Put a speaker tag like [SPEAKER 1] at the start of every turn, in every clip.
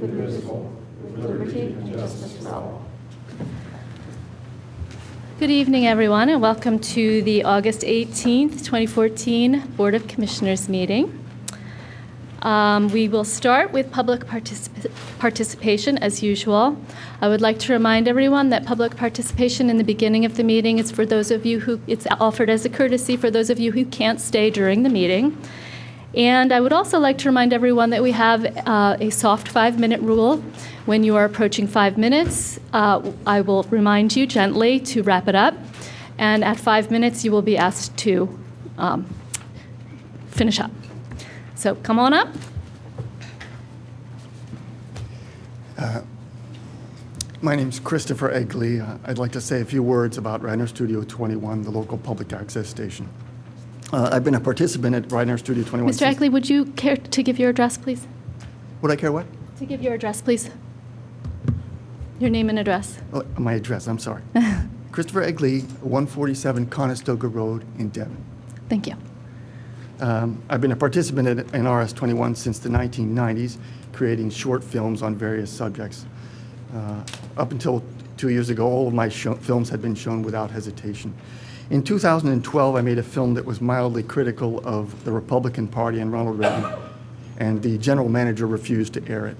[SPEAKER 1] indivisible, with liberty and justice for all.
[SPEAKER 2] Good evening, everyone, and welcome to the August 18th, 2014 Board of Commissioners meeting. We will start with public participation as usual. I would like to remind everyone that public participation in the beginning of the meeting is for those of you who, it's offered as a courtesy for those of you who can't stay during the meeting. And I would also like to remind everyone that we have a soft 5-minute rule. When you are approaching 5 minutes, I will remind you gently to wrap it up. And at 5 minutes, you will be asked to finish up. So come on up.
[SPEAKER 3] My name's Christopher Egley. I'd like to say a few words about Radnor Studio 21, the local public access station. I've been a participant at Radnor Studio 21.
[SPEAKER 2] Mr. Egley, would you care to give your address, please?
[SPEAKER 3] Would I care what?
[SPEAKER 2] To give your address, please. Your name and address.
[SPEAKER 3] Oh, my address, I'm sorry. Christopher Egley, 147 Conestoga Road in Devon.
[SPEAKER 2] Thank you.
[SPEAKER 3] I've been a participant in RS-21 since the 1990s, creating short films on various subjects. Up until 2 years ago, all of my films had been shown without hesitation. In 2012, I made a film that was mildly critical of the Republican Party and Ronald Reagan, and the general manager refused to air it.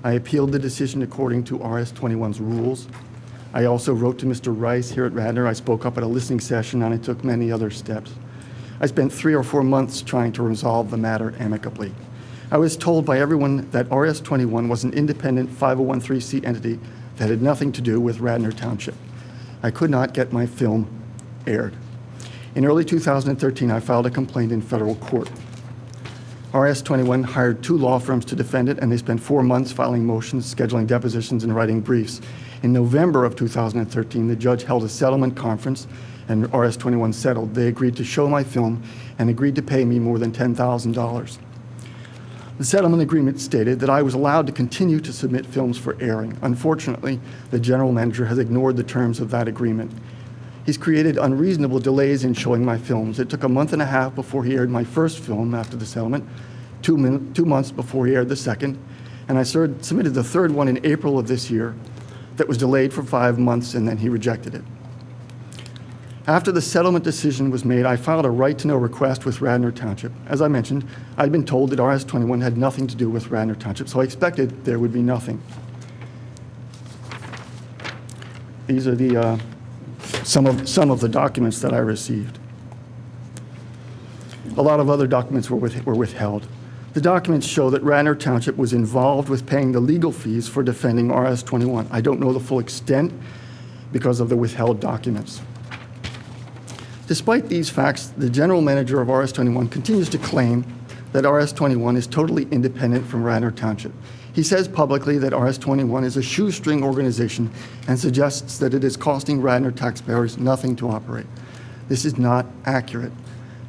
[SPEAKER 3] I appealed the decision according to RS-21's rules. I also wrote to Mr. Rice here at Radnor. I spoke up at a listening session, and I took many other steps. I spent 3 or 4 months trying to resolve the matter amicably. I was told by everyone that RS-21 was an independent 501(c) entity that had nothing to do with Radnor Township. I could not get my film aired. In early 2013, I filed a complaint in federal court. RS-21 hired 2 law firms to defend it, and they spent 4 months filing motions, scheduling depositions, and writing briefs. In November of 2013, the judge held a settlement conference, and RS-21 settled. They agreed to show my film and agreed to pay me more than $10,000. The settlement agreement stated that I was allowed to continue to submit films for airing. Unfortunately, the general manager has ignored the terms of that agreement. He's created unreasonable delays in showing my films. It took a month and a half before he aired my first film after the settlement, 2 months before he aired the second, and I submitted the third one in April of this year that was delayed for 5 months, and then he rejected it. After the settlement decision was made, I filed a right-to-know request with Radnor Township. As I mentioned, I'd been told that RS-21 had nothing to do with Radnor Township, so I expected there would be nothing. These are the some of the documents that I received. A lot of other documents were withheld. The documents show that Radnor Township was involved with paying the legal fees for defending RS-21. I don't know the full extent because of the withheld documents. Despite these facts, the general manager of RS-21 continues to claim that RS-21 is totally independent from Radnor Township. He says publicly that RS-21 is a shoestring organization and suggests that it is costing Radnor taxpayers nothing to operate. This is not accurate.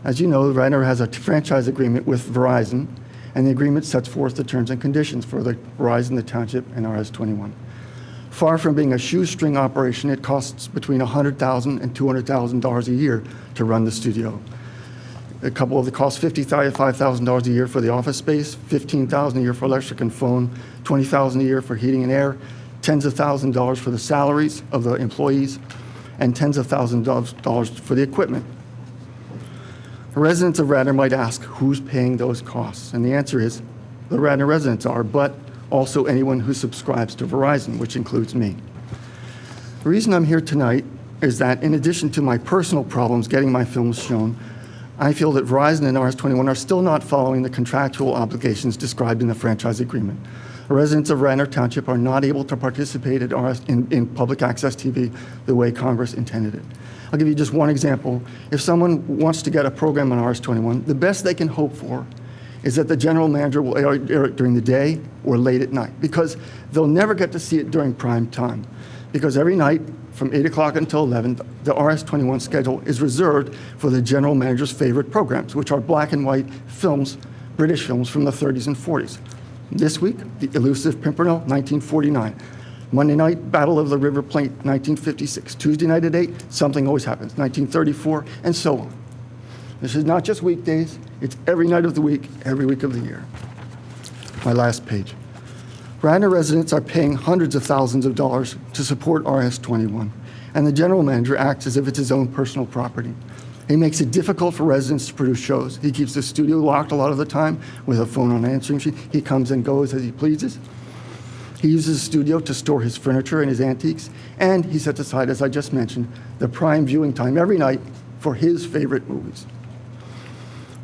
[SPEAKER 3] As you know, Radnor has a franchise agreement with Verizon, and the agreement sets forth the terms and conditions for the Verizon, the Township, and RS-21. Far from being a shoestring operation, it costs between $100,000 and $200,000 a year to run the studio. A couple of the costs $55,000 a year for the office space, $15,000 a year for electric and phone, $20,000 a year for heating and air, tens of thousands of dollars for the salaries of the employees, and tens of thousands of dollars for the equipment. Residents of Radnor might ask, who's paying those costs? And the answer is, the Radnor residents are, but also anyone who subscribes to Verizon, which includes me. The reason I'm here tonight is that in addition to my personal problems getting my films shown, I feel that Verizon and RS-21 are still not following the contractual obligations described in the franchise agreement. The residents of Radnor Township are not able to participate in public access TV the way Congress intended it. I'll give you just one example. If someone wants to get a program on RS-21, the best they can hope for is that the general manager will air it during the day or late at night, because they'll never get to see it during prime time. Because every night from 8 o'clock until 11, the RS-21 schedule is reserved for the general manager's favorite programs, which are black and white films, British films from the 30s and 40s. This week, The Elusive Pimpernel, 1949. Monday night, Battle of the River Plate, 1956. Tuesday night at 8, Something Always Happens, 1934, and so on. This is not just weekdays, it's every night of the week, every week of the year. My last page. Radnor residents are paying hundreds of thousands of dollars to support RS-21, and the general manager acts as if it's his own personal property. He makes it difficult for residents to produce shows. He keeps the studio locked a lot of the time with a phone on answering machine. He comes and goes as he pleases. He uses the studio to store his furniture and his antiques, and he sets aside, as I just mentioned, the prime viewing time every night for his favorite movies.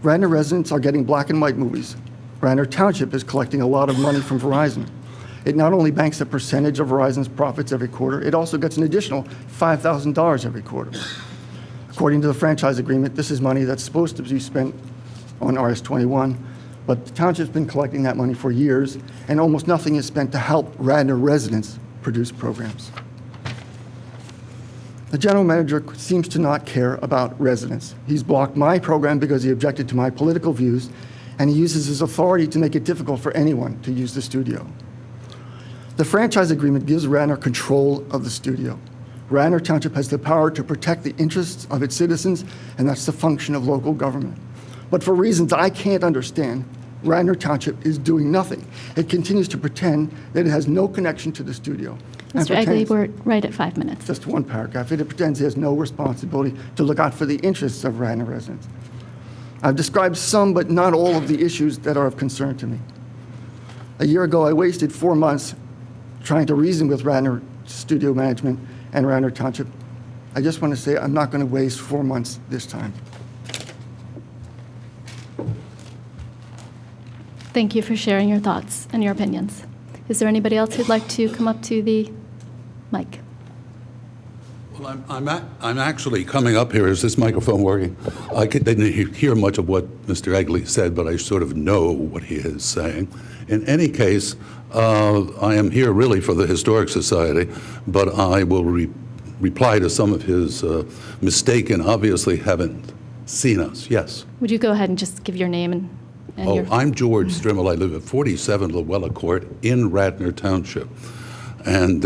[SPEAKER 3] Radnor residents are getting black and white movies. Radnor Township is collecting a lot of money from Verizon. It not only banks a percentage of Verizon's profits every quarter, it also gets an additional $5,000 every quarter. According to the franchise agreement, this is money that's supposed to be spent on RS-21, but the township's been collecting that money for years, and almost nothing is spent to help Radnor residents produce programs. The general manager seems to not care about residents. He's blocked my program because he objected to my political views, and he uses his authority to make it difficult for anyone to use the studio. The franchise agreement gives Radnor control of the studio. Radnor Township has the power to protect the interests of its citizens, and that's the function of local government. But for reasons I can't understand, Radnor Township is doing nothing. It continues to pretend that it has no connection to the studio.
[SPEAKER 2] Mr. Egley, we're right at 5 minutes.
[SPEAKER 3] Just one paragraph. It pretends it has no responsibility to look out for the interests of Radnor residents. I've described some, but not all of the issues that are of concern to me. A year ago, I wasted 4 months trying to reason with Radnor Studio Management and Radnor Township. I just want to say I'm not going to waste 4 months this time.
[SPEAKER 2] Thank you for sharing your thoughts and your opinions. Is there anybody else who'd like to come up to the mic?
[SPEAKER 4] Well, I'm actually coming up here. Is this microphone working? I didn't hear much of what Mr. Egley said, but I sort of know what he is saying. In any case, I am here really for the Historic Society, but I will reply to some of his mistaken, obviously haven't seen us. Yes.
[SPEAKER 2] Would you go ahead and just give your name and your...
[SPEAKER 4] I'm George Strimmel. I live at 47 Luella Court in Radnor Township. And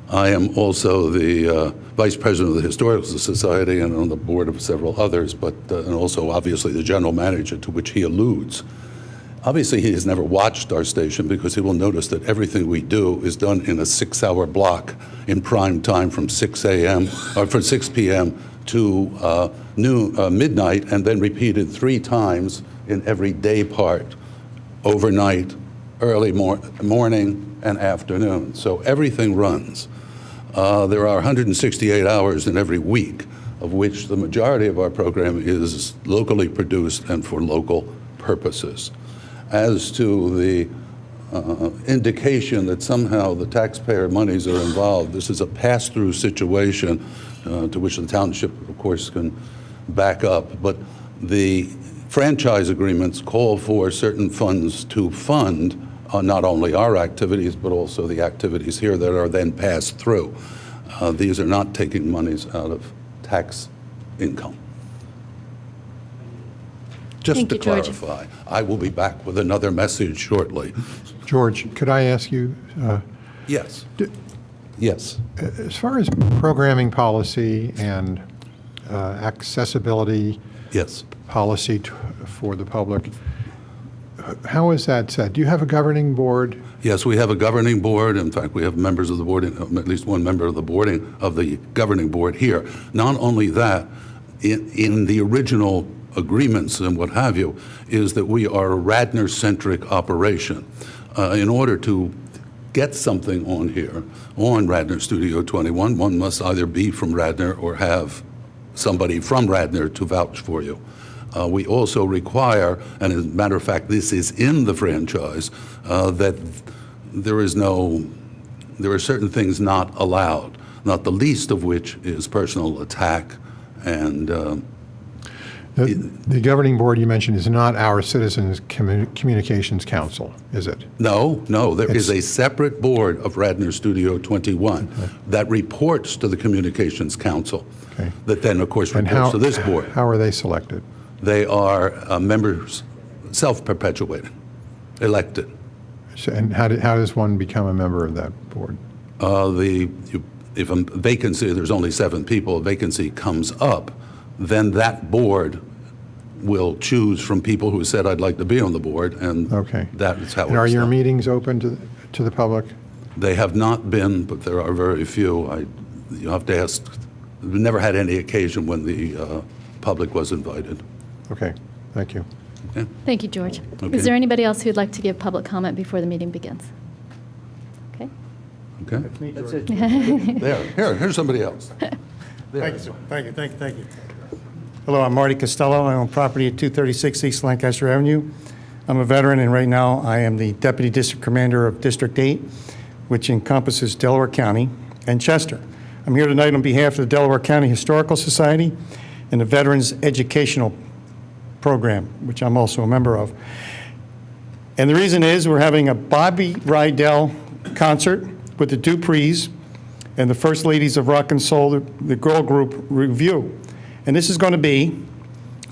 [SPEAKER 4] I am also the Vice President of the Historical Society and on the board of several others, but and also obviously the general manager to which he alludes. Obviously, he has never watched our station because he will notice that everything we do is done in a 6-hour block in prime time from 6 a.m. or from 6 p.m. to midnight, and then repeated 3 times in every day part, overnight, early morning, and afternoon. So everything runs. There are 168 hours in every week, of which the majority of our program is locally produced and for local purposes. As to the indication that somehow the taxpayer monies are involved, this is a pass-through situation to which the township, of course, can back up. But the franchise agreements call for certain funds to fund not only our activities, but also the activities here that are then passed through. These are not taking monies out of tax income. Just
[SPEAKER 2] Thank
[SPEAKER 4] to
[SPEAKER 2] you, George.
[SPEAKER 4] clarify, I will be back with another message shortly.
[SPEAKER 5] George, could I ask you,
[SPEAKER 4] Yes. Yes.
[SPEAKER 5] as far as programming policy and accessibility
[SPEAKER 4] Yes.
[SPEAKER 5] policy for the public, how is that set? Do you have a governing board?
[SPEAKER 4] Yes, we have a governing board. In fact, we have members of the board, at least one member of the governing board here. Not only that, in the original agreements and what have you, is that we are a Radnor-centric operation. In order to get something on here, on Radnor Studio 21, one must either be from Radnor or have somebody from Radnor to vouch for you. We also require, and as a matter of fact, this is in the franchise, that there are certain things not allowed, not the least of which is personal attack and
[SPEAKER 5] The governing board you mentioned is not our Citizens Communications Council, is it?
[SPEAKER 4] No, there is a separate board of Radnor Studio 21 that reports to the Communications Council, that then, of course, reports to this board.
[SPEAKER 5] How are they selected?
[SPEAKER 4] They are members, self-perpetuating, elected.
[SPEAKER 5] So, and how does one become a member of that board?
[SPEAKER 4] If a vacancy, there's only 7 people, a vacancy comes up, then that board will choose from people who said, I'd like to be on the board, and
[SPEAKER 5] Okay.
[SPEAKER 4] that is how
[SPEAKER 5] And are
[SPEAKER 4] it's
[SPEAKER 5] your
[SPEAKER 4] done.
[SPEAKER 5] meetings open to the public?
[SPEAKER 4] They have not been, but there are very few. You have to ask. We never had any occasion when the public was invited.
[SPEAKER 5] Okay, thank you.
[SPEAKER 4] Okay?
[SPEAKER 2] Thank you, George.
[SPEAKER 4] Okay.
[SPEAKER 2] Is there anybody else who'd like to give public comment before the meeting begins? Okay.
[SPEAKER 4] Okay?
[SPEAKER 1] That's it.
[SPEAKER 4] Here's somebody else.
[SPEAKER 6] Thank you. Hello, I'm Marty Costello. I own property at 236 East Lancaster Avenue. I'm a veteran, and right now I am the Deputy District Commander of District 8, which encompasses Delaware County and Chester. I'm here tonight on behalf of the Delaware County Historical Society and the Veterans Educational Program, which I'm also a member of. And the reason is we're having a Bobby Rydell concert with the Duprees and the First Ladies of Rock and Soul, the girl group review. And this is going to be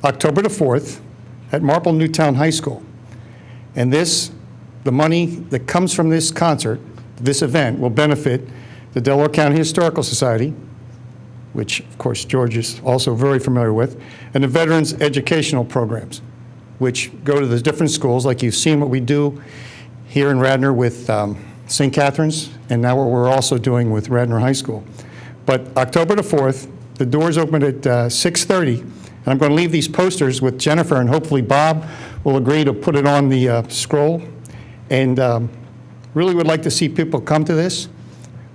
[SPEAKER 6] October the 4th at Marple Newtown High School. And the money that comes from this concert, this event, will benefit the Delaware County Historical Society, which, of course, George is also very familiar with, and the Veterans Educational Programs, which go to the different schools, like you've seen what we do here in Radnor with St. Catherine's, and now what we're also doing with Radnor High School. But October the 4th, the doors open at 6:30, and I'm going to leave these posters with Jennifer, and hopefully Bob will agree to put it on the scroll. And really would like to see people come to this.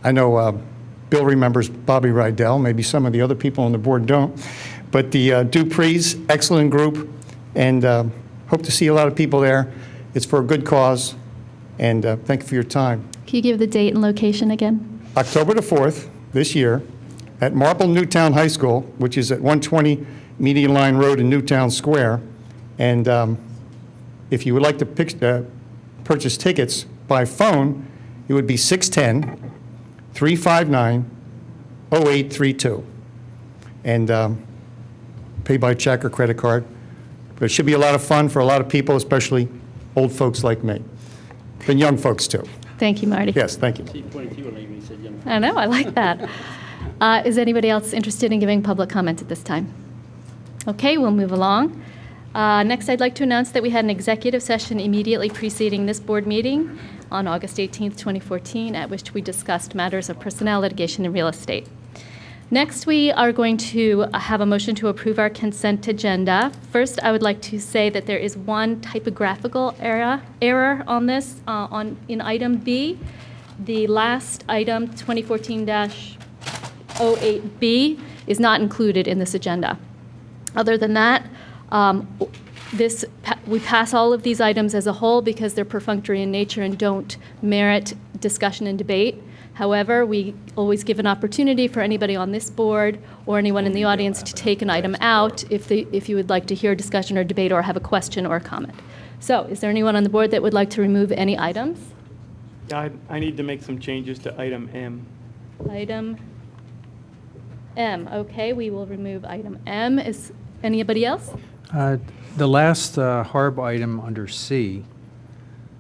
[SPEAKER 6] I know Bill remembers Bobby Rydell. Maybe some of the other people on the board don't. But the Duprees, excellent group, and hope to see a lot of people there. It's for a good cause, and thank you for your time.
[SPEAKER 2] Can you give the date and location again?
[SPEAKER 6] October the 4th, this year, at Marple Newtown High School, which is at 120 Median Line Road in Newtown Square. And if you would like to purchase tickets by phone, it would be 610-359-0832. And pay by check or credit card. But it should be a lot of fun for a lot of people, especially old folks like me, and young folks too.
[SPEAKER 2] Thank you, Marty.
[SPEAKER 6] Yes, thank you.
[SPEAKER 2] I know, I like that. Is anybody else interested in giving public comment at this time? Okay, we'll move along. Next, I'd like to announce that we had an executive session immediately preceding this board meeting on August 18th, 2014, at which we discussed matters of personnel, litigation, and real estate. Next, we are going to have a motion to approve our consent agenda. First, I would like to say that there is one typographical error on this, in item B. The last item, 2014-08B, is not included in this agenda. Other than that, we pass all of these items as a whole because they're perfunctory in nature and don't merit discussion and debate. However, we always give an opportunity for anybody on this board or anyone in the audience to take an item out if you would like to hear discussion or debate or have a question or a comment. So, is there anyone on the board that would like to remove any items?
[SPEAKER 1] Yeah, I need to make some changes to item M.
[SPEAKER 2] Item M. Okay, we will remove item M. Is anybody else?
[SPEAKER 7] The last HARB item under C,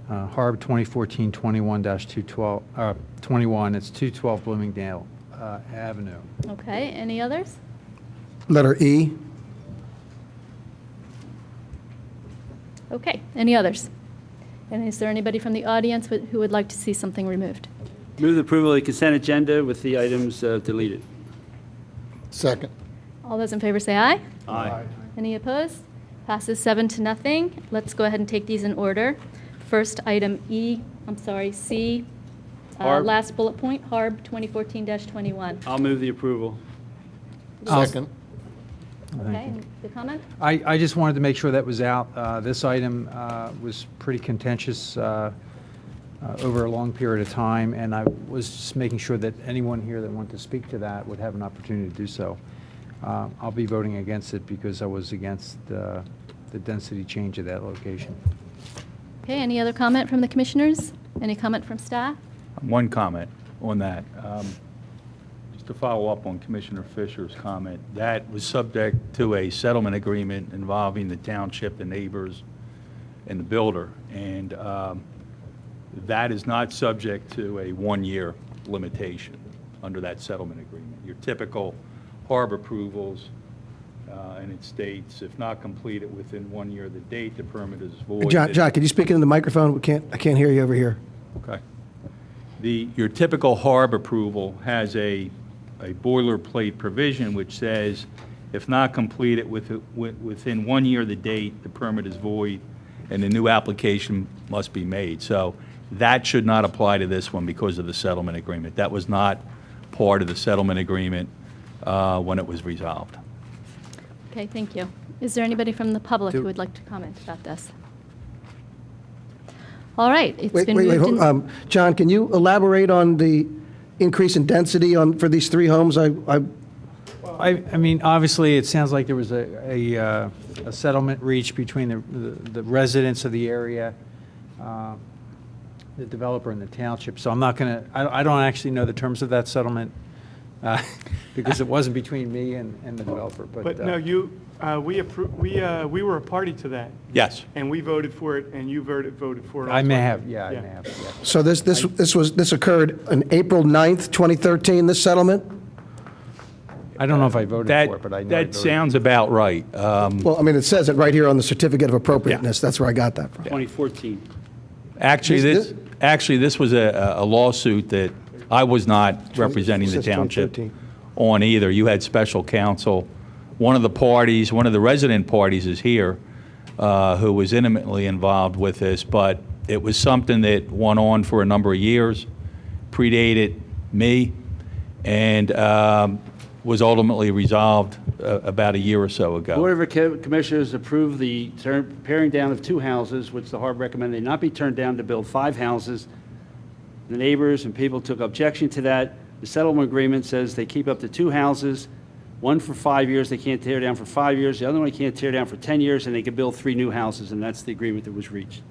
[SPEAKER 7] HARB 2014-21-212, 21, it's 212 Bloomingdale Avenue.
[SPEAKER 2] Okay, any others?
[SPEAKER 5] Letter E.
[SPEAKER 2] Okay, any others? And is there anybody from the audience who would like to see something removed?
[SPEAKER 1] Move the approval of the consent agenda with the items deleted.
[SPEAKER 5] Second.
[SPEAKER 2] All those in favor say aye.
[SPEAKER 1] Aye.
[SPEAKER 2] Any opposed? Passes 7-0. Let's go ahead and take these in order. First, item C,
[SPEAKER 1] Harb.
[SPEAKER 2] last bullet point, HARB 2014-21.
[SPEAKER 1] I'll move the approval.
[SPEAKER 5] Second.
[SPEAKER 2] Okay, and the comment?
[SPEAKER 7] I just wanted to make sure that was out. This item was pretty contentious over a long period of time, and I was just making sure that anyone here that wanted to speak to that would have an opportunity to do so. I'll be voting against it because I was against the density change of that location.
[SPEAKER 2] Okay, any other comment from the commissioners? Any comment from staff?
[SPEAKER 8] One comment on that. Just to follow up on Commissioner Fisher's comment, that was subject to a settlement agreement involving the township, the neighbors, and the builder. And that is not subject to a one-year limitation under that settlement agreement. Your typical HARB approvals and it states, if not completed within 1 year of the date, the permit is void.
[SPEAKER 9] John, can you speak into the microphone? I can't hear you over here.
[SPEAKER 8] Okay. Your typical HARB approval has a boilerplate provision which says, if not completed within 1 year of the date, the permit is void, and a new application must be made. So that should not apply to this one because of the settlement agreement. That was not part of the settlement agreement when it was resolved.
[SPEAKER 2] Okay, thank you. Is there anybody from the public who would like to comment about this? All right, it's been moved in...
[SPEAKER 9] John, can you elaborate on the increase in density for these 3 homes?
[SPEAKER 7] I mean, obviously, it sounds like there was a settlement reached between the residents of the area, the developer and the township. So I'm not going to, I don't actually know the terms of that settlement because it wasn't between me and the developer.
[SPEAKER 10] But no, we were a party to that,
[SPEAKER 8] Yes.
[SPEAKER 10] and we voted for it, and you voted for it.
[SPEAKER 7] I
[SPEAKER 10] also.
[SPEAKER 7] may have, yeah, I may have. Yeah.
[SPEAKER 9] So this occurred on April 9th, 2013, this settlement?
[SPEAKER 7] I don't know if I voted for it, but I know I
[SPEAKER 8] That
[SPEAKER 7] voted.
[SPEAKER 8] sounds about right.
[SPEAKER 9] Well, I mean, it says it right here on the certificate of appropriateness. That's where I got that from.
[SPEAKER 1] 2014.
[SPEAKER 8] Actually, this was a lawsuit that I was not representing the
[SPEAKER 9] says
[SPEAKER 8] township
[SPEAKER 9] 2013.
[SPEAKER 8] on either. You had special counsel. One of the parties, one of the resident parties is here, who was intimately involved with this, but it was something that went on for a number of years, predated me, and was ultimately resolved about a year or so ago.
[SPEAKER 1] Board of Commissioners approved the paring down of 2 houses, which the HARB recommended they not be turned down to build 5 houses. The neighbors and people took objection to that. The settlement agreement says they keep up to 2 houses, one for 5 years, they can't tear down for 5 years, the other one they can't tear down for 10 years, and they can build 3 new houses, and that's the agreement that was reached.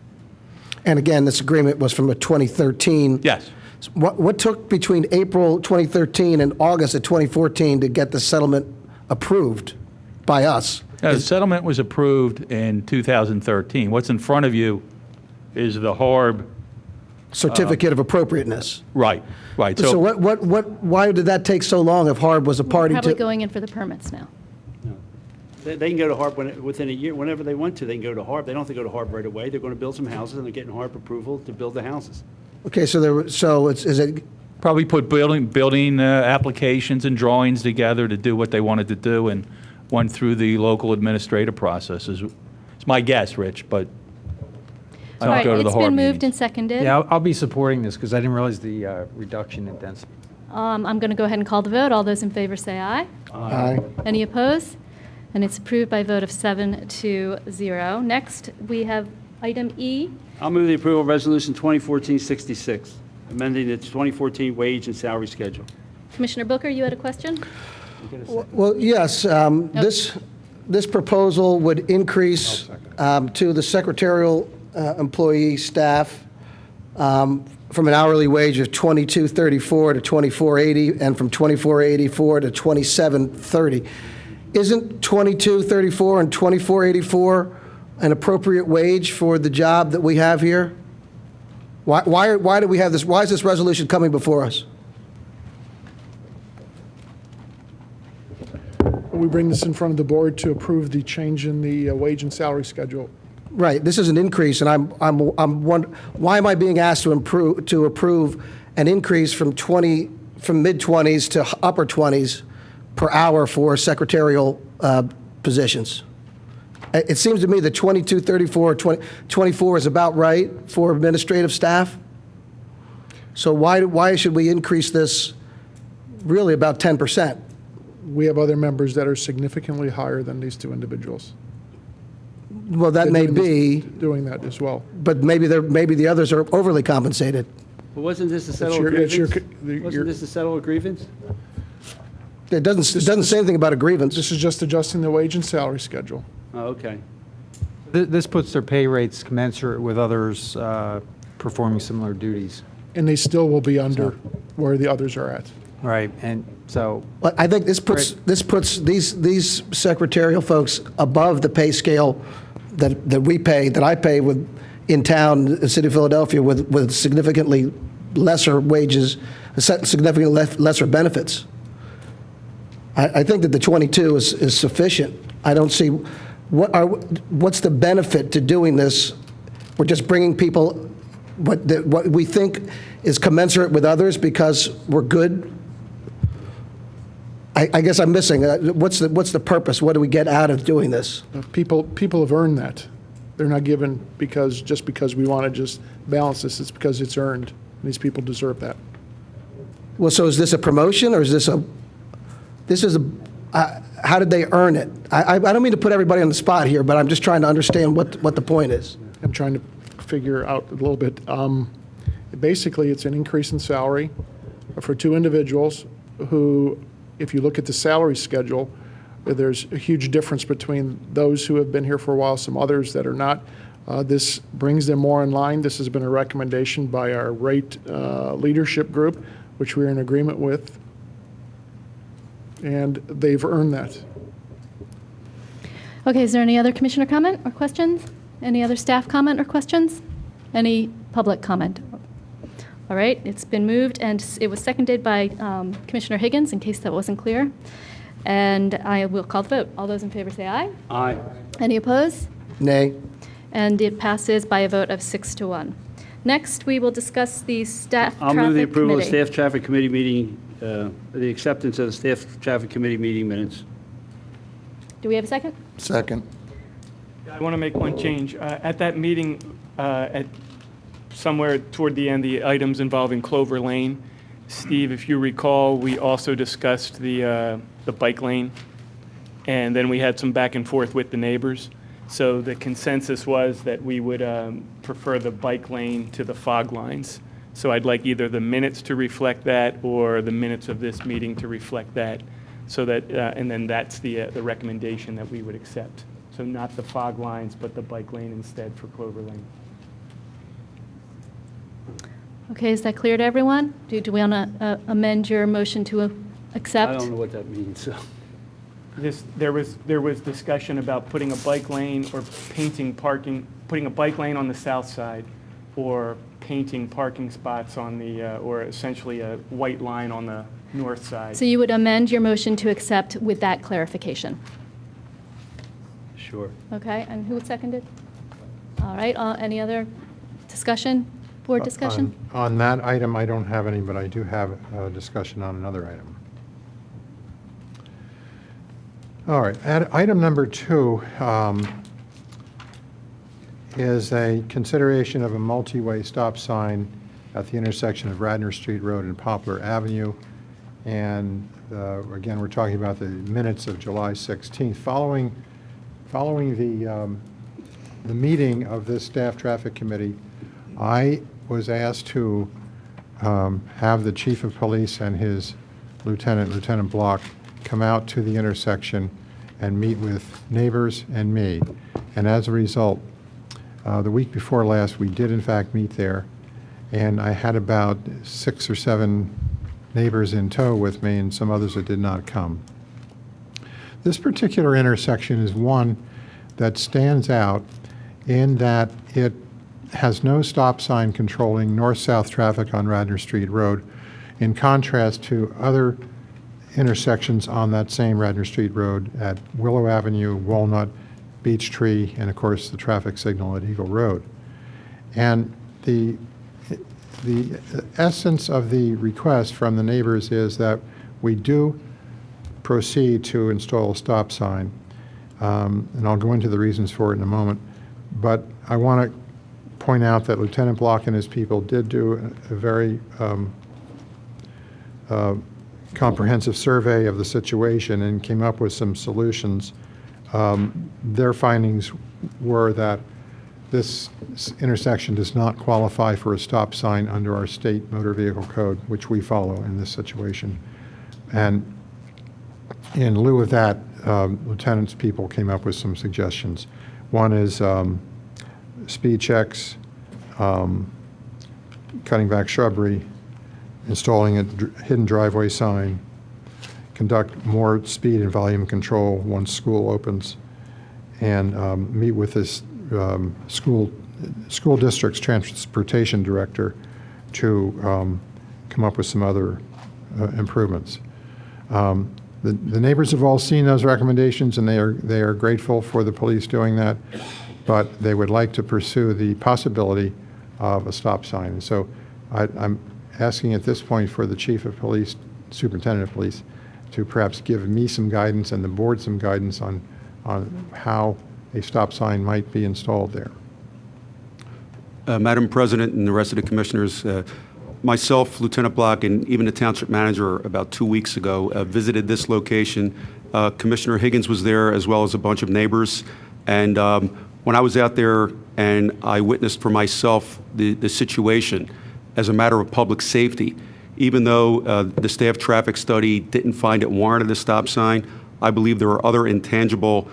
[SPEAKER 9] And again, this agreement was from a 2013.
[SPEAKER 8] Yes.
[SPEAKER 9] What took between April 2013 and August of 2014 to get the settlement approved by us?
[SPEAKER 8] The settlement was approved in 2013. What's in front of you is the HARB.
[SPEAKER 9] Certificate of appropriateness.
[SPEAKER 8] Right.
[SPEAKER 9] So why did that take so long if HARB was a party
[SPEAKER 2] Probably
[SPEAKER 9] to?
[SPEAKER 2] going in for the permits now.
[SPEAKER 1] They can go to HARB within a year, whenever they want to, they can go to HARB. They don't have to go to HARB right away. They're going to build some houses, and they're getting HARB approval to build the houses.
[SPEAKER 9] Okay, so is it,
[SPEAKER 8] Probably put building applications and drawings together to do what they wanted to do and went through the local administrative processes. It's my guess, Rich, but I
[SPEAKER 2] All
[SPEAKER 8] don't
[SPEAKER 2] right,
[SPEAKER 8] go to the
[SPEAKER 2] it's
[SPEAKER 8] HARB
[SPEAKER 2] been moved
[SPEAKER 8] meetings.
[SPEAKER 2] and seconded.
[SPEAKER 7] Yeah, I'll be supporting this because I didn't realize the reduction in density.
[SPEAKER 2] I'm going to go ahead and call the vote. All those in favor say aye.
[SPEAKER 9] aye.
[SPEAKER 2] Any opposed? And it's approved by a vote of 7-0. Next, we have item E.
[SPEAKER 1] I'll move the approval of Resolution 2014-66, amending the 2014 wage and salary schedule.
[SPEAKER 2] Commissioner Booker, you had a question?
[SPEAKER 9] Well, yes, this proposal would increase to the secretarial employee staff from an hourly wage of $22.34 to $24.80, and from $24.84 to $27.30. Isn't $22.34 and $24.84 an appropriate wage for the job that we have here? Why do we have this? Why is this resolution coming before us?
[SPEAKER 11] We bring this in front of the board to approve the change in the wage and salary schedule.
[SPEAKER 9] Right. This is an increase, and why am I being asked to approve an increase from mid-20s to upper 20s per hour for secretarial positions? It seems to me that 22.34, 24 is about right for administrative staff. So why should we increase this really about 10%?
[SPEAKER 11] We have other members that are significantly higher than these 2 individuals.
[SPEAKER 9] Well, that may be,
[SPEAKER 11] Doing that as well.
[SPEAKER 9] but maybe the others are overly compensated.
[SPEAKER 1] But wasn't this a settled
[SPEAKER 11] your- it's your-
[SPEAKER 1] grievance? Wasn't this a settled grievance?
[SPEAKER 9] It doesn't say anything about a grievance.
[SPEAKER 11] This is just adjusting the wage and salary schedule.
[SPEAKER 1] Oh, okay.
[SPEAKER 7] This puts their pay rates commensurate with others performing similar duties.
[SPEAKER 11] And they still will be under where the others are at.
[SPEAKER 7] Right, and so,
[SPEAKER 9] But I think this puts these secretarial folks above the pay scale that I pay in town, the city of Philadelphia, with significantly lesser wages, significantly lesser benefits. I think that the 22 is sufficient. I don't see, what's the benefit to doing this? We're just bringing people what we think is commensurate with others because we're good? I guess I'm missing. What's the purpose? What do we get out of doing this?
[SPEAKER 11] People have earned that. They're not given just because we want to just balance this. It's because it's earned. These people deserve that.
[SPEAKER 9] Well, so is this a promotion or is this how did they earn it? I don't mean to put everybody on the spot here, but I'm just trying to understand what the point is.
[SPEAKER 11] I'm trying to figure out a little bit. Basically, it's an increase in salary for two individuals who, if you look at the salary schedule, there's a huge difference between those who have been here for a while, some others that are not. This brings them more in line. This has been a recommendation by our rate leadership group, which we're in agreement with, and they've earned that.
[SPEAKER 2] Okay, is there any other commissioner comment or questions? Any other staff comment or questions? Any public comment? All right, it's been moved, and it was seconded by Commissioner Higgins, in case that wasn't clear. And I will call the vote. All those in favor say aye.
[SPEAKER 1] Aye.
[SPEAKER 2] Any opposed?
[SPEAKER 9] Nay.
[SPEAKER 2] And it passes by a vote of 6-1. Next, we will discuss the staff
[SPEAKER 1] I'll
[SPEAKER 2] traffic
[SPEAKER 1] move the approval of
[SPEAKER 2] committee.
[SPEAKER 1] staff traffic committee meeting, the acceptance of the staff traffic committee meeting minutes.
[SPEAKER 2] Do we have a second?
[SPEAKER 3] Second.
[SPEAKER 10] I want to make one change. At that meeting, at somewhere toward the end, the items involving Clover Lane, Steve, if you recall, we also discussed the bike lane, and then we had some back and forth with the neighbors. So the consensus was that we would prefer the bike lane to the fog lines. So I'd like either the minutes to reflect that or the minutes of this meeting to reflect that, so that, and then that's the recommendation that we would accept. So not the fog lines, but the bike lane instead for Clover Lane.
[SPEAKER 2] Okay, is that clear to everyone? Do we want to amend your motion to accept?
[SPEAKER 1] I don't know what that means, so.
[SPEAKER 10] There was discussion about putting a bike lane or painting parking, putting a bike lane on the south side, or painting parking spots on the, or essentially a white line on the north side.
[SPEAKER 2] So you would amend your motion to accept with that clarification?
[SPEAKER 1] Sure.
[SPEAKER 2] Okay, and who seconded? All right, any other discussion, board discussion?
[SPEAKER 5] On that item, I don't have any, but I do have a discussion on another item. All right, item number 2 is a consideration of a multi-way stop sign at the intersection of Radnor Street Road and Poplar Avenue. And again, we're talking about the minutes of July 16th. Following the meeting of this staff traffic committee, I was asked to have the chief of police and his Lieutenant Block, come out to the intersection and meet with neighbors and me. And as a result, the week before last, we did in fact meet there, and I had about 6 or 7 neighbors in tow with me and some others that did not come. This particular intersection is one that stands out in that it has no stop sign controlling north-south traffic on Radnor Street Road, in contrast to other intersections on that same Radnor Street Road at Willow Avenue, Walnut, Beech Tree, and of course the traffic signal at Eagle Road. And the essence of the request from the neighbors is that we do proceed to install a stop sign, and I'll go into the reasons for it in a moment. But I want to point out that Lieutenant Block and his people did do a very comprehensive survey of the situation and came up with some solutions. Their findings were that this intersection does not qualify for a stop sign under our state motor vehicle code, which we follow in this situation. And in lieu of that, Lieutenant's people came up with some suggestions. One is speed checks, cutting back shrubbery, installing a hidden driveway sign, conduct more speed and volume control once school opens, and meet with this school district's transportation director to come up with some other improvements. The neighbors have all seen those recommendations, and they are grateful for the police doing that, but they would like to pursue the possibility of a stop sign. And so I'm asking at this point for the chief of police, superintendent of police, to perhaps give me some guidance and the board some guidance on how a stop sign might be installed there.
[SPEAKER 12] Madam President and the rest of the commissioners, myself, Lieutenant Block, and even the township manager about 2 weeks ago visited this location. Commissioner Higgins was there, as well as a bunch of neighbors. And when I was out there and I witnessed for myself the situation as a matter of public safety, even though the staff traffic study didn't find it warranted a stop sign, I believe there are other intangible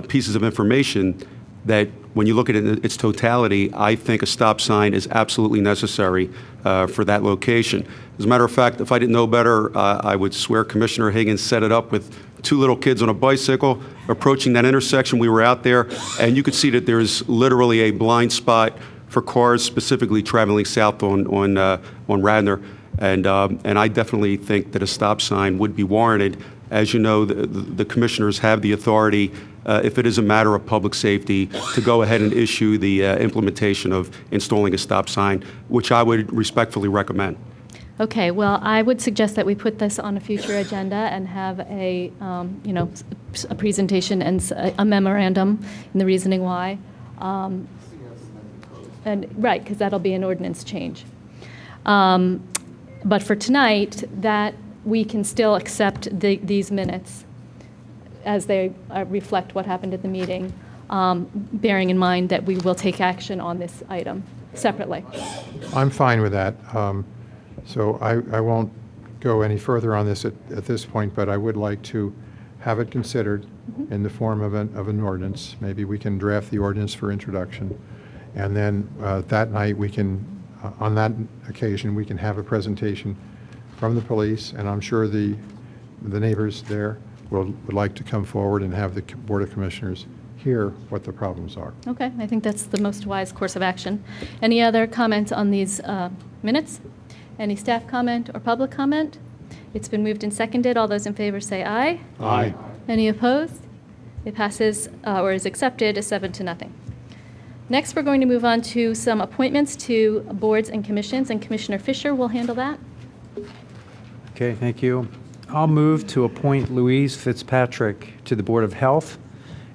[SPEAKER 12] pieces of information that, when you look at it in its totality, I think a stop sign is absolutely necessary for that location. As a matter of fact, if I didn't know better, I would swear Commissioner Higgins set it up with 2 little kids on a bicycle approaching that intersection. We were out there, and you could see that there's literally a blind spot for cars specifically traveling south on Radnor. And I definitely think that a stop sign would be warranted. As you know, the commissioners have the authority, if it is a matter of public safety, to go ahead and issue the implementation of installing a stop sign, which I would respectfully recommend.
[SPEAKER 2] Okay, well, I would suggest that we put this on a future agenda and have a, a presentation and a memorandum and the reasoning why. And right, because that'll be an ordinance change. But for tonight, that we can still accept these minutes as they reflect what happened at the meeting, bearing in mind that we will take action on this item separately.
[SPEAKER 5] I'm fine with that. So I won't go any further on this at this point, but I would like to have it considered in the form of an ordinance. Maybe we can draft the ordinance for introduction. And then that night we can, on that occasion, we can have a presentation from the police, and I'm sure the neighbors there would like to come forward and have the Board of Commissioners hear what the problems are.
[SPEAKER 2] Okay, I think that's the most wise course of action. Any other comments on these minutes? Any staff comment or public comment? It's been moved and seconded. All those in favor say aye.
[SPEAKER 5] Aye.
[SPEAKER 2] Any opposed? It passes or is accepted 7-0. Next, we're going to move on to some appointments to boards and commissions, and Commissioner Fisher will handle that.
[SPEAKER 7] Okay, thank you. I'll move to appoint Louise Fitzpatrick to the Board of Health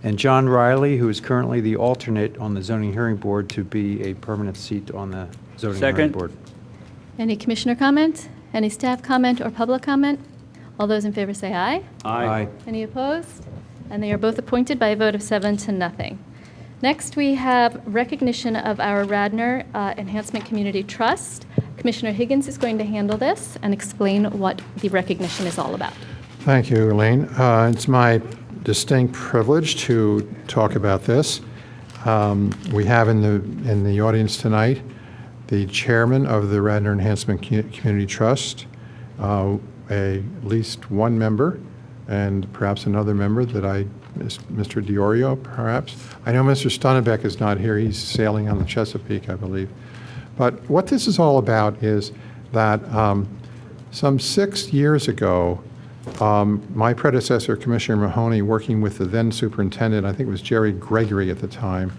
[SPEAKER 7] and John Riley, who is currently the alternate on the Zoning Hearing Board, to be a permanent seat on the Zoning Hearing
[SPEAKER 1] Second.
[SPEAKER 7] Board.
[SPEAKER 2] Any commissioner comment? Any staff comment or public comment? All those in favor say aye.
[SPEAKER 7] Aye.
[SPEAKER 2] Any opposed? And they are both appointed by a vote of 7-0. Next, we have recognition of our Radnor Enhancement Community Trust. Commissioner Higgins is going to handle this and explain what the recognition is all about.
[SPEAKER 5] Thank you, Elaine. It's my distinct privilege to talk about this. We have in the audience tonight the chairman of the Radnor Enhancement Community Trust, at least one member, and perhaps another member that Mr. Diorio, perhaps. I know Mr. Stunnebeck is not here. He's sailing on the Chesapeake, I believe. But what this is all about is that some 6 years ago, my predecessor, Commissioner Mahoney, working with the then superintendent, I think it was Jerry Gregory at the time,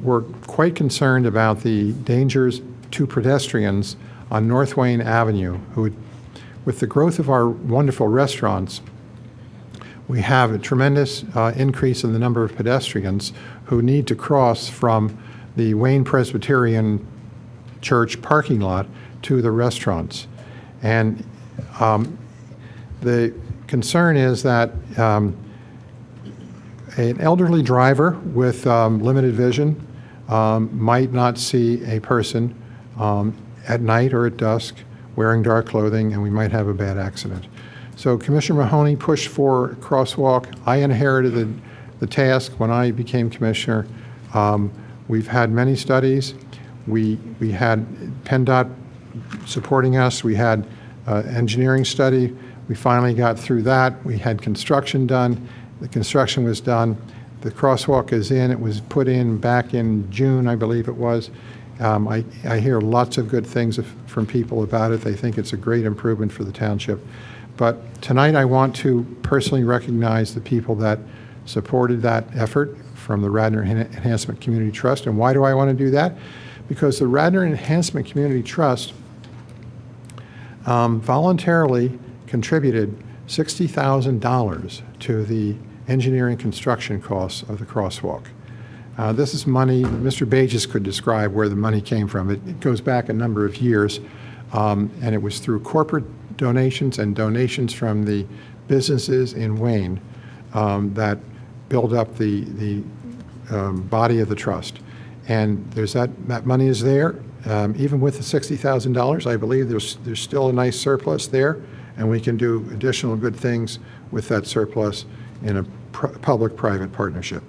[SPEAKER 5] were quite concerned about the dangers to pedestrians on North Wayne Avenue, who, with the growth of our wonderful restaurants, we have a tremendous increase in the number of pedestrians who need to cross from the Wayne Presbyterian Church parking lot to the restaurants. And the concern is that an elderly driver with limited vision might not see a person at night or at dusk wearing dark clothing, and we might have a bad accident. So Commissioner Mahoney pushed for a crosswalk. I inherited the task when I became commissioner. We've had many studies. We had PennDOT supporting us. We had engineering study. We finally got through that. We had construction done. The construction was done. The crosswalk is in. It was put in back in June, I believe it was. I hear lots of good things from people about it. They think it's a great improvement for the township. But tonight I want to personally recognize the people that supported that effort from the Radnor Enhancement Community Trust. And why do I want to do that? Because the Radnor Enhancement Community Trust voluntarily contributed $60,000 to the engineering construction costs of the crosswalk. This is money, Mr. Bages could describe where the money came from. It goes back a number of years, and it was through corporate donations and donations from the businesses in Wayne that build up the body of the trust. And there's that money is there. Even with the $60,000, I believe there's still a nice surplus there, and we can do additional good things with that surplus in a public-private partnership.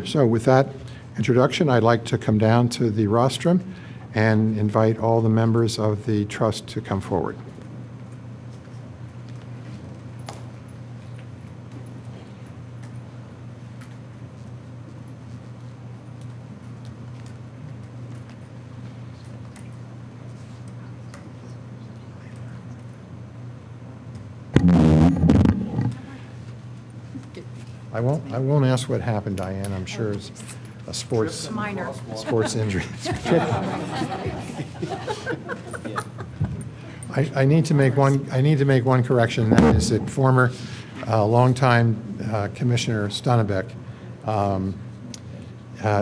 [SPEAKER 5] So with that introduction, I'd like to come down to the rostrum and invite all the members of the trust to come forward. I won't ask what happened, Diane. I'm sure it's a sports injury. I need to make one correction. And that is that former longtime Commissioner Stonebeck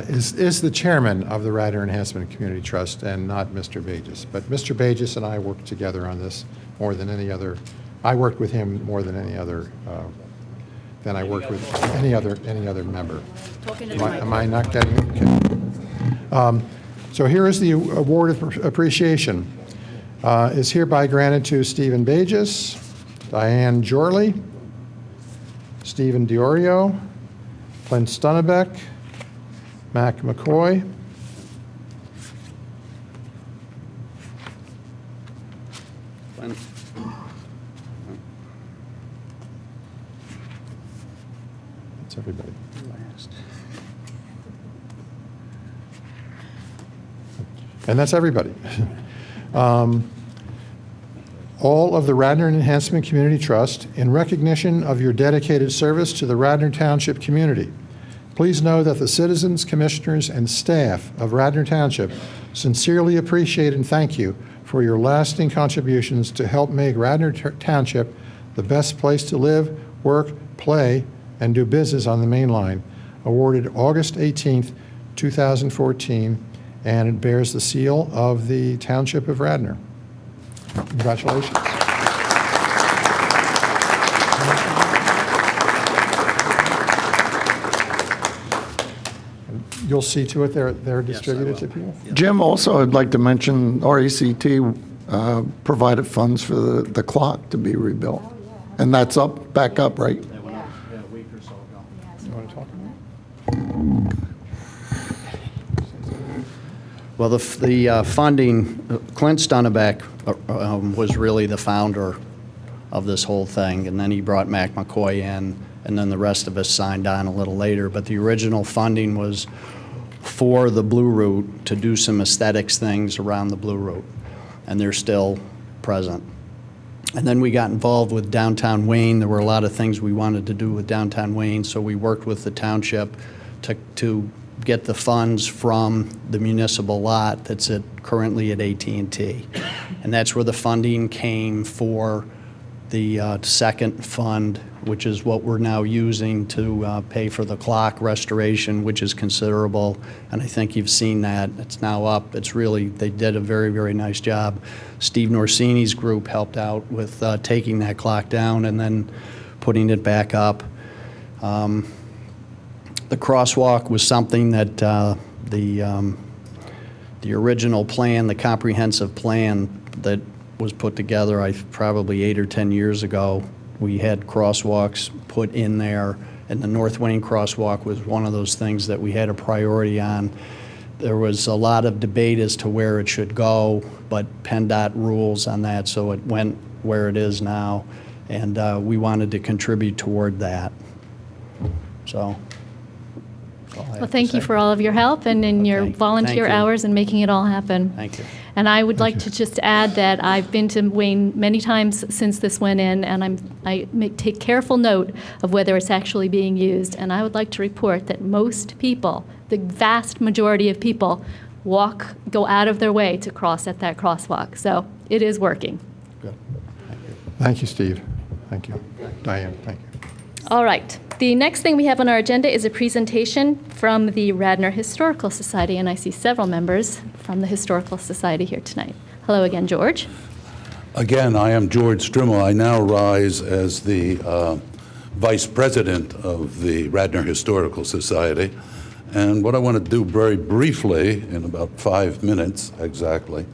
[SPEAKER 5] is the chairman of the Radnor Enhancement Community Trust and not Mr. Bages. But Mr. Bages and I worked together on this more than any other. I worked with him more than any other. Than I worked with any other member. Am I not getting it? Okay. So here is the award of appreciation. Is hereby granted to Stephen Bages, Diane Jorley, Stephen Diorio, Clint Stonebeck, Mac McCoy, everybody. And that's everybody. All of the Radnor Enhancement Community Trust in recognition of your dedicated service to the Radnor Township community. Please know that the citizens, commissioners, and staff of Radnor Township sincerely appreciate and thank you for your lasting contributions to help make Radnor Township the best place to live, work, play, and do business on the main line, awarded August 18th, 2014, and it bears the seal of the Township of Radnor. Congratulations. You'll see to it they're distributed to people?
[SPEAKER 13] Jim, also, I'd like to mention RECT provided funds for the clock to be rebuilt. And that's back up, right?
[SPEAKER 14] Well, the funding, Clint Stonebeck was really the founder of this whole thing, and then he brought Mac McCoy in, and then the rest of us signed on a little later. But the original funding was for the Blue Route to do some aesthetics things around the Blue Route, and they're still present. And then we got involved with downtown Wayne. There were a lot of things we wanted to do with downtown Wayne, so we worked with the township to get the funds from the municipal lot that's currently at AT&T. And that's where the funding came for the second fund, which is what we're now using to pay for the clock restoration, which is considerable. And I think you've seen that. It's now up. It's really, they did a very, very nice job. Steve Norsini's group helped out with taking that clock down and then putting it back up. The crosswalk was something that the original plan, the comprehensive plan that was put together probably 8 or 10 years ago, we had crosswalks put in there, and the North Wayne crosswalk was one of those things that we had a priority on. There was a lot of debate as to where it should go, but PennDOT rules on that, so it went where it is now, and we wanted to contribute toward that. So all I have
[SPEAKER 2] Well,
[SPEAKER 14] to
[SPEAKER 2] thank you
[SPEAKER 14] say.
[SPEAKER 2] for all of your help and in your
[SPEAKER 14] Okay,
[SPEAKER 2] volunteer
[SPEAKER 14] thank you.
[SPEAKER 2] hours and making it all happen.
[SPEAKER 14] Thank you.
[SPEAKER 2] And I would like to just add that I've been to Wayne many times since this went in, and take careful note of whether it's actually being used. And I would like to report that most people, the vast majority of people, go out of their way to cross at that crosswalk. So it is working.
[SPEAKER 14] Good. Thank you.
[SPEAKER 5] Thank you, Steve. Thank you. Diane, thank you.
[SPEAKER 2] All right. The next thing we have on our agenda is a presentation from the Radnor Historical Society, and I see several members from the Historical Society here tonight. Hello again, George.
[SPEAKER 4] Again, I am George Strimmel. I now rise as the Vice President of the Radnor Historical Society. And what I want to do very briefly, in about 5 minutes exactly,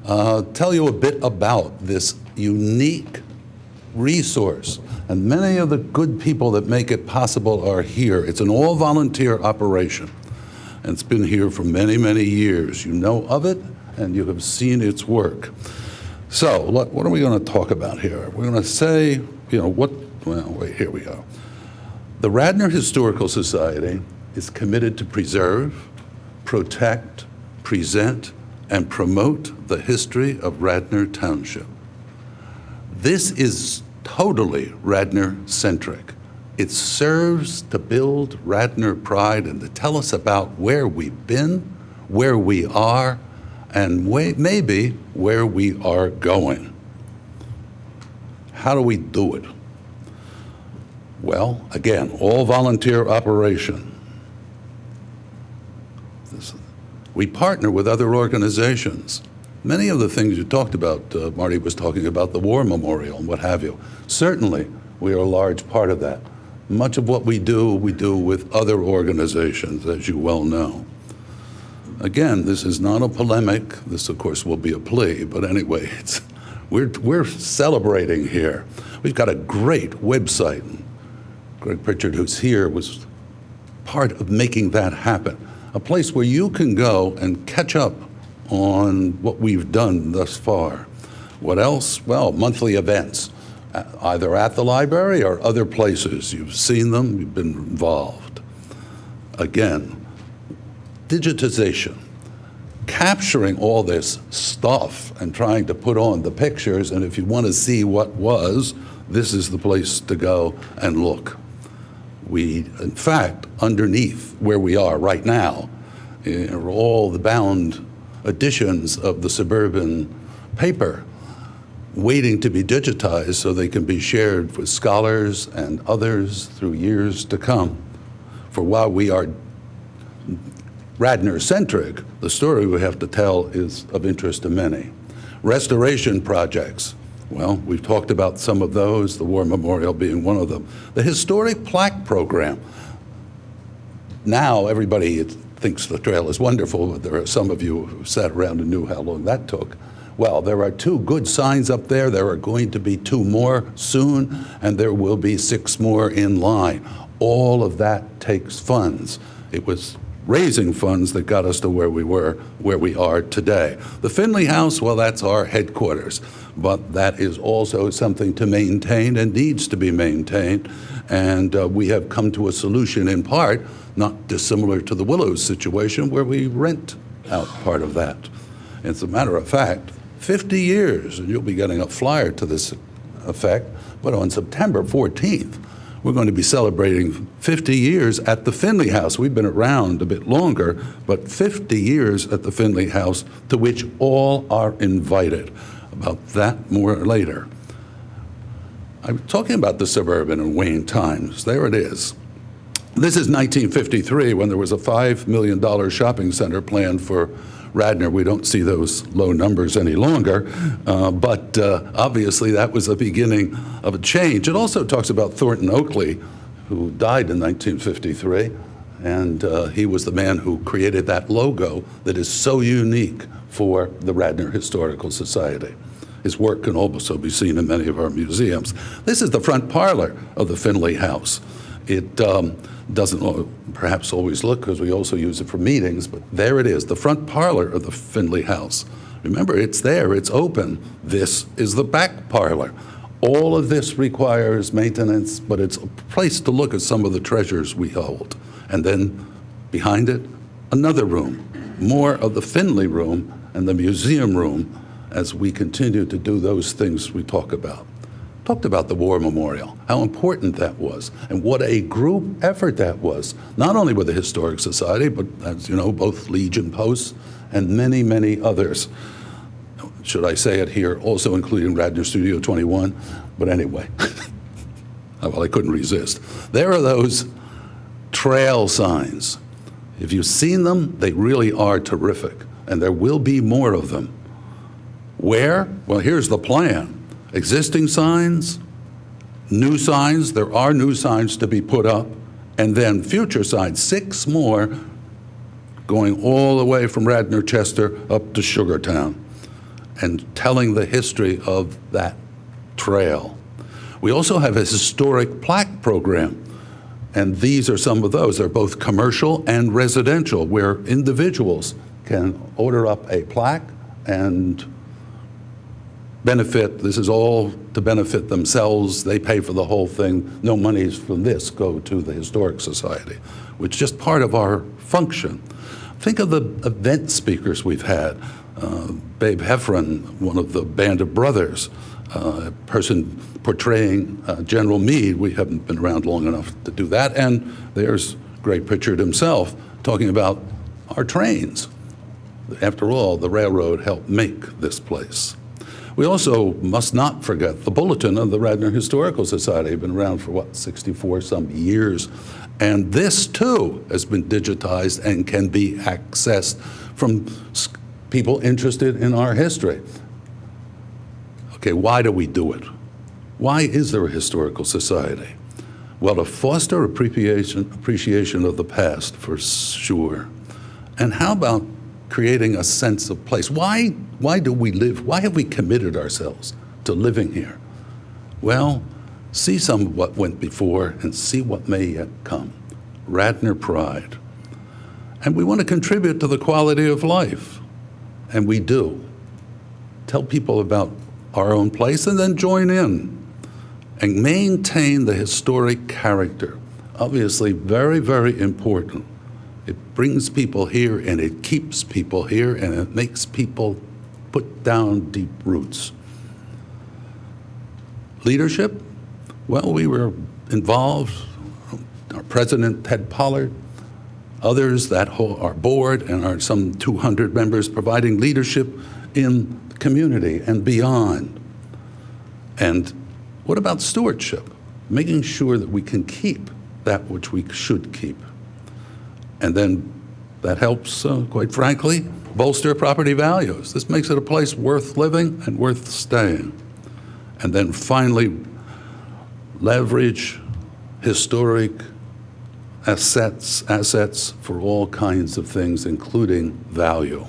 [SPEAKER 4] tell you a bit about this unique resource. And many of the good people that make it possible are here. It's an all-volunteer operation. And it's been here for many, many years. You know of it, and you have seen its work. So, what are we going to talk about here? We're going to say, well, wait, here we go. The Radnor Historical Society is committed to preserve, protect, present, and promote the history of Radnor Township. This is totally Radnor-centric. It serves to build Radnor pride and to tell us about where we've been, where we are, and maybe where we are going. How do we do it? Well, again, all volunteer operation. We partner with other organizations. Many of the things you talked about, Marty was talking about the War Memorial and what have you. Certainly, we are a large part of that. Much of what we do with other organizations, as you well know. Again, this is not a polemic. This, of course, will be a plea, but anyway, we're celebrating here. We've got a great website. Greg Pritchard, who's here, was part of making that happen. A place where you can go and catch up on what we've done thus far. What else? Well, monthly events, either at the library or other places. You've seen them, you've been involved. Again, digitization, capturing all this stuff and trying to put on the pictures, and if you want to see what was, this is the place to go and look. We, in fact, underneath where we are right now, are all the bound editions of the Suburban paper waiting to be digitized so they can be shared with scholars and others through years to come. For while we are Radnor-centric, the story we have to tell is of interest to many. Restoration projects. Well, we've talked about some of those, the War Memorial being one of them. The Historic Plaque Program. Now everybody thinks the trail is wonderful, but there are some of you who sat around and knew how long that took. Well, there are 2 good signs up there. There are going to be 2 more soon, and there will be 6 more in line. All of that takes funds. It was raising funds that got us to where we are today. The Finley House, well, that's our headquarters, but that is also something to maintain and needs to be maintained. And we have come to a solution in part, not dissimilar to the Willows situation, where we rent out part of that. As a matter of fact, 50 years, and you'll be getting a flyer to this effect, but on September 14th, we're going to be celebrating 50 years at the Finley House. We've been around a bit longer, but 50 years at the Finley House, to which all are invited. About that more later. I'm talking about the Suburban and Wayne Times. There it is. This is 1953, when there was a $5 million shopping center planned for Radnor. We don't see those low numbers any longer, but obviously that was the beginning of a change. It also talks about Thornton Oakley, who died in 1953, and he was the man who created that logo that is so unique for the Radnor Historical Society. His work can also be seen in many of our museums. This is the front parlor of the Finley House. It doesn't perhaps always look, because we also use it for meetings, but there it is, the front parlor of the Finley House. Remember, it's there, it's open. This is the back parlor. All of this requires maintenance, but it's a place to look at some of the treasures we hold. And then Behind it, another room, more of the Finley room and the museum room as we continue to do those things we talk about. Talked about the War Memorial, how important that was, and what a group effort that was, not only with the Historic Society, but as you know, both Legion Posts and many, many others. Should I say it here, also including Radnor Studio 21? But anyway, well, I couldn't resist. There are those trail signs. If you've seen them, they really are terrific, and there will be more of them. Where? Well, here's the plan. Existing signs, new signs, there are new signs to be put up, and then future signs, 6 more, going all the way from Radnor Chester up to Sugartown, and telling the history of that trail. We also have a historic plaque program, and these are some of those. They're both commercial and residential, where individuals can order up a plaque and benefit. This is all to benefit themselves. They pay for the whole thing. No monies from this go to the Historic Society, which is just part of our function. Think of the event speakers we've had. Babe Heffron, one of the Band of Brothers, a person portraying General Meade. We haven't been around long enough to do that. And there's Greg Pritchard himself talking about our trains. After all, the railroad helped make this place. We also must not forget the Bulletin of the Radnor Historical Society. Been around for, 64-some years. And this, too, has been digitized and can be accessed from people interested in our history. Okay, why do we do it? Why is there a historical society? Well, to foster appreciation of the past, for sure. And how about creating a sense of place? Why do we live? Why have we committed ourselves to living here? Well, see some of what went before and see what may yet come. Radnor pride. And we want to contribute to the quality of life. And we do. Tell people about our own place and then join in and maintain the historic character. Obviously, very, very important. It brings people here and it keeps people here and it makes people put down deep roots. Leadership? Well, we were involved. Our president, Ted Pollard, others, our board, and some 200 members providing leadership in the community and beyond. And what about stewardship? Making sure that we can keep that which we should keep. And then that helps, quite frankly, bolster property values. This makes it a place worth living and worth staying. And then finally, leverage historic assets for all kinds of things, including value.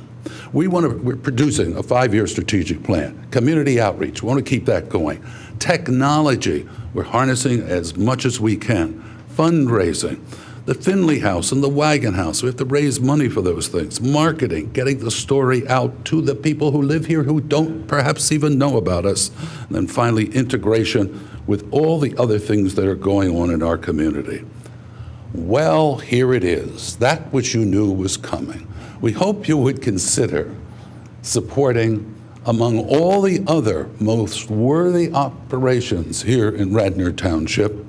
[SPEAKER 4] We're producing a 5-year strategic plan. Community outreach, we want to keep that going. Technology, we're harnessing as much as we can. Fundraising, the Finley House and the Wagon House, we have to raise money for those things. Marketing, getting the story out to the people who live here who don't perhaps even know about us. And then finally, integration with all the other things that are going on in our community. Well, here it is, that which you knew was coming. We hope you would consider supporting, among all the other most worthy operations here in Radnor Township,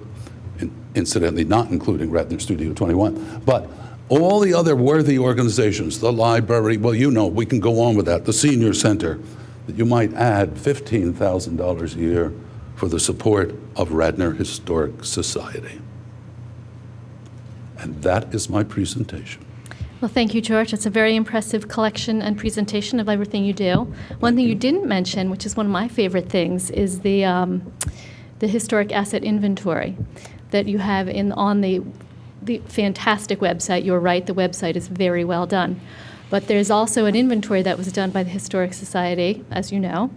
[SPEAKER 4] incidentally not including Radnor Studio 21, but all the other worthy organizations, the library, well, you know, we can go on with that, the senior center, that you might add $15,000 a year for the support of Radnor Historic Society. And that is my presentation.
[SPEAKER 2] Well, thank you, George. It's a very impressive collection and presentation of everything you do. One thing you didn't mention, which is one of my favorite things, is the historic asset inventory that you have on the fantastic website. You're right, the website is very well done. But there's also an inventory that was done by the Historic Society, as you know,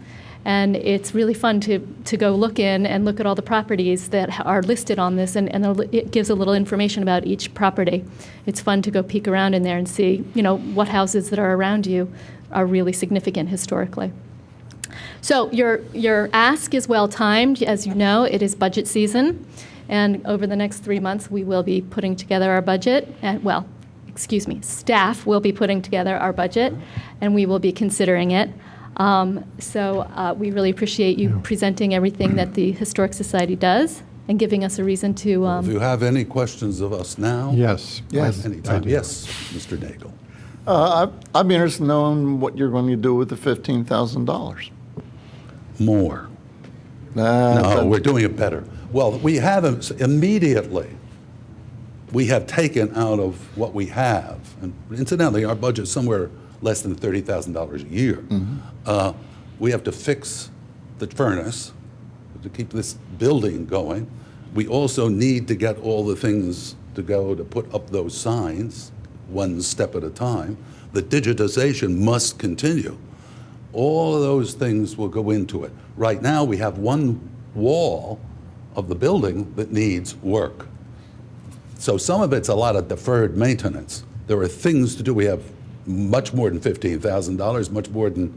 [SPEAKER 2] and it's really fun to go look in and look at all the properties that are listed on this, and it gives a little information about each property. It's fun to go peek around in there and see, you know, what houses that are around you are really significant historically. So your ask is well timed. As you know, it is budget season, and over the next 3 months we will be putting together our budget, and well, staff will be putting together our budget, and we will be considering it. So we really appreciate you presenting everything that the Historic Society does and giving us a reason to.
[SPEAKER 4] If you have any questions of us now?
[SPEAKER 5] Yes.
[SPEAKER 13] Yes.
[SPEAKER 4] Anytime. Yes, Mr. Nagel.
[SPEAKER 13] I'd be interested in knowing what you're going to do with the $15,000.
[SPEAKER 4] More. No, we're doing it better. Well, we have immediately, we have taken out of what we have, and incidentally, our budget's somewhere less than $30,000 a year. We have to fix the furnace to keep this building going. We also need to get all the things to go to put up those signs, one step at a time. The digitization must continue. All of those things will go into it. Right now, we have one wall of the building that needs work. So some of it's a lot of deferred maintenance. There are things to do. We have much more than $15,000, much more than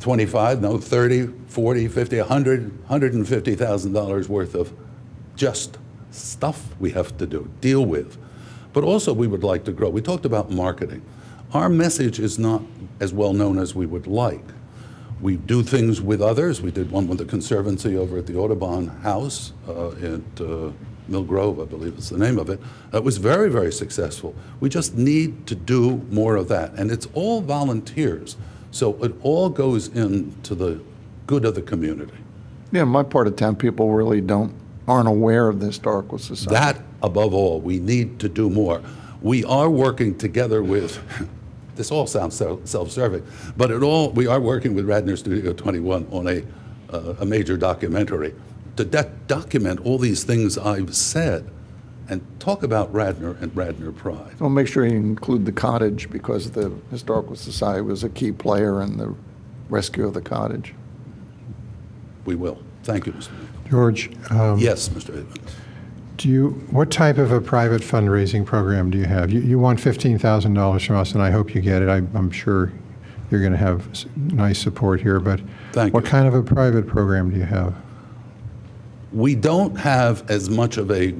[SPEAKER 4] 25, no, 30, 40, 50, 100, $150,000 worth of just stuff we have to deal with. But also we would like to grow. We talked about marketing. Our message is not as well known as we would like. We do things with others. We did one with the Conservancy over at the Audubon House at Mill Grove, I believe is the name of it. It was very, very successful. We just need to do more of that. And it's all volunteers. So it all goes into the good of the community.
[SPEAKER 13] Yeah, in my part of town, people really aren't aware of the Historical Society.
[SPEAKER 4] That, above all, we need to do more. We are working together with, this all sounds self-serving, but we are working with Radnor Studio 21 on a major documentary to document all these things I've said and talk about Radnor and Radnor pride.
[SPEAKER 13] Well, make sure you include the cottage, because the Historical Society was a key player in the rescue of the cottage.
[SPEAKER 4] We will. Thank you, Mr. Mayor.
[SPEAKER 5] George?
[SPEAKER 4] Yes, Mr. Evans.
[SPEAKER 5] What type of a private fundraising program do you have? You want $15,000 from us, and I hope you get it. I'm sure you're going to have nice support here, but what kind of a private program do you have?
[SPEAKER 4] We don't have as much of a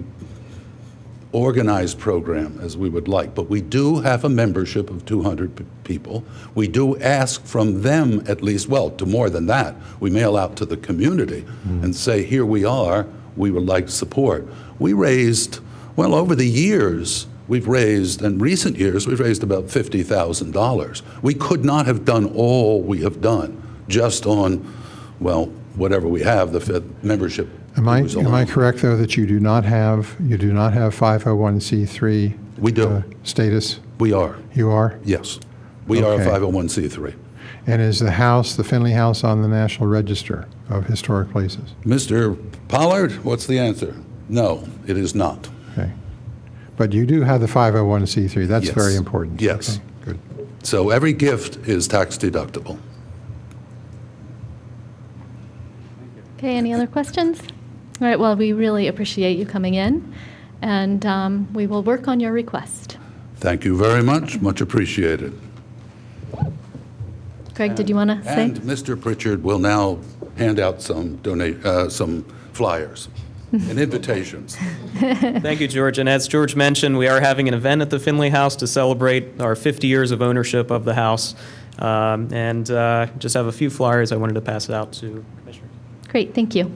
[SPEAKER 4] organized program as we would like, but we do have a membership of 200 people. We do ask from them at least, well, to more than that. We mail out to the community and say, here we are, we would like support. We raised, well, over the years, in recent years, we've raised about $50,000. We could not have done all we have done just on, well, whatever we have, the membership.
[SPEAKER 5] Am I correct, though, that you do not have 501c3
[SPEAKER 4] we do.
[SPEAKER 5] Status?
[SPEAKER 4] We are.
[SPEAKER 5] You are?
[SPEAKER 4] Yes. We are a 501c3.
[SPEAKER 5] And is the house, the Finley House, on the National Register of Historic Places?
[SPEAKER 4] Mr. Pollard, what's the answer? No, it is not.
[SPEAKER 5] Okay. But you do have the 501c3. That's
[SPEAKER 4] Yes.
[SPEAKER 5] very important.
[SPEAKER 4] Yes.
[SPEAKER 5] Okay, good.
[SPEAKER 4] So every gift is tax deductible.
[SPEAKER 2] Okay, any other questions? All right, well, we really appreciate you coming in, and we will work on your request.
[SPEAKER 4] Thank you very much. Much appreciated.
[SPEAKER 2] Greg, did you want to say?
[SPEAKER 4] And Mr. Pritchard will now hand out some flyers and invitations.
[SPEAKER 15] Thank you, George. And as George mentioned, we are having an event at the Finley House to celebrate our 50 years of ownership of the house. And just have a few flyers I wanted to pass it out to commissioners.
[SPEAKER 2] Great, thank you.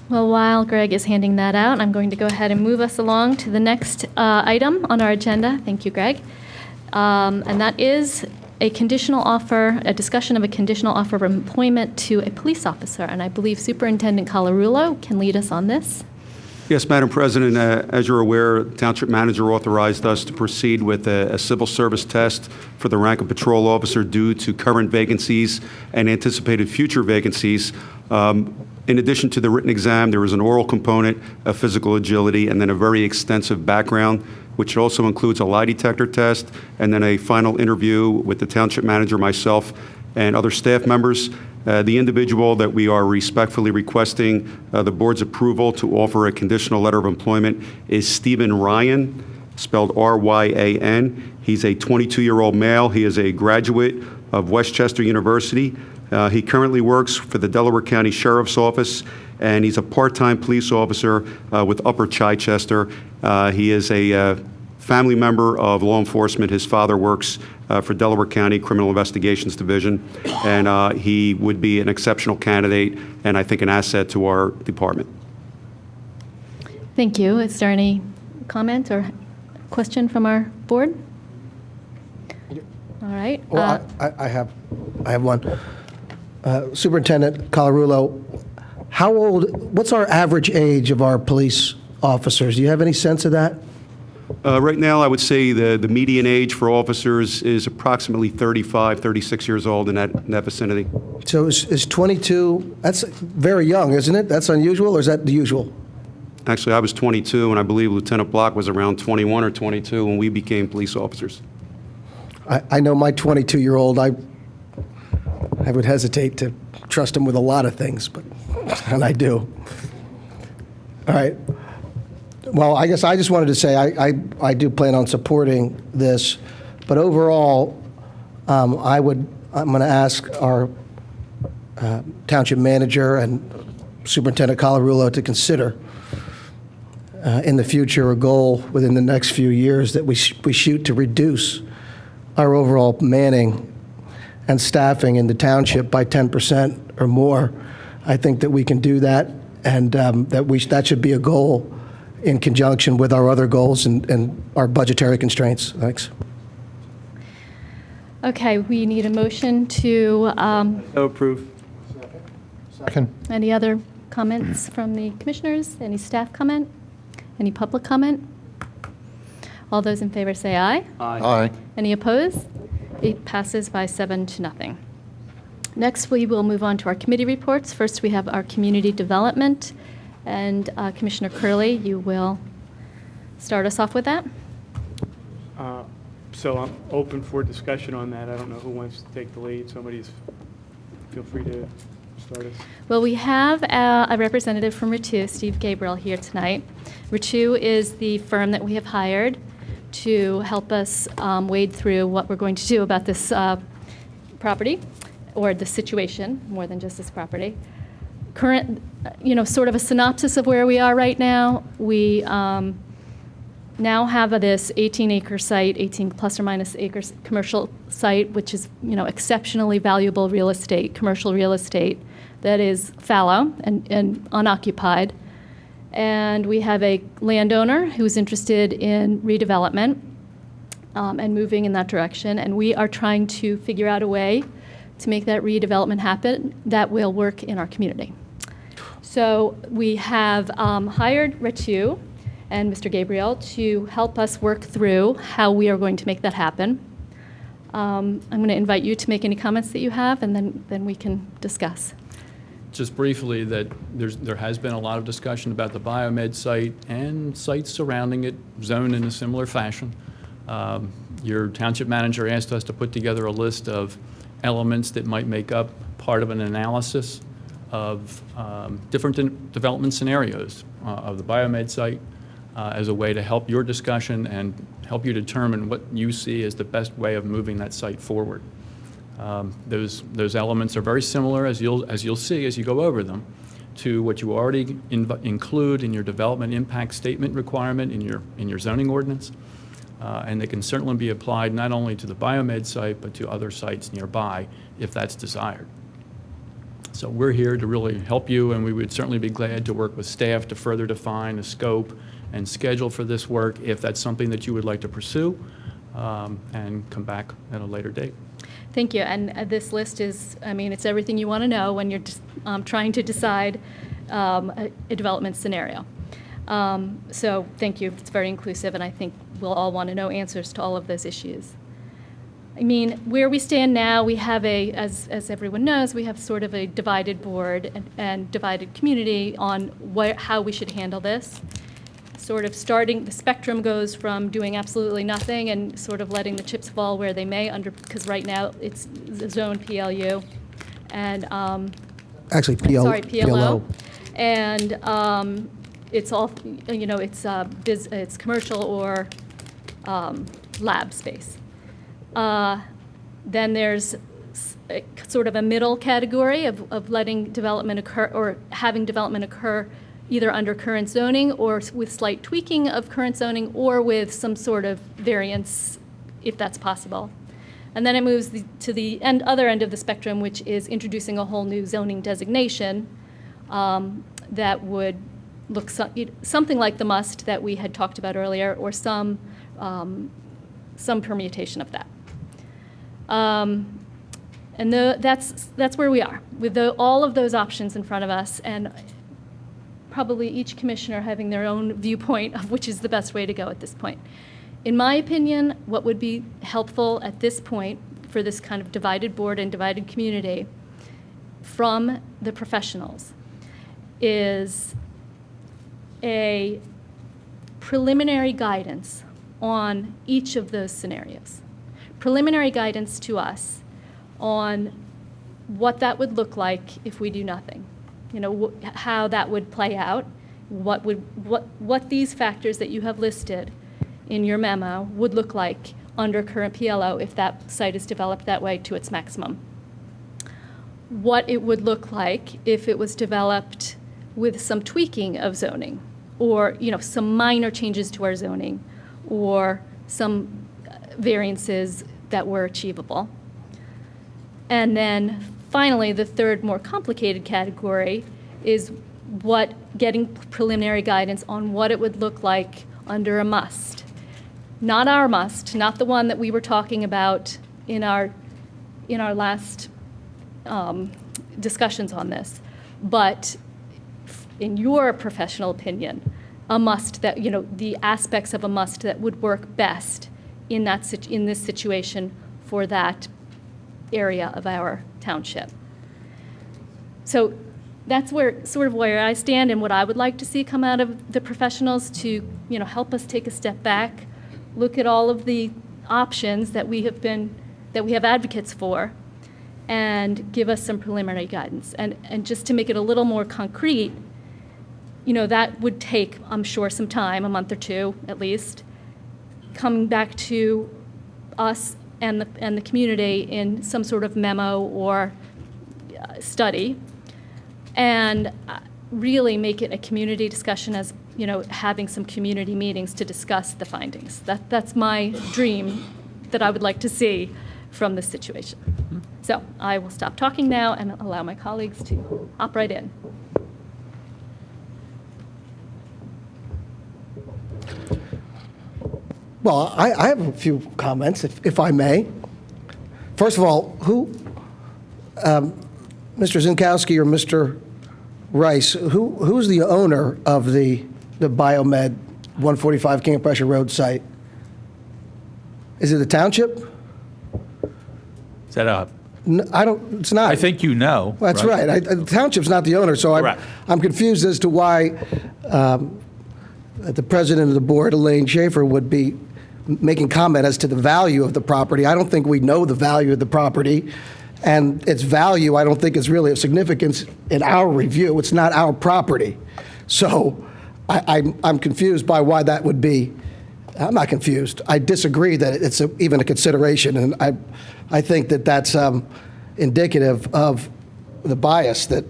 [SPEAKER 2] Well, while Greg is handing that out, I'm going to go ahead and move us along to the next item on our agenda. Thank you, Greg. And that is a discussion of a conditional offer of employment to a police officer. And I believe Superintendent Colarulo can lead us on this.
[SPEAKER 12] Yes, Madam President, as you're aware, Township Manager authorized us to proceed with a civil service test for the rank of patrol officer due to current vacancies and anticipated future vacancies. In addition to the written exam, there is an oral component of physical agility and then a very extensive background, which also includes a lie detector test and then a final interview with the Township Manager, myself, and other staff members. The individual that we are respectfully requesting the board's approval to offer a conditional letter of employment is Stephen Ryan, spelled R-Y-A-N. He's a 22-year-old male. He is a graduate of Westchester University. He currently works for the Delaware County Sheriff's Office, and he's a part-time police officer with Upper Chichester. He is a family member of law enforcement. His father works for Delaware County Criminal Investigations Division, and he would be an exceptional candidate and I think an asset to our department.
[SPEAKER 2] Thank you. Is there any comment or question from our board? All right.
[SPEAKER 9] Well, I have one. Superintendent Colarulo, what's our average age of our police officers? Do you have any sense of that?
[SPEAKER 12] Right now, I would say the median age for officers is approximately 35, 36 years old in that vicinity.
[SPEAKER 9] So is 22, that's very young, isn't it? That's unusual, or is that the usual?
[SPEAKER 12] Actually, I was 22, and I believe Lieutenant Block was around 21 or 22 when we became police officers.
[SPEAKER 9] I know my 22-year-old, I would hesitate to trust him with a lot of things, and I do. All right. Well, I guess I just wanted to say I do plan on supporting this, but overall, I'm going to ask our township manager and Superintendent Colarulo to consider in the future a goal within the next few years that we shoot to reduce our overall manning and staffing in the township by 10% or more. I think that we can do that, and that should be a goal in conjunction with our other goals and our budgetary constraints. Thanks.
[SPEAKER 2] Okay, we need a motion to,
[SPEAKER 1] So approve.
[SPEAKER 5] Second.
[SPEAKER 2] any other comments from the commissioners? Any staff comment? Any public comment? All those in favor say aye.
[SPEAKER 13] Aye.
[SPEAKER 2] Any opposed? It passes by 7-0. Next, we will move on to our committee reports. First, we have our community development, and Commissioner Curley, you will start us off with that.
[SPEAKER 10] So I'm open for discussion on that. I don't know who wants to take the lead. Feel free to start us.
[SPEAKER 2] Well, we have a representative from Ritu, Steve Gabriel, here tonight. Ritu is the firm that we have hired to help us wade through what we're going to do about this property, or the situation, more than just this property. Current, sort of a synopsis of where we are right now. We now have this 18-acre site, 18 plus or minus acres commercial site, which is, exceptionally valuable real estate, commercial real estate that is fallow and unoccupied. And we have a landowner who's interested in redevelopment and moving in that direction. And we are trying to figure out a way to make that redevelopment happen that will work in our community. So we have hired Ritu and Mr. Gabriel to help us work through how we are going to make that happen. I'm going to invite you to make any comments that you have, and then we can discuss.
[SPEAKER 16] Just briefly, that there has been a lot of discussion about the biomed site and sites surrounding it zoned in a similar fashion. Your township manager asked us to put together a list of elements that might make up part of an analysis of different development scenarios of the biomed site as a way to help your discussion and help you determine what you see as the best way of moving that site forward. Those elements are very similar, as you'll see as you go over them, to what you already include in your development impact statement requirement in your zoning ordinance. And they can certainly be applied not only to the biomed site, but to other sites nearby if that's desired. So we're here to really help you, and we would certainly be glad to work with staff to further define the scope and schedule for this work if that's something that you would like to pursue, and come back at a later date.
[SPEAKER 2] Thank you. And this list is, it's everything you want to know when you're just, trying to decide a development scenario. So thank you. It's very inclusive, and I think we'll all want to know answers to all of those issues. Where we stand now, we have as everyone knows, we have sort of a divided board and divided community on how we should handle this. Sort of starting, the spectrum goes from doing absolutely nothing and sort of letting the chips fall where they may, because right now it's zone PLU and
[SPEAKER 9] Actually,
[SPEAKER 2] PLO. And it's all, it's commercial or lab space. Then there's sort of a middle category of letting development occur or having development occur either under current zoning or with slight tweaking of current zoning or with some sort of variance if that's possible. And then it moves to the other end of the spectrum, which is introducing a whole new zoning designation that would look something like the must that we had talked about earlier, or some permutation of that. And that's where we are, with all of those options in front of us, and probably each commissioner having their own viewpoint of which is the best way to go at this point. In my opinion, what would be helpful at this point for this kind of divided board and divided community from the professionals is a preliminary guidance on each of those scenarios. Preliminary guidance to us on what that would look like if we do nothing. You know, how that would play out, what these factors that you have listed in your memo would look like under current PLO if that site is developed that way to its maximum. What it would look like if it was developed with some tweaking of zoning, or some minor changes to our zoning, or some variances that were achievable. And then finally, the third more complicated category is getting preliminary guidance on what it would look like under a must. Not our must, not the one that we were talking about in our last discussions on this, but in your professional opinion, a must that, the aspects of a must that would work best in this situation for that area of our township. So that's where I stand, and what I would like to see come out of the professionals to, help us take a step back, look at all of the options that we have advocates for, and give us some preliminary guidance. And just to make it a little more concrete, that would take, I'm sure, some time, a month or two at least, coming back to us and the community in some sort of memo or study, and really make it a community discussion, as having some community meetings to discuss the findings. That's my dream that I would like to see from this situation. So I will stop talking now and allow my colleagues to hop right in.
[SPEAKER 9] Well, I have a few comments, if I may. First of all, Mr. Zinkowski or Mr. Rice, who's the owner of the Biomed 145 King of Prussia Road site? Is it the township?
[SPEAKER 8] Is that up?
[SPEAKER 9] It's not.
[SPEAKER 8] I think you know.
[SPEAKER 9] That's right. The township's not the owner, so I'm confused as to why the president of the board, Elaine Schaefer, would be making comment as to the value of the property. I don't think we know the value of the property, and its value I don't think is really of significance in our review. It's not our property. So I'm confused by why that would be. I'm not confused. I disagree that it's even a consideration, and I think that that's indicative of the bias that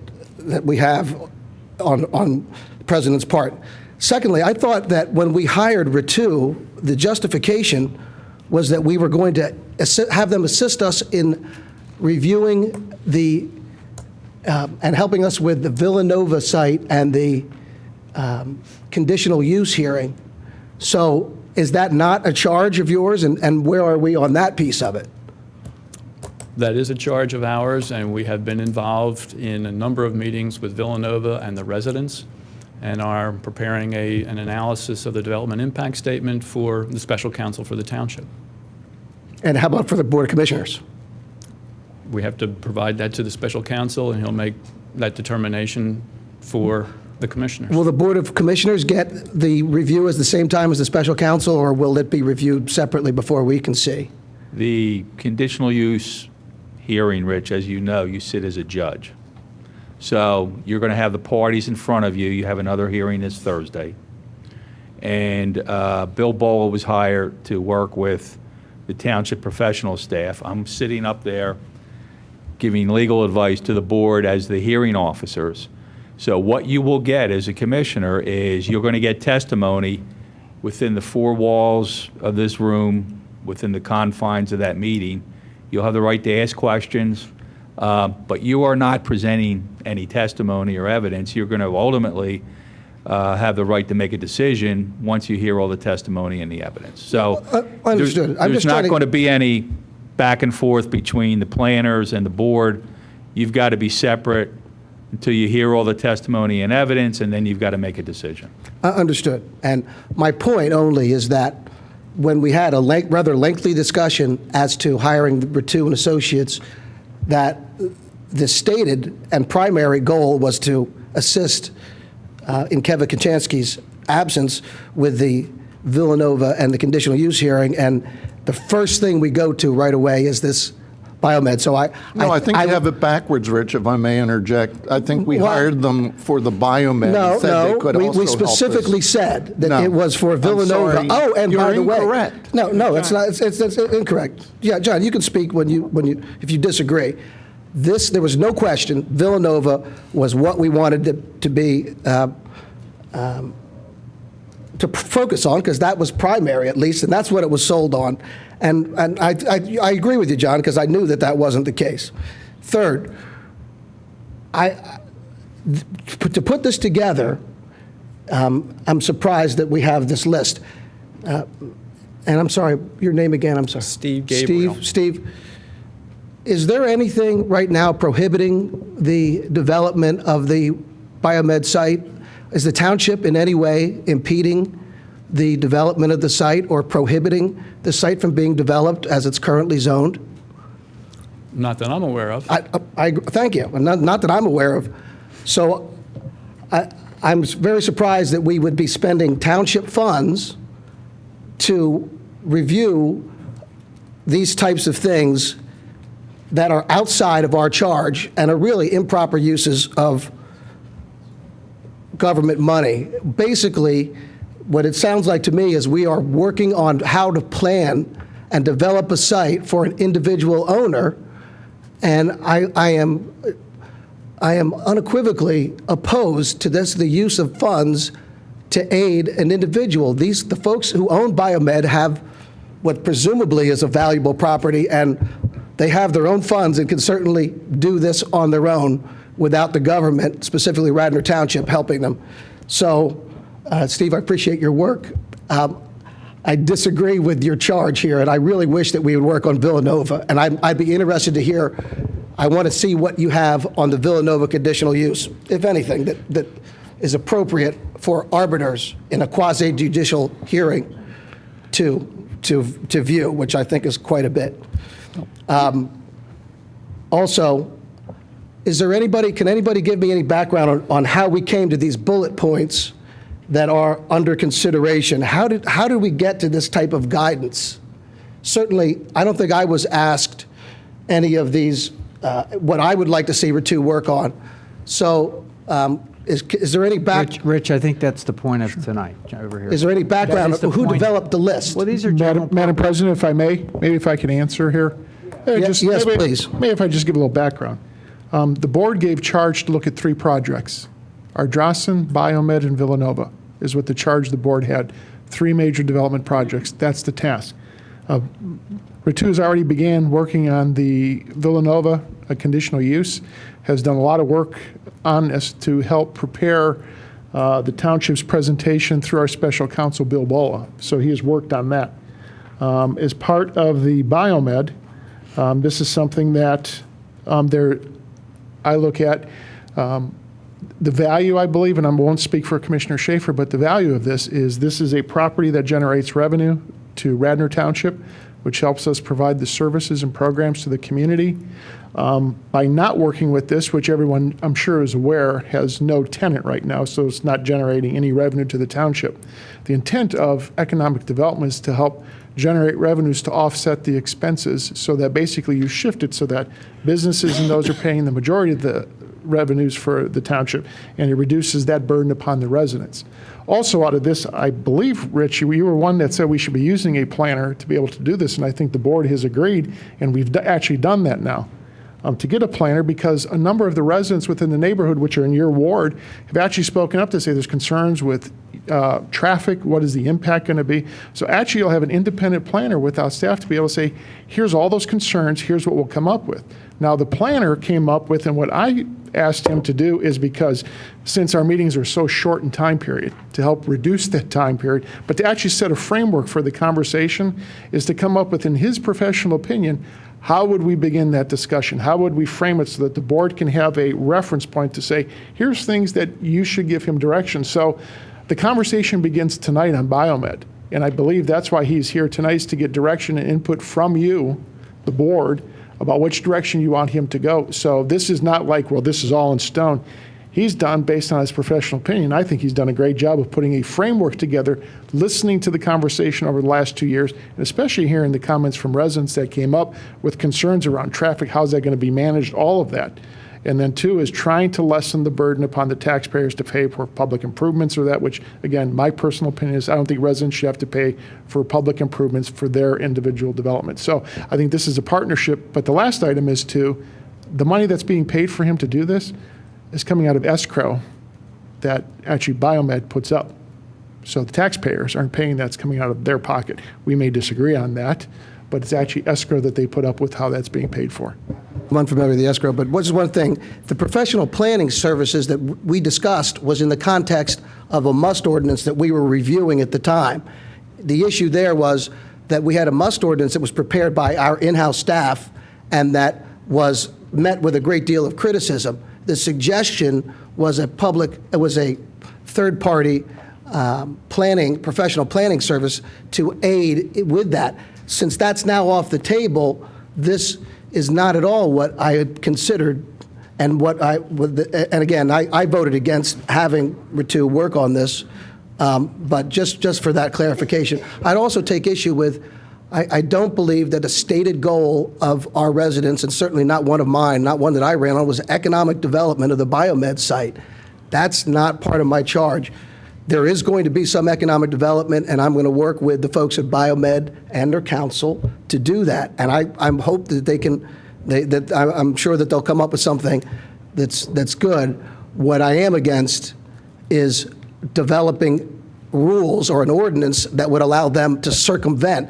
[SPEAKER 9] we have on the president's part. Secondly, I thought that when we hired Ritu, the justification was that we were going to have them assist us in reviewing and helping us with the Villanova site and the conditional use hearing. So is that not a charge of yours, and where are we on that piece of it?
[SPEAKER 16] That is a charge of ours, and we have been involved in a number of meetings with Villanova and the residents, and are preparing an analysis of the development impact statement for the special counsel for the township.
[SPEAKER 9] And how about for the Board of Commissioners?
[SPEAKER 16] We have to provide that to the special counsel, and he'll make that determination for the commissioners.
[SPEAKER 9] Will the Board of Commissioners get the review at the same time as the special counsel, or will it be reviewed separately before we can see?
[SPEAKER 8] The conditional use hearing, Rich, as you know, you sit as a judge. So you're going to have the parties in front of you. You have another hearing this Thursday. And Bill Bola was hired to work with the township professional staff. I'm sitting up there giving legal advice to the board as the hearing officers. So what you will get as a commissioner is you're going to get testimony within the four walls of this room, within the confines of that meeting. You'll have the right to ask questions, but you are not presenting any testimony or evidence. You're going to ultimately have the right to make a decision once you hear all the testimony and the evidence. So
[SPEAKER 9] Understood.
[SPEAKER 8] there's not going to be any back and forth between the planners and the board. You've got to be separate until you hear all the testimony and evidence, and then you've got to make a decision.
[SPEAKER 9] Understood. And my point only is that when we had a rather lengthy discussion as to hiring Ritu and Associates, that the stated and primary goal was to assist in Kevin Kachansky's absence with the Villanova and the conditional use hearing, and the first thing we go to right away is this biomed. So I
[SPEAKER 13] think you have it backwards, Rich, if I may interject. I think we hired them for the biomed.
[SPEAKER 9] No,
[SPEAKER 13] and said they could also
[SPEAKER 9] we
[SPEAKER 13] help us.
[SPEAKER 9] specifically said that it was for
[SPEAKER 13] I'm
[SPEAKER 9] Villanova.
[SPEAKER 13] sorry.
[SPEAKER 9] Oh, and
[SPEAKER 13] You're
[SPEAKER 9] by the way,
[SPEAKER 13] incorrect.
[SPEAKER 9] no, it's not. It's incorrect. Yeah, John, you can speak if you disagree. There was no question. Villanova was what we wanted to be to focus on, because that was primary at least, and that's what it was sold on. And I agree with you, John, because I knew that wasn't the case. Third, to put this together, I'm surprised that we have this list. And I'm sorry, your name again, I'm sorry.
[SPEAKER 15] Steve Gabriel.
[SPEAKER 9] Steve, is there anything right now prohibiting the development of the biomed site? Is the township in any way impeding the development of the site or prohibiting the site from being developed as it's currently zoned?
[SPEAKER 16] Not that I'm aware of.
[SPEAKER 9] I thank you. Not that I'm aware of. So I'm very surprised that we would be spending township funds to review these types of things that are outside of our charge and are really improper uses of government money. Basically, what it sounds like to me is we are working on how to plan and develop a site for an individual owner, and I am unequivocally opposed to the use of funds to aid an individual. The folks who own Biomed have what presumably is a valuable property, and they have their own funds and can certainly do this on their own without the government, specifically Radnor Township, helping them. So, Steve, I appreciate your work. I disagree with your charge here, and I really wish that we would work on Villanova. And I'd be interested to hear, I want to see what you have on the Villanova conditional use, if anything, that is appropriate for arbiters in a quasi-judicial hearing to view, which I think is quite a bit. Also, can anybody give me any background on how we came to these bullet points that are under consideration? How did we get to this type of guidance? Certainly, I don't think I was asked any of these, what I would like to see Ritu work on. So is there any
[SPEAKER 7] Rich, I think that's the point of tonight, over here.
[SPEAKER 9] Is there any background
[SPEAKER 7] That is the
[SPEAKER 9] who
[SPEAKER 7] point.
[SPEAKER 9] developed the list?
[SPEAKER 7] Well, these are general
[SPEAKER 11] Madam President, if I may, maybe if I can answer here.
[SPEAKER 9] Yes, please.
[SPEAKER 11] Maybe if I just give a little background. The board gave charge to look at 3 projects. Ardrossan, Biomed, and Villanova is what the charge the board had. 3 major development projects. That's the task. Ritu has already began working on the Villanova conditional use, has done a lot of work on this to help prepare the township's presentation through our special counsel, Bill Bola. So he has worked on that. As part of the Biomed, this is something that I look at the value, I believe, and I won't speak for Commissioner Schaefer, but the value of this is a property that generates revenue to Radnor Township, which helps us provide the services and programs to the community. By not working with this, which everyone I'm sure is aware has no tenant right now, so it's not generating any revenue to the township. The intent of economic development is to help generate revenues to offset the expenses, so that basically you shift it so that businesses and those are paying the majority of the revenues for the township, and it reduces that burden upon the residents. Also out of this, I believe, Rich, you were one that said we should be using a planner to be able to do this, and I think the board has agreed, and we've actually done that now. to get a planner, because a number of the residents within the neighborhood, which are in your ward, have actually spoken up to say there's concerns with traffic. What is the impact going to be? So actually, you'll have an independent planner without staff to be able to say, here's all those concerns, here's what we'll come up with. Now, the planner came up with, and what I asked him to do is, because since our meetings are so short in time period, to help reduce that time period, but to actually set a framework for the conversation, is to come up with, in his professional opinion, how would we begin that discussion? How would we frame it so that the board can have a reference point to say, here's things that you should give him direction. So the conversation begins tonight on biomed, and I believe that's why he's here tonight, is to get direction and input from you, the board, about which direction you want him to go. So this is not like, well, this is all in stone. He's done, based on his professional opinion, I think he's done a great job of putting a framework together, listening to the conversation over the last 2 years, and especially hearing the comments from residents that came up with concerns around traffic, how's that going to be managed, all of that. And then 2 is trying to lessen the burden upon the taxpayers to pay for public improvements or that, which, again, my personal opinion is I don't think residents should have to pay for public improvements for their individual development. So I think this is a partnership. But the last item is the money that's being paid for him to do this is coming out of escrow that actually Biomed puts up. So the taxpayers aren't paying that, it's coming out of their pocket. We may disagree on that, but it's actually escrow that they put up with how that's being paid for.
[SPEAKER 9] I'm unfamiliar with the escrow, but what's one thing, the professional planning services that we discussed was in the context of a must ordinance that we were reviewing at the time. The issue there was that we had a must ordinance that was prepared by our in-house staff and that was met with a great deal of criticism. The suggestion was a third-party professional planning service to aid with that. Since that's now off the table, this is not at all what I had considered, and again, I voted against having Ritu work on this, but just for that clarification. I'd also take issue with, I don't believe that a stated goal of our residents, and certainly not one of mine, not one that I ran on, was economic development of the biomed site. That's not part of my charge. There is going to be some economic development, and I'm going to work with the folks at Biomed and their council to do that. And I'm hope that they can, I'm sure that they'll come up with something that's good. What I am against is developing rules or an ordinance that would allow them to circumvent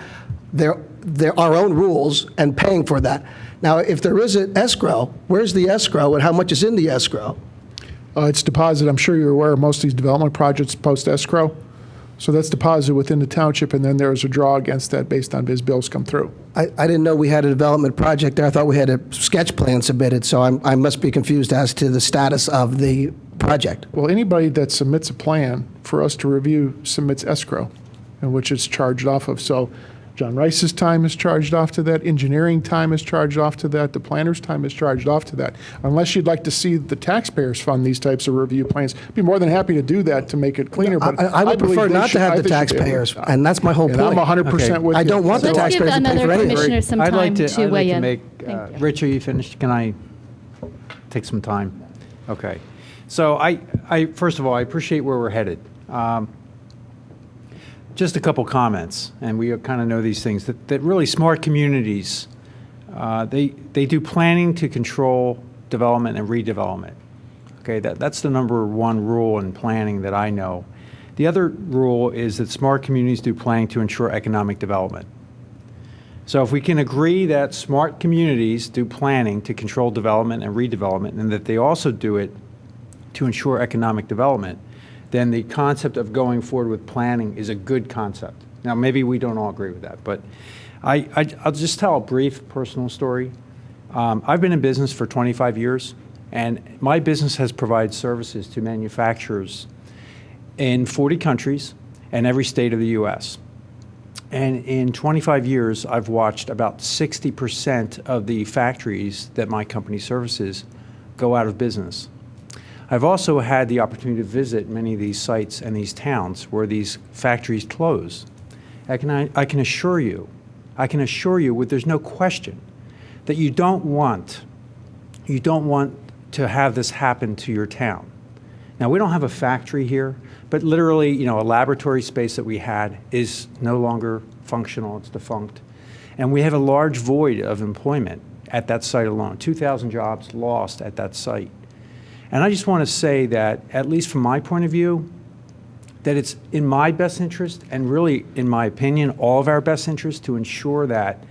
[SPEAKER 9] our own rules and paying for that. Now, if there is an escrow, where's the escrow and how much is in the escrow?
[SPEAKER 11] It's deposited. I'm sure you're aware most of these development projects post escrow. So that's deposited within the township, and then there's a draw against that based on his bills come through.
[SPEAKER 9] I didn't know we had a development project there. I thought we had a sketch plan submitted, so I must be confused as to the status of the project.
[SPEAKER 11] Well, anybody that submits a plan for us to review submits escrow, in which it's charged off of. So John Rice's time is charged off to that, engineering time is charged off to that, the planner's time is charged off to that. Unless you'd like to see the taxpayers fund these types of review plans, I'd be more than happy to do that to make it cleaner. But
[SPEAKER 9] I would prefer not to have the taxpayers, and that's my whole point.
[SPEAKER 11] And I'm 100% with you.
[SPEAKER 9] I don't want the
[SPEAKER 2] Let's give
[SPEAKER 9] taxpayers to pay
[SPEAKER 2] another
[SPEAKER 9] for anything.
[SPEAKER 2] commissioner some
[SPEAKER 7] I'd
[SPEAKER 2] time
[SPEAKER 7] like
[SPEAKER 2] to weigh in.
[SPEAKER 7] make, Rich, are you finished? Can I take some time? Okay. So I first of all, I appreciate where we're headed. Just a couple comments, and we kind of know these things, that really smart communities, they do planning to control development and redevelopment. Okay, that's the number one rule in planning that I know. The other rule is that smart communities do planning to ensure economic development. So if we can agree that smart communities do planning to control development and redevelopment, and that they also do it to ensure economic development, then the concept of going forward with planning is a good concept. Now, maybe we don't all agree with that, but I'll just tell a brief personal story. I've been in business for 25 years, and my business has provided services to manufacturers in 40 countries and every state of the U.S. And in 25 years, I've watched about 60% of the factories that my company services go out of business. I've also had the opportunity to visit many of these sites and these towns where these factories close. I can assure you, there's no question that you don't want to have this happen to your town. Now, we don't have a factory here, but literally, a laboratory space that we had is no longer functional, it's defunct. And we have a large void of employment at that site alone, 2,000 jobs lost at that site. And I just want to say that, at least from my point of view, that it's in my best interest, and really, in my opinion, all of our best interest, to ensure that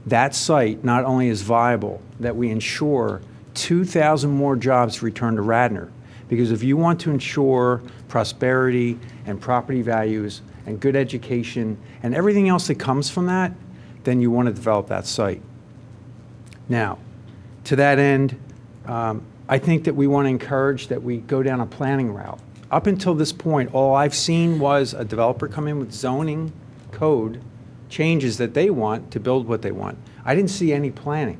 [SPEAKER 7] that site not only is viable, that we ensure 2,000 more jobs return to Radnor. Because if you want to ensure prosperity and property values and good education and everything else that comes from that, then you want to develop that site. Now, to that end, I think that we want to encourage that we go down a planning route. Up until this point, all I've seen was a developer come in with zoning code changes that they want to build what they want. I didn't see any planning.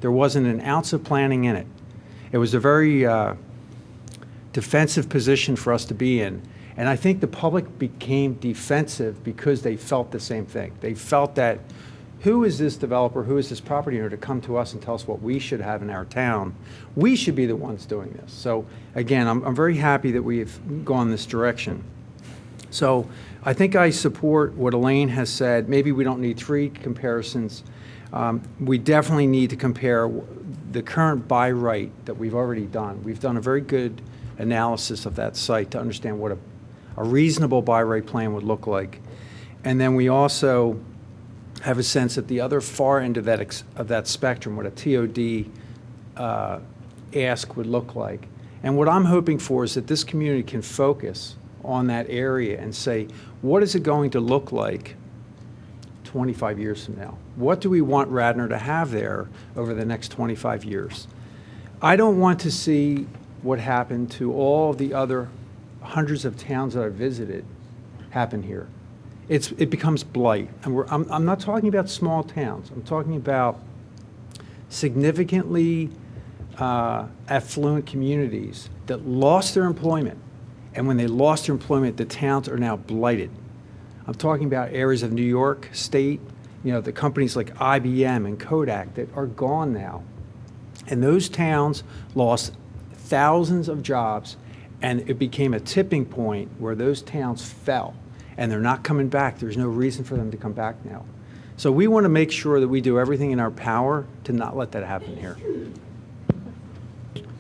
[SPEAKER 7] There wasn't an ounce of planning in it. It was a very defensive position for us to be in. And I think the public became defensive because they felt the same thing. They felt that, who is this developer, who is this property owner to come to us and tell us what we should have in our town? We should be the ones doing this. So again, I'm very happy that we've gone this direction. So I think I support what Elaine has said. Maybe we don't need 3 comparisons. We definitely need to compare the current by right that we've already done. We've done a very good analysis of that site to understand what a reasonable by right plan would look like. And then we also have a sense at the other far end of that spectrum, what a TOD ask would look like. And what I'm hoping for is that this community can focus on that area and say, what is it going to look like 25 years from now? What do we want Radnor to have there over the next 25 years? I don't want to see what happened to all the other hundreds of towns that I've visited happen here. It becomes blight. And I'm not talking about small towns. I'm talking about significantly affluent communities that lost their employment. And when they lost their employment, the towns are now blighted. I'm talking about areas of New York State, the companies like IBM and Kodak that are gone now. And those towns lost thousands of jobs, and it became a tipping point where those towns fell. And they're not coming back. There's no reason for them to come back now. So we want to make sure that we do everything in our power to not let that happen here.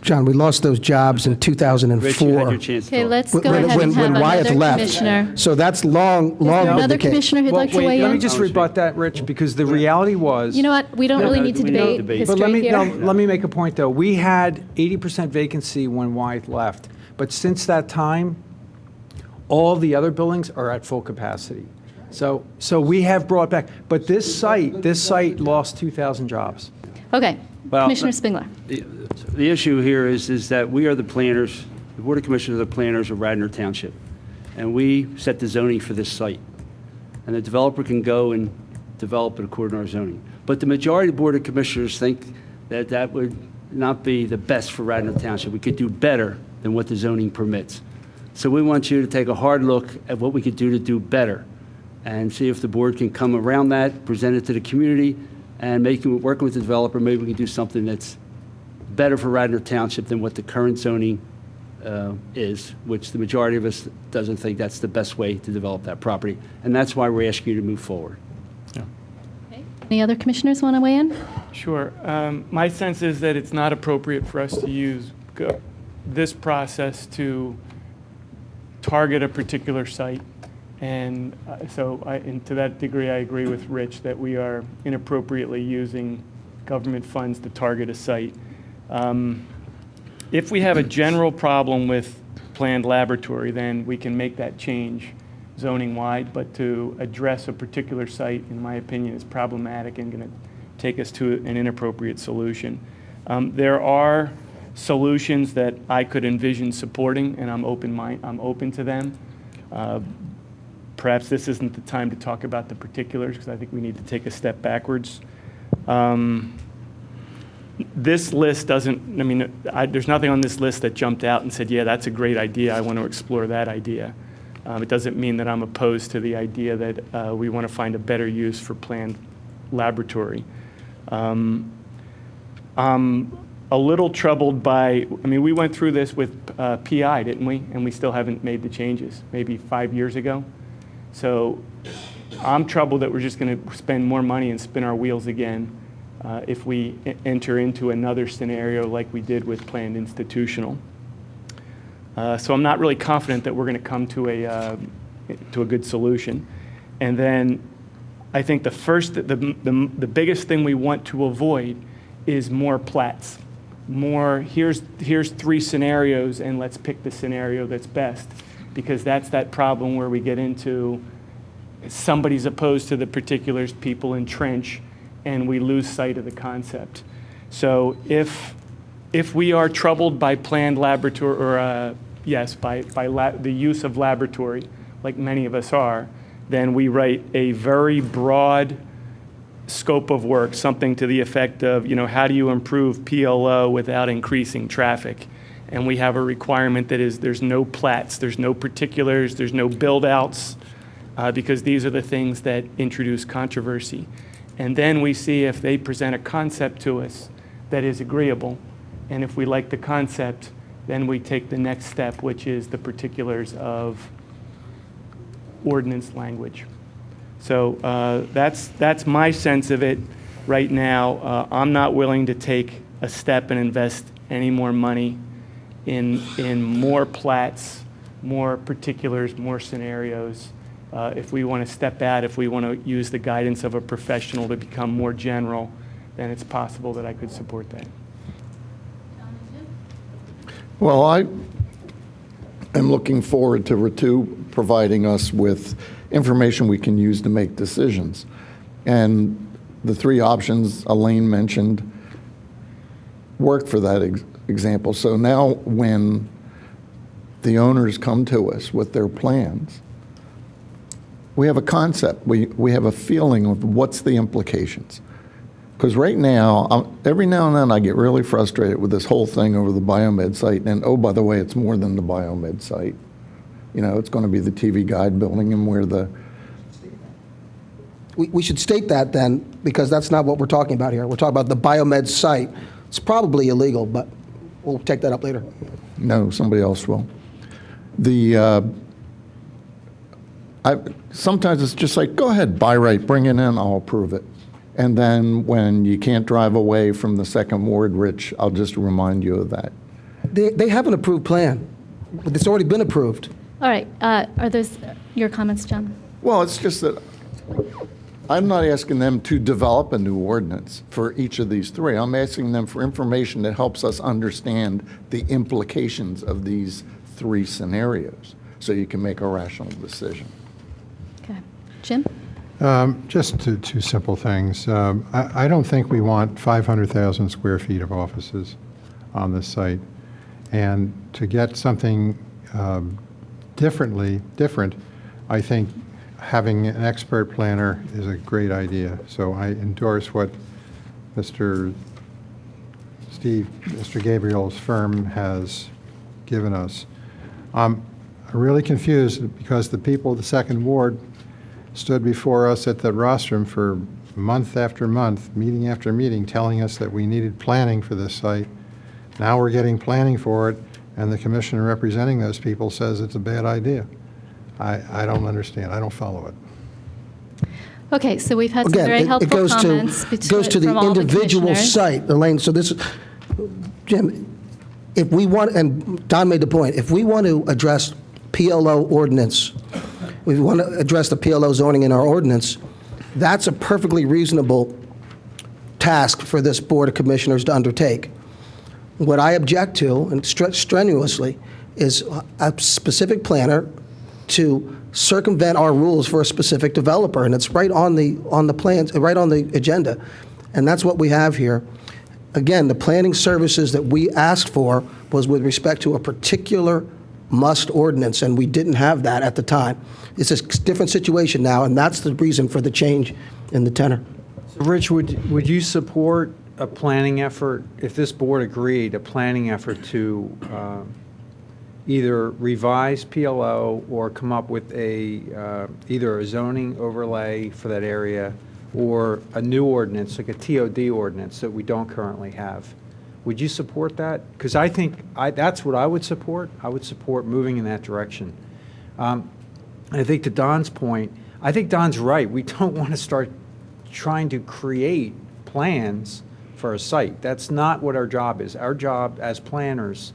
[SPEAKER 9] John, we lost those jobs in 2004.
[SPEAKER 1] Rich, you had your chance to
[SPEAKER 2] Okay,
[SPEAKER 1] talk.
[SPEAKER 2] let's go ahead and have
[SPEAKER 9] when Wyeth
[SPEAKER 2] another
[SPEAKER 9] left.
[SPEAKER 2] commissioner.
[SPEAKER 9] So that's long been
[SPEAKER 2] Another
[SPEAKER 9] the case.
[SPEAKER 2] commissioner who'd like to weigh
[SPEAKER 7] Let me
[SPEAKER 2] in?
[SPEAKER 7] just rebut that, Rich, because the reality was...
[SPEAKER 2] You know what? We don't really need to
[SPEAKER 1] we don't
[SPEAKER 2] debate
[SPEAKER 1] debate.
[SPEAKER 7] But
[SPEAKER 2] history here.
[SPEAKER 7] let me make a point, though. We had 80% vacancy when Wyeth left. But since that time, all the other buildings are at full capacity. So we have brought back. But this site lost 2,000 jobs.
[SPEAKER 2] Okay,
[SPEAKER 1] Well,
[SPEAKER 2] Commissioner Spengler.
[SPEAKER 1] The issue here is that we are the planners, the Board of Commissioners are the planners of Radnor Township, and we set the zoning for this site. And the developer can go and develop it according to our zoning. But the majority of the Board of Commissioners think that that would not be the best for Radnor Township. We could do better than what the zoning permits. So we want you to take a hard look at what we could do to do better and see if the board can come around that, present it to the community, and working with the developer, maybe we can do something that's better for Radnor Township than what the current zoning is, which the majority of us doesn't think that's the best way to develop that property. And that's why we're asking you to move forward.
[SPEAKER 2] Any other commissioners want to weigh in?
[SPEAKER 10] Sure. My sense is that it's not appropriate for us to use this process to target a particular site. And and to that degree, I agree with Rich that we are inappropriately using government funds to target a site. If we have a general problem with planned laboratory, then we can make that change zoning-wide, but to address a particular site, in my opinion, is problematic and going to take us to an inappropriate solution. There are solutions that I could envision supporting, and I'm open to them. Perhaps this isn't the time to talk about the particulars, because I think we need to take a step backwards. This list doesn't, there's nothing on this list that jumped out and said, yeah, that's a great idea, I want to explore that idea. It doesn't mean that I'm opposed to the idea that we want to find a better use for planned laboratory. I'm a little troubled by, we went through this with PI, didn't we? And we still haven't made the changes, maybe 5 years ago. So I'm troubled that we're just going to spend more money and spin our wheels again if we enter into another scenario like we did with planned institutional. So I'm not really confident that we're going to come to a good solution. And then I think the biggest thing we want to avoid is more plats. Here's 3 scenarios and let's pick the scenario that's best, because that's that problem where we get into somebody's opposed to the particulars, people entrench, and we lose sight of the concept. So if we are troubled by planned laboratory, or the use of laboratory, like many of us are, then we write a very broad scope of work, something to the effect of, how do you improve PLO without increasing traffic? And we have a requirement that is there's no plats, there's no particulars, there's no build-outs, because these are the things that introduce controversy. And then we see if they present a concept to us that is agreeable, and if we like the concept, then we take the next step, which is the particulars of ordinance language. So that's my sense of it right now. I'm not willing to take a step and invest any more money in more plats, more particulars, more scenarios. If we want to step out, if we want to use the guidance of a professional to become more general, then it's possible that I could support that.
[SPEAKER 13] Well, I am looking forward to Ritu providing us with information we can use to make decisions. And the 3 options Elaine mentioned work for that example. So now when the owners come to us with their plans, we have a concept. We have a feeling of what's the implications. Because right now, every now and then I get really frustrated with this whole thing over the biomed site. And oh, by the way, it's more than the biomed site. It's going to be the TV Guide building and where the...
[SPEAKER 9] We should state that then, because that's not what we're talking about here. We're talking about the biomed site. It's probably illegal, but we'll take that up later.
[SPEAKER 13] No, somebody else will. Sometimes it's just like, go ahead, by right, bring it in, I'll approve it. And then when you can't drive away from the second ward, Rich, I'll just remind you of that.
[SPEAKER 9] They have an approved plan. It's already been approved.
[SPEAKER 2] All right. Are those your comments, John?
[SPEAKER 13] Well, it's just that I'm not asking them to develop a new ordinance for each of these 3. I'm asking them for information that helps us understand the implications of these 3 scenarios so you can make a rational decision.
[SPEAKER 2] Okay. Jim?
[SPEAKER 5] Just 2 simple things. I don't think we want 500,000 square feet of offices on this site. And to get something different, I think having an expert planner is a great idea. So I endorse what Mr. Gabriel's firm has given us. I'm really confused because the people of the second ward stood before us at the rostrum for month after month, meeting after meeting, telling us that we needed planning for this site. Now we're getting planning for it, and the commissioner representing those people says it's a bad idea. I don't understand. I don't follow it.
[SPEAKER 2] Okay, so we've had some very helpful comments.
[SPEAKER 9] It goes to the individual site, Elaine. So this, Jim, if we want, and Don made the point, if we want to address PLO ordinance, we want to address the PLO zoning in our ordinance, that's a perfectly reasonable task for this Board of Commissioners to undertake. What I object to, and strenuously, is a specific planner to circumvent our rules for a specific developer, and it's right on the plans, right on the agenda, and that's what we have here. Again, the planning services that we asked for was with respect to a particular must ordinance, and we didn't have that at the time. It's a different situation now, and that's the reason for the change in the tenor.
[SPEAKER 7] So Rich, would you support a planning effort, if this board agreed, a planning effort to either revise PLO or come up with either a zoning overlay for that area or a new ordinance, like a TOD ordinance that we don't currently have? Would you support that? Because I think that's what I would support. I would support moving in that direction. I think to Don's point, I think Don's right. We don't want to start trying to create plans for a site. That's not what our job is. Our job as planners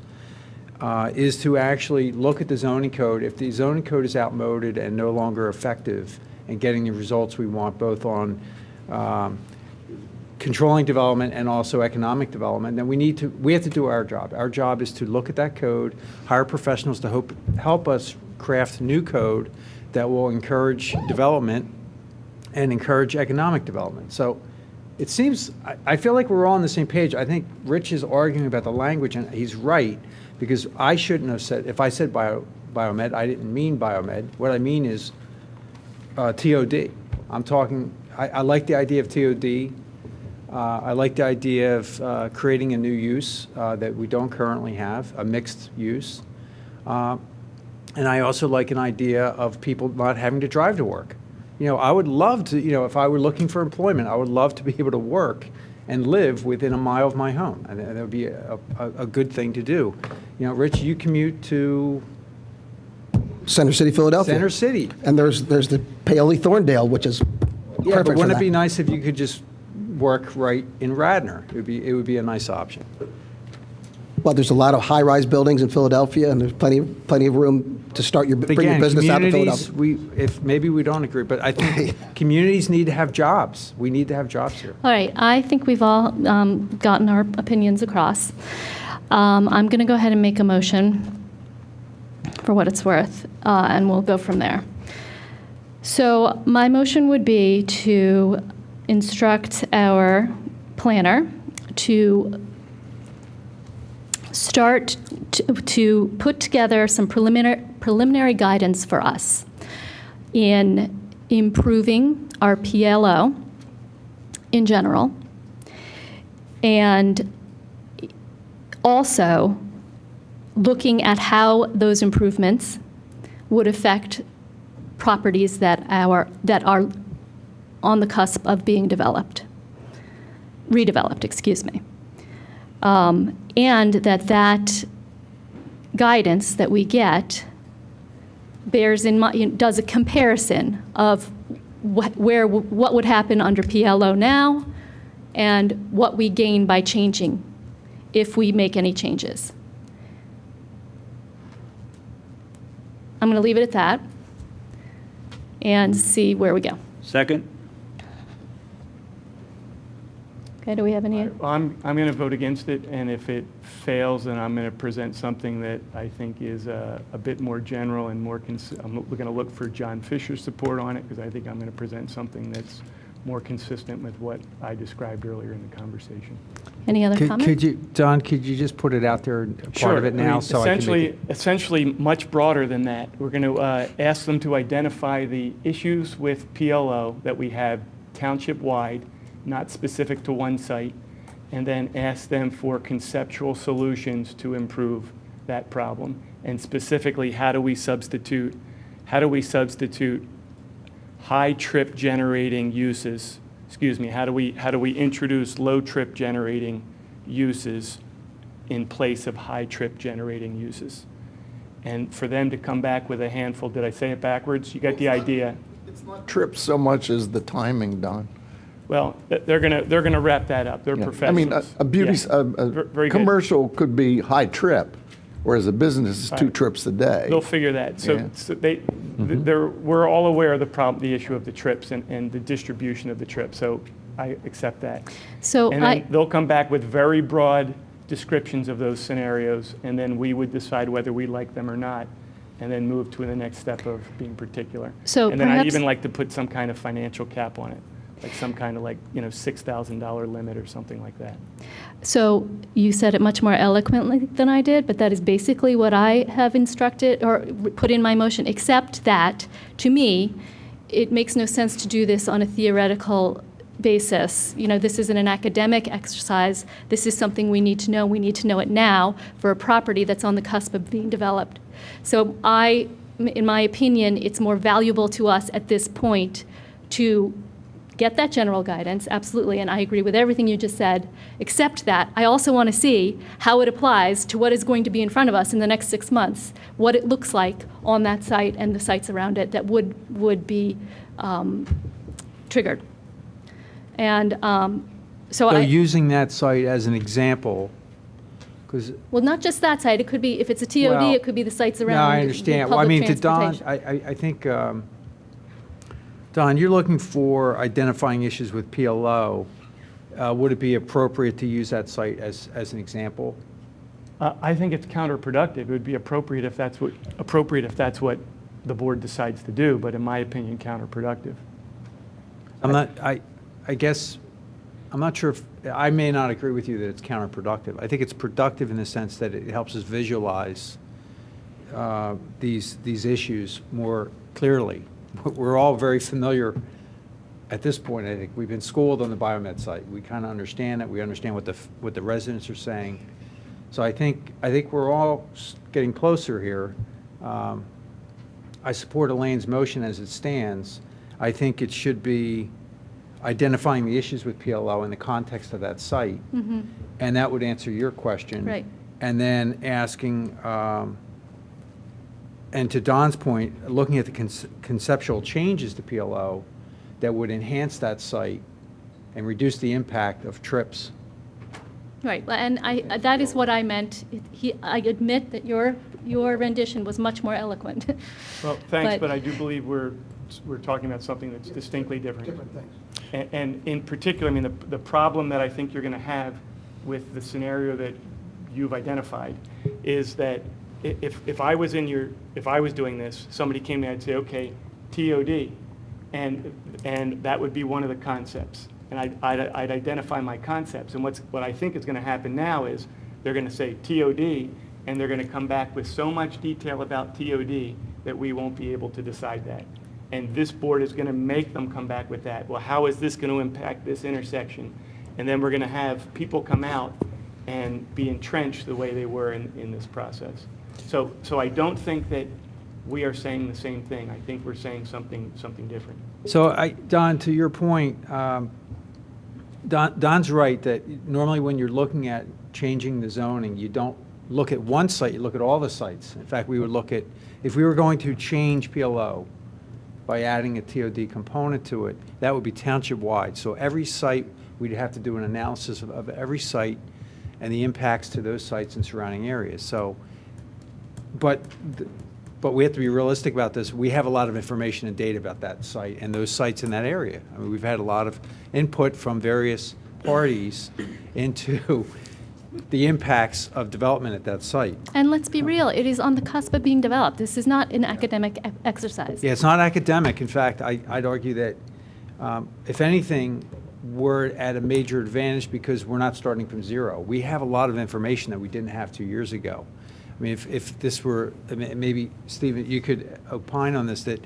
[SPEAKER 7] is to actually look at the zoning code. If the zoning code is outmoded and no longer effective in getting the results we want, both on controlling development and also economic development, then we have to do our job. Our job is to look at that code, hire professionals to help us craft new code that will encourage development and encourage economic development. So it seems, I feel like we're all on the same page. I think Rich is arguing about the language, and he's right, because I shouldn't have said, if I said biomed, I didn't mean biomed. What I mean is TOD. I'm talking, I like the idea of TOD. I like the idea of creating a new use that we don't currently have, a mixed use. And I also like an idea of people not having to drive to work. I would love to, if I were looking for employment, I would love to be able to work and live within a mile of my home. And that would be a good thing to do. Rich, you commute to
[SPEAKER 9] Center City, Philadelphia.
[SPEAKER 7] Center City.
[SPEAKER 9] And there's the Paoli Thorndale, which is
[SPEAKER 7] Yeah,
[SPEAKER 9] perfect
[SPEAKER 7] but
[SPEAKER 9] for
[SPEAKER 7] wouldn't it
[SPEAKER 9] that.
[SPEAKER 7] be nice if you could just work right in Radnor? It would be a nice option.
[SPEAKER 9] Well, there's a lot of high-rise buildings in Philadelphia, and there's plenty of room to start bring your business out of
[SPEAKER 7] communities,
[SPEAKER 9] Philadelphia.
[SPEAKER 7] maybe we don't agree, but I think communities need to have jobs. We need to have jobs here.
[SPEAKER 2] All right, I think we've all gotten our opinions across. I'm going to go ahead and make a motion for what it's worth, and we'll go from there. So my motion would be to instruct our planner to start to put together some preliminary guidance for us in improving our PLO in general, and also looking at how those improvements would affect properties that are on the cusp of being redeveloped, excuse me. And that guidance that we get bears in mind, does a comparison of what would happen under PLO now and what we gain by changing if we make any changes. I'm going to leave it at that and see where we go.
[SPEAKER 1] Second?
[SPEAKER 2] Okay, do we have any?
[SPEAKER 10] I'm going to vote against it, and if it fails, then I'm going to present something that I think is a bit more general and more, I'm going to look for John Fisher's support on it, because I think I'm going to present something that's more consistent with what I described earlier in the conversation.
[SPEAKER 2] Any other comments?
[SPEAKER 7] Don, could you just put it out there, part of it now, so I can make it?
[SPEAKER 10] Essentially, much broader than that. We're going to ask them to identify the issues with PLO that we have township-wide, not specific to one site, and then ask them for conceptual solutions to improve that problem. And specifically, how do we substitute high trip generating uses, how do we introduce low trip generating uses in place of high trip generating uses? And for them to come back with a handful, did I say it backwards? You got the idea.
[SPEAKER 13] It's not trips so much as the timing, Don.
[SPEAKER 10] Well, they're gonna wrap that up. They're professionals.
[SPEAKER 13] I mean,
[SPEAKER 10] Very good.
[SPEAKER 13] commercial could be high trip, whereas a business is 2 trips a day.
[SPEAKER 10] They'll figure that. So,
[SPEAKER 13] Yeah.
[SPEAKER 10] we're all aware of the issue of the trips and the distribution of the trips. So I accept that.
[SPEAKER 2] So
[SPEAKER 10] And then they'll come back with very broad descriptions of those scenarios, and then we would decide whether we like them or not, and then move to the next step of being particular.
[SPEAKER 2] So
[SPEAKER 10] and then I'd
[SPEAKER 2] perhaps-
[SPEAKER 10] even like to put some kind of financial cap on it, like some kind of $6,000 limit or something like that.
[SPEAKER 2] So you said it much more eloquently than I did, but that is basically what I have instructed or put in my motion, except that, to me, it makes no sense to do this on a theoretical basis. This isn't an academic exercise. This is something we need to know. We need to know it now for a property that's on the cusp of being developed. So in my opinion, it's more valuable to us at this point to get that general guidance, absolutely, and I agree with everything you just said, except that I also want to see how it applies to what is going to be in front of us in the next 6 months, what it looks like on that site and the sites around it that would be triggered. And So
[SPEAKER 7] So
[SPEAKER 2] I,
[SPEAKER 7] using that site as an example, because
[SPEAKER 2] well, not just that site, it could be, if it's a TOD,
[SPEAKER 7] Well,
[SPEAKER 2] it could be the sites around.
[SPEAKER 7] no, I
[SPEAKER 2] the
[SPEAKER 7] understand. Well, I
[SPEAKER 2] public
[SPEAKER 7] mean, to Don,
[SPEAKER 2] transportation.
[SPEAKER 7] I think, Don, you're looking for identifying issues with PLO. Would it be appropriate to use that site as an example?
[SPEAKER 10] I think it's counterproductive. It would be appropriate if that's what the board decides to do, but in my opinion, counterproductive.
[SPEAKER 7] I guess, I'm not sure if, I may not agree with you that it's counterproductive. I think it's productive in the sense that it helps us visualize these issues more clearly. We're all very familiar at this point. I think we've been schooled on the biomed site. We kind of understand it. We understand what the residents are saying. So I think we're all getting closer here. I support Elaine's motion as it stands. I think it should be identifying the issues with PLO in the context of that site.
[SPEAKER 2] Mhm.
[SPEAKER 7] And that would answer your question.
[SPEAKER 2] Right.
[SPEAKER 7] And then asking, and to Don's point, looking at the conceptual changes to PLO that would enhance that site and reduce the impact of trips.
[SPEAKER 2] Right, well, and that is what I meant. I admit that your rendition was much more eloquent.
[SPEAKER 10] Well, thanks, but I do believe we're talking about something that's distinctly different.
[SPEAKER 9] Different things.
[SPEAKER 10] And in particular, I mean, the problem that I think you're going to have with the scenario that you've identified is that if I was doing this, somebody came to me, I'd say, okay, TOD, and that would be one of the concepts. And I'd identify my concepts. And what I think is going to happen now is they're going to say TOD, and they're going to come back with so much detail about TOD that we won't be able to decide that. And this board is going to make them come back with that. Well, how is this going to impact this intersection? And then we're going to have people come out and be entrenched the way they were in this process. So I don't think that we are saying the same thing. I think we're saying something different.
[SPEAKER 7] So Don, to your point, Don's right that normally when you're looking at changing the zoning, you don't look at one site, you look at all the sites. In fact, we would look at, if we were going to change PLO by adding a TOD component to it, that would be township-wide. So every site, we'd have to do an analysis of every site and the impacts to those sites and surrounding areas. So, but we have to be realistic about this. We have a lot of information and data about that site and those sites in that area. I mean, we've had a lot of input from various parties into the impacts of development at that site.
[SPEAKER 2] And let's be real, it is on the cusp of being developed. This is not an academic exercise.
[SPEAKER 7] Yeah, it's not academic. In fact, I'd argue that, if anything, we're at a major advantage because we're not starting from zero. We have a lot of information that we didn't have 2 years ago. I mean, if this were, maybe, Stephen, you could opine on this, that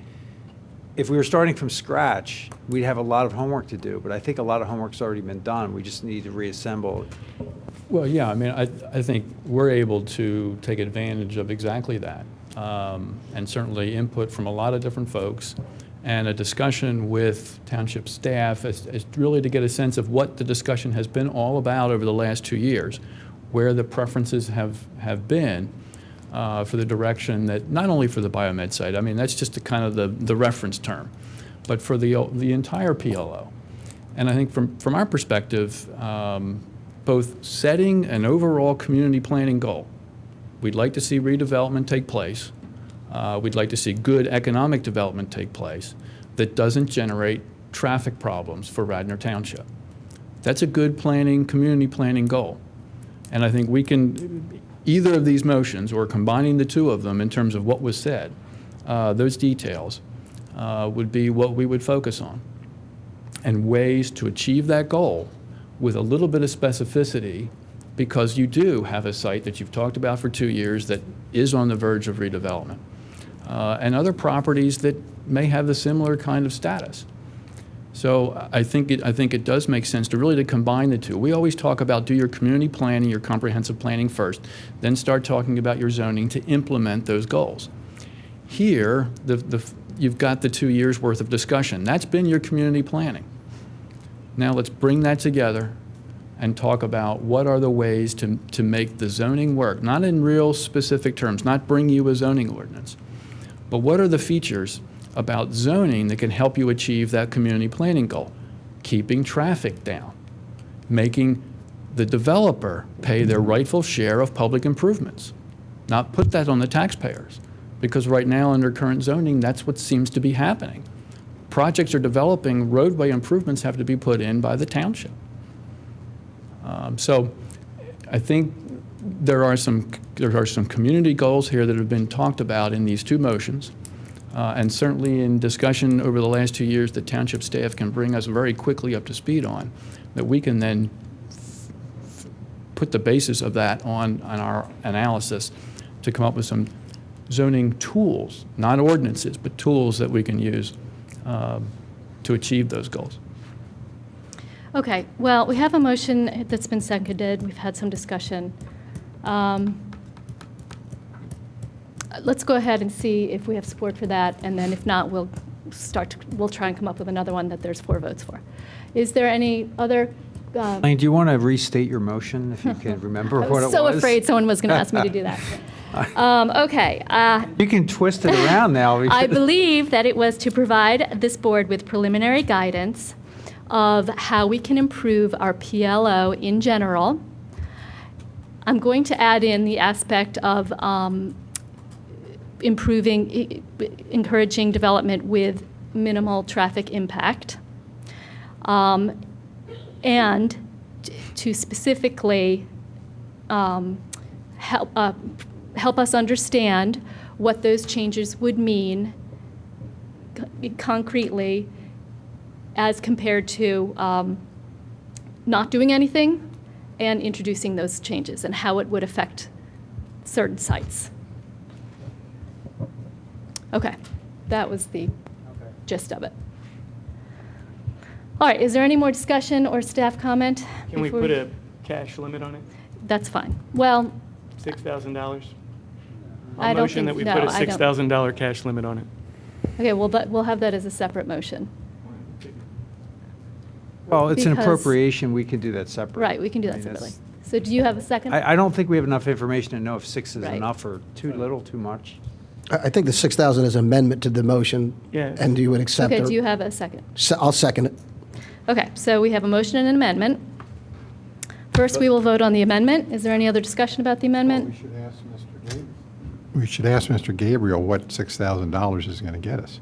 [SPEAKER 7] if we were starting from scratch, we'd have a lot of homework to do, but I think a lot of homework's already been done. We just need to reassemble.
[SPEAKER 16] Well, yeah, I mean, I think we're able to take advantage of exactly that, and certainly input from a lot of different folks, and a discussion with township staff is really to get a sense of what the discussion has been all about over the last 2 years, where the preferences have been for the direction that, not only for the biomed site, I mean, that's just kind of the reference term, but for the entire PLO. And I think from our perspective, both setting an overall community planning goal. We'd like to see redevelopment take place. We'd like to see good economic development take place that doesn't generate traffic problems for Radnor Township. That's a good community planning goal. And I think we can, either of these motions, or combining the two of them in terms of what was said, those details would be what we would focus on. And ways to achieve that goal with a little bit of specificity, because you do have a site that you've talked about for 2 years that is on the verge of redevelopment, and other properties that may have the similar kind of status. So I think it does make sense to combine the two. We always talk about do your community planning, your comprehensive planning first, then start talking about your zoning to implement those goals. Here, you've got the 2 years worth of discussion. That's been your community planning. Now let's bring that together and talk about what are the ways to make the zoning work, not in real specific terms, not bring you a zoning ordinance, but what are the features about zoning that can help you achieve that community planning goal? Keeping traffic down, making the developer pay their rightful share of public improvements, not put that on the taxpayers. Because right now, under current zoning, that's what seems to be happening. Projects are developing, roadway improvements have to be put in by the township. So I think there are some community goals here that have been talked about in these two motions. And certainly in discussion over the last 2 years, the township staff can bring us very quickly up to speed on, that we can then put the basis of that on our analysis to come up with some zoning tools, not ordinances, but tools that we can use to achieve those goals.
[SPEAKER 2] Okay, well, we have a motion that's been seconded. We've had some discussion. Let's go ahead and see if we have support for that, and then if not, we'll try and come up with another one that there's 4 votes for. Is there any other?
[SPEAKER 7] Elaine, do you want to restate your motion, if you can remember what it was?
[SPEAKER 2] I was so afraid someone was going to ask me to do that. Okay.
[SPEAKER 7] You can twist it around now.
[SPEAKER 2] I believe that it was to provide this board with preliminary guidance of how we can improve our PLO in general. I'm going to add in the aspect of encouraging development with minimal traffic impact, and to specifically help us understand what those changes would mean concretely as compared to not doing anything and introducing those changes, and how it would affect certain sites. Okay, that was the gist of it. All right, is there any more discussion or staff comment?
[SPEAKER 10] Can we put a cash limit on it?
[SPEAKER 2] That's fine. Well,
[SPEAKER 10] $6,000?
[SPEAKER 2] I don't
[SPEAKER 10] Motion
[SPEAKER 2] think-
[SPEAKER 10] that we
[SPEAKER 2] no,
[SPEAKER 10] put a
[SPEAKER 2] I don't.
[SPEAKER 10] $6,000 cash limit on it.
[SPEAKER 2] okay, well, we'll have that as a separate motion.
[SPEAKER 7] Well, it's an
[SPEAKER 2] Because-
[SPEAKER 7] appropriation, we can do that separately.
[SPEAKER 2] Right, we can do
[SPEAKER 7] I
[SPEAKER 2] that
[SPEAKER 7] mean,
[SPEAKER 2] separately.
[SPEAKER 7] that's-
[SPEAKER 2] So do you have a second?
[SPEAKER 7] I don't think we have enough information to know if 6 is
[SPEAKER 2] Right.
[SPEAKER 7] enough or too little, too much.
[SPEAKER 9] I think the 6,000 is an amendment to the motion.
[SPEAKER 10] Yeah.
[SPEAKER 9] And you would accept
[SPEAKER 2] Okay,
[SPEAKER 9] it.
[SPEAKER 2] do you have a second?
[SPEAKER 9] I'll second it.
[SPEAKER 2] Okay, so we have a motion and an amendment. First, we will vote on the amendment. Is there any other discussion about the amendment?
[SPEAKER 5] We should ask Mr. Gabriel what $6,000 is going to get us.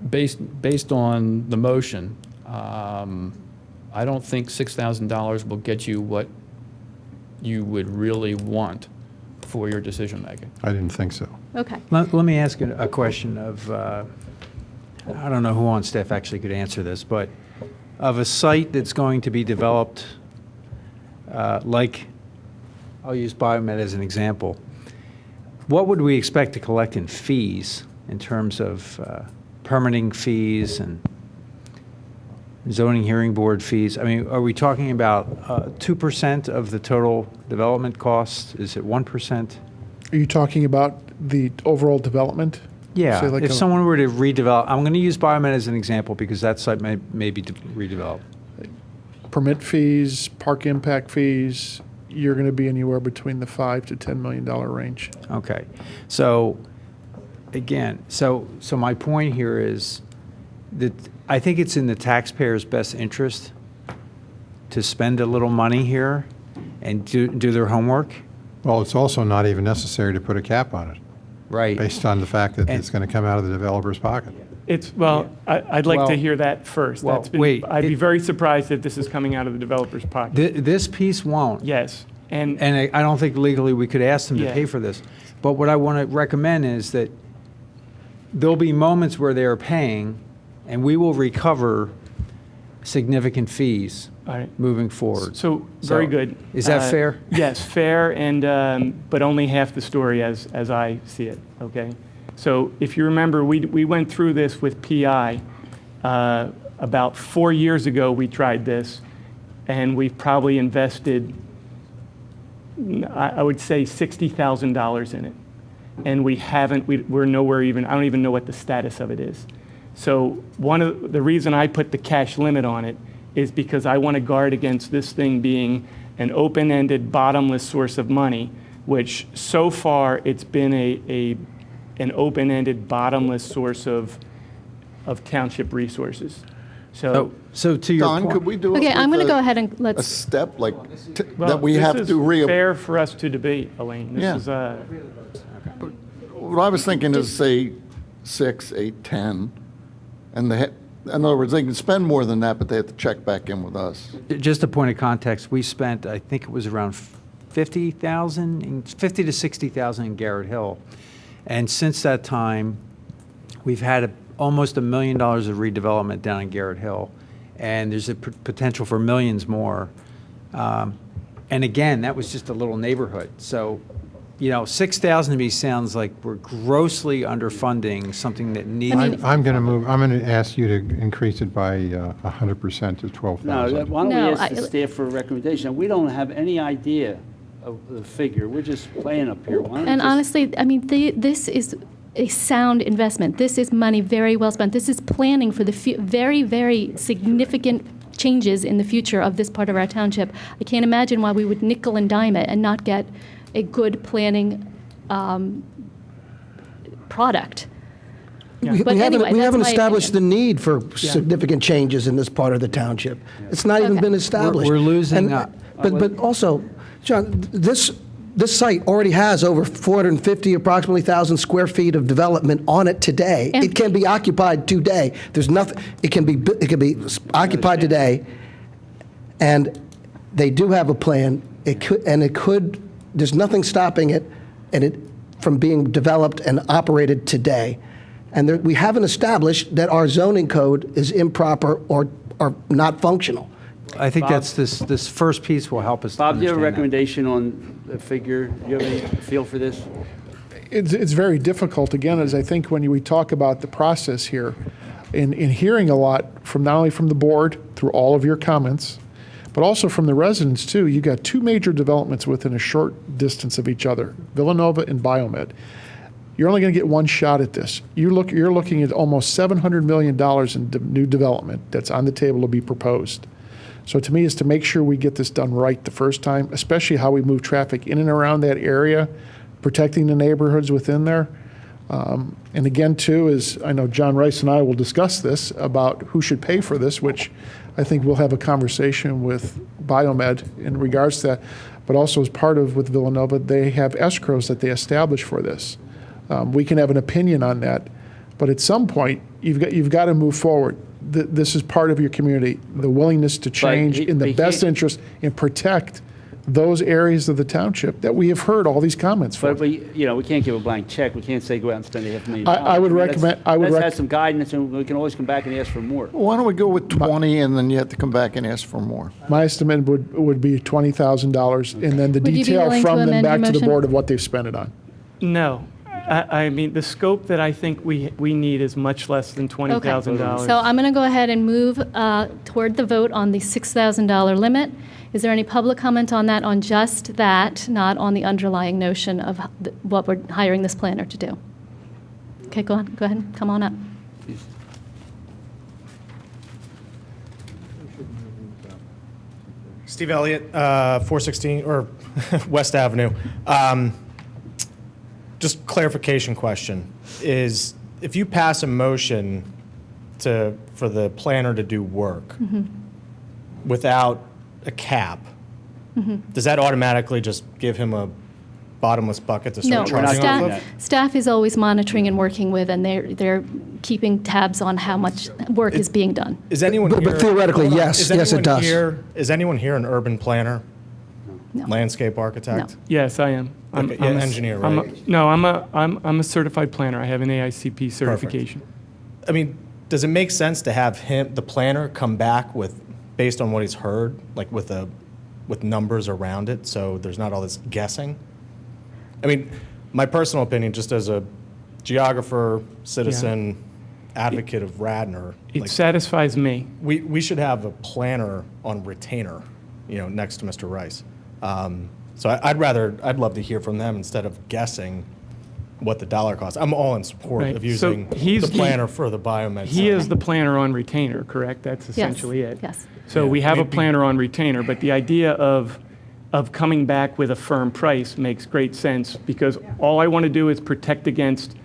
[SPEAKER 16] Based on the motion, I don't think $6,000 will get you what you would really want for your decision-making.
[SPEAKER 5] I didn't think so.
[SPEAKER 2] Okay.
[SPEAKER 7] Let me ask a question of, I don't know who on staff actually could answer this, but of a site that's going to be developed, like, I'll use Biomed as an example, what would we expect to collect in fees in terms of permitting fees and zoning hearing board fees? I mean, are we talking about 2% of the total development cost? Is it 1%?
[SPEAKER 11] Are you talking about the overall development?
[SPEAKER 7] Yeah,
[SPEAKER 11] Say like
[SPEAKER 7] if
[SPEAKER 11] a-
[SPEAKER 7] someone were to redevelop, I'm going to use Biomed as an example because that site may be redeveloped.
[SPEAKER 11] Permit fees, park impact fees, you're going to be anywhere between the $5 to $10 million range.
[SPEAKER 7] Okay, so again, so my point here is that I think it's in the taxpayer's best interest to spend a little money here and do their homework.
[SPEAKER 5] Well, it's also not even necessary to put a cap on it,
[SPEAKER 7] Right.
[SPEAKER 5] based on the fact that it's going to come out of the developer's pocket.
[SPEAKER 10] I'd like
[SPEAKER 7] Well-
[SPEAKER 10] to hear that first.
[SPEAKER 7] well, wait,
[SPEAKER 10] I'd be very surprised if this is coming out of the developer's pocket.
[SPEAKER 7] This piece won't.
[SPEAKER 10] Yes, and
[SPEAKER 7] And I don't think legally we could ask them to
[SPEAKER 10] Yeah.
[SPEAKER 7] pay for this. But what I want to recommend is that there'll be moments where they are paying, and we will recover significant fees
[SPEAKER 10] all right.
[SPEAKER 7] moving forward.
[SPEAKER 10] So, very good.
[SPEAKER 7] Is that fair?
[SPEAKER 10] Yes, fair, and but only half the story as I see it, okay? So if you remember, we went through this with PI. About 4 years ago, we tried this, and we've probably invested, I would say, $60,000 in it. And we're nowhere even, I don't even know what the status of it is. So the reason I put the cash limit on it is because I want to guard against this thing being an open-ended, bottomless source of money, which so far it's been an open-ended, bottomless source of township resources. So
[SPEAKER 7] So to your
[SPEAKER 13] Don,
[SPEAKER 7] point.
[SPEAKER 13] could we do it
[SPEAKER 2] Okay, I'm
[SPEAKER 13] with
[SPEAKER 2] going to
[SPEAKER 13] a-
[SPEAKER 2] go ahead and
[SPEAKER 13] a
[SPEAKER 2] let's,
[SPEAKER 13] step, like,
[SPEAKER 10] Well,
[SPEAKER 13] that we have to
[SPEAKER 10] This is
[SPEAKER 13] re...
[SPEAKER 10] fair for us to debate, Elaine. This
[SPEAKER 13] Yeah.
[SPEAKER 10] is,
[SPEAKER 13] What I was thinking is, say, 6, 8, 10, and in other words, they can spend more than that, but they have to check back in with us.
[SPEAKER 7] Just a point of context, we spent, I think it was around 50,000, 50 to 60,000 in Garrett Hill. And since that time, we've had almost $1 million of redevelopment down in Garrett Hill. And there's a potential for millions more. And again, that was just a little neighborhood. So, 6,000 to me sounds like we're grossly underfunding something that needs.
[SPEAKER 5] I'm going to ask you to increase it by 100% to
[SPEAKER 1] No,
[SPEAKER 5] 12,000.
[SPEAKER 1] why don't we
[SPEAKER 2] No,
[SPEAKER 1] ask the staff for a recommendation? We don't have any idea of the figure. We're just playing up here. Why don't we
[SPEAKER 2] and
[SPEAKER 1] just-
[SPEAKER 2] honestly, I mean, this is a sound investment. This is money very well spent. This is planning for the very, very significant changes in the future of this part of our township. I can't imagine why we would nickel and dime it and not get a good planning product.
[SPEAKER 9] We
[SPEAKER 2] But
[SPEAKER 9] haven't,
[SPEAKER 2] anyway,
[SPEAKER 9] we
[SPEAKER 2] that's
[SPEAKER 9] haven't
[SPEAKER 2] my
[SPEAKER 9] established the
[SPEAKER 2] opinion.
[SPEAKER 9] need for significant changes in this part of the township. It's not even
[SPEAKER 2] Okay.
[SPEAKER 9] been established.
[SPEAKER 7] We're losing,
[SPEAKER 9] But also, John, this site already has over 450 approximately thousand square feet of development on it today.
[SPEAKER 2] And-
[SPEAKER 9] It can be occupied today. There's nothing, it can be occupied today, and they do have a plan. There's nothing stopping it from being developed and operated today. And we haven't established that our zoning code is improper or not functional.
[SPEAKER 7] I think
[SPEAKER 1] Bob?
[SPEAKER 7] that's this first piece will help us.
[SPEAKER 1] Bob, do you have a
[SPEAKER 7] understand that.
[SPEAKER 1] recommendation on the figure? Do you have any feel for this?
[SPEAKER 11] It's very difficult, again, as I think when we talk about the process here, in hearing a lot from not only from the board through all of your comments, but also from the residents too. You got two major developments within a short distance of each other, Villanova and Biomed. You're only going to get one shot at this. You're looking at almost $700 million in new development that's on the table to be proposed. So to me, is to make sure we get this done right the first time, especially how we move traffic in and around that area, protecting the neighborhoods within there. And again, too, is I know John Rice and I will discuss this about who should pay for this, which I think we'll have a conversation with Biomed in regards to that. But also as part of with Villanova, they have escrows that they establish for this. We can have an opinion on that, but at some point, you've got to move forward. This is part of your community, the willingness to change in the best interest and protect those areas of the township that we have heard all these comments for.
[SPEAKER 1] But we can't give a blank check. We can't say go out and spend $500,000.
[SPEAKER 11] I would recommend-
[SPEAKER 1] Let's have some guidance, and we can always come back and ask for more.
[SPEAKER 13] Why don't we go with 20, and then you have to come back and ask for more?
[SPEAKER 11] My estimate would be $20,000, and then the
[SPEAKER 2] Would you be
[SPEAKER 11] detail
[SPEAKER 2] willing
[SPEAKER 11] from
[SPEAKER 2] to
[SPEAKER 11] them
[SPEAKER 2] amend your
[SPEAKER 11] back to the
[SPEAKER 2] motion?
[SPEAKER 11] board of what they've spent it on.
[SPEAKER 10] no. I mean, the scope that I think we need is much less than $20,000.
[SPEAKER 2] Okay. So I'm going to go ahead and move toward the vote on the $6,000 limit. Is there any public comment on that, on just that, not on the underlying notion of what we're hiring this planner to do? Okay, go ahead, come on up.
[SPEAKER 17] Steve Elliott, 416, or West Avenue. Just clarification question, is if you pass a motion for the planner to do work without a cap, does that automatically just give him a bottomless bucket to
[SPEAKER 2] No,
[SPEAKER 17] start charging off of?
[SPEAKER 2] staff is always monitoring and working with, and they're keeping tabs on how much work is being done.
[SPEAKER 17] Is anyone
[SPEAKER 9] But
[SPEAKER 17] here?
[SPEAKER 9] theoretically,
[SPEAKER 17] Hold on.
[SPEAKER 9] yes.
[SPEAKER 17] Is
[SPEAKER 9] Yes, it
[SPEAKER 17] anyone
[SPEAKER 9] does.
[SPEAKER 17] Is anyone here an urban planner?
[SPEAKER 2] No.
[SPEAKER 17] Landscape architect?
[SPEAKER 2] No.
[SPEAKER 10] Yes, I am.
[SPEAKER 17] Okay, yeah, engineer, right?
[SPEAKER 10] No, I'm a certified planner. I have an AICP certification.
[SPEAKER 17] I mean, does it make sense to have the planner, come back based on what he's heard, like with numbers around it, so there's not all this guessing? I mean, my personal opinion, just as a geographer, citizen, advocate of Radnor,
[SPEAKER 10] It satisfies me.
[SPEAKER 17] we should have a planner on retainer, next to Mr. Rice. So I'd love to hear from them instead of guessing what the dollar cost. I'm all in support
[SPEAKER 10] Right.
[SPEAKER 17] of
[SPEAKER 10] So
[SPEAKER 17] using
[SPEAKER 10] he's
[SPEAKER 17] the
[SPEAKER 10] the-
[SPEAKER 17] planner for the biomed.
[SPEAKER 10] He is the planner on retainer, correct? That's essentially it.
[SPEAKER 2] Yes.
[SPEAKER 10] So
[SPEAKER 17] Yeah,
[SPEAKER 10] we have a
[SPEAKER 17] maybe-
[SPEAKER 10] planner on retainer, but the idea of coming back with a firm price makes great sense, because all I want to do is protect against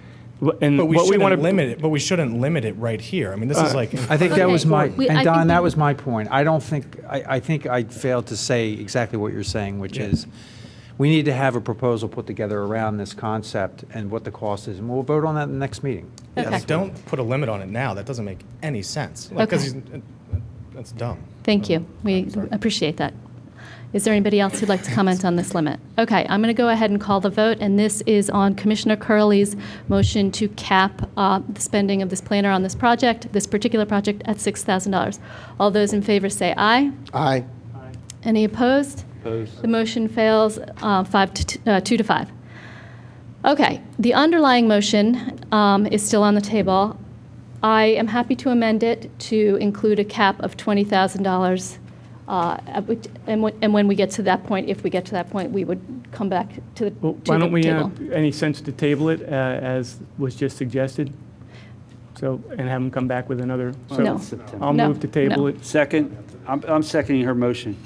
[SPEAKER 10] And
[SPEAKER 17] But we
[SPEAKER 10] what we
[SPEAKER 17] shouldn't
[SPEAKER 10] want to
[SPEAKER 17] limit it, but we shouldn't limit it right here. I mean, this is like.
[SPEAKER 7] I think that
[SPEAKER 2] Okay.
[SPEAKER 7] was my,
[SPEAKER 2] I
[SPEAKER 7] and
[SPEAKER 2] think
[SPEAKER 7] Don, that
[SPEAKER 2] we-
[SPEAKER 7] was my point. I don't think, I think I failed to say exactly what you're saying, which is, we need to have a proposal put together around this concept and what the cost is, and we'll vote on that in the next meeting.
[SPEAKER 2] Okay.
[SPEAKER 17] Like, don't put a limit on it now. That doesn't make any sense. Like, 'cause that's dumb.
[SPEAKER 2] Thank you. We appreciate that. Is there anybody else who'd like to comment on this limit? Okay, I'm going to go ahead and call the vote, and this is on Commissioner Curley's motion to cap the spending of this planner on this project, this particular project, at $6,000. All those in favor say aye.
[SPEAKER 9] Aye.
[SPEAKER 2] Any opposed?
[SPEAKER 1] Opposed.
[SPEAKER 2] The motion fails 2 to 5. Okay, the underlying motion is still on the table. I am happy to amend it to include a cap of $20,000. And when we get to that point, if we get to that point, we would come back to the
[SPEAKER 10] Well,
[SPEAKER 2] to
[SPEAKER 10] why
[SPEAKER 2] the
[SPEAKER 10] don't we,
[SPEAKER 2] table.
[SPEAKER 10] any sense to table it as was just suggested? So, and have them come back with another? So
[SPEAKER 2] No.
[SPEAKER 10] I'll
[SPEAKER 2] No.
[SPEAKER 10] move to table
[SPEAKER 2] No.
[SPEAKER 10] it.
[SPEAKER 1] Second, I'm seconding her motion.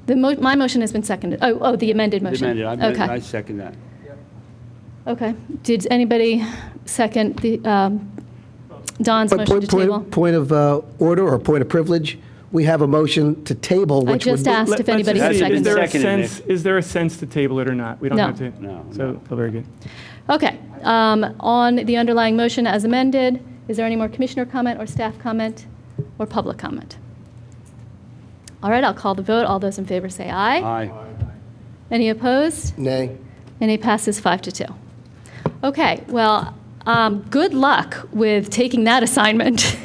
[SPEAKER 2] My motion has been seconded. Oh, the amended
[SPEAKER 1] The
[SPEAKER 2] motion.
[SPEAKER 1] amended. I
[SPEAKER 2] Okay.
[SPEAKER 1] second that.
[SPEAKER 2] Okay. Did anybody second the Don's
[SPEAKER 9] But
[SPEAKER 2] motion to table?
[SPEAKER 9] point of order or point of privilege, we have a motion to table,
[SPEAKER 2] I
[SPEAKER 9] which would...
[SPEAKER 2] just asked if anybody had
[SPEAKER 10] Let's see,
[SPEAKER 2] seconded.
[SPEAKER 10] is there a sense to table it or not? We don't
[SPEAKER 2] No.
[SPEAKER 10] have to?
[SPEAKER 1] No.
[SPEAKER 10] So, very good.
[SPEAKER 2] Okay. On the underlying motion as amended, is there any more commissioner comment or staff comment or public comment? All right, I'll call the vote. All those in favor say aye.
[SPEAKER 1] Aye.
[SPEAKER 2] Any opposed?
[SPEAKER 9] Nay.
[SPEAKER 2] And it passes 5 to 2. Okay, well, good luck with taking that assignment.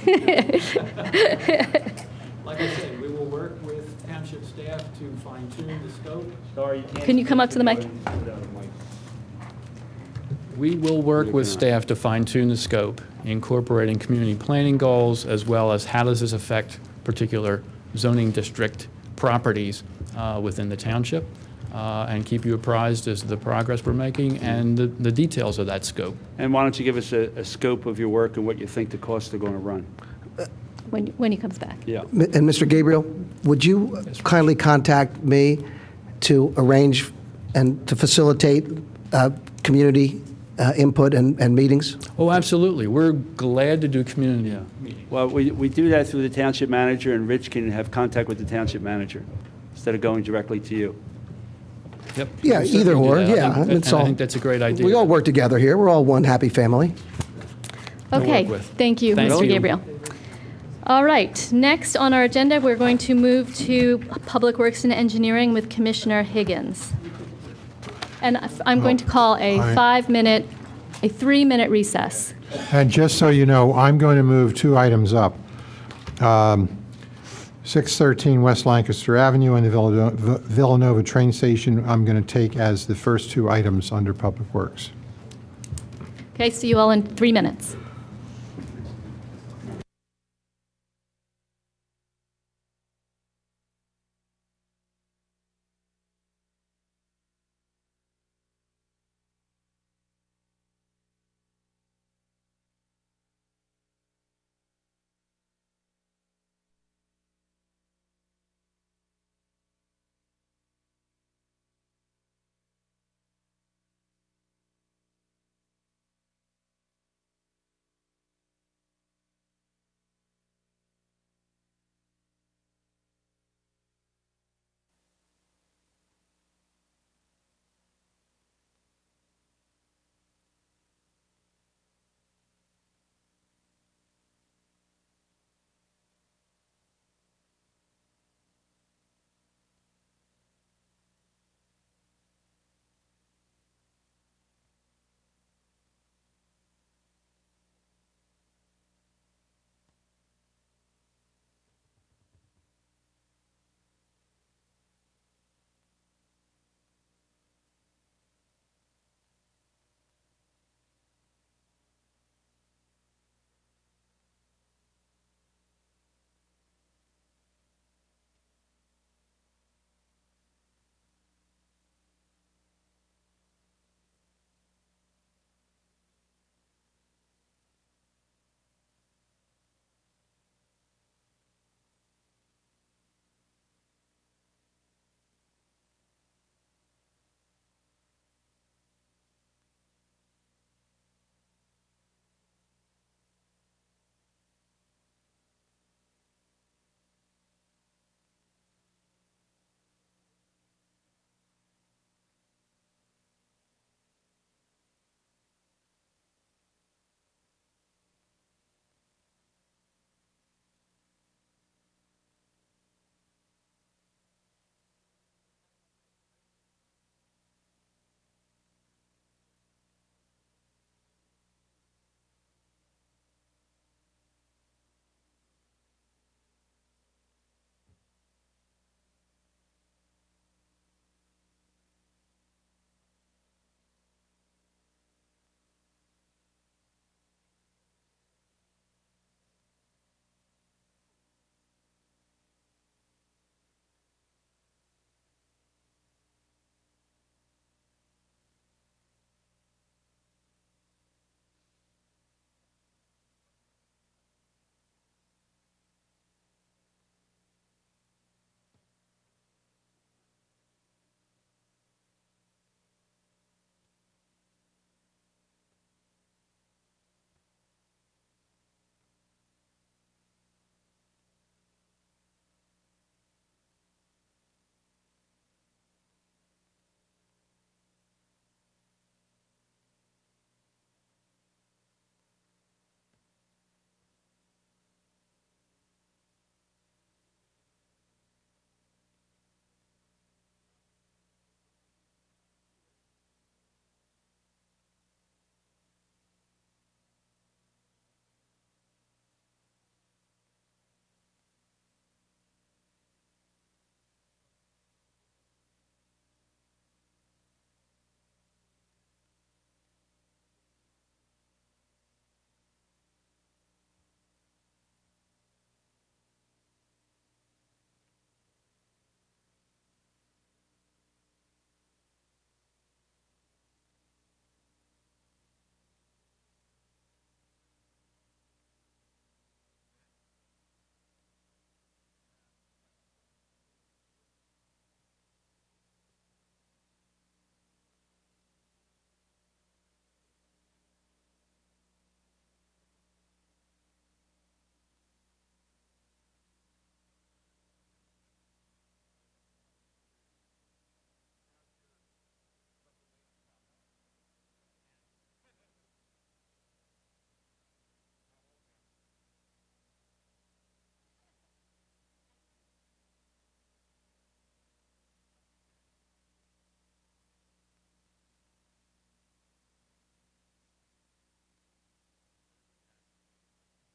[SPEAKER 16] Like I said, we will work with township staff to fine-tune the scope.
[SPEAKER 1] Sorry,
[SPEAKER 2] Can you come up to the mic?
[SPEAKER 16] We will work with staff to fine-tune the scope, incorporating community planning goals, as well as how does this affect particular zoning district properties within the township, and keep you apprised as to the progress we're making and the details of that scope.
[SPEAKER 1] And why don't you give us a scope of your work and what you think the costs are going to run?
[SPEAKER 2] When he comes back.
[SPEAKER 1] Yeah.
[SPEAKER 9] And Mr. Gabriel, would you kindly contact me to arrange and to facilitate community input and meetings?
[SPEAKER 16] Oh, absolutely. We're glad to do community meetings.
[SPEAKER 1] Well, we do that through the township manager, and Rich can have contact with the township manager instead of going directly to you.
[SPEAKER 16] Yep.
[SPEAKER 9] Yeah,
[SPEAKER 16] we certainly
[SPEAKER 9] either
[SPEAKER 16] do
[SPEAKER 9] or,
[SPEAKER 16] that.
[SPEAKER 9] yeah.
[SPEAKER 16] And
[SPEAKER 9] it's
[SPEAKER 16] I
[SPEAKER 9] all-
[SPEAKER 16] think that's a great idea.
[SPEAKER 9] We all work together here. We're all one happy family.
[SPEAKER 2] Okay,
[SPEAKER 16] with.
[SPEAKER 2] thank you,
[SPEAKER 16] Thank
[SPEAKER 2] Mr.
[SPEAKER 16] you.
[SPEAKER 2] Gabriel. All right, next on our agenda, we're going to move to Public Works and Engineering with Commissioner Higgins. And I'm going to call a 3-minute recess.
[SPEAKER 5] And just so you know, I'm going to move 2 items up. 613 West Lancaster Avenue and the Villanova train station, I'm going to take as the first 2 items under Public Works.
[SPEAKER 2] Okay, see you all in 3 minutes.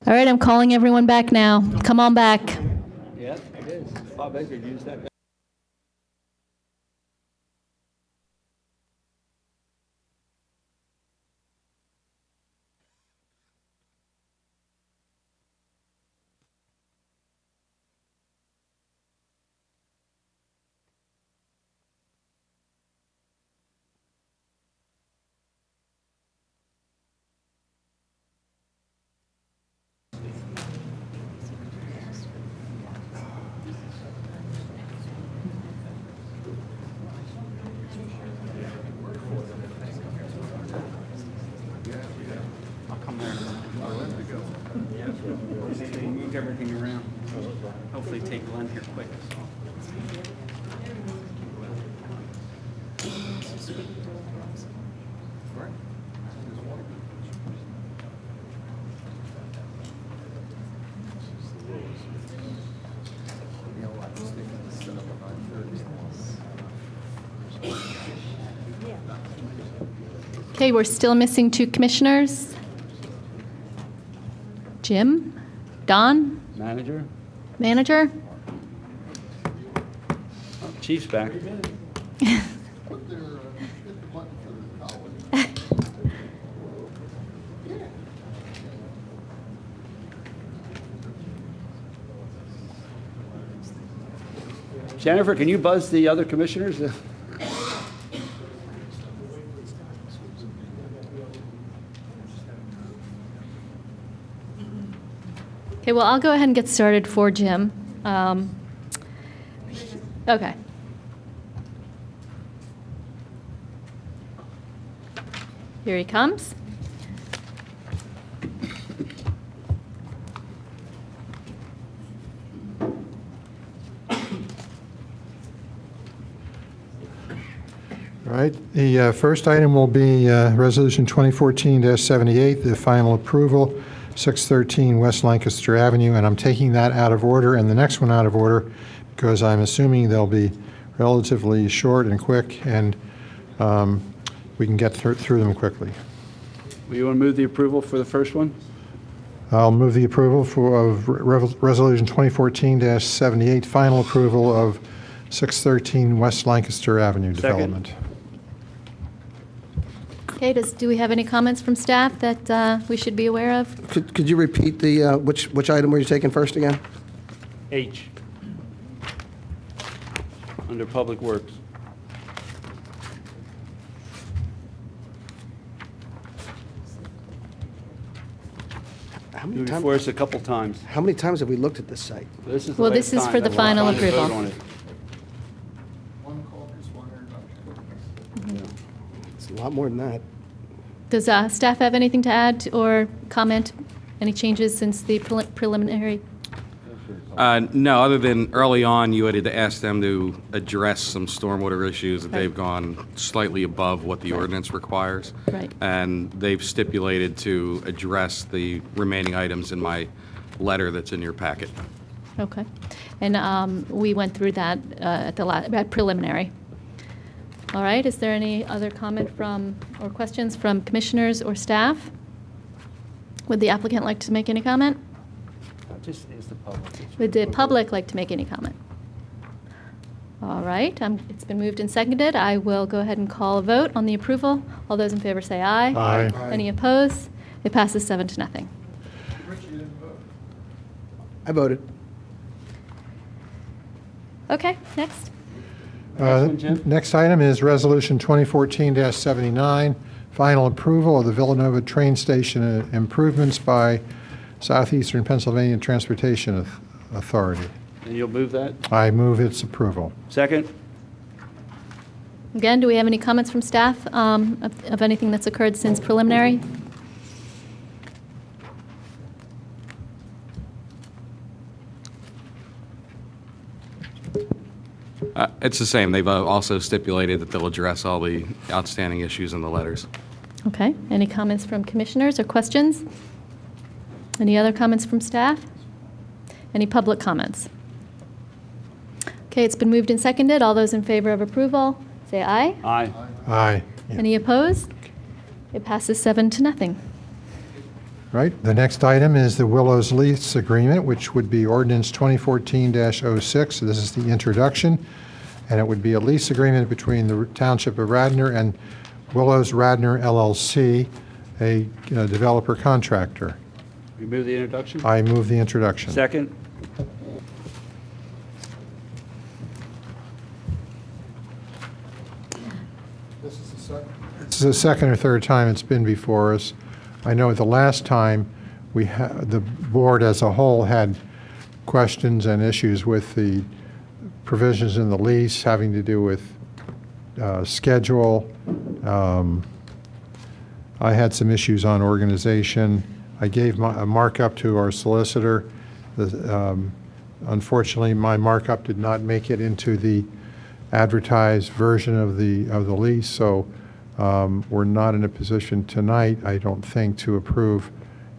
[SPEAKER 2] All right, I'm calling everyone back now. Come on back.
[SPEAKER 1] Yeah, it is. Bob Baker used that. Move everything around. Hopefully take Glenn here quick.
[SPEAKER 2] Okay, we're still missing 2 commissioners. Jim? Don?
[SPEAKER 1] Manager?
[SPEAKER 2] Manager?
[SPEAKER 1] Oh, Chief's back. Jennifer, can you buzz the other commissioners?
[SPEAKER 2] Okay, well, I'll go ahead and get started for Jim. Okay. Here he comes.
[SPEAKER 5] All right, the first item will be Resolution 2014-78, the final approval, 613 West Lancaster Avenue, and I'm taking that out of order and the next one out of order because I'm assuming they'll be relatively short and quick, and we can get through them quickly.
[SPEAKER 1] Will you want to move the approval for the first one?
[SPEAKER 5] I'll move the approval of Resolution 2014-78, final approval of 613 West Lancaster Avenue development.
[SPEAKER 2] Okay, do we have any comments from staff that we should be aware of?
[SPEAKER 9] Could you repeat the, which item were you taking first again?
[SPEAKER 1] H. Under Public Works.
[SPEAKER 9] How
[SPEAKER 1] Moved before us a couple times.
[SPEAKER 9] How many times have we looked at this site?
[SPEAKER 1] This is the
[SPEAKER 2] Well,
[SPEAKER 1] last
[SPEAKER 2] this is
[SPEAKER 1] time
[SPEAKER 2] for the
[SPEAKER 1] that we're
[SPEAKER 2] final
[SPEAKER 1] trying to vote
[SPEAKER 2] approval.
[SPEAKER 1] on it.
[SPEAKER 9] It's a lot more than that.
[SPEAKER 2] Does staff have anything to add or comment? Any changes since the preliminary?
[SPEAKER 12] No, other than early on, you had asked them to address some stormwater issues that they've gone slightly above what the ordinance requires.
[SPEAKER 2] Right.
[SPEAKER 12] And they've stipulated to address the remaining items in my letter that's in your packet.
[SPEAKER 2] Okay. And we went through that at preliminary. All right, is there any other comment from, or questions from commissioners or staff? Would the applicant like to make any comment?
[SPEAKER 1] Just is the public.
[SPEAKER 2] Would the public like to make any comment? All right, it's been moved and seconded. I will go ahead and call a vote on the approval. All those in favor say aye.
[SPEAKER 5] Aye.
[SPEAKER 2] Any opposed? It passes 7-0.
[SPEAKER 9] I voted.
[SPEAKER 2] Okay, next.
[SPEAKER 5] Next item is Resolution 2014-79, final approval of the Villanova train station improvements by Southeastern Pennsylvania Transportation Authority.
[SPEAKER 1] And you'll move that?
[SPEAKER 5] I move its approval.
[SPEAKER 1] Second?
[SPEAKER 2] Again, do we have any comments from staff of anything that's occurred since preliminary?
[SPEAKER 12] It's the same. They've also stipulated that they'll address all the outstanding issues in the letters.
[SPEAKER 2] Okay, any comments from commissioners or questions? Any other comments from staff? Any public comments? Okay, it's been moved and seconded. All those in favor of approval, say aye.
[SPEAKER 1] Aye.
[SPEAKER 5] Aye.
[SPEAKER 2] Any opposed? It passes 7-0.
[SPEAKER 5] Right, the next item is the Willows lease agreement, which would be ordinance 2014-06. This is the introduction, and it would be a lease agreement between the Township of Radnor and Willows Radnor LLC, a developer contractor.
[SPEAKER 1] We move the introduction?
[SPEAKER 5] I move the introduction.
[SPEAKER 1] Second?
[SPEAKER 5] This is the second or third time it's been before us. I know the last time the board as a whole had questions and issues with the provisions in the lease having to do with schedule. I had some issues on organization. I gave a markup to our solicitor. Unfortunately, my markup did not make it into the advertised version of the lease, so we're not in a position tonight, I don't think, to approve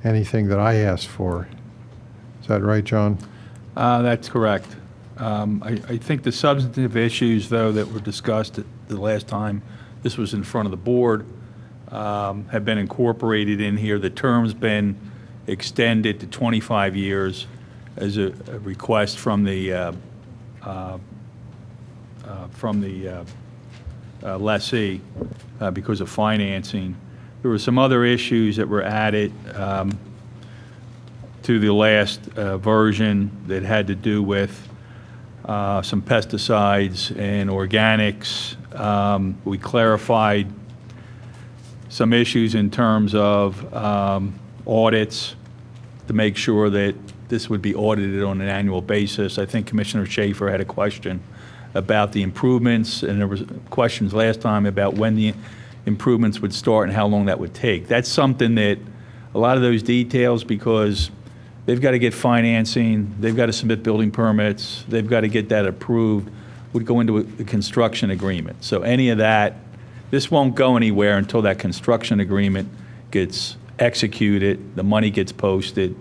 [SPEAKER 5] anything that I asked for. Is that right, John?
[SPEAKER 8] That's correct. I think the substantive issues, though, that were discussed the last time this was in front of the board have been incorporated in here. The term's been extended to 25 years as a request from the lessee because of financing. There were some other issues that were added to the last version that had to do with some pesticides and organics. We clarified some issues in terms of audits to make sure that this would be audited on an annual basis. I think Commissioner Schaefer had a question about the improvements, and there was questions last time about when the improvements would start and how long that would take. That's something that a lot of those details, because they've got to get financing, they've got to submit building permits, they've got to get that approved, would go into the construction agreement. So any of that, this won't go anywhere until that construction agreement gets executed, the money gets posted,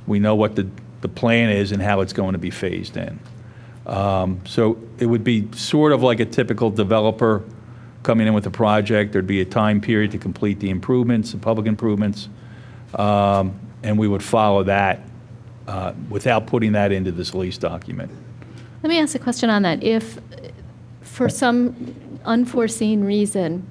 [SPEAKER 8] we know what the plan is and how it's going to be phased in. So it would be sort of like a typical developer coming in with a project. There'd be a time period to complete the improvements, the public improvements, and we would follow that without putting that into this lease document.
[SPEAKER 2] Let me ask a question on that. If, for some unforeseen reason,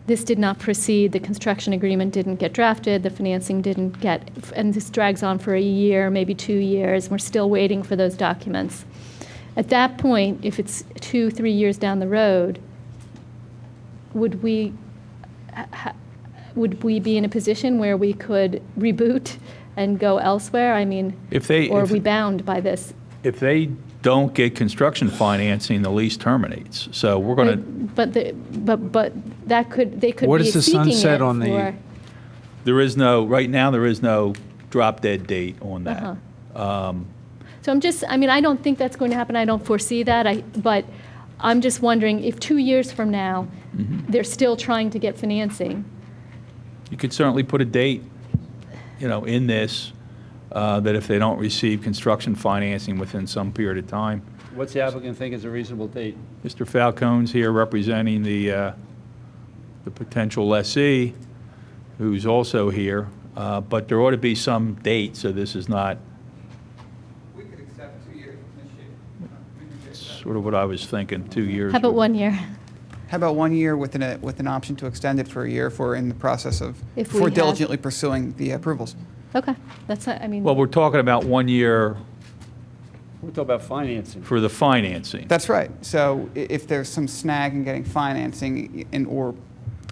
[SPEAKER 2] this did not proceed, the construction agreement didn't get drafted, the financing didn't get, and this drags on for a year, maybe 2 years, we're still waiting for those documents. At that point, if it's 2-3 years down the road, would we be in a position where we could reboot and go elsewhere? I mean, or are we bound by this?
[SPEAKER 8] If they don't get construction financing, the lease terminates. So we're going to.
[SPEAKER 2] But that could, they could
[SPEAKER 7] What
[SPEAKER 2] be
[SPEAKER 7] is the
[SPEAKER 2] seeking
[SPEAKER 7] sunset
[SPEAKER 2] it
[SPEAKER 7] on the-
[SPEAKER 2] for-
[SPEAKER 8] There is no, right now, there is no drop dead date on that.
[SPEAKER 2] So I'm just, I mean, I don't think that's going to happen. I don't foresee that. But I'm just wondering if 2 years from now, they're still trying to get financing.
[SPEAKER 8] You could certainly put a date, in this, that if they don't receive construction financing within some period of time.
[SPEAKER 1] What's the applicant think is a reasonable date?
[SPEAKER 8] Mr. Falcone's here representing the potential lessee, who's also here, but there ought to be some date, so this is not.
[SPEAKER 18] We could accept 2 years.
[SPEAKER 8] Sort of what I was thinking, 2 years.
[SPEAKER 2] How about 1 year?
[SPEAKER 18] How about 1 year with an option to extend it for a year if we're in the process of,
[SPEAKER 2] If
[SPEAKER 18] if we're
[SPEAKER 2] we
[SPEAKER 18] diligently pursuing the approvals?
[SPEAKER 2] Okay, that's not, I mean.
[SPEAKER 8] Well, we're talking about 1 year
[SPEAKER 1] We're talking about financing.
[SPEAKER 8] for the financing.
[SPEAKER 18] That's right. So if there's some snag in getting financing or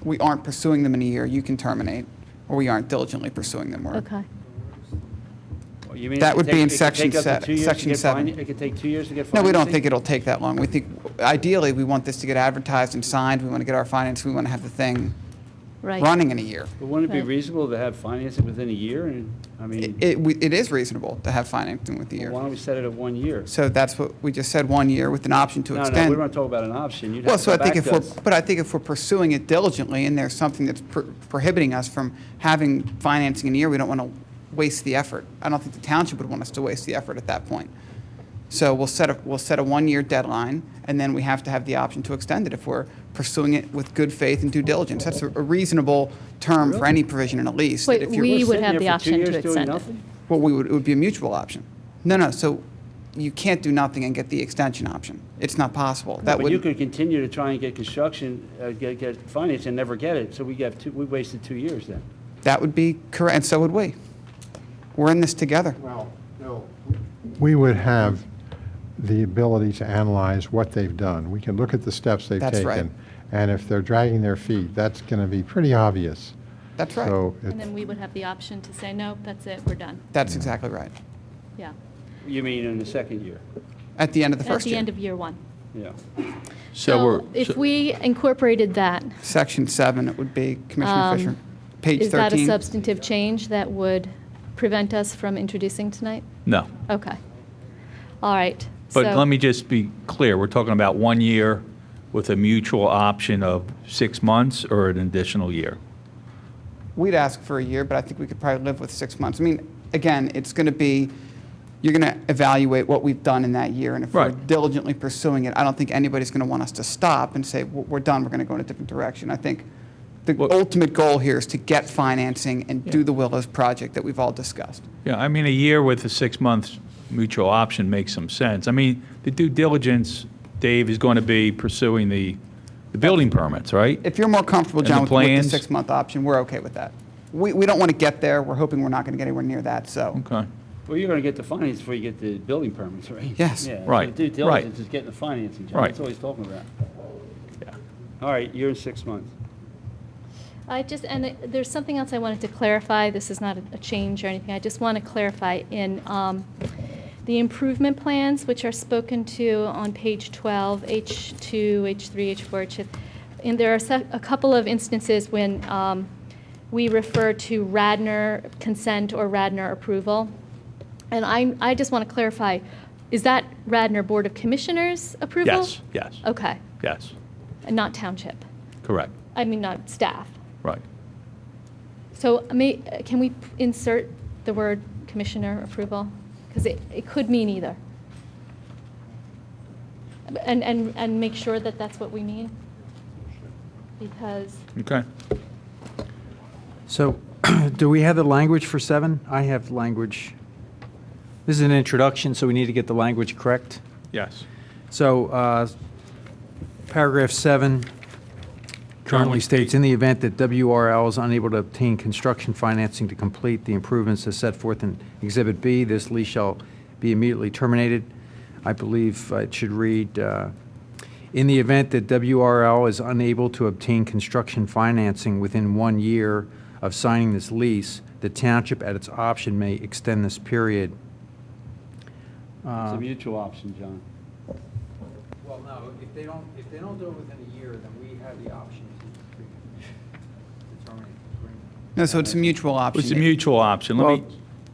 [SPEAKER 18] we aren't pursuing them in a year, you can terminate, or we aren't diligently pursuing them.
[SPEAKER 2] Okay.
[SPEAKER 1] Well, you mean
[SPEAKER 18] That
[SPEAKER 1] it
[SPEAKER 18] would
[SPEAKER 1] could
[SPEAKER 18] be in
[SPEAKER 1] take- it could
[SPEAKER 18] section
[SPEAKER 1] take up to
[SPEAKER 18] se-
[SPEAKER 1] 2 years to
[SPEAKER 18] section
[SPEAKER 1] get
[SPEAKER 18] 7.
[SPEAKER 1] It could take 2 years to get
[SPEAKER 18] No,
[SPEAKER 1] financing?
[SPEAKER 18] we don't think it'll take that long. We think, ideally, we want this to get advertised and signed. We want to get our financing. We want to have the thing
[SPEAKER 2] Right.
[SPEAKER 18] running in a year.
[SPEAKER 1] But wouldn't it be
[SPEAKER 2] Right.
[SPEAKER 1] reasonable to have financing within a year? And, I mean,
[SPEAKER 18] It is reasonable to have financing with the year.
[SPEAKER 1] why don't we set it at 1 year?
[SPEAKER 18] So that's what we just said, 1 year with an option to
[SPEAKER 1] No,
[SPEAKER 18] extend.
[SPEAKER 1] we don't talk about an option. You'd
[SPEAKER 18] Well,
[SPEAKER 1] have to
[SPEAKER 18] so I
[SPEAKER 1] go
[SPEAKER 18] think
[SPEAKER 1] back
[SPEAKER 18] if
[SPEAKER 1] to
[SPEAKER 18] we're,
[SPEAKER 1] us.
[SPEAKER 18] but I think if we're pursuing it diligently and there's something that's prohibiting us from having financing in a year, we don't want to waste the effort. I don't think the township would want us to waste the effort at that point. So we'll set a 1-year deadline, and then we have to have the option to extend it if we're pursuing it with good faith and due diligence. That's a reasonable term for any provision in a lease. that
[SPEAKER 2] Wait,
[SPEAKER 18] if you're-
[SPEAKER 2] we would
[SPEAKER 1] Sitting
[SPEAKER 2] have
[SPEAKER 1] there
[SPEAKER 2] the
[SPEAKER 1] for 2
[SPEAKER 2] option
[SPEAKER 1] years
[SPEAKER 2] to
[SPEAKER 1] doing
[SPEAKER 2] extend it.
[SPEAKER 1] nothing?
[SPEAKER 18] Well, it would be a mutual option. No, so you can't do nothing and get the extension option. It's not possible. That
[SPEAKER 1] But you
[SPEAKER 18] would,
[SPEAKER 1] could continue to try and get construction, get finance and never get it, so we wasted 2 years then.
[SPEAKER 18] that would be correct, and so would we. We're in this together.
[SPEAKER 5] Well, no. We would have the ability to analyze what they've done. We can look at the steps they've
[SPEAKER 18] That's
[SPEAKER 5] taken.
[SPEAKER 18] right.
[SPEAKER 5] And if they're dragging their feet, that's going to be pretty obvious.
[SPEAKER 18] That's right.
[SPEAKER 5] So
[SPEAKER 2] And then we would have the option to say, no, that's it, we're done.
[SPEAKER 18] That's exactly right.
[SPEAKER 2] Yeah.
[SPEAKER 1] You mean in the second year?
[SPEAKER 18] At the end of the
[SPEAKER 2] At
[SPEAKER 18] first
[SPEAKER 2] the
[SPEAKER 18] year.
[SPEAKER 2] end of year one.
[SPEAKER 1] Yeah.
[SPEAKER 2] So if we incorporated that,
[SPEAKER 18] Section 7, it would be, Commissioner Fisher. Page
[SPEAKER 2] is that a
[SPEAKER 18] 13.
[SPEAKER 2] substantive change that would prevent us from introducing tonight?
[SPEAKER 8] No.
[SPEAKER 2] Okay. All right.
[SPEAKER 8] But
[SPEAKER 2] So-
[SPEAKER 8] let me just be clear, we're talking about 1 year with a mutual option of 6 months or an additional year?
[SPEAKER 18] We'd ask for a year, but I think we could probably live with 6 months. I mean, again, it's going to be, you're going to evaluate what we've done in that year, and if we're
[SPEAKER 8] Right.
[SPEAKER 18] diligently pursuing it, I don't think anybody's going to want us to stop and say, we're done, we're going to go in a different direction. I think the ultimate goal here is to get financing and do the Willows project that we've all discussed.
[SPEAKER 8] Yeah, I mean, a year with a 6 months mutual option makes some sense. I mean, the due diligence, Dave, is going to be pursuing the building permits, right?
[SPEAKER 18] If you're more comfortable,
[SPEAKER 8] And
[SPEAKER 18] John,
[SPEAKER 8] the
[SPEAKER 18] with the
[SPEAKER 8] plans?
[SPEAKER 18] 6-month option, we're okay with that. We don't want to get there. We're hoping we're not going to get anywhere near that, so.
[SPEAKER 8] Okay.
[SPEAKER 1] Well, you're going to get the finance before you get the building permits, right?
[SPEAKER 18] Yes.
[SPEAKER 1] Yeah, so
[SPEAKER 8] Right,
[SPEAKER 1] Due
[SPEAKER 8] right.
[SPEAKER 1] diligence is getting the financing, John.
[SPEAKER 8] Right.
[SPEAKER 1] That's all he's talking about.
[SPEAKER 8] Yeah.
[SPEAKER 1] All right, you're in 6 months.
[SPEAKER 2] There's something else I wanted to clarify. This is not a change or anything. I just want to clarify in the improvement plans, which are spoken to on page 12, H2, H3, H4, and there are a couple of instances when we refer to Radnor consent or Radnor approval. And I just want to clarify, is that Radnor Board of Commissioners approval?
[SPEAKER 8] Yes, yes,
[SPEAKER 2] Okay,
[SPEAKER 8] yes,
[SPEAKER 2] and not township?
[SPEAKER 8] correct,
[SPEAKER 2] I mean, not staff.
[SPEAKER 8] right.
[SPEAKER 2] So can we insert the word commissioner approval? Because it could mean either. And make sure that that's what we mean? Because,
[SPEAKER 8] Okay.
[SPEAKER 7] So, do we have the language for 7? I have language. This is an introduction, so we need to get the language correct.
[SPEAKER 8] Yes.
[SPEAKER 7] So, paragraph 7 currently states, in the event that WRL is unable to obtain construction financing to complete the improvements as set forth in Exhibit B, this lease shall be immediately terminated. I believe it should read, in the event that WRL is unable to obtain construction financing within 1 year of signing this lease, the township at its option may extend this period.
[SPEAKER 1] It's a mutual option, John.
[SPEAKER 7] Well, no, if they don't do it within a year, then we have the option to terminate the agreement.
[SPEAKER 18] No, so it's a mutual option.
[SPEAKER 8] It's a mutual option.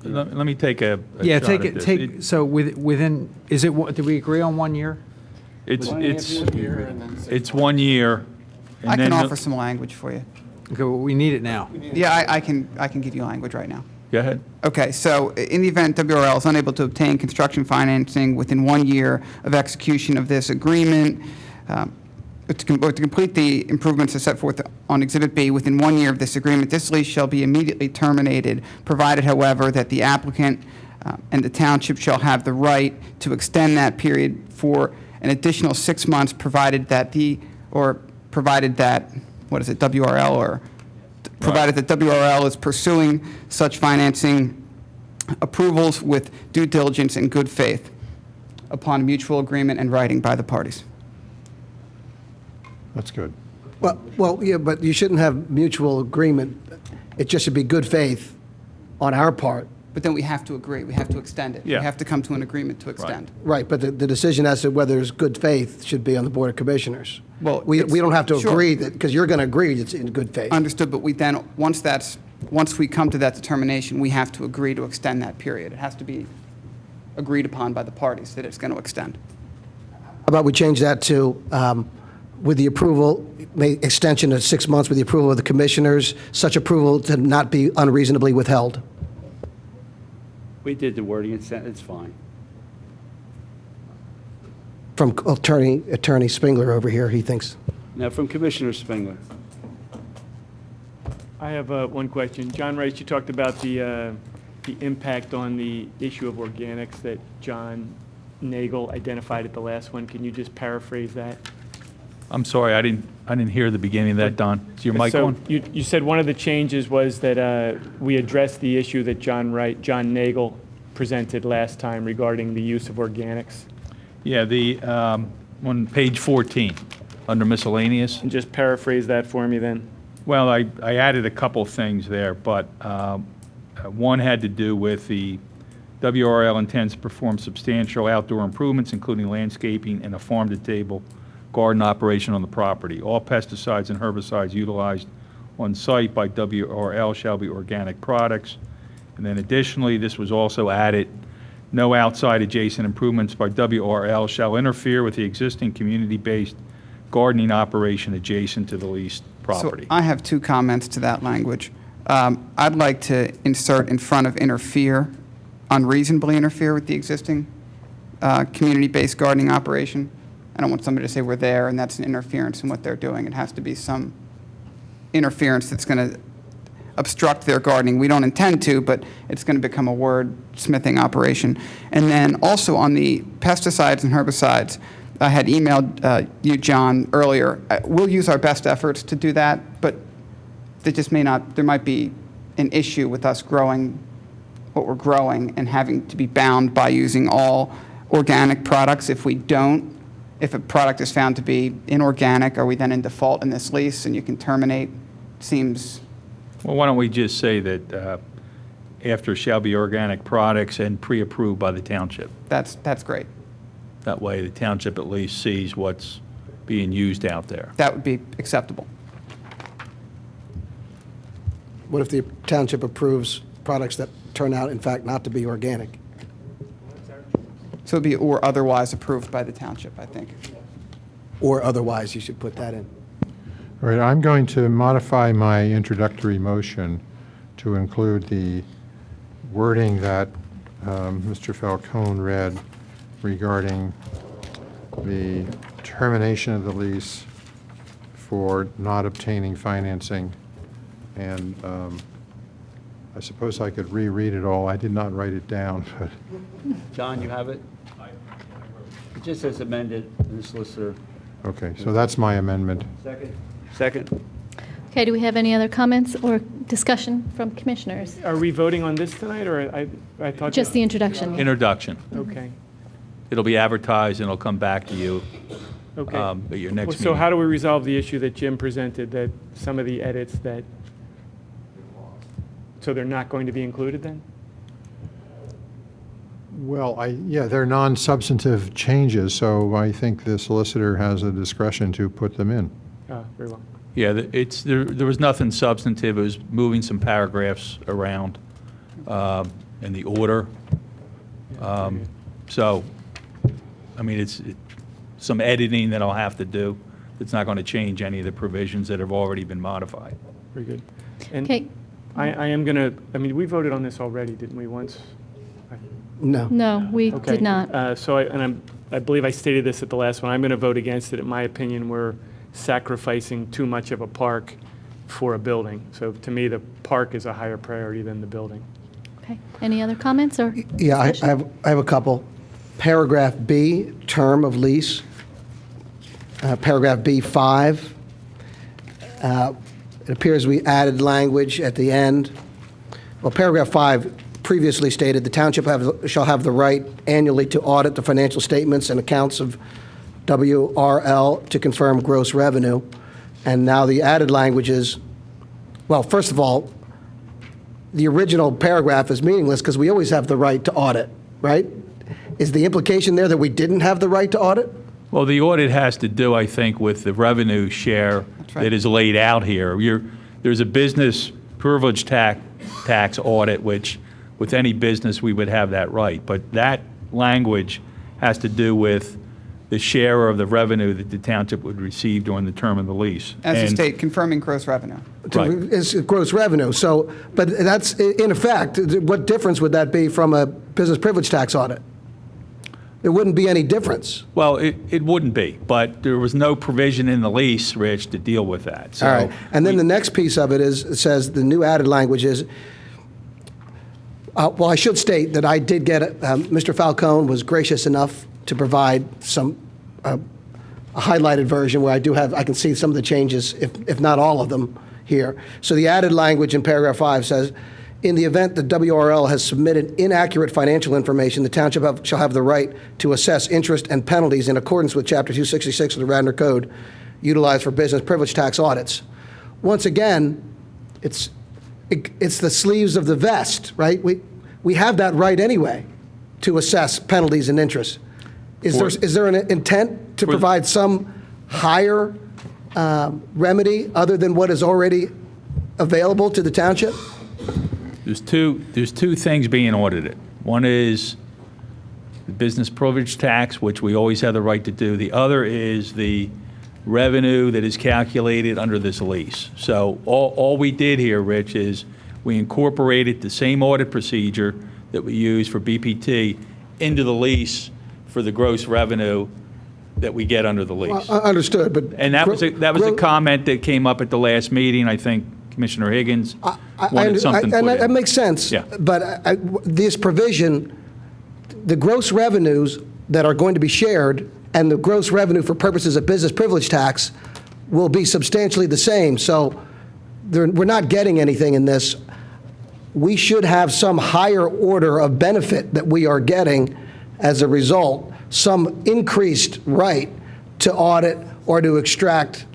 [SPEAKER 8] Let me take a
[SPEAKER 7] Yeah,
[SPEAKER 8] shot
[SPEAKER 7] take
[SPEAKER 8] at
[SPEAKER 7] it,
[SPEAKER 8] this.
[SPEAKER 7] so within, did we agree on 1 year?
[SPEAKER 8] It's
[SPEAKER 1] 1.5
[SPEAKER 8] it's
[SPEAKER 1] years.
[SPEAKER 8] it's 1 year. and
[SPEAKER 18] I can
[SPEAKER 8] then
[SPEAKER 18] offer some language for you.
[SPEAKER 7] Okay, well, we need it now.
[SPEAKER 18] Yeah, I can give you language right now.
[SPEAKER 8] Go ahead.
[SPEAKER 18] Okay, so in the event WRL is unable to obtain construction financing within 1 year of execution of this agreement, to complete the improvements as set forth on Exhibit B within 1 year of this agreement, this lease shall be immediately terminated, provided, however, that the applicant and the township shall have the right to extend that period for an additional 6 months, provided that what is it, WRL, or provided that WRL is pursuing such financing approvals with due diligence and good faith upon mutual agreement and writing by the parties.
[SPEAKER 5] That's good.
[SPEAKER 9] Well, yeah, but you shouldn't have mutual agreement. It just should be good faith on our part.
[SPEAKER 18] But then we have to agree. We have to extend it.
[SPEAKER 8] Yeah.
[SPEAKER 18] We have to come to an agreement to extend.
[SPEAKER 9] Right, but the decision as to whether it's good faith should be on the Board of Commissioners.
[SPEAKER 18] Well,
[SPEAKER 9] We don't have to
[SPEAKER 18] sure.
[SPEAKER 9] agree that, because you're going to agree it's in good faith.
[SPEAKER 18] Understood, but we then, once we come to that determination, we have to agree to extend that period. It has to be agreed upon by the parties that it's going to extend.
[SPEAKER 9] How about we change that to, with the approval, extension of 6 months with the approval of the Commissioners, such approval to not be unreasonably withheld?
[SPEAKER 1] We did the wording, it's fine.
[SPEAKER 9] from Attorney Spengler over here, he thinks.
[SPEAKER 1] Now, from Commissioner Spengler.
[SPEAKER 10] I have one question. John Rice, you talked about the impact on the issue of organics that John Nagel identified at the last one. Can you just paraphrase that?
[SPEAKER 8] I'm sorry, I didn't hear the beginning of that, Don. Is your mic
[SPEAKER 10] So
[SPEAKER 8] on?
[SPEAKER 10] you said one of the changes was that we addressed the issue that John Nagel presented last time regarding the use of organics.
[SPEAKER 8] Yeah, on page 14, under miscellaneous.
[SPEAKER 10] And just paraphrase that for me then.
[SPEAKER 8] Well, I added a couple things there, but one had to do with the WRL intends to perform substantial outdoor improvements, including landscaping and a farm-to-table garden operation on the property. All pesticides and herbicides utilized on site by WRL shall be organic products. And then additionally, this was also added, no outside adjacent improvements by WRL shall interfere with the existing community-based gardening operation adjacent to the leased property.
[SPEAKER 18] So I have two comments to that language. I'd like to insert in front of interfere, unreasonably interfere with the existing community-based gardening operation. I don't want somebody to say we're there and that's an interference in what they're doing. It has to be some interference that's going to obstruct their gardening. We don't intend to, but it's going to become a wordsmithing operation. And then also on the pesticides and herbicides, I had emailed you, John, earlier. We'll use our best efforts to do that, but there might be an issue with us growing what we're growing and having to be bound by using all organic products. If we don't, if a product is found to be inorganic, are we then in default in this lease and you can terminate? Seems...
[SPEAKER 8] Well, why don't we just say that after shall be organic products and pre-approved by the township?
[SPEAKER 18] That's great.
[SPEAKER 8] That way the township at least sees what's being used out there.
[SPEAKER 18] That would be acceptable.
[SPEAKER 9] What if the township approves products that turn out, in fact, not to be organic?
[SPEAKER 18] So it'd be or otherwise approved by the township, I think.
[SPEAKER 9] Or otherwise, you should put that in.
[SPEAKER 5] All right, I'm going to modify my introductory motion to include the wording that Mr. Falcone read regarding the termination of the lease for not obtaining financing. And I suppose I could reread it all. I did not write it down, but...
[SPEAKER 1] John, you have it? It just says amended, and the solicitor.
[SPEAKER 5] Okay, so that's my amendment.
[SPEAKER 1] Second.
[SPEAKER 2] Okay, do we have any other comments or discussion from commissioners?
[SPEAKER 10] Are we voting on this tonight, or I thought...
[SPEAKER 2] Just the introduction.
[SPEAKER 8] Introduction.
[SPEAKER 10] Okay.
[SPEAKER 8] It'll be advertised and it'll come back to you
[SPEAKER 10] Okay.
[SPEAKER 8] at your next meeting.
[SPEAKER 10] So how do we resolve the issue that Jim presented, that some of the edits that... So they're not going to be included then?
[SPEAKER 5] Well, yeah, they're non-substantive changes, so I think the solicitor has a discretion to put them in.
[SPEAKER 10] Very well.
[SPEAKER 8] Yeah, there was nothing substantive. It was moving some paragraphs around in the order. So, I mean, it's some editing that I'll have to do. It's not going to change any of the provisions that have already been modified.
[SPEAKER 10] Very good. And
[SPEAKER 2] Okay.
[SPEAKER 10] I am going to, I mean, we voted on this already, didn't we, once?
[SPEAKER 9] No.
[SPEAKER 2] No, we
[SPEAKER 10] Okay.
[SPEAKER 2] did not.
[SPEAKER 10] So, I believe I stated this at the last one. I'm going to vote against it. In my opinion, we're sacrificing too much of a park for a building. So to me, the park is a higher priority than the building.
[SPEAKER 2] Okay. Any other comments or
[SPEAKER 9] Yeah, I
[SPEAKER 2] discussion?
[SPEAKER 9] have a couple. Paragraph B, term of lease. Paragraph B5. It appears we added language at the end. Well, paragraph 5 previously stated the township shall have the right annually to audit the financial statements and accounts of WRL to confirm gross revenue. And now the added language is, well, first of all, the original paragraph is meaningless because we always have the right to audit, right? Is the implication there that we didn't have the right to audit?
[SPEAKER 8] Well, the audit has to do, I think, with the revenue share that is laid out here. There's a business privilege tax audit, which with any business we would have that right. But that language has to do with the share of the revenue that the township would receive during the term of the lease.
[SPEAKER 18] As
[SPEAKER 8] And-
[SPEAKER 18] a state, confirming gross revenue.
[SPEAKER 8] Right.
[SPEAKER 9] It's gross revenue. So, but that's, in effect, what difference would that be from a business privilege tax audit? there wouldn't be any difference.
[SPEAKER 8] Well, it wouldn't be, but there was no provision in the lease, Rich, to deal with that. So
[SPEAKER 9] All right. And then the next piece of it is, it says, the new added language is, well, I should state that I did get, Mr. Falcone was gracious enough to provide some, a highlighted version where I can see some of the changes, if not all of them here. So the added language in paragraph 5 says, in the event the WRL has submitted inaccurate financial information, the township shall have the right to assess interest and penalties in accordance with Chapter 266 of the Radnor Code, utilized for business privilege tax audits. Once again, it's the sleeves of the vest, right? We have that right anyway to assess penalties and interest. Is there an intent to provide some higher remedy other than what is already available to the township?
[SPEAKER 8] There's two things being audited. One is the business privilege tax, which we always have the right to do. The other is the revenue that is calculated under this lease. So all we did here, Rich, is we incorporated the same audit procedure that we use for BPT into the lease for the gross revenue that we get under the lease.
[SPEAKER 9] Understood, but...
[SPEAKER 8] And that was a comment that came up at the last meeting. I think Commissioner Higgins wanted something put in.
[SPEAKER 9] That makes sense.
[SPEAKER 8] Yeah.
[SPEAKER 9] But this provision, the gross revenues that are going to be shared and the gross revenue for purposes of business privilege tax will be substantially the same. So we're not getting anything in this. We should have some higher order of benefit that we are getting as a result, some increased right to audit or to extract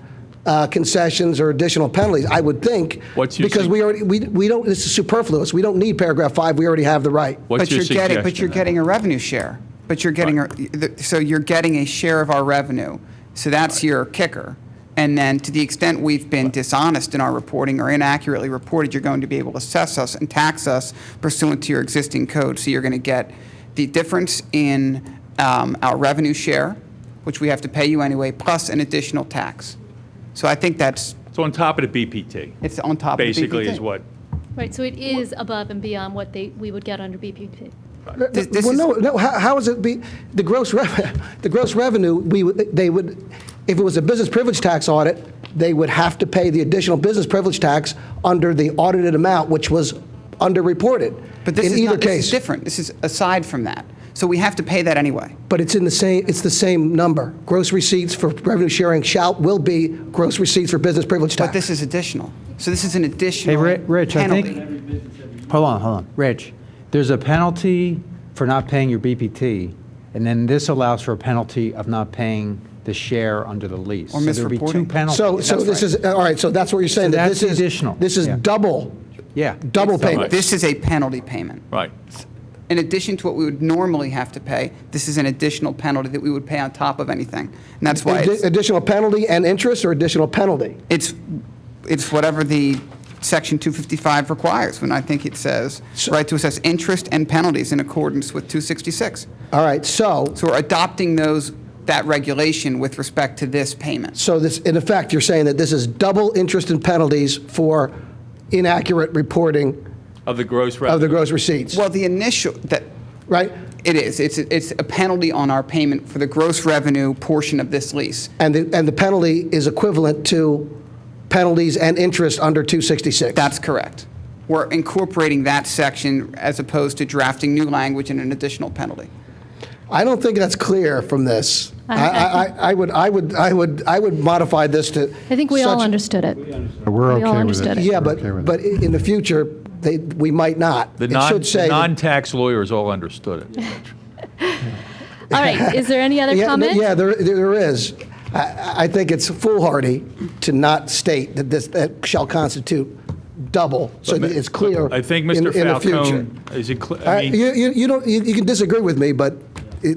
[SPEAKER 9] concessions or additional penalties, I would think, because we don't, this is superfluous. We don't need paragraph 5. We already have the right.
[SPEAKER 18] But you're getting a revenue share. But you're getting so you're getting a share of our revenue. So that's your kicker. And then to the extent we've been dishonest in our reporting or inaccurately reported, you're going to be able to assess us and tax us pursuant to your existing code. So you're going to get the difference in our revenue share, which we have to pay you anyway, plus an additional tax. So I think that's...
[SPEAKER 8] It's on top of the BPT.
[SPEAKER 18] It's on top
[SPEAKER 8] basically
[SPEAKER 18] of the BPT.
[SPEAKER 8] Is what...
[SPEAKER 2] Right, so it is above and beyond what we would get under BPP.
[SPEAKER 9] No. How is it the gross revenue? They would, if it was a business privilege tax audit, they would have to pay the additional business privilege tax under the audited amount, which was underreported.
[SPEAKER 18] But this
[SPEAKER 9] in either case,
[SPEAKER 18] this is different. This is aside from that. So we have to pay that anyway.
[SPEAKER 9] But it's in the same. It's the same number. Gross receipts for revenue sharing will be gross receipts for business privilege tax.
[SPEAKER 18] But this is additional. So this is an additional
[SPEAKER 7] Rich,
[SPEAKER 18] penalty.
[SPEAKER 7] I think. Hold on. Rich, there's a penalty for not paying your BPT, and then this allows for a penalty of not paying the share under the lease.
[SPEAKER 18] Or
[SPEAKER 7] so there'll be two
[SPEAKER 18] misreporting.
[SPEAKER 7] penalties.
[SPEAKER 9] So this is all right. So that's what you're saying.
[SPEAKER 7] So
[SPEAKER 9] that
[SPEAKER 7] that's
[SPEAKER 9] this is
[SPEAKER 7] additional.
[SPEAKER 9] This is
[SPEAKER 7] Yeah.
[SPEAKER 9] double.
[SPEAKER 7] Yeah.
[SPEAKER 9] Double payment.
[SPEAKER 18] This is a penalty payment.
[SPEAKER 8] Right.
[SPEAKER 18] In addition to what we would normally have to pay, this is an additional penalty that we would pay on top of anything. And that's why
[SPEAKER 9] Additional penalty and interest, or additional penalty?
[SPEAKER 18] it's whatever the Section 255 requires, when I think it says, right to assess interest and penalties in accordance with 266.
[SPEAKER 9] All right, so
[SPEAKER 18] we're adopting that regulation with respect to this payment.
[SPEAKER 9] So this, in effect, you're saying that this is double interest and penalties for inaccurate reporting
[SPEAKER 8] Of the gross revenue.
[SPEAKER 9] of the gross receipts.
[SPEAKER 18] Well, the initial,
[SPEAKER 9] right?
[SPEAKER 18] It is. It's a penalty on our payment for the gross revenue portion of this lease.
[SPEAKER 9] And the penalty is equivalent to penalties and interest under 266.
[SPEAKER 18] That's correct. We're incorporating that section as opposed to drafting new language and an additional penalty.
[SPEAKER 9] I don't think that's clear from this. I would modify this to.
[SPEAKER 2] I think we all understood it.
[SPEAKER 5] We're
[SPEAKER 2] We all
[SPEAKER 5] okay with
[SPEAKER 2] understood
[SPEAKER 5] it.
[SPEAKER 2] it.
[SPEAKER 9] Yeah, but in the future, we might not.
[SPEAKER 8] The
[SPEAKER 9] It should say that-
[SPEAKER 8] non-tax lawyers all understood it.
[SPEAKER 2] All right, is there any other comment?
[SPEAKER 9] Yeah, there is. I think it's foolhardy to not state that that shall constitute double, so that it's clear.
[SPEAKER 8] I think Mr.
[SPEAKER 9] in the future.
[SPEAKER 8] Falcone, is it clear? I mean,
[SPEAKER 9] You can disagree with me, but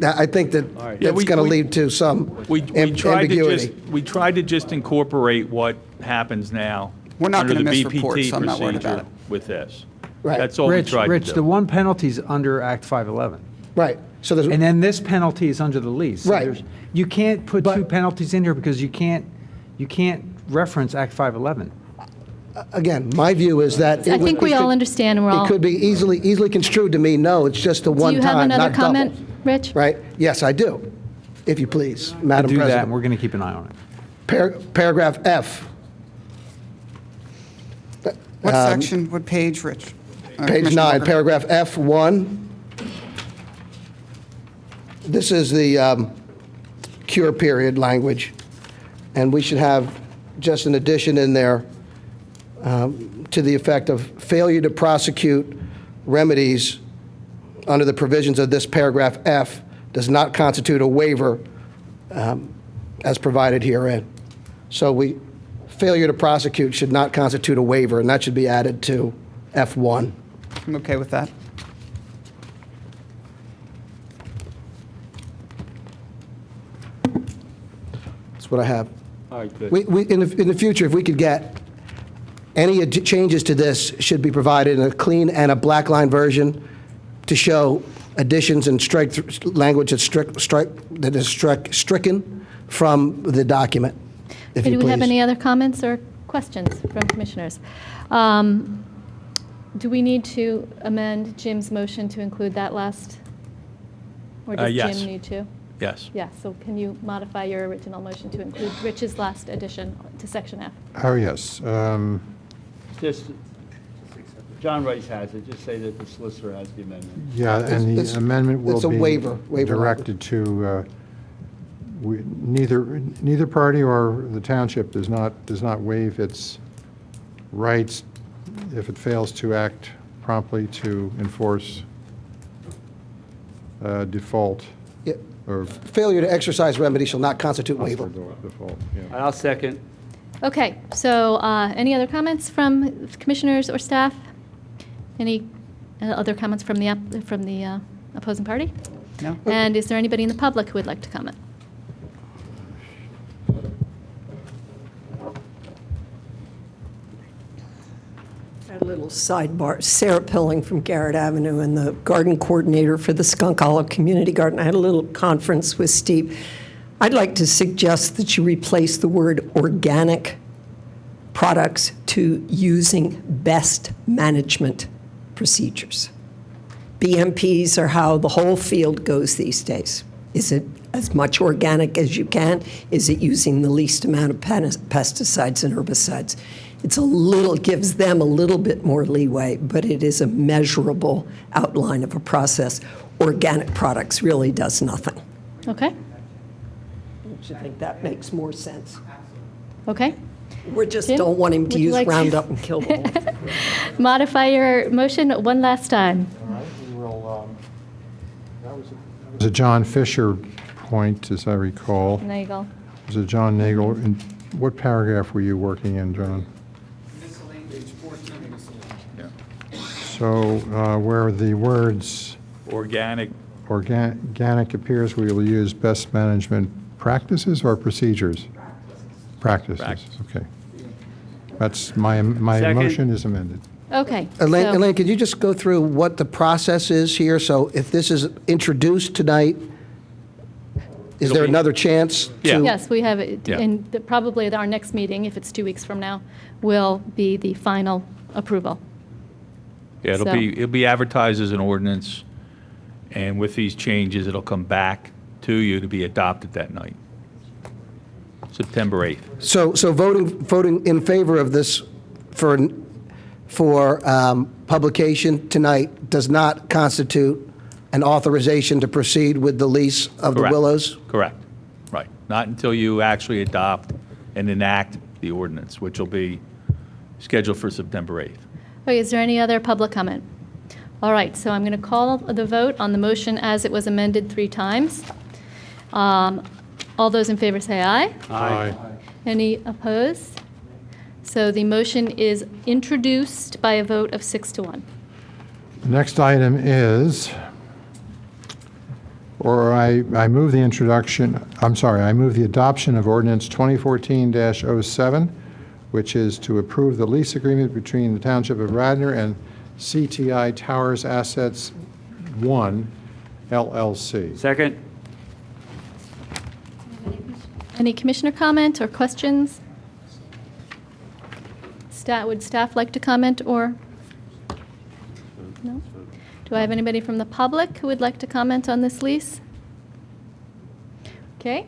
[SPEAKER 9] I think that
[SPEAKER 8] Yeah,
[SPEAKER 9] that's going to lead to some ambiguity.
[SPEAKER 8] We tried to just incorporate what happens now
[SPEAKER 18] We're not
[SPEAKER 8] under the
[SPEAKER 18] gonna miss reports,
[SPEAKER 8] BPT
[SPEAKER 18] so I'm not worried about
[SPEAKER 8] procedure with this.
[SPEAKER 9] Right.
[SPEAKER 8] That's all we
[SPEAKER 7] Rich,
[SPEAKER 8] tried to do.
[SPEAKER 7] the one penalty's under Act 511.
[SPEAKER 9] Right. So there's,
[SPEAKER 7] And then this penalty is under the lease. So
[SPEAKER 9] Right.
[SPEAKER 7] You can't put two penalties in here because you can't reference Act 511.
[SPEAKER 9] again, my view is that
[SPEAKER 2] I think we all understand, and we're all.
[SPEAKER 9] It could be easily construed to mean, no, it's just a
[SPEAKER 2] Do you
[SPEAKER 9] one-time,
[SPEAKER 2] have another
[SPEAKER 9] not double.
[SPEAKER 2] comment? Rich?
[SPEAKER 9] right? Yes, I do, if you please, Madam
[SPEAKER 7] Do that, and
[SPEAKER 9] President.
[SPEAKER 7] we're going to keep an eye on it.
[SPEAKER 9] Paragraph F.
[SPEAKER 18] What section, what page, Rich?
[SPEAKER 9] Page
[SPEAKER 18] Commissioner
[SPEAKER 9] 9,
[SPEAKER 18] Booker.
[SPEAKER 9] paragraph F1. This is the cure period language, and we should have just an addition in there to the effect of failure to prosecute remedies under the provisions of this paragraph F does not constitute a waiver as provided herein. So failure to prosecute should not constitute a waiver, and that should be added to F1.
[SPEAKER 18] I'm okay with that.
[SPEAKER 9] That's what I have.
[SPEAKER 1] All right, good.
[SPEAKER 9] In the future, if we could get any changes to this, should be provided in a clean and a black line version to show additions and language that is stricken from the document, if
[SPEAKER 2] Okay,
[SPEAKER 9] you
[SPEAKER 2] do we have
[SPEAKER 9] please.
[SPEAKER 2] any other comments or questions from commissioners? Do we need to amend Jim's motion to include that last? Or does
[SPEAKER 8] Yes.
[SPEAKER 2] Jim need to?
[SPEAKER 8] Yes.
[SPEAKER 2] Yeah, so can you modify your original motion to include Rich's last addition to section F?
[SPEAKER 5] Oh, yes.
[SPEAKER 1] Just, John Rice has it, just say that the solicitor has the amendment.
[SPEAKER 5] Yeah, and
[SPEAKER 9] It's-
[SPEAKER 5] the amendment will
[SPEAKER 9] it's a
[SPEAKER 5] be
[SPEAKER 9] waiver
[SPEAKER 5] directed to, neither party or the township does not waive its rights if it fails to act promptly to enforce default
[SPEAKER 9] Yeah.
[SPEAKER 5] or
[SPEAKER 9] Failure to exercise remedy shall not constitute waiver.
[SPEAKER 5] default, yeah.
[SPEAKER 1] I'll second.
[SPEAKER 2] Okay, so any other comments from commissioners or staff? Any other comments from the opposing party?
[SPEAKER 18] No?
[SPEAKER 2] And is there anybody in the public who would like to comment?
[SPEAKER 19] A little sidebar. Sarah Pilling from Garrett Avenue and the garden coordinator for the Skunk Hollow Community Garden. I had a little conference with Steve. I'd like to suggest that you replace the word organic products to using best management procedures. BMPs are how the whole field goes these days. Is it as much organic as you can? Is it using the least amount of pesticides and herbicides? It's gives them a little bit more leeway, but it is a measurable outline of a process. Organic products really does nothing.
[SPEAKER 2] Okay,
[SPEAKER 19] Don't you think that makes more sense?
[SPEAKER 2] okay.
[SPEAKER 19] We just
[SPEAKER 2] Jim,
[SPEAKER 19] don't want him
[SPEAKER 2] would
[SPEAKER 19] to
[SPEAKER 2] you
[SPEAKER 19] use
[SPEAKER 2] like to-
[SPEAKER 19] Roundup and kill them all.
[SPEAKER 2] Modify your motion one last time.
[SPEAKER 5] All right, we will, that was a John Fisher point, as I recall.
[SPEAKER 2] Nagel.
[SPEAKER 5] It was a John Nagel. In what paragraph were you working in, John? So where the words
[SPEAKER 8] Organic,
[SPEAKER 5] organic appears, we will use best management practices or procedures? Practices.
[SPEAKER 8] Practice.
[SPEAKER 5] Okay. That's my
[SPEAKER 1] Second.
[SPEAKER 5] motion is amended.
[SPEAKER 2] Okay.
[SPEAKER 9] Elaine,
[SPEAKER 2] so-
[SPEAKER 9] Elaine, could you just go through what the process is here? So if this is introduced tonight, is there another chance
[SPEAKER 8] Yeah.
[SPEAKER 9] to?
[SPEAKER 2] Yes, we have it,
[SPEAKER 8] Yeah.
[SPEAKER 2] and probably at our next meeting, if it's 2 weeks from now, will be the final approval.
[SPEAKER 8] yeah,
[SPEAKER 2] So-
[SPEAKER 8] it'll be advertised as an ordinance, and with these changes, it'll come back to you to be adopted that night, September 8th.
[SPEAKER 9] So voting in favor of this for publication tonight does not constitute an authorization to proceed with the lease of the
[SPEAKER 8] Correct.
[SPEAKER 9] Willows?
[SPEAKER 8] Correct, right. Not until you actually adopt and enact the ordinance, which will be scheduled for September 8th.
[SPEAKER 2] Okay, is there any other public comment? All right, so I'm going to call the vote on the motion as it was amended 3 times. All those in favor say aye.
[SPEAKER 5] Aye.
[SPEAKER 2] Any opposed? So the motion is introduced by a vote of 6 to 1.
[SPEAKER 5] The next item is, I move the introduction, I move the adoption of ordinance 2014-07, which is to approve the lease agreement between the Township of Radnor and CTI Towers Assets 1 LLC.
[SPEAKER 1] Second?
[SPEAKER 2] Any commissioner comment or questions? Would staff like to comment or? No? Do I have anybody from the public who would like to comment on this lease? Okay.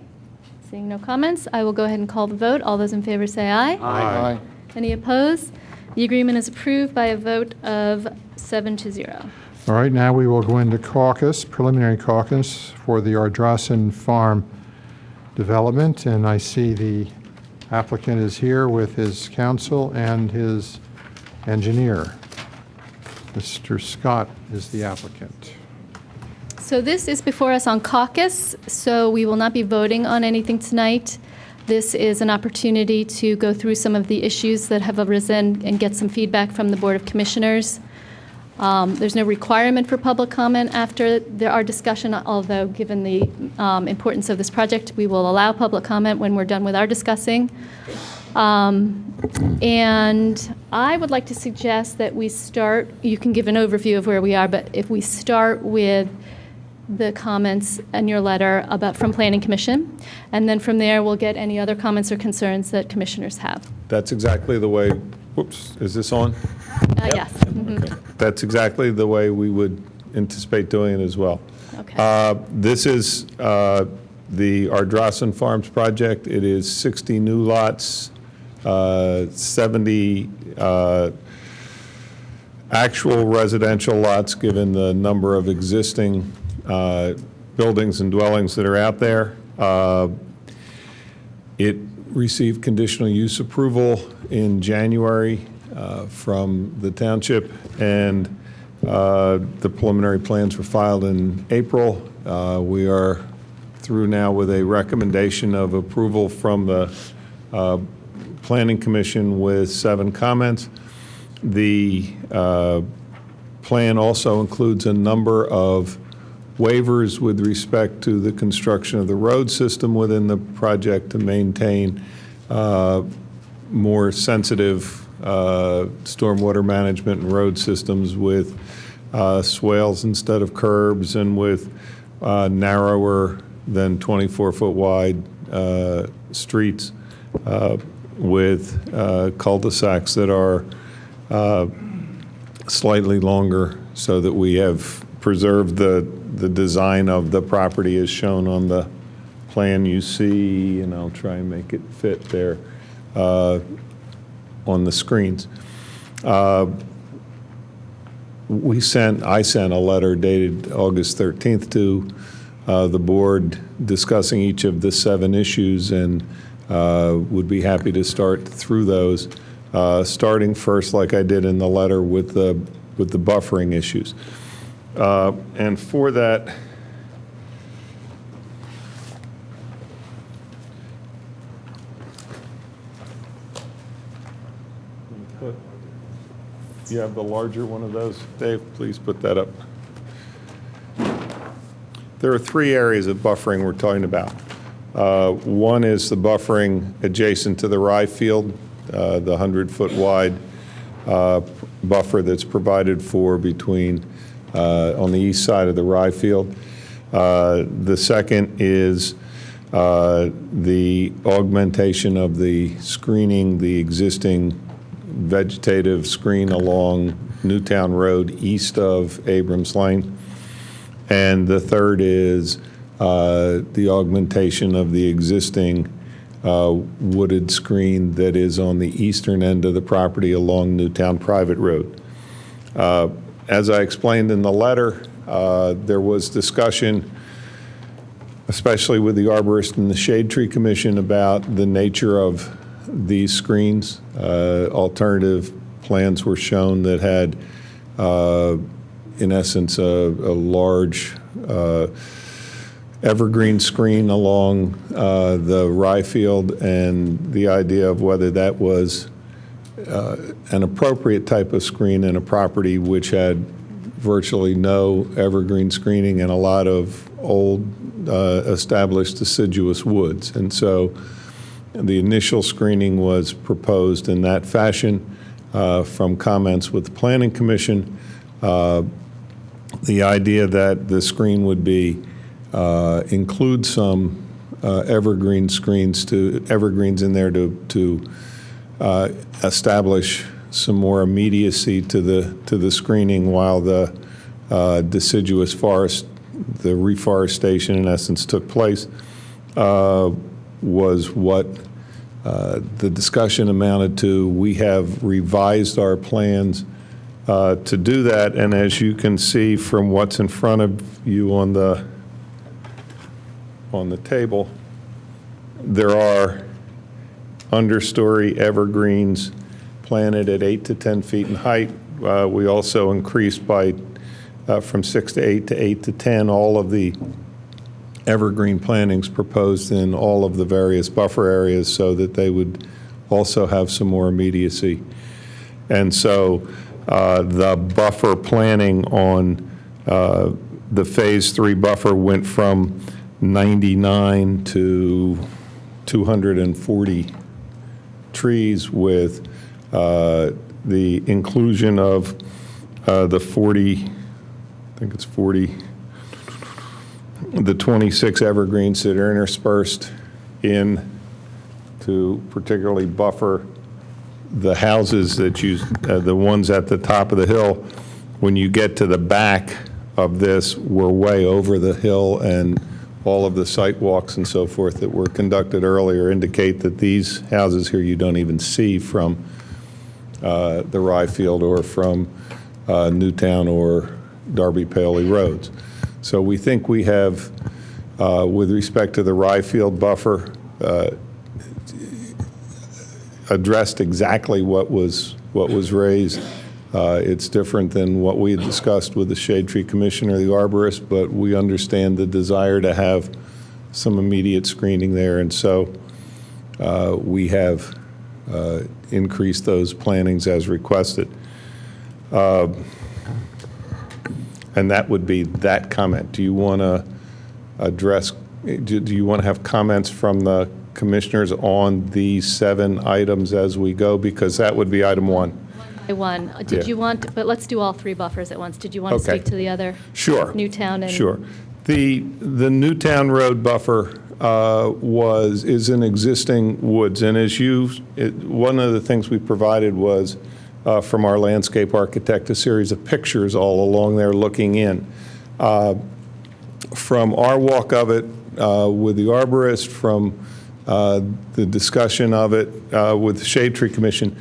[SPEAKER 2] Seeing no comments, I will go ahead and call the vote. All those in favor say aye.
[SPEAKER 13] Aye.
[SPEAKER 2] Any opposed? The agreement is approved by a vote of 7-0.
[SPEAKER 5] All right, now we will go into caucus, preliminary caucus for the Ardrossan Farm development, and I see the applicant is here with his counsel and his engineer. Mr. Scott is the applicant.
[SPEAKER 2] So this is before us on caucus, so we will not be voting on anything tonight. This is an opportunity to go through some of the issues that have arisen and get some feedback from the Board of Commissioners. There's no requirement for public comment after our discussion, although given the importance of this project, we will allow public comment when we're done with our discussing. And I would like to suggest that we start, you can give an overview of where we are, but if we start with the comments in your letter from Planning Commission, and then from there, we'll get any other comments or concerns that commissioners have.
[SPEAKER 20] That's exactly the way, whoops, is this on?
[SPEAKER 2] Yes.
[SPEAKER 20] Okay. That's exactly the way we would anticipate doing it as well.
[SPEAKER 2] Okay.
[SPEAKER 20] This is the Ardrossan Farms project. It is 60 new lots, 70 actual residential lots, given the number of existing buildings and dwellings that are out there. It received conditional use approval in January from the township, and the preliminary plans were filed in April. We are through now with a recommendation of approval from the Planning Commission with 7 comments. The plan also includes a number of waivers with respect to the construction of the road system within the project to maintain more sensitive stormwater management and road systems with swales instead of curbs, and with narrower than 24-foot wide streets, with cul-de-sacs that are slightly longer, so that we have preserved the design of the property as shown on the plan you see, and I'll try and make it fit there on the screens. I sent a letter dated August 13th to the board discussing each of the 7 issues, and would be happy to start through those, starting first, like I did in the letter, with the buffering issues. And for that, you have the larger one of those, Dave? Please put that up. There are 3 areas of buffering we're talking about. One is the buffering adjacent to the rye field, the 100-foot wide buffer that's provided for between on the east side of the rye field. The second is the augmentation of the screening, the existing vegetative screen along Newtown Road east of Abrams Lane. And the third is the augmentation of the existing wooded screen that is on the eastern end of the property along Newtown Private Road. As I explained in the letter, there was discussion, especially with the arborist and the Shade Tree Commission, about the nature of these screens. Alternative plans were shown that had, in essence, a large evergreen screen along the rye field, and the idea of whether that was an appropriate type of screen in a property which had virtually no evergreen screening and a lot of old established deciduous woods. And so the initial screening was proposed in that fashion from comments with the Planning Commission. The idea that the screen would be include some evergreens in there to establish some more immediacy to the screening while the deciduous forest, the reforestation in essence, took place. was what the discussion amounted to. We have revised our plans to do that, and as you can see from what's in front of you on the table, there are understory evergreens planted at 8 to 10 feet in height. We also increased by from 6 to 8 to 8 to 10 all of the evergreen plantings proposed in all of the various buffer areas so that they would also have some more immediacy. And so the buffer planning on the Phase 3 buffer went from 99 to 240 trees with the inclusion of the 40, I think it's 40, the 26 evergreens that are interspersed in to particularly buffer the houses that you, the ones at the top of the hill. When you get to the back of this, we're way over the hill, and all of the site walks and so forth that were conducted earlier indicate that these houses here you don't even see from the Rye Field or from Newtown or Darby Paley roads. So we think we have, with respect to the Rye Field buffer, addressed exactly what was raised. It's different than what we had discussed with the Shade Tree Commission or the arborist, but we understand the desire to have some immediate screening there, and so we have increased those plantings as requested. And that would be that comment. Do you want to address, do you want to have comments from the commissioners on these 7 items as we go? Because that would be item 1.
[SPEAKER 2] By one. Did you want, but let's do all 3 buffers at once. Did you want to
[SPEAKER 20] Okay.
[SPEAKER 2] speak to the other?
[SPEAKER 20] Sure.
[SPEAKER 2] Newtown and.
[SPEAKER 20] Sure. The Newtown Road buffer is an existing woods, and as one of the things we provided was from our landscape architect a series of pictures all along there looking in. From our walk of it with the arborist, from the discussion of it with the Shade Tree Commission,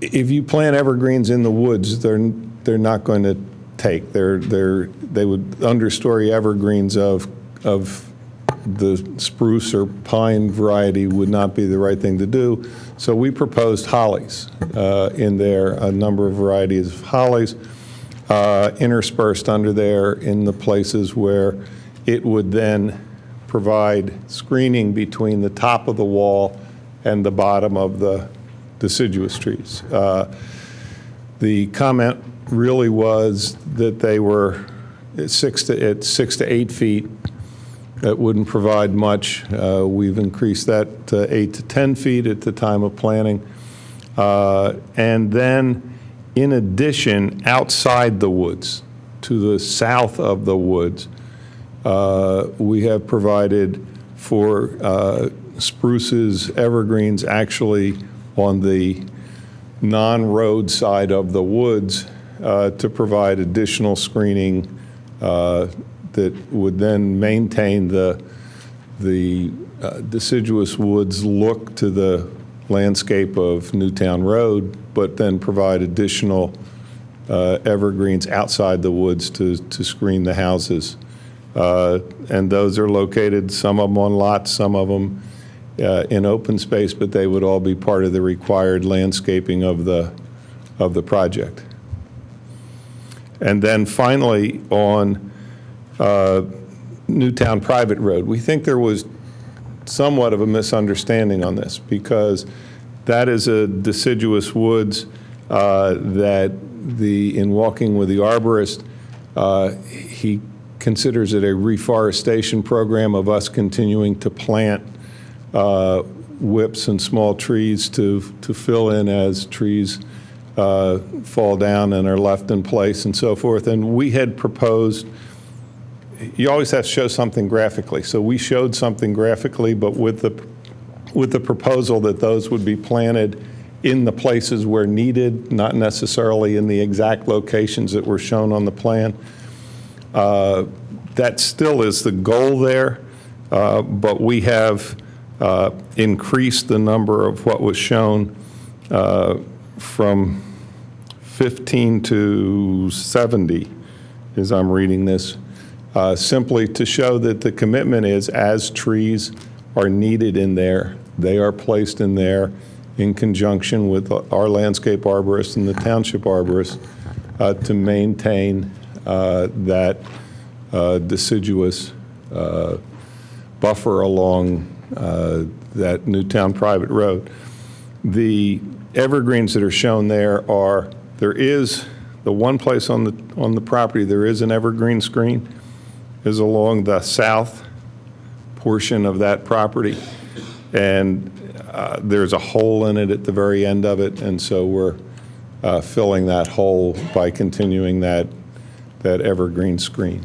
[SPEAKER 20] if you plant evergreens in the woods, they're not going to take. They would understory evergreens of the spruce or pine variety would not be the right thing to do. So we proposed hollies in there, a number of varieties of hollies interspersed under there in the places where it would then provide screening between the top of the wall and the bottom of the deciduous trees. The comment really was that they were at 6 to 8 feet. That wouldn't provide much. We've increased that to 8 to 10 feet at the time of planting. And then, in addition, outside the woods, to the south of the woods, we have provided for spruces, evergreens, actually on the non-road side of the woods to provide additional screening that would then maintain the deciduous woods look to the landscape of Newtown Road, but then provide additional evergreens outside the woods to screen the houses. And those are located, some of them on lots, some of them in open space, but they would all be part of the required landscaping of the project. And then finally, on Newtown Private Road, we think there was somewhat of a misunderstanding on this because that is a deciduous woods that in walking with the arborist, he considers it a reforestation program of us continuing to plant whips and small trees to fill in as trees fall down and are left in place and so forth. And we had proposed, you always have to show something graphically. So we showed something graphically, but with the proposal that those would be planted in the places where needed, not necessarily in the exact locations that were shown on the plan. That still is the goal there. But we have increased the number of what was shown from 15 to 70, as I'm reading this, simply to show that the commitment is as trees are needed in there, they are placed in there in conjunction with our landscape arborist and the township arborist to maintain that deciduous buffer along that Newtown private road. The evergreens that are shown there is the one place on the property there is an evergreen screen is along the south portion of that property, and there's a hole in it at the very end of it, and so we're filling that hole by continuing that evergreen screen.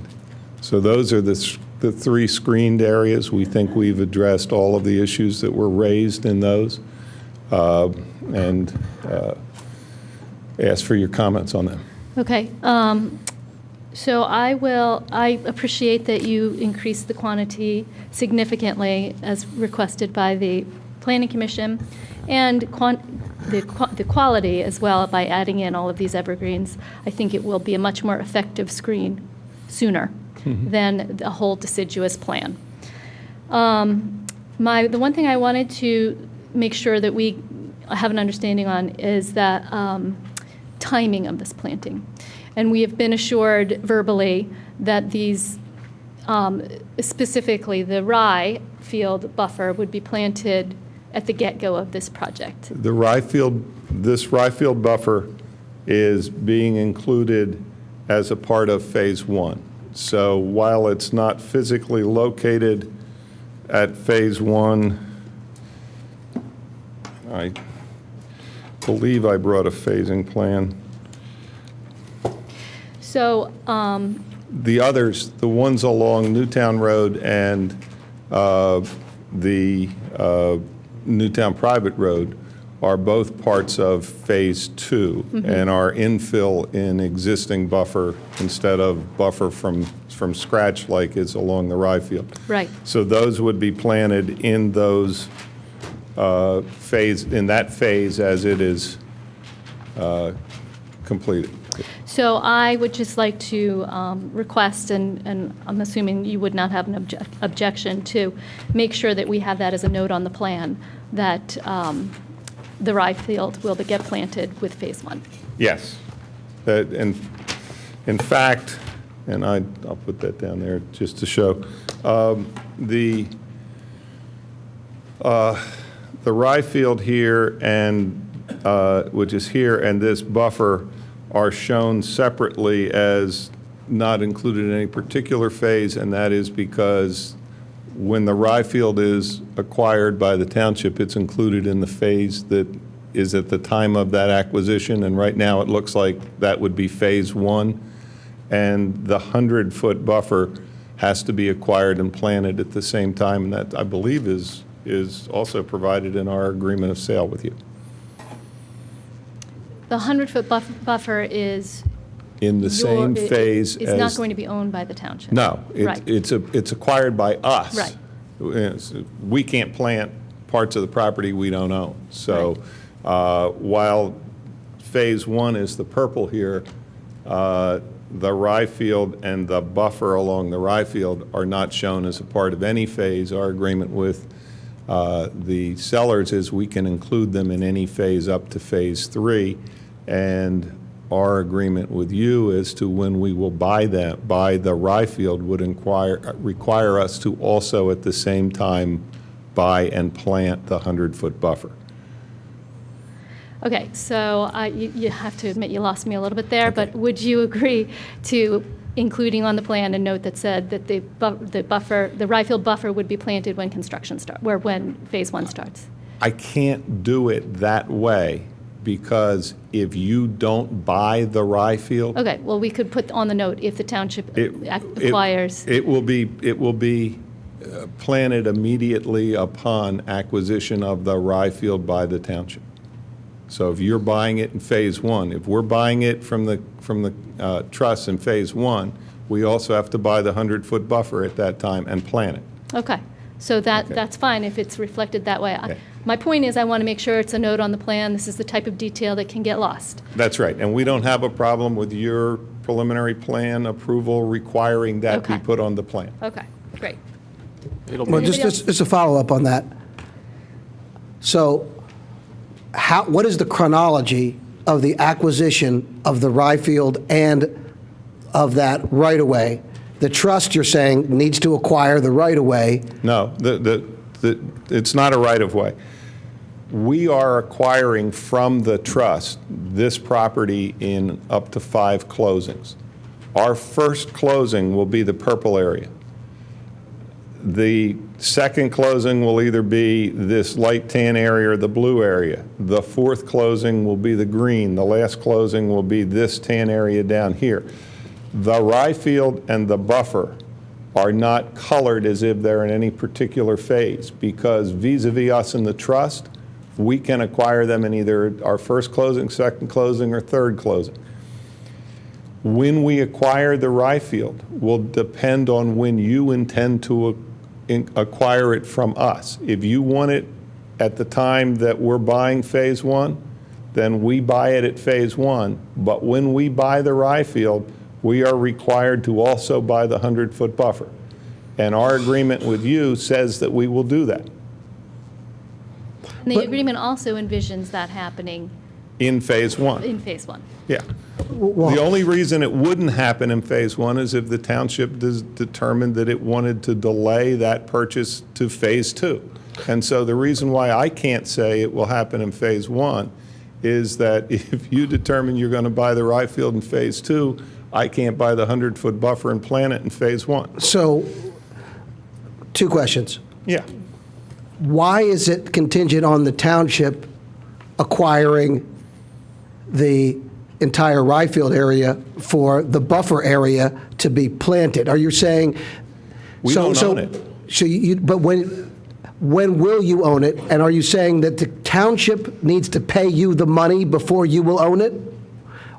[SPEAKER 20] So those are the three screened areas. We think we've addressed all of the issues that were raised in those, and ask for your comments on them.
[SPEAKER 2] Okay. So I appreciate that you increased the quantity significantly as requested by the Planning Commission, and the quality as well by adding in all of these evergreens. I think it will be a much more effective screen sooner than the whole deciduous plan. The one thing I wanted to make sure that we have an understanding on is that timing of this planting. And we have been assured verbally that these, specifically the rye field buffer, would be planted at the get-go of this project.
[SPEAKER 20] This rye field buffer is being included as a part of Phase 1. So while it's not physically located at Phase 1, I believe I brought a phasing plan.
[SPEAKER 2] So
[SPEAKER 20] The others, the ones along Newtown Road and the Newtown Private Road are both parts of Phase 2 and are infill in existing buffer instead of buffer from scratch like is along the rye field.
[SPEAKER 2] Right.
[SPEAKER 20] So those would be planted in those in that phase as it is completed.
[SPEAKER 2] So I would just like to request, and I'm assuming you would not have an objection, to make sure that we have that as a note on the plan, that the rye field will get planted with Phase 1.
[SPEAKER 20] Yes. In fact, and I'll put that down there just to show, the rye field here and which is here, and this buffer are shown separately as not included in any particular phase, and that is because when the rye field is acquired by the township, it's included in the phase that is at the time of that acquisition, and right now it looks like that would be Phase 1, and the 100-foot buffer has to be acquired and planted at the same time, and that, I believe, is also provided in our agreement of sale with you.
[SPEAKER 2] The 100-foot buffer is
[SPEAKER 20] In the same phase
[SPEAKER 2] It's
[SPEAKER 20] as...
[SPEAKER 2] not going to be owned by the township.
[SPEAKER 20] No,
[SPEAKER 2] Right.
[SPEAKER 20] it's acquired by us.
[SPEAKER 2] Right.
[SPEAKER 20] We can't plant parts of the property we don't own. So while Phase 1 is the purple here, the rye field and the buffer along the rye field are not shown as a part of any phase. Our agreement with the sellers is we can include them in any phase up to Phase 3, and our agreement with you as to when we will buy the rye field would require us to also at the same time buy and plant the 100-foot buffer.
[SPEAKER 2] Okay, so you have to admit you lost me a little bit there, but would you agree to including on the plan a note that said that the rye field buffer would be planted when construction starts, when Phase 1 starts?
[SPEAKER 20] I can't do it that way because if you don't buy the rye field,
[SPEAKER 2] Okay, well, we could put on the note if the township acquires.
[SPEAKER 20] it will be planted immediately upon acquisition of the rye field by the township. So if you're buying it in Phase 1, if we're buying it from the trust in Phase 1, we also have to buy the 100-foot buffer at that time and plant it.
[SPEAKER 2] Okay, So that's fine if it's reflected that way.
[SPEAKER 20] Okay.
[SPEAKER 2] My point is, I want to make sure it's a note on the plan. This is the type of detail that can get lost.
[SPEAKER 20] That's right, and we don't have a problem with your preliminary plan approval requiring that be
[SPEAKER 2] Okay.
[SPEAKER 20] put on the plan.
[SPEAKER 2] Okay, great.
[SPEAKER 9] Well, just a follow-up on that. So what is the chronology of the acquisition of the Ryfield and of that right-of-way? The trust, you're saying, needs to acquire the right-of-way.
[SPEAKER 20] No, it's not a right-of-way. We are acquiring from the trust this property in up to 5 closings. Our first closing will be the purple area. The second closing will either be this light tan area or the blue area. The fourth closing will be the green. The last closing will be this tan area down here. The Ryfield and the buffer are not colored as if they're in any particular phase, because vis-a-vis us and the trust, we can acquire them in either our first closing, second closing, or third closing. When we acquire the Ryfield will depend on when you intend to acquire it from us. If you want it at the time that we're buying phase 1, then we buy it at phase 1. But when we buy the Ryfield, we are required to also buy the 100-foot buffer. And our agreement with you says that we will do that
[SPEAKER 2] And the agreement also envisions that happening
[SPEAKER 20] in phase 1.
[SPEAKER 2] in phase 1.
[SPEAKER 20] Yeah. The only reason it wouldn't happen in phase 1 is if the township determined that it wanted to delay that purchase to phase 2. And so the reason why I can't say it will happen in phase 1 is that if you determine you're going to buy the Ryfield in phase 2, I can't buy the 100-foot buffer and plant it in phase 1.
[SPEAKER 9] So, 2 questions.
[SPEAKER 20] Yeah.
[SPEAKER 9] Why is it contingent on the township acquiring the entire Ryfield area for the buffer area to be planted? Are you saying?
[SPEAKER 20] We don't own it.
[SPEAKER 9] So but when will you own it? And are you saying that the township needs to pay you the money before you will own it?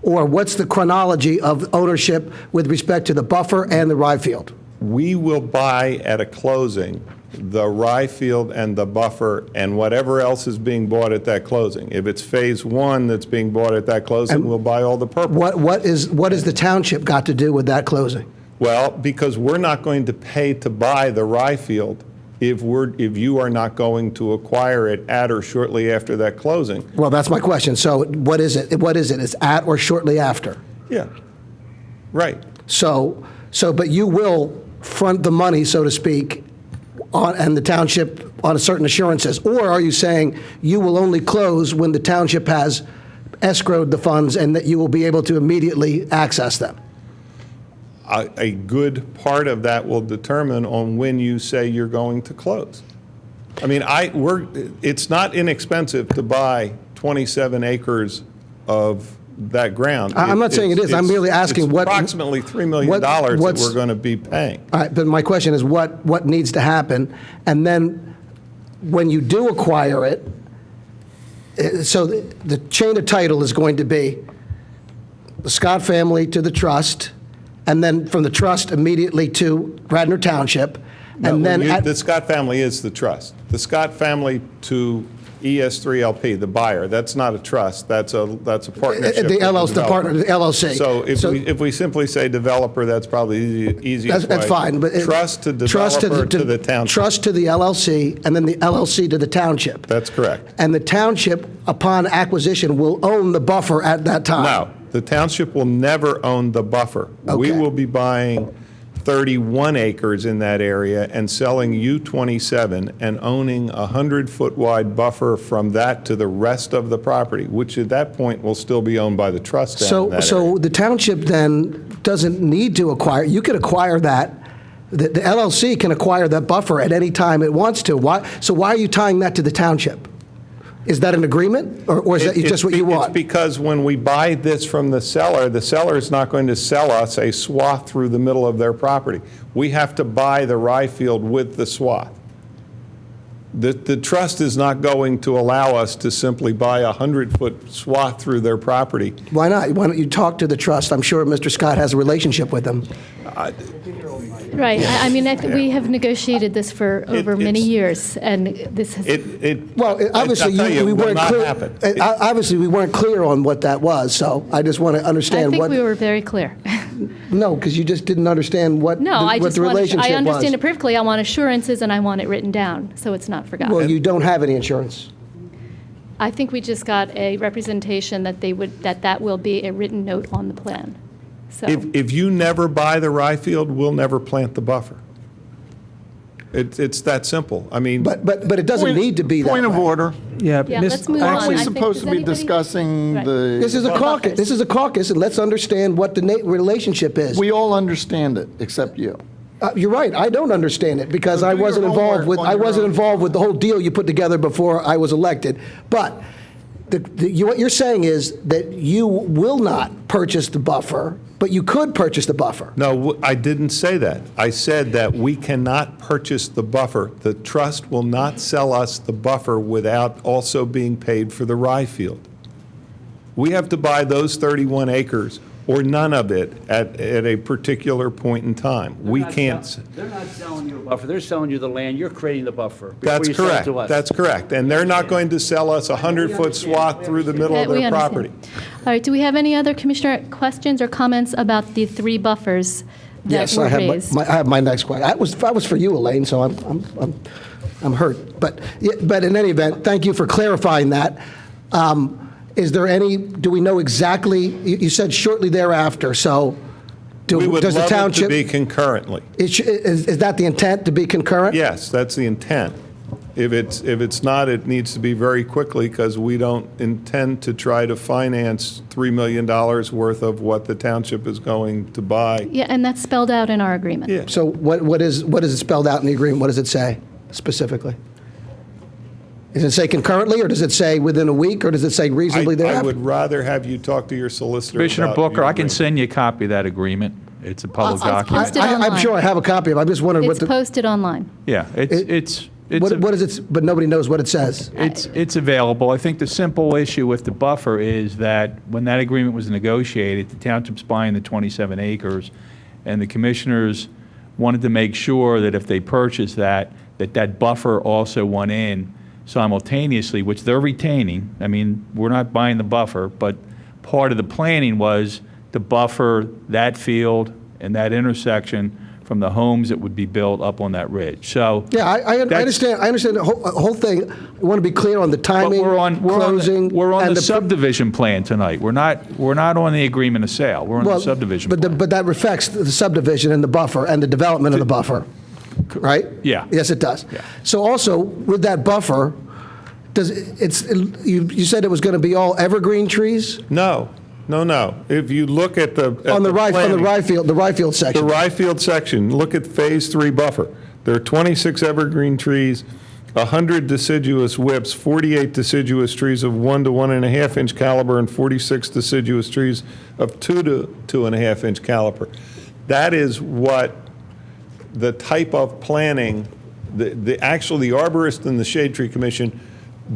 [SPEAKER 9] Or what's the chronology of ownership with respect to the buffer and the Ryfield?
[SPEAKER 20] We will buy at a closing the Ryfield and the buffer and whatever else is being bought at that closing. If it's phase 1 that's being bought at that closing, we'll buy all the purple.
[SPEAKER 9] What is the township got to do with that closing?
[SPEAKER 20] Well, because we're not going to pay to buy the Ryfield if you are not going to acquire it at or shortly after that closing.
[SPEAKER 9] Well, that's my question. So what is it? What is it? It's at or shortly after?
[SPEAKER 20] Yeah, right.
[SPEAKER 9] But you will front the money, so to speak, and the township on certain assurances? Or are you saying you will only close when the township has escrowed the funds and that you will be able to immediately access them?
[SPEAKER 20] A good part of that will determine on when you say you're going to close. I mean, it's not inexpensive to buy 27 acres of that ground.
[SPEAKER 9] I'm not saying it is. I'm merely asking what...
[SPEAKER 20] approximately $3 million that we're going to be paying.
[SPEAKER 9] All right, but my question is what needs to happen? And then when you do acquire it, so the chain of title is going to be the Scott family to the trust, and then from the trust immediately to Radnor Township, and then...
[SPEAKER 20] the Scott family is the trust. The Scott family to ES3LP, the buyer, that's not a trust, that's a partnership.
[SPEAKER 9] The LLC.
[SPEAKER 20] So if we simply say developer, that's probably the easiest way.
[SPEAKER 9] That's fine, but...
[SPEAKER 20] Trust to developer to the township.
[SPEAKER 9] Trust to the LLC, and then the LLC to the township.
[SPEAKER 20] That's correct.
[SPEAKER 9] And the township, upon acquisition, will own the buffer at that time?
[SPEAKER 20] No, the township will never own the buffer.
[SPEAKER 9] Okay.
[SPEAKER 20] We will be buying 31 acres in that area and selling you 27 and owning a 100-foot wide buffer from that to the rest of the property, which at that point will still be owned by the trust down in that area.
[SPEAKER 9] The township then doesn't need to acquire, you could acquire that, the LLC can acquire that buffer at any time it wants to. Why are you tying that to the township? Is that an agreement, or is that just what you want?
[SPEAKER 20] It's because when we buy this from the seller is not going to sell us a swath through the middle of their property. We have to buy the Ryfield with the swath. The trust is not going to allow us to simply buy a 100-foot swath through their property.
[SPEAKER 9] Why not? Why don't you talk to the trust? I'm sure Mr. Scott has a relationship with them.
[SPEAKER 2] Right. I mean, I think we have negotiated this for over many years, and this has...
[SPEAKER 9] Well, obviously,
[SPEAKER 20] I'll tell you,
[SPEAKER 9] we
[SPEAKER 20] it will
[SPEAKER 9] weren't
[SPEAKER 20] not
[SPEAKER 9] clear.
[SPEAKER 20] happen.
[SPEAKER 9] Obviously, we weren't clear on what that was, so I just want to
[SPEAKER 2] I
[SPEAKER 9] understand
[SPEAKER 2] think
[SPEAKER 9] what...
[SPEAKER 2] we were very clear.
[SPEAKER 9] No, because you just didn't understand what
[SPEAKER 2] No, I
[SPEAKER 9] what
[SPEAKER 2] just
[SPEAKER 9] the
[SPEAKER 2] want,
[SPEAKER 9] relationship
[SPEAKER 2] I understand
[SPEAKER 9] was.
[SPEAKER 2] it perfectly. I want assurances, and I want it written down, so it's not forgotten.
[SPEAKER 9] Well, you don't have any insurance.
[SPEAKER 2] I think we just got a representation that that will be a written note on the plan. So,
[SPEAKER 20] If you never buy the rye field, we'll never plant the buffer. It's that simple. I mean...
[SPEAKER 9] But it doesn't need to be that
[SPEAKER 13] Point of
[SPEAKER 9] way.
[SPEAKER 13] order.
[SPEAKER 7] Yeah,
[SPEAKER 2] let's move on.
[SPEAKER 13] Aren't we
[SPEAKER 2] I think-
[SPEAKER 13] supposed to
[SPEAKER 2] does
[SPEAKER 13] be
[SPEAKER 2] anybody-
[SPEAKER 13] discussing
[SPEAKER 2] Right.
[SPEAKER 13] the...
[SPEAKER 9] This is a caucus. This is a caucus, and let's understand what the relationship is.
[SPEAKER 13] We all understand it, except you.
[SPEAKER 9] You're right. I don't understand it because
[SPEAKER 13] So
[SPEAKER 9] I
[SPEAKER 13] do your
[SPEAKER 9] wasn't involved
[SPEAKER 13] homework
[SPEAKER 9] with
[SPEAKER 13] on
[SPEAKER 9] I
[SPEAKER 13] your
[SPEAKER 9] wasn't
[SPEAKER 13] own.
[SPEAKER 9] involved with the whole deal you put together before I was elected. But what you're saying is that you will not purchase the buffer, but you could purchase the buffer.
[SPEAKER 20] No, I didn't say that. I said that we cannot purchase the buffer. The trust will not sell us the buffer without also being paid for the rye field. We have to buy those 31 acres or none of it at a particular point in time. We can't.
[SPEAKER 1] They're not selling you a buffer, they're selling you the land, you're creating the buffer. before
[SPEAKER 20] That's
[SPEAKER 1] you sell it
[SPEAKER 20] correct.
[SPEAKER 1] to us.
[SPEAKER 20] That's correct. And they're not going to sell us a 100-foot swath through the middle of
[SPEAKER 2] We
[SPEAKER 20] their
[SPEAKER 2] understand.
[SPEAKER 20] property.
[SPEAKER 2] All right, do we have any other commissioner questions or comments about the 3 buffers that
[SPEAKER 9] Yes,
[SPEAKER 2] were
[SPEAKER 9] I
[SPEAKER 2] raised?
[SPEAKER 9] have my next question. That was for you, Elaine. So I'm hurt. But in any event, thank you for clarifying that. Is there any? Do we know exactly? You said shortly thereafter. So
[SPEAKER 20] We would
[SPEAKER 9] does the
[SPEAKER 20] love it to
[SPEAKER 9] township?
[SPEAKER 20] be concurrently.
[SPEAKER 9] Is that the intent to be concurrent?
[SPEAKER 20] Yes, that's the intent. If it's not, it needs to be very quickly because we don't intend to try to finance $3 million worth of what the township is going to buy.
[SPEAKER 2] Yeah, and that's spelled out in our agreement.
[SPEAKER 20] Yeah.
[SPEAKER 9] So what is it spelled out in the agreement? What does it say specifically? Does it say concurrently, or does it say within a week, or does it say reasonably
[SPEAKER 20] I
[SPEAKER 9] thereafter?
[SPEAKER 20] would rather have you talk to your solicitor
[SPEAKER 8] Commissioner
[SPEAKER 20] about
[SPEAKER 8] Booker,
[SPEAKER 20] your
[SPEAKER 8] I can
[SPEAKER 20] agreement.
[SPEAKER 8] send you a copy of that agreement. It's a public document.
[SPEAKER 2] posted
[SPEAKER 9] I'm
[SPEAKER 2] online.
[SPEAKER 9] sure I have a copy of it. I'm just wondering
[SPEAKER 2] It's posted online.
[SPEAKER 8] Yeah, it's
[SPEAKER 9] what is it? But nobody knows what it says.
[SPEAKER 8] It's available. I think the simple issue with the buffer is that when that agreement was negotiated, the township's buying the 27 acres, and the commissioners wanted to make sure that if they purchased that buffer also went in simultaneously, which they're retaining. I mean, we're not buying the buffer, but part of the planning was to buffer that field and that intersection from the homes that would be built up on that ridge. So
[SPEAKER 9] Yeah, I understand. I understand the whole thing. I want to be clear on the timing, closing.
[SPEAKER 8] We're on
[SPEAKER 9] and
[SPEAKER 8] the subdivision plan tonight. We're not on the agreement of sale. We're on the subdivision plan.
[SPEAKER 9] But that reflects the subdivision and the buffer and the development of the buffer, right?
[SPEAKER 8] Yeah.
[SPEAKER 9] Yes, it does.
[SPEAKER 8] Yeah.
[SPEAKER 9] So also with that buffer, you said it was going to be all evergreen trees
[SPEAKER 20] No. If you look at the
[SPEAKER 9] on the
[SPEAKER 20] planning-
[SPEAKER 9] rye field section.
[SPEAKER 20] The rye field section, look at Phase 3 buffer. There are 26 evergreen trees, 100 deciduous whips, 48 deciduous trees of 1 to 1.5 inch caliber, and 46 deciduous trees of 2 to 2.5 inch caliber. That is what the type of planning, actually the arborist and the Shade Tree Commission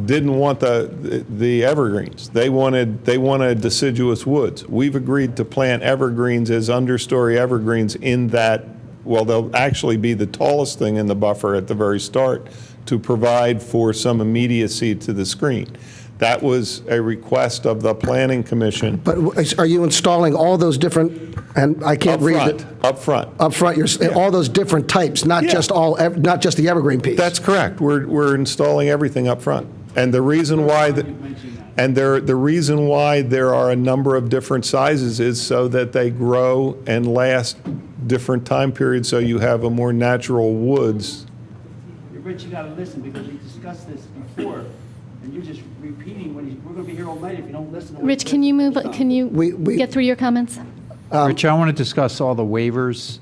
[SPEAKER 20] didn't want the evergreens. They wanted deciduous woods. We've agreed to plant evergreens as understory evergreens in that, well, they'll actually be the tallest thing in the buffer at the very start to provide for some immediacy to the screen. That was a request of the Planning Commission.
[SPEAKER 9] But are you installing all those different? And I can't read it.
[SPEAKER 20] Up front.
[SPEAKER 9] Up front, all those different types, not just the evergreen piece.
[SPEAKER 20] That's correct. We're installing everything up front. And the reason why the reason why there are a number of different sizes is so that they grow and last different time periods, so you have a more natural woods.
[SPEAKER 1] Rich, you gotta listen, because we discussed this before, and you're just repeating we're gonna be here all night if you don't listen to what
[SPEAKER 2] Rich, can you move? Can you get through your comments?
[SPEAKER 7] Rich, I want to discuss all the waivers.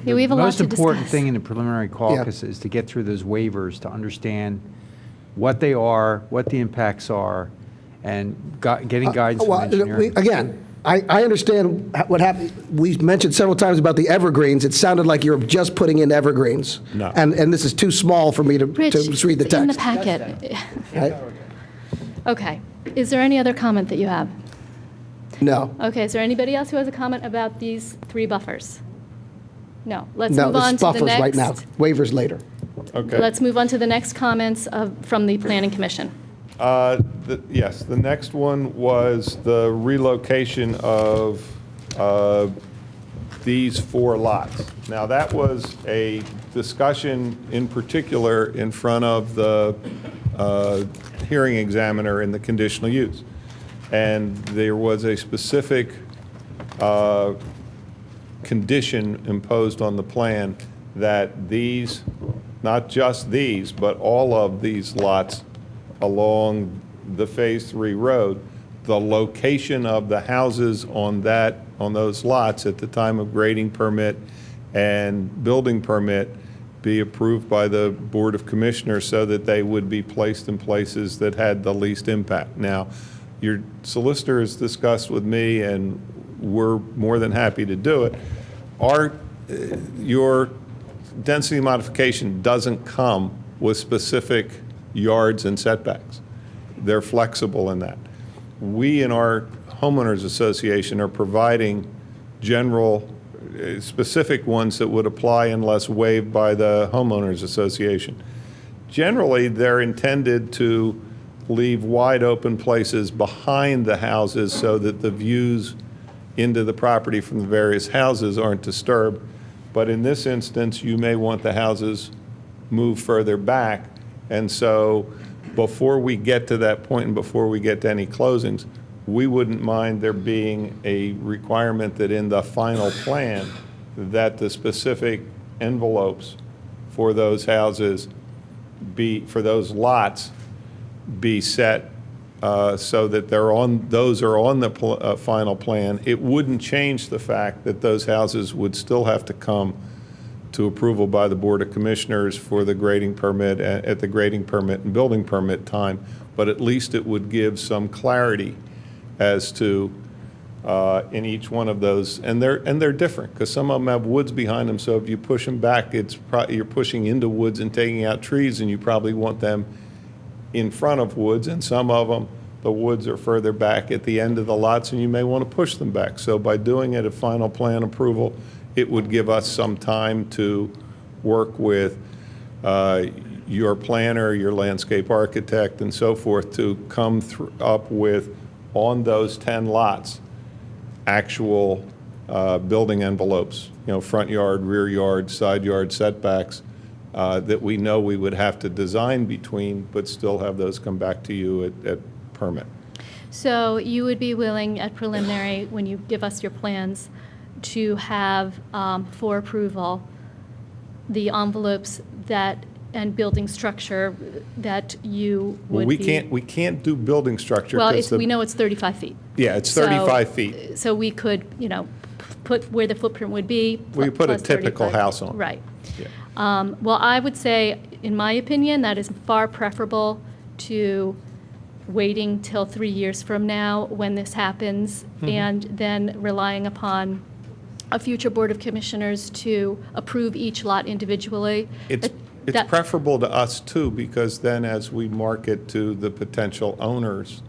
[SPEAKER 2] Yeah, we have a lot
[SPEAKER 7] most
[SPEAKER 2] to
[SPEAKER 7] important
[SPEAKER 2] discuss.
[SPEAKER 7] thing in the preliminary caucus is to get through those waivers, to understand what they are, what the impacts are, and getting guidance from engineering.
[SPEAKER 9] Again, I understand what happened. We mentioned several times about the evergreens. It sounded like you're just putting in evergreens.
[SPEAKER 20] No.
[SPEAKER 9] And this is too small for me to
[SPEAKER 2] Rich,
[SPEAKER 9] just read the
[SPEAKER 2] it's in the
[SPEAKER 9] text.
[SPEAKER 2] packet.
[SPEAKER 9] Right?
[SPEAKER 2] Okay. Is there any other comment that you have?
[SPEAKER 9] No.
[SPEAKER 2] Okay, is there anybody else who has a comment about these 3 buffers? No. Let's
[SPEAKER 9] No,
[SPEAKER 2] move on
[SPEAKER 9] it's
[SPEAKER 2] to the
[SPEAKER 9] buffers
[SPEAKER 2] next.
[SPEAKER 9] right now. Waivers later.
[SPEAKER 20] Okay.
[SPEAKER 2] Let's move on to the next comments from the Planning Commission.
[SPEAKER 20] Yes, the next one was the relocation of these 4 lots. Now, that was a discussion in particular in front of the hearing examiner in the conditional use. And there was a specific condition imposed on the plan that these, not just these, but all of these lots along the Phase 3 road, the location of the houses on those lots at the time of grading permit and building permit be approved by the Board of Commissioners so that they would be placed in places that had the least impact. Now, your solicitor has discussed with me, and we're more than happy to do it. Your density modification doesn't come with specific yards and setbacks. They're flexible in that. We in our homeowners association are providing general, specific ones that would apply unless waived by the homeowners association. Generally, they're intended to leave wide open places behind the houses so that the views into the property from the various houses aren't disturbed. But in this instance, you may want the houses moved further back. And so before we get to that point and before we get to any closings, we wouldn't mind there being a requirement that in the final plan that the specific envelopes for those houses for those lots be set so that those are on the final plan. It wouldn't change the fact that those houses would still have to come to approval by the Board of Commissioners for the grading permit at the grading permit and building permit time, but at least it would give some clarity as to in each one of those, and they're different because some of them have woods behind them. So if you push them back, you're pushing into woods and taking out trees, and you probably want them in front of woods. And some of them, the woods are further back at the end of the lots, and you may want to push them back. So by doing it at final plan approval, it would give us some time to work with your planner, your landscape architect, and so forth to come up with, on those 10 lots, actual building envelopes, front yard, rear yard, side yard setbacks that we know we would have to design between, but still have those come back to you at permit.
[SPEAKER 2] So you would be willing at preliminary, when you give us your plans, to have for approval the envelopes and building structure that you would
[SPEAKER 20] Well,
[SPEAKER 2] be...
[SPEAKER 20] we can't do building structure.
[SPEAKER 2] Well, we know it's 35 feet.
[SPEAKER 20] Yeah, it's 35 feet.
[SPEAKER 2] So we could, put where the footprint would be.
[SPEAKER 20] We put a
[SPEAKER 2] plus
[SPEAKER 20] typical
[SPEAKER 2] 35
[SPEAKER 20] house
[SPEAKER 2] feet.
[SPEAKER 20] on.
[SPEAKER 2] Right.
[SPEAKER 20] Yeah.
[SPEAKER 2] Well, I would say, in my opinion, that is far preferable to waiting till 3 years from now when this happens, and then relying upon a future Board of Commissioners to approve each lot individually.
[SPEAKER 20] It's
[SPEAKER 2] That-
[SPEAKER 20] preferable to us too, because then as we market to the potential owners,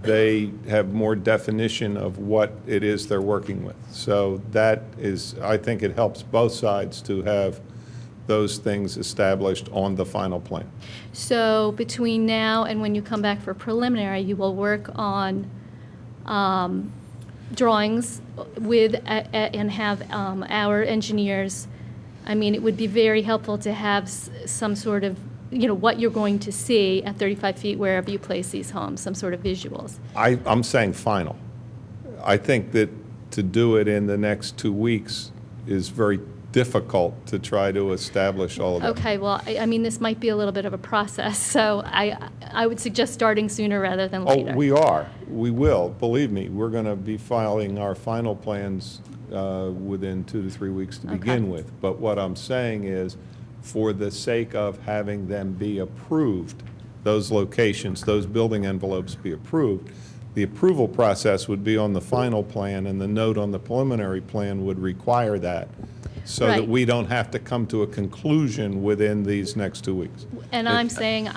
[SPEAKER 20] they have more definition of what it is they're working with. So that is, I think it helps both sides to have those things established on the final plan.
[SPEAKER 2] So between now and when you come back for preliminary, you will work on drawings with, and have our engineers. I mean, it would be very helpful to have some sort of, what you're going to see at 35 feet wherever you place these homes, some sort of visuals.
[SPEAKER 20] I'm saying final. I think that to do it in the next 2 weeks is very difficult to try to establish all of that.
[SPEAKER 2] Okay, well, I mean, this might be a little bit of a process, so I would suggest starting sooner rather than later.
[SPEAKER 20] Oh, we are. We will. Believe me, we're going to be filing our final plans within 2 to 3 weeks to begin with. But what I'm saying is, for the sake of having them be approved, those locations, those building envelopes be approved, the approval process would be on the final plan, and the note on the preliminary plan would require that, so that
[SPEAKER 2] Right.
[SPEAKER 20] we don't have to come to a conclusion within these next 2 weeks.
[SPEAKER 2] And I'm saying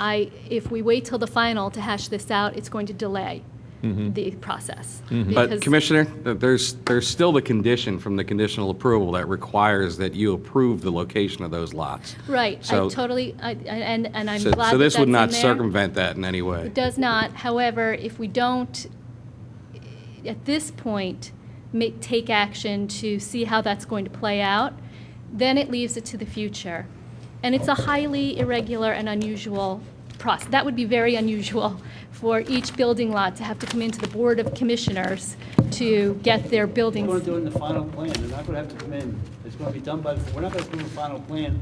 [SPEAKER 2] if we wait till the final to hash this out, it's going to delay the process.
[SPEAKER 21] But
[SPEAKER 2] Because-
[SPEAKER 21] Commissioner, there's still the condition from the conditional approval that requires that you approve the location of those lots.
[SPEAKER 2] Right,
[SPEAKER 21] So-
[SPEAKER 2] and I'm
[SPEAKER 21] So
[SPEAKER 2] glad
[SPEAKER 21] so this
[SPEAKER 2] that
[SPEAKER 21] would
[SPEAKER 2] that's
[SPEAKER 21] not
[SPEAKER 2] in there.
[SPEAKER 21] circumvent that in any way.
[SPEAKER 2] It does not. However, if we don't, at this point, take action to see how that's going to play out, then it leaves it to the future. And it's a highly irregular and unusual process. That would be very unusual for each building lot to have to come into the Board of Commissioners to get their
[SPEAKER 1] We're
[SPEAKER 2] buildings.
[SPEAKER 1] going to do it in the final plan. They're not going to have to come in. It's going to be done by, we're not going to approve a final plan.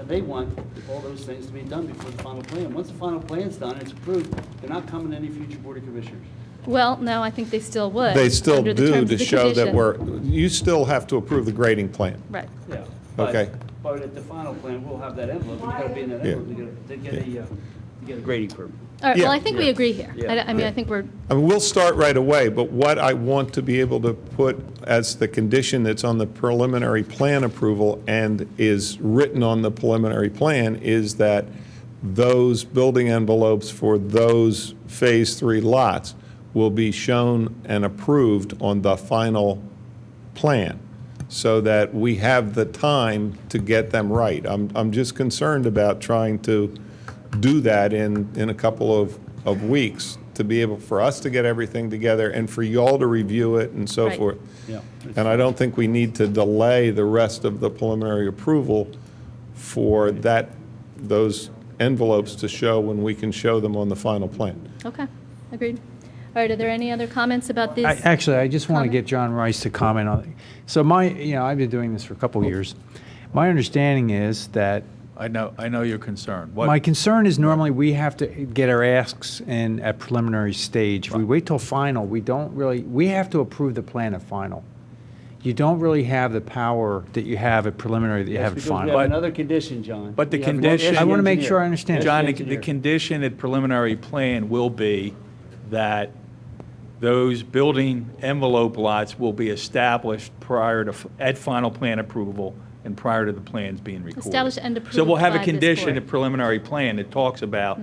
[SPEAKER 1] They want all those things to be done before the final plan. Once the final plan's done and it's approved, they're not coming to any future Board of Commissioners.
[SPEAKER 2] Well, no, I think they still would.
[SPEAKER 20] They still
[SPEAKER 2] under the
[SPEAKER 20] do
[SPEAKER 2] terms
[SPEAKER 20] to
[SPEAKER 2] of the
[SPEAKER 20] show that
[SPEAKER 2] condition.
[SPEAKER 20] you still have to approve the grading plan.
[SPEAKER 2] Right.
[SPEAKER 1] Yeah.
[SPEAKER 20] Okay.
[SPEAKER 1] But at the final plan, we'll have that envelope. You've got to be in that
[SPEAKER 20] Yeah.
[SPEAKER 1] envelope to get a grading permit.
[SPEAKER 2] All right, well,
[SPEAKER 20] Yeah.
[SPEAKER 2] I think we agree here.
[SPEAKER 1] Yeah.
[SPEAKER 2] I mean, I think we're,
[SPEAKER 20] I mean, we'll start right away, but what I want to be able to put as the condition that's on the preliminary plan approval and is written on the preliminary plan is that those building envelopes for those Phase 3 lots will be shown and approved on the final plan, so that we have the time to get them right. I'm just concerned about trying to do that in a couple of weeks, to be able, for us to get everything together and for y'all to review it and so
[SPEAKER 2] Right.
[SPEAKER 20] forth.
[SPEAKER 1] Yeah.
[SPEAKER 20] And I don't think we need to delay the rest of the preliminary approval for those envelopes to show when we can show them on the final plan.
[SPEAKER 2] okay, agreed. All right, are there any other comments about this?
[SPEAKER 7] Actually, I just want to
[SPEAKER 2] comment?
[SPEAKER 7] get John Rice to comment on it. So I've been doing this for a couple of years. My understanding is that
[SPEAKER 8] I know your concern.
[SPEAKER 7] my concern is normally we have to get our asks in at preliminary stage. If we wait till final, we have to approve the plan at final. You don't really have the power that you have at preliminary that you
[SPEAKER 1] Yes,
[SPEAKER 7] have at
[SPEAKER 1] because we
[SPEAKER 7] final.
[SPEAKER 1] have another condition, John.
[SPEAKER 8] But the
[SPEAKER 1] We have-
[SPEAKER 8] condition-
[SPEAKER 7] I want to make
[SPEAKER 1] engineer.
[SPEAKER 7] sure I understand.
[SPEAKER 1] Ask
[SPEAKER 8] John, the
[SPEAKER 1] engineer.
[SPEAKER 8] condition at preliminary plan will be that those building envelope lots will be established at final plan approval and prior to the plans being recorded.
[SPEAKER 2] Established and
[SPEAKER 8] So we'll
[SPEAKER 2] approved
[SPEAKER 8] have a
[SPEAKER 2] by this
[SPEAKER 8] condition
[SPEAKER 2] board.
[SPEAKER 8] at preliminary plan that talks about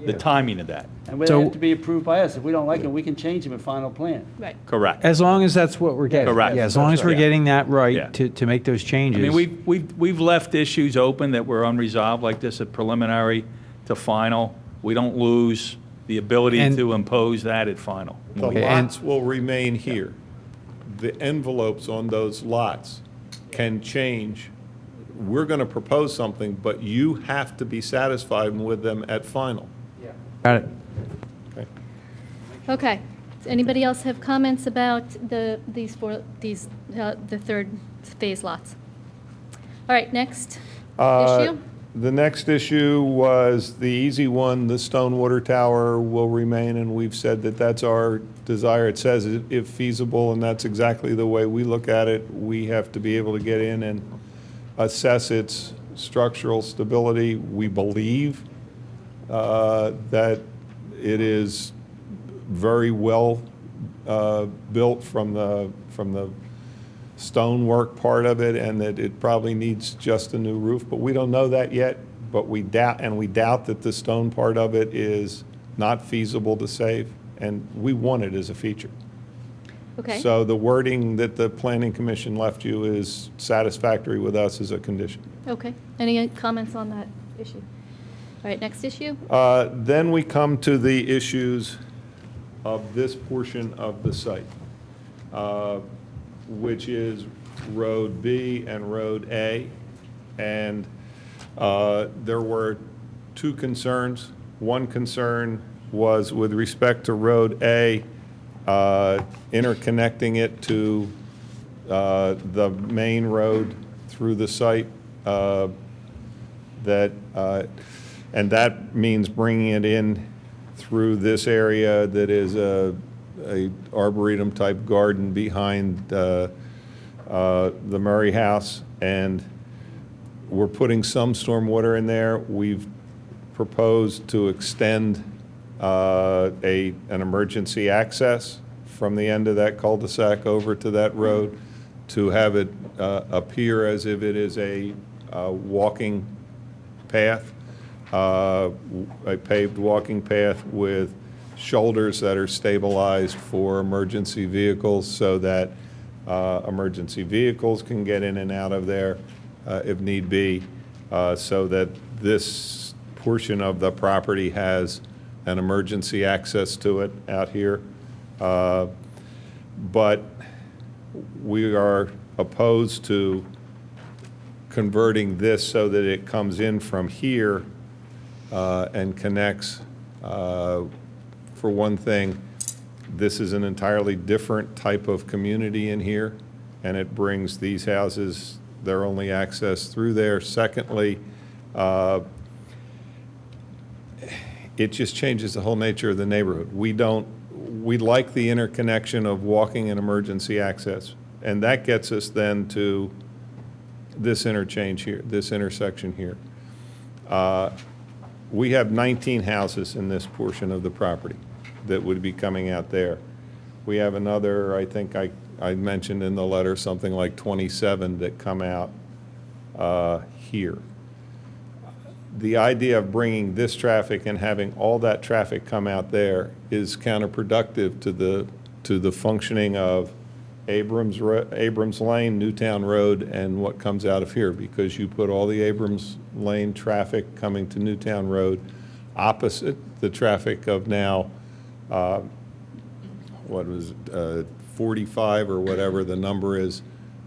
[SPEAKER 8] the timing of that.
[SPEAKER 1] And they
[SPEAKER 7] So-
[SPEAKER 1] have to be approved by us. If we don't like them, we can change them in final plan.
[SPEAKER 2] Right.
[SPEAKER 8] Correct.
[SPEAKER 7] As long as that's what we're getting.
[SPEAKER 8] Correct.
[SPEAKER 7] Yeah, as long as we're
[SPEAKER 8] Yeah.
[SPEAKER 7] getting that
[SPEAKER 8] Yeah.
[SPEAKER 7] right to make those
[SPEAKER 8] I
[SPEAKER 7] changes.
[SPEAKER 8] mean, we've left issues open that were unresolved like this at preliminary to final. We don't lose the ability
[SPEAKER 7] And-
[SPEAKER 8] to impose that at final.
[SPEAKER 20] The
[SPEAKER 7] Okay, and-
[SPEAKER 20] lots will remain here. The envelopes on those lots can change. We're going to propose something, but you have to be satisfied with them at final.
[SPEAKER 7] Got it.
[SPEAKER 20] Okay.
[SPEAKER 2] Okay. Does anybody else have comments about the third phase lots? All right, next issue?
[SPEAKER 20] The next issue was the easy one, the stone water tower will remain, and we've said that that's our desire. It says if feasible, and that's exactly the way we look at it. We have to be able to get in and assess its structural stability. We believe that it is very well built from the stonework part of it, and that it probably needs just a new roof, but we don't know that yet. But we doubt that the stone part of it is not feasible to save, and we want it as a feature.
[SPEAKER 2] Okay.
[SPEAKER 20] So the wording that the Planning Commission left you is satisfactory with us as a condition.
[SPEAKER 2] Okay. Any comments on that issue? All right, next issue?
[SPEAKER 20] Then we come to the issues of this portion of the site, which is Road B and Road A. And there were two concerns. One concern was with respect to Road A, interconnecting it to the main road through the site. And that means bringing it in through this area that is a arboretum-type garden behind the Murray House. And we're putting some stormwater in there. We've proposed to extend an emergency access from the end of that cul-de-sac over to that road, to have it appear as if it is a walking path, a paved walking path with shoulders that are stabilized for emergency vehicles, so that emergency vehicles can get in and out of there if need be, so that this portion of the property has an emergency access to it out here. But we are opposed to converting this so that it comes in from here and connects. For one thing, this is an entirely different type of community in here, and it brings these houses their only access through there. Secondly, it just changes the whole nature of the neighborhood. We like the interconnection of walking and emergency access, and that gets us then to this interchange here, this intersection here. We have 19 houses in this portion of the property that would be coming out there. We have another, I think I mentioned in the letter, something like 27 that come out here. The idea of bringing this traffic and having all that traffic come out there is counterproductive to the functioning of Abrams Lane, Newtown Road, and what comes out of here, because you put all the Abrams Lane traffic coming to Newtown Road opposite the traffic of now, 45 or whatever the number is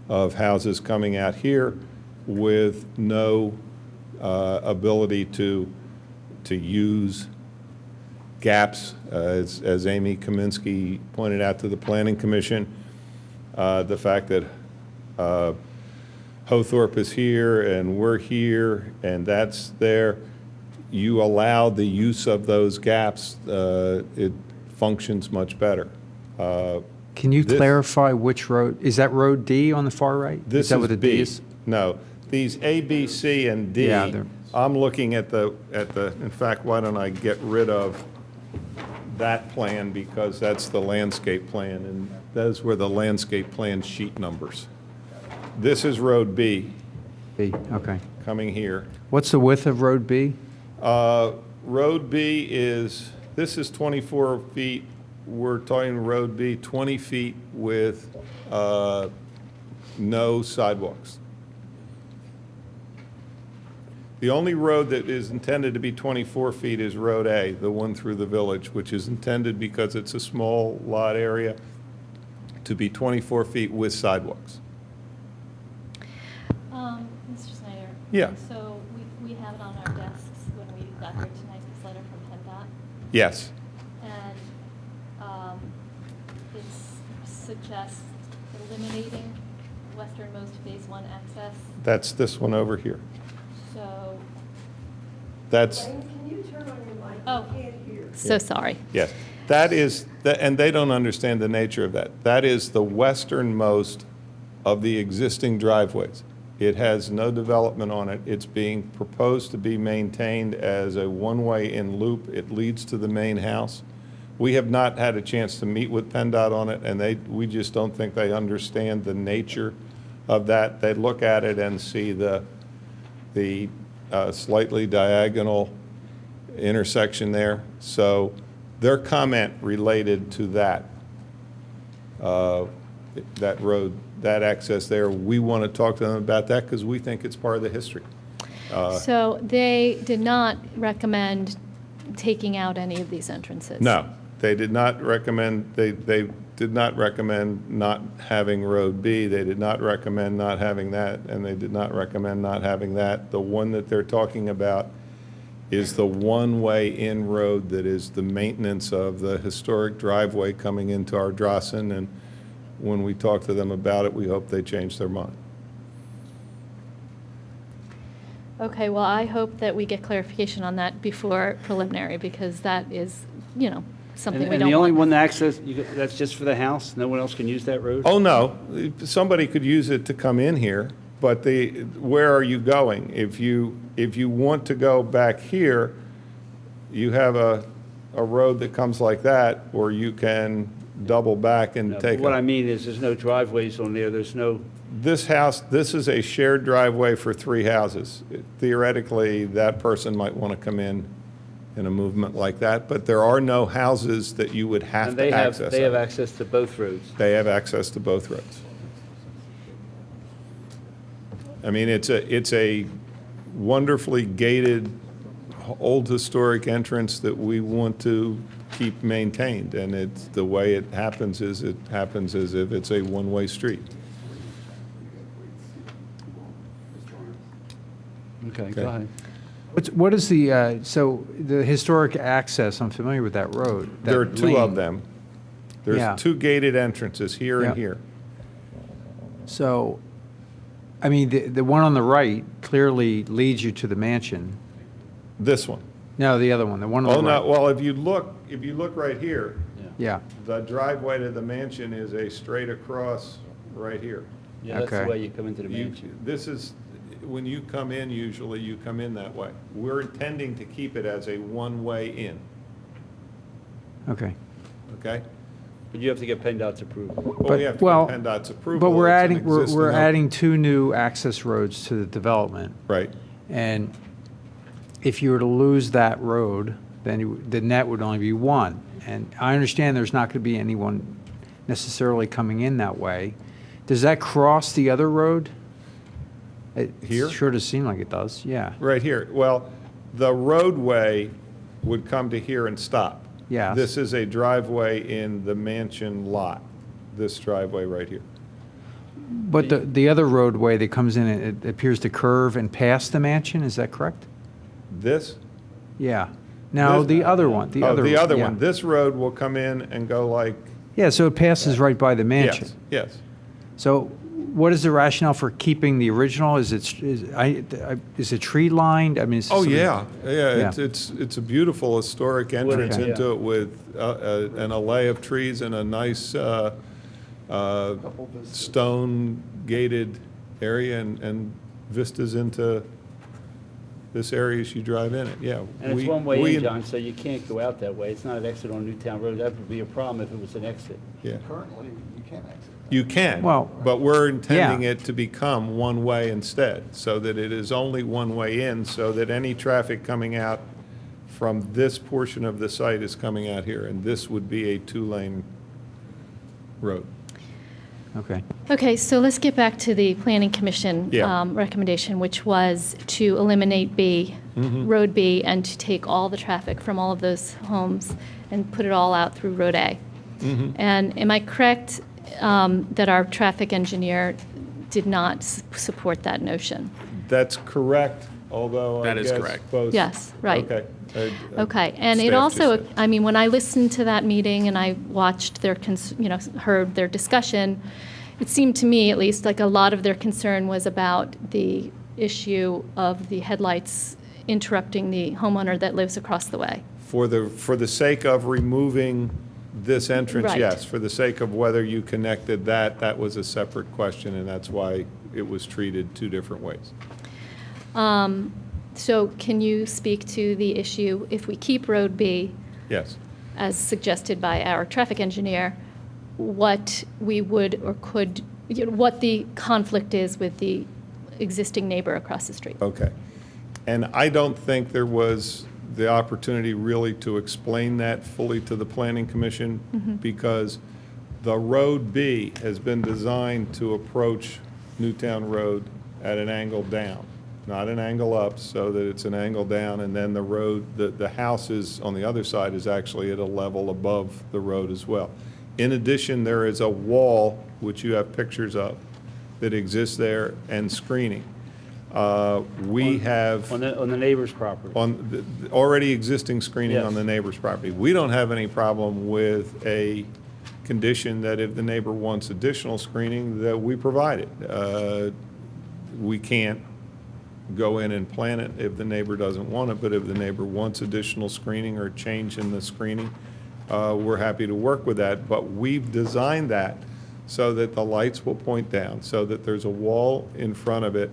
[SPEAKER 20] of houses coming out here with no ability to use gaps, as Amy Kaminsky pointed out to the Planning Commission. The fact that Hothorpe is here and we're here and that's there, you allow the use of those gaps, it functions much better.
[SPEAKER 7] Can you clarify which road? Is that Road D on the far right?
[SPEAKER 20] This
[SPEAKER 7] is that
[SPEAKER 20] is
[SPEAKER 7] what the
[SPEAKER 20] B.
[SPEAKER 7] D is?
[SPEAKER 20] No, these A, B, C, and D,
[SPEAKER 7] Yeah,
[SPEAKER 20] I'm looking at the, in fact, why don't I get rid of that plan, because that's the landscape plan, and those were the landscape plan sheet numbers. This is Road B.
[SPEAKER 7] B, okay.
[SPEAKER 20] Coming here.
[SPEAKER 7] What's the width of Road B?
[SPEAKER 20] Road B is, this is 24 feet. We're talking Road B, 20 feet with no sidewalks. The only road that is intended to be 24 feet is Road A, the one through the village, which is intended, because it's a small lot area, to be 24 feet with sidewalks.
[SPEAKER 2] Mr. Snyder?
[SPEAKER 20] Yeah.
[SPEAKER 2] So we have it on our desks when we got here tonight, this letter from PennDOT.
[SPEAKER 20] Yes.
[SPEAKER 2] And it suggests eliminating westernmost Phase 1 access.
[SPEAKER 20] That's this one over here.
[SPEAKER 2] So,
[SPEAKER 20] That's,
[SPEAKER 19] Can you turn on your mic?
[SPEAKER 2] oh,
[SPEAKER 19] I can't hear.
[SPEAKER 2] so sorry.
[SPEAKER 20] yes. That is, and they don't understand the nature of that. That is the westernmost of the existing driveways. It has no development on it. It's being proposed to be maintained as a one-way in loop. It leads to the main house. We have not had a chance to meet with PennDOT on it, and we just don't think they understand the nature of that. They look at it and see the slightly diagonal intersection there. So their comment related to that road, that access there, we want to talk to them about that because we think it's part of the history.
[SPEAKER 2] So they did not recommend taking out any of these entrances?
[SPEAKER 20] No, they did not recommend, they did not recommend not having Road B. They did not recommend not having that, and they did not recommend not having that. The one that they're talking about is the one-way in road that is the maintenance of the historic driveway coming into Ardrossan, and when we talk to them about it, we hope they change their mind.
[SPEAKER 2] Okay, well, I hope that we get clarification on that before preliminary, because that is, something we
[SPEAKER 1] And
[SPEAKER 2] don't
[SPEAKER 1] the only
[SPEAKER 2] want.
[SPEAKER 1] one to access, that's just for the house? No one else can use that road?
[SPEAKER 20] Oh, no, somebody could use it to come in here, but where are you going? If you want to go back here, you have a road that comes like that, or you can double back and
[SPEAKER 1] No,
[SPEAKER 20] take
[SPEAKER 1] but what
[SPEAKER 20] a-
[SPEAKER 1] I mean is, there's no driveways on there, there's no,
[SPEAKER 20] This house, this is a shared driveway for 3 houses. Theoretically, that person might want to come in a movement like that, but there are no houses that you would have
[SPEAKER 1] and
[SPEAKER 20] to access.
[SPEAKER 1] they have
[SPEAKER 20] on.
[SPEAKER 1] access to both roads.
[SPEAKER 20] They have access to both roads. I mean, it's a wonderfully gated, old historic entrance that we want to keep maintained, and it's, the way it happens is as if it's a one-way street.
[SPEAKER 1] Okay, go ahead.
[SPEAKER 7] What is the, so the historic access, I'm familiar with that road.
[SPEAKER 20] There are
[SPEAKER 7] that
[SPEAKER 20] 2 of
[SPEAKER 7] lane.
[SPEAKER 20] them.
[SPEAKER 7] Yeah.
[SPEAKER 20] There's 2 gated entrances, here
[SPEAKER 7] Yeah.
[SPEAKER 20] and here.
[SPEAKER 7] So, I mean, the one on the right clearly leads you to the mansion.
[SPEAKER 20] This one.
[SPEAKER 7] No, the other one, the one on
[SPEAKER 20] Oh,
[SPEAKER 7] the
[SPEAKER 20] no,
[SPEAKER 7] right.
[SPEAKER 20] well, if you look right here,
[SPEAKER 7] Yeah,
[SPEAKER 20] the driveway to the mansion is a straight across right here.
[SPEAKER 1] Yeah, that's the
[SPEAKER 7] Okay.
[SPEAKER 1] way you come into the mansion.
[SPEAKER 20] This is, when you come in, usually you come in that way. We're intending to keep it as a one-way in,
[SPEAKER 7] okay.
[SPEAKER 20] okay?
[SPEAKER 1] But you have to get PennDOT's approval.
[SPEAKER 20] Well, we have to
[SPEAKER 7] well,
[SPEAKER 20] get PennDOT's approval.
[SPEAKER 7] But we're
[SPEAKER 20] It's an
[SPEAKER 7] adding, we're
[SPEAKER 20] existing-
[SPEAKER 7] adding 2 new access roads to the development.
[SPEAKER 20] Right.
[SPEAKER 7] And if you were to lose that road, then the net would only be 1. And I understand there's not going to be anyone necessarily coming in that way. Does that cross the other road? It
[SPEAKER 20] Here?
[SPEAKER 7] sure does seem like it does, yeah.
[SPEAKER 20] Right here. Well, the roadway would come to here and stop.
[SPEAKER 7] Yes.
[SPEAKER 20] This is a driveway in the mansion lot, this driveway right here.
[SPEAKER 7] But the other roadway that comes in, it appears to curve and pass the mansion, is that correct?
[SPEAKER 20] This?
[SPEAKER 7] Yeah. No,
[SPEAKER 20] This-
[SPEAKER 7] the other one, the other.
[SPEAKER 20] The other
[SPEAKER 7] yeah.
[SPEAKER 20] one. This road will come in and go like,
[SPEAKER 7] Yeah, so it passes right by the mansion.
[SPEAKER 20] yes, yes.
[SPEAKER 7] So what is the rationale for keeping the original? Is it tree lined? I mean, is it
[SPEAKER 20] Oh,
[SPEAKER 7] sort of-
[SPEAKER 20] yeah, yeah,
[SPEAKER 7] Yeah.
[SPEAKER 20] it's a beautiful historic entrance
[SPEAKER 7] Okay.
[SPEAKER 20] into it with an array of trees and a nice stone gated area and vistas into this area as you drive in it, yeah.
[SPEAKER 1] And it's
[SPEAKER 20] We-
[SPEAKER 1] one way
[SPEAKER 20] we-
[SPEAKER 1] in, John, so you can't go out that way. It's not an exit on Newtown Road. That would be a problem if it was an exit.
[SPEAKER 20] Yeah.
[SPEAKER 13] Currently, you can't exit.
[SPEAKER 20] You can,
[SPEAKER 7] Well,
[SPEAKER 20] but we're intending it to become one-way instead, so that it is only one way in, so that any traffic coming out from this portion of the site is coming out here, and this would be a 2-lane road.
[SPEAKER 7] Okay.
[SPEAKER 2] Okay, so let's get back to the Planning Commission
[SPEAKER 20] Yeah.
[SPEAKER 2] recommendation, which was to eliminate B,
[SPEAKER 20] Mm-hmm.
[SPEAKER 2] Road B, and to take all the traffic from all of those homes and put it all out through Road A.
[SPEAKER 20] Mm-hmm.
[SPEAKER 2] And am I correct that our traffic engineer did not support that notion?
[SPEAKER 20] That's correct, although I
[SPEAKER 21] That is
[SPEAKER 20] guess
[SPEAKER 21] correct.
[SPEAKER 20] both.
[SPEAKER 2] Yes, right.
[SPEAKER 20] Okay.
[SPEAKER 2] Okay, and it
[SPEAKER 20] Staff just
[SPEAKER 2] also,
[SPEAKER 20] said.
[SPEAKER 2] I mean, when I listened to that meeting and I watched their, heard their discussion, it seemed to me, at least, like a lot of their concern was about the issue of the headlights interrupting the homeowner that lives across the way.
[SPEAKER 20] For the sake of removing this entrance,
[SPEAKER 2] Right.
[SPEAKER 20] yes. For the sake of whether you connected that was a separate question, and that's why it was treated 2 different ways.
[SPEAKER 2] So can you speak to the issue, if we keep Road B,
[SPEAKER 20] Yes.
[SPEAKER 2] as suggested by our traffic engineer, what we would or could, what the conflict is with the existing neighbor across the street?
[SPEAKER 20] Okay. And I don't think there was the opportunity really to explain that fully to the Planning Commission, because the Road B has been designed to approach Newtown Road at an angle down, not an angle up, so that it's an angle down, and then the road, the house is, on the other side, is actually at a level above the road as well. In addition, there is a wall, which you have pictures of, that exists there, and screening. We have
[SPEAKER 1] On the neighbor's property.
[SPEAKER 20] on the already existing screening
[SPEAKER 1] Yes.
[SPEAKER 20] on the neighbor's property. We don't have any problem with a condition that if the neighbor wants additional screening, that we provide it. We can't go in and plan it if the neighbor doesn't want it, but if the neighbor wants additional screening or change in the screening, we're happy to work with that. But we've designed that so that the lights will point down, so that there's a wall in front of it,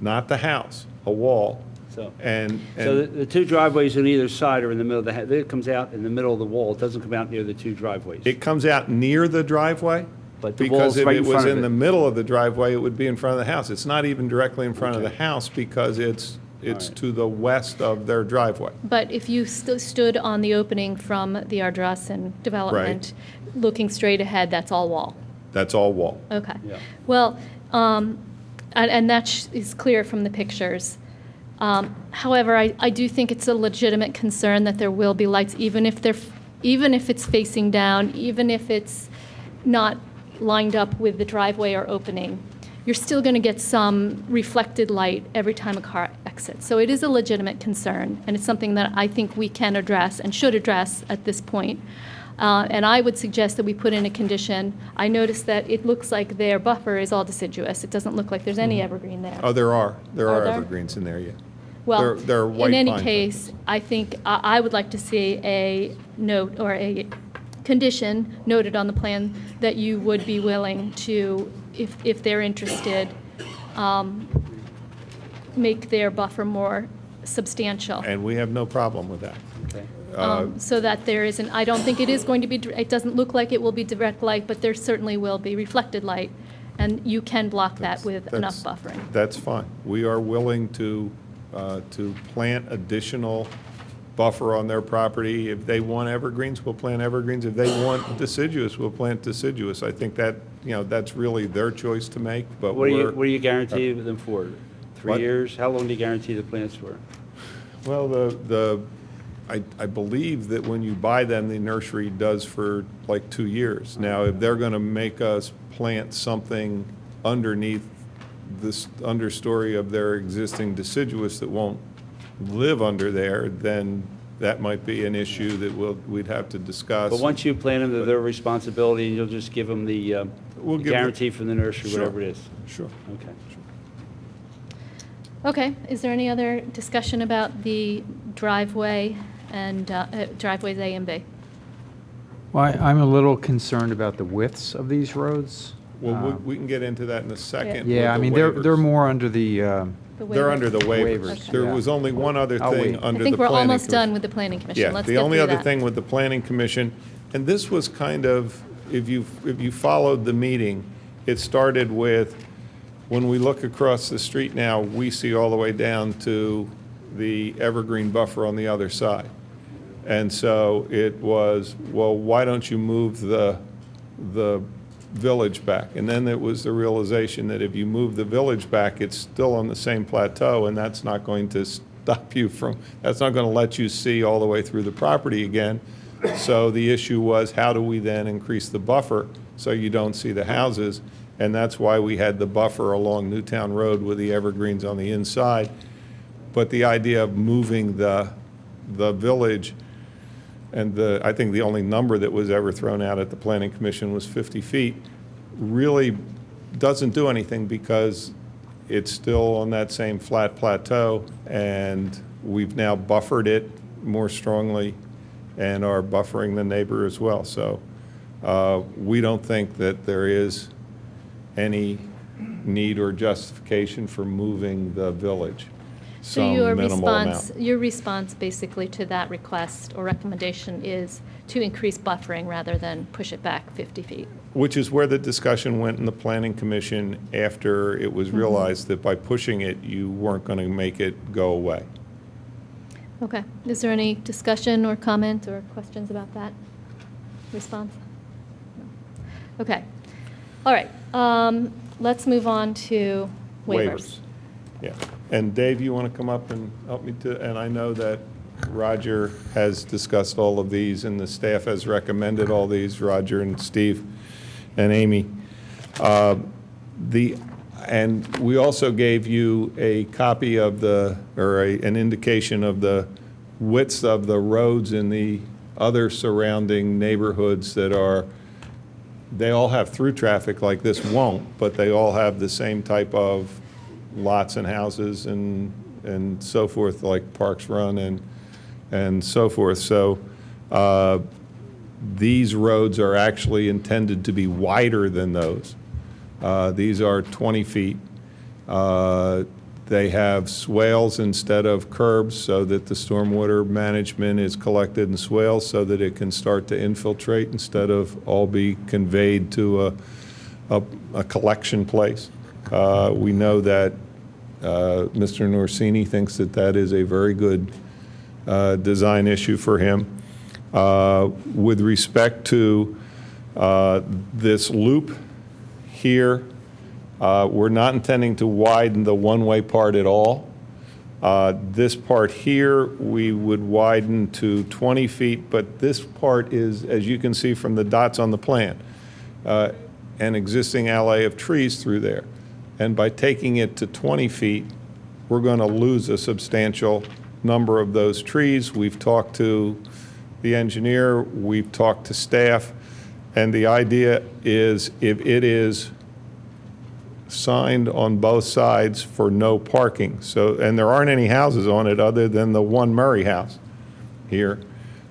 [SPEAKER 20] not the house, a wall,
[SPEAKER 1] So,
[SPEAKER 20] And
[SPEAKER 1] the two driveways on either side are in the middle of the, it comes out in the middle of the wall. It doesn't come out near the two driveways.
[SPEAKER 20] it comes out near the driveway?
[SPEAKER 1] But the
[SPEAKER 20] Because
[SPEAKER 1] wall's
[SPEAKER 20] if
[SPEAKER 1] right
[SPEAKER 20] it
[SPEAKER 1] in
[SPEAKER 20] was
[SPEAKER 1] front of
[SPEAKER 20] in
[SPEAKER 1] it.
[SPEAKER 20] the middle of the driveway, it would be in front of the house. It's not even directly in front of the house because it's to the west of their driveway.
[SPEAKER 2] But if you stood on the opening from the Ardrossan development, looking straight ahead, that's all wall.
[SPEAKER 20] That's all wall.
[SPEAKER 2] Okay.
[SPEAKER 1] Yeah.
[SPEAKER 2] Well, and that is clear from the pictures. However, I do think it's a legitimate concern that there will be lights, even if it's facing down, even if it's not lined up with the driveway or opening. You're still going to get some reflected light every time a car exits. So it is a legitimate concern, and it's something that I think we can address and should address at this point. And I would suggest that we put in a condition. I noticed that it looks like their buffer is all deciduous. It doesn't look like there's any evergreen there.
[SPEAKER 20] Oh, there are. There
[SPEAKER 2] Are
[SPEAKER 20] are
[SPEAKER 2] there?
[SPEAKER 20] evergreens in there, yeah.
[SPEAKER 2] Well,
[SPEAKER 20] There are white
[SPEAKER 2] in any
[SPEAKER 20] pine
[SPEAKER 2] case, I think I would like to see a note or a condition noted on the plan that you would be willing to, if they're interested, make their buffer more substantial.
[SPEAKER 20] And we have no problem with that.
[SPEAKER 1] Okay.
[SPEAKER 2] So that there isn't, I don't think it is going to be, it doesn't look like it will be direct light, but there certainly will be reflected light, and you can block that with enough buffering.
[SPEAKER 20] That's fine. We are willing to plant additional buffer on their property. If they want evergreens, we'll plant evergreens. If they want deciduous, we'll plant deciduous. I think that, that's really their choice to make, but
[SPEAKER 1] What do you guarantee them for? 3
[SPEAKER 20] What?
[SPEAKER 1] years? How long do you guarantee the plants for?
[SPEAKER 20] Well, I believe that when you buy them, the nursery does for like 2 years. Now, if they're going to make us plant something underneath this understory of their existing deciduous that won't live under there, then that might be an issue that we'd have to discuss.
[SPEAKER 1] But once you plant them, they're their responsibility, and you'll just give them the
[SPEAKER 20] We'll give
[SPEAKER 1] guarantee from the nursery,
[SPEAKER 20] Sure.
[SPEAKER 1] whatever it is.
[SPEAKER 20] Sure.
[SPEAKER 1] Okay.
[SPEAKER 2] Okay, is there any other discussion about the driveway and driveways A and B?
[SPEAKER 7] Well, I'm a little concerned about the widths of these roads.
[SPEAKER 20] Well, we can get into that in a second.
[SPEAKER 7] Yeah, I
[SPEAKER 20] with
[SPEAKER 7] mean,
[SPEAKER 20] the
[SPEAKER 7] they're
[SPEAKER 20] waivers.
[SPEAKER 7] more under the,
[SPEAKER 20] They're under the waivers.
[SPEAKER 7] Waivers,
[SPEAKER 20] There
[SPEAKER 7] yeah.
[SPEAKER 20] was only one other
[SPEAKER 7] I'll
[SPEAKER 20] thing
[SPEAKER 7] wait.
[SPEAKER 20] under the planning
[SPEAKER 2] I think we're almost
[SPEAKER 20] commission.
[SPEAKER 2] done with the planning commission.
[SPEAKER 20] Yeah,
[SPEAKER 2] Let's
[SPEAKER 20] the
[SPEAKER 2] get
[SPEAKER 20] only
[SPEAKER 2] through
[SPEAKER 20] other
[SPEAKER 2] that.
[SPEAKER 20] thing with the planning commission, and this was kind of, if you followed the meeting, it started with, when we look across the street now, we see all the way down to the evergreen buffer on the other side. And so it was, well, why don't you move the village back? And then it was the realization that if you move the village back, it's still on the same plateau, and that's not going to stop you from, that's not going to let you see all the way through the property again. So the issue was, how do we then increase the buffer so you don't see the houses? And that's why we had the buffer along Newtown Road with the evergreens on the inside. But the idea of moving the village, and I think the only number that was ever thrown out at the Planning Commission was 50 feet, really doesn't do anything because it's still on that same flat plateau, and we've now buffered it more strongly and are buffering the neighbor as well. So we don't think that there is any need or justification for moving the village.
[SPEAKER 2] So
[SPEAKER 20] Some
[SPEAKER 2] your
[SPEAKER 20] minimal
[SPEAKER 2] response,
[SPEAKER 20] amount.
[SPEAKER 2] your response basically to that request or recommendation is to increase buffering rather than push it back 50 feet?
[SPEAKER 20] Which is where the discussion went in the Planning Commission after it was realized that by pushing it, you weren't going to make it go away.
[SPEAKER 2] Okay. Is there any discussion or comment or questions about that response? No. Okay. All right. Let's move on to waivers.
[SPEAKER 20] Yeah. And Dave, you want to come up and help me and I know that Roger has discussed all of these and the staff has recommended all these, Roger and Steve and Amy. And we also gave you a copy of an indication of the widths of the roads in the other surrounding neighborhoods that they all have through traffic, like this won't, but they all have the same type of lots and houses and so forth, like Parks Run and so forth. So these roads are actually intended to be wider than those. These are 20 feet. They have swales instead of curbs so that the stormwater management is collected in swales so that it can start to infiltrate instead of all be conveyed to a collection place. We know that Mr. Norsini thinks that that is a very good design issue for him. With respect to this loop here, we're not intending to widen the one-way part at all. This part here, we would widen to 20 feet, but this part is, as you can see from the dots on the plan, an existing alley of trees through there. And by taking it to 20 feet, we're going to lose a substantial number of those trees. We've talked to the engineer, we've talked to staff, and the idea is if it is signed on both sides for no parking, and there aren't any houses on it other than the one Murray house here.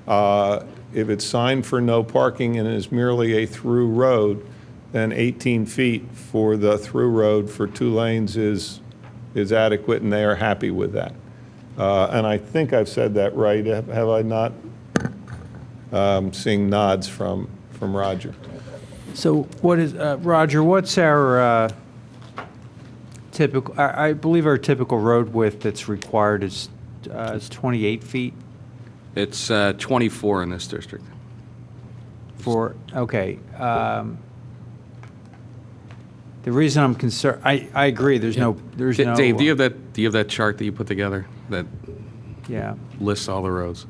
[SPEAKER 20] If it's signed for no parking and is merely a through road, then 18 feet for the through road for 2 lanes is adequate, and they are happy with that. And I think I've said that right. Have I not? Seeing nods from Roger.
[SPEAKER 7] So what is, Roger, what's our typical, I believe our typical road width that's required is 28 feet?
[SPEAKER 21] It's 24 in this district.
[SPEAKER 7] Okay. The reason I'm concerned, I agree, there's no.
[SPEAKER 21] Dave, do you have that chart that you put together that lists all the roads?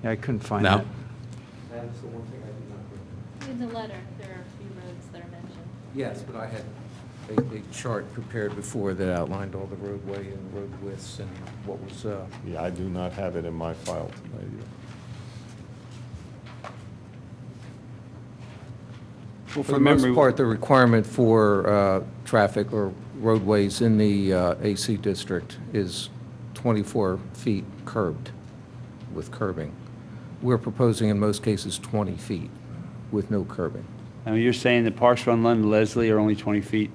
[SPEAKER 7] Yeah, I couldn't find
[SPEAKER 21] No?
[SPEAKER 7] that.
[SPEAKER 12] That's the one thing I did not bring.
[SPEAKER 2] In the letter, there are a few roads that are mentioned.
[SPEAKER 6] Yes, but I had a chart prepared before that outlined all the roadway and road widths and what was,
[SPEAKER 20] Yeah, I do not have it in my file tonight either.
[SPEAKER 6] for the most part, the requirement for traffic or roadways in the AC district is 24 feet curbed with curbing. We're proposing in most cases 20 feet with no curbing.
[SPEAKER 1] I mean, you're saying that Parks Run Lund and Leslie are only 20 feet?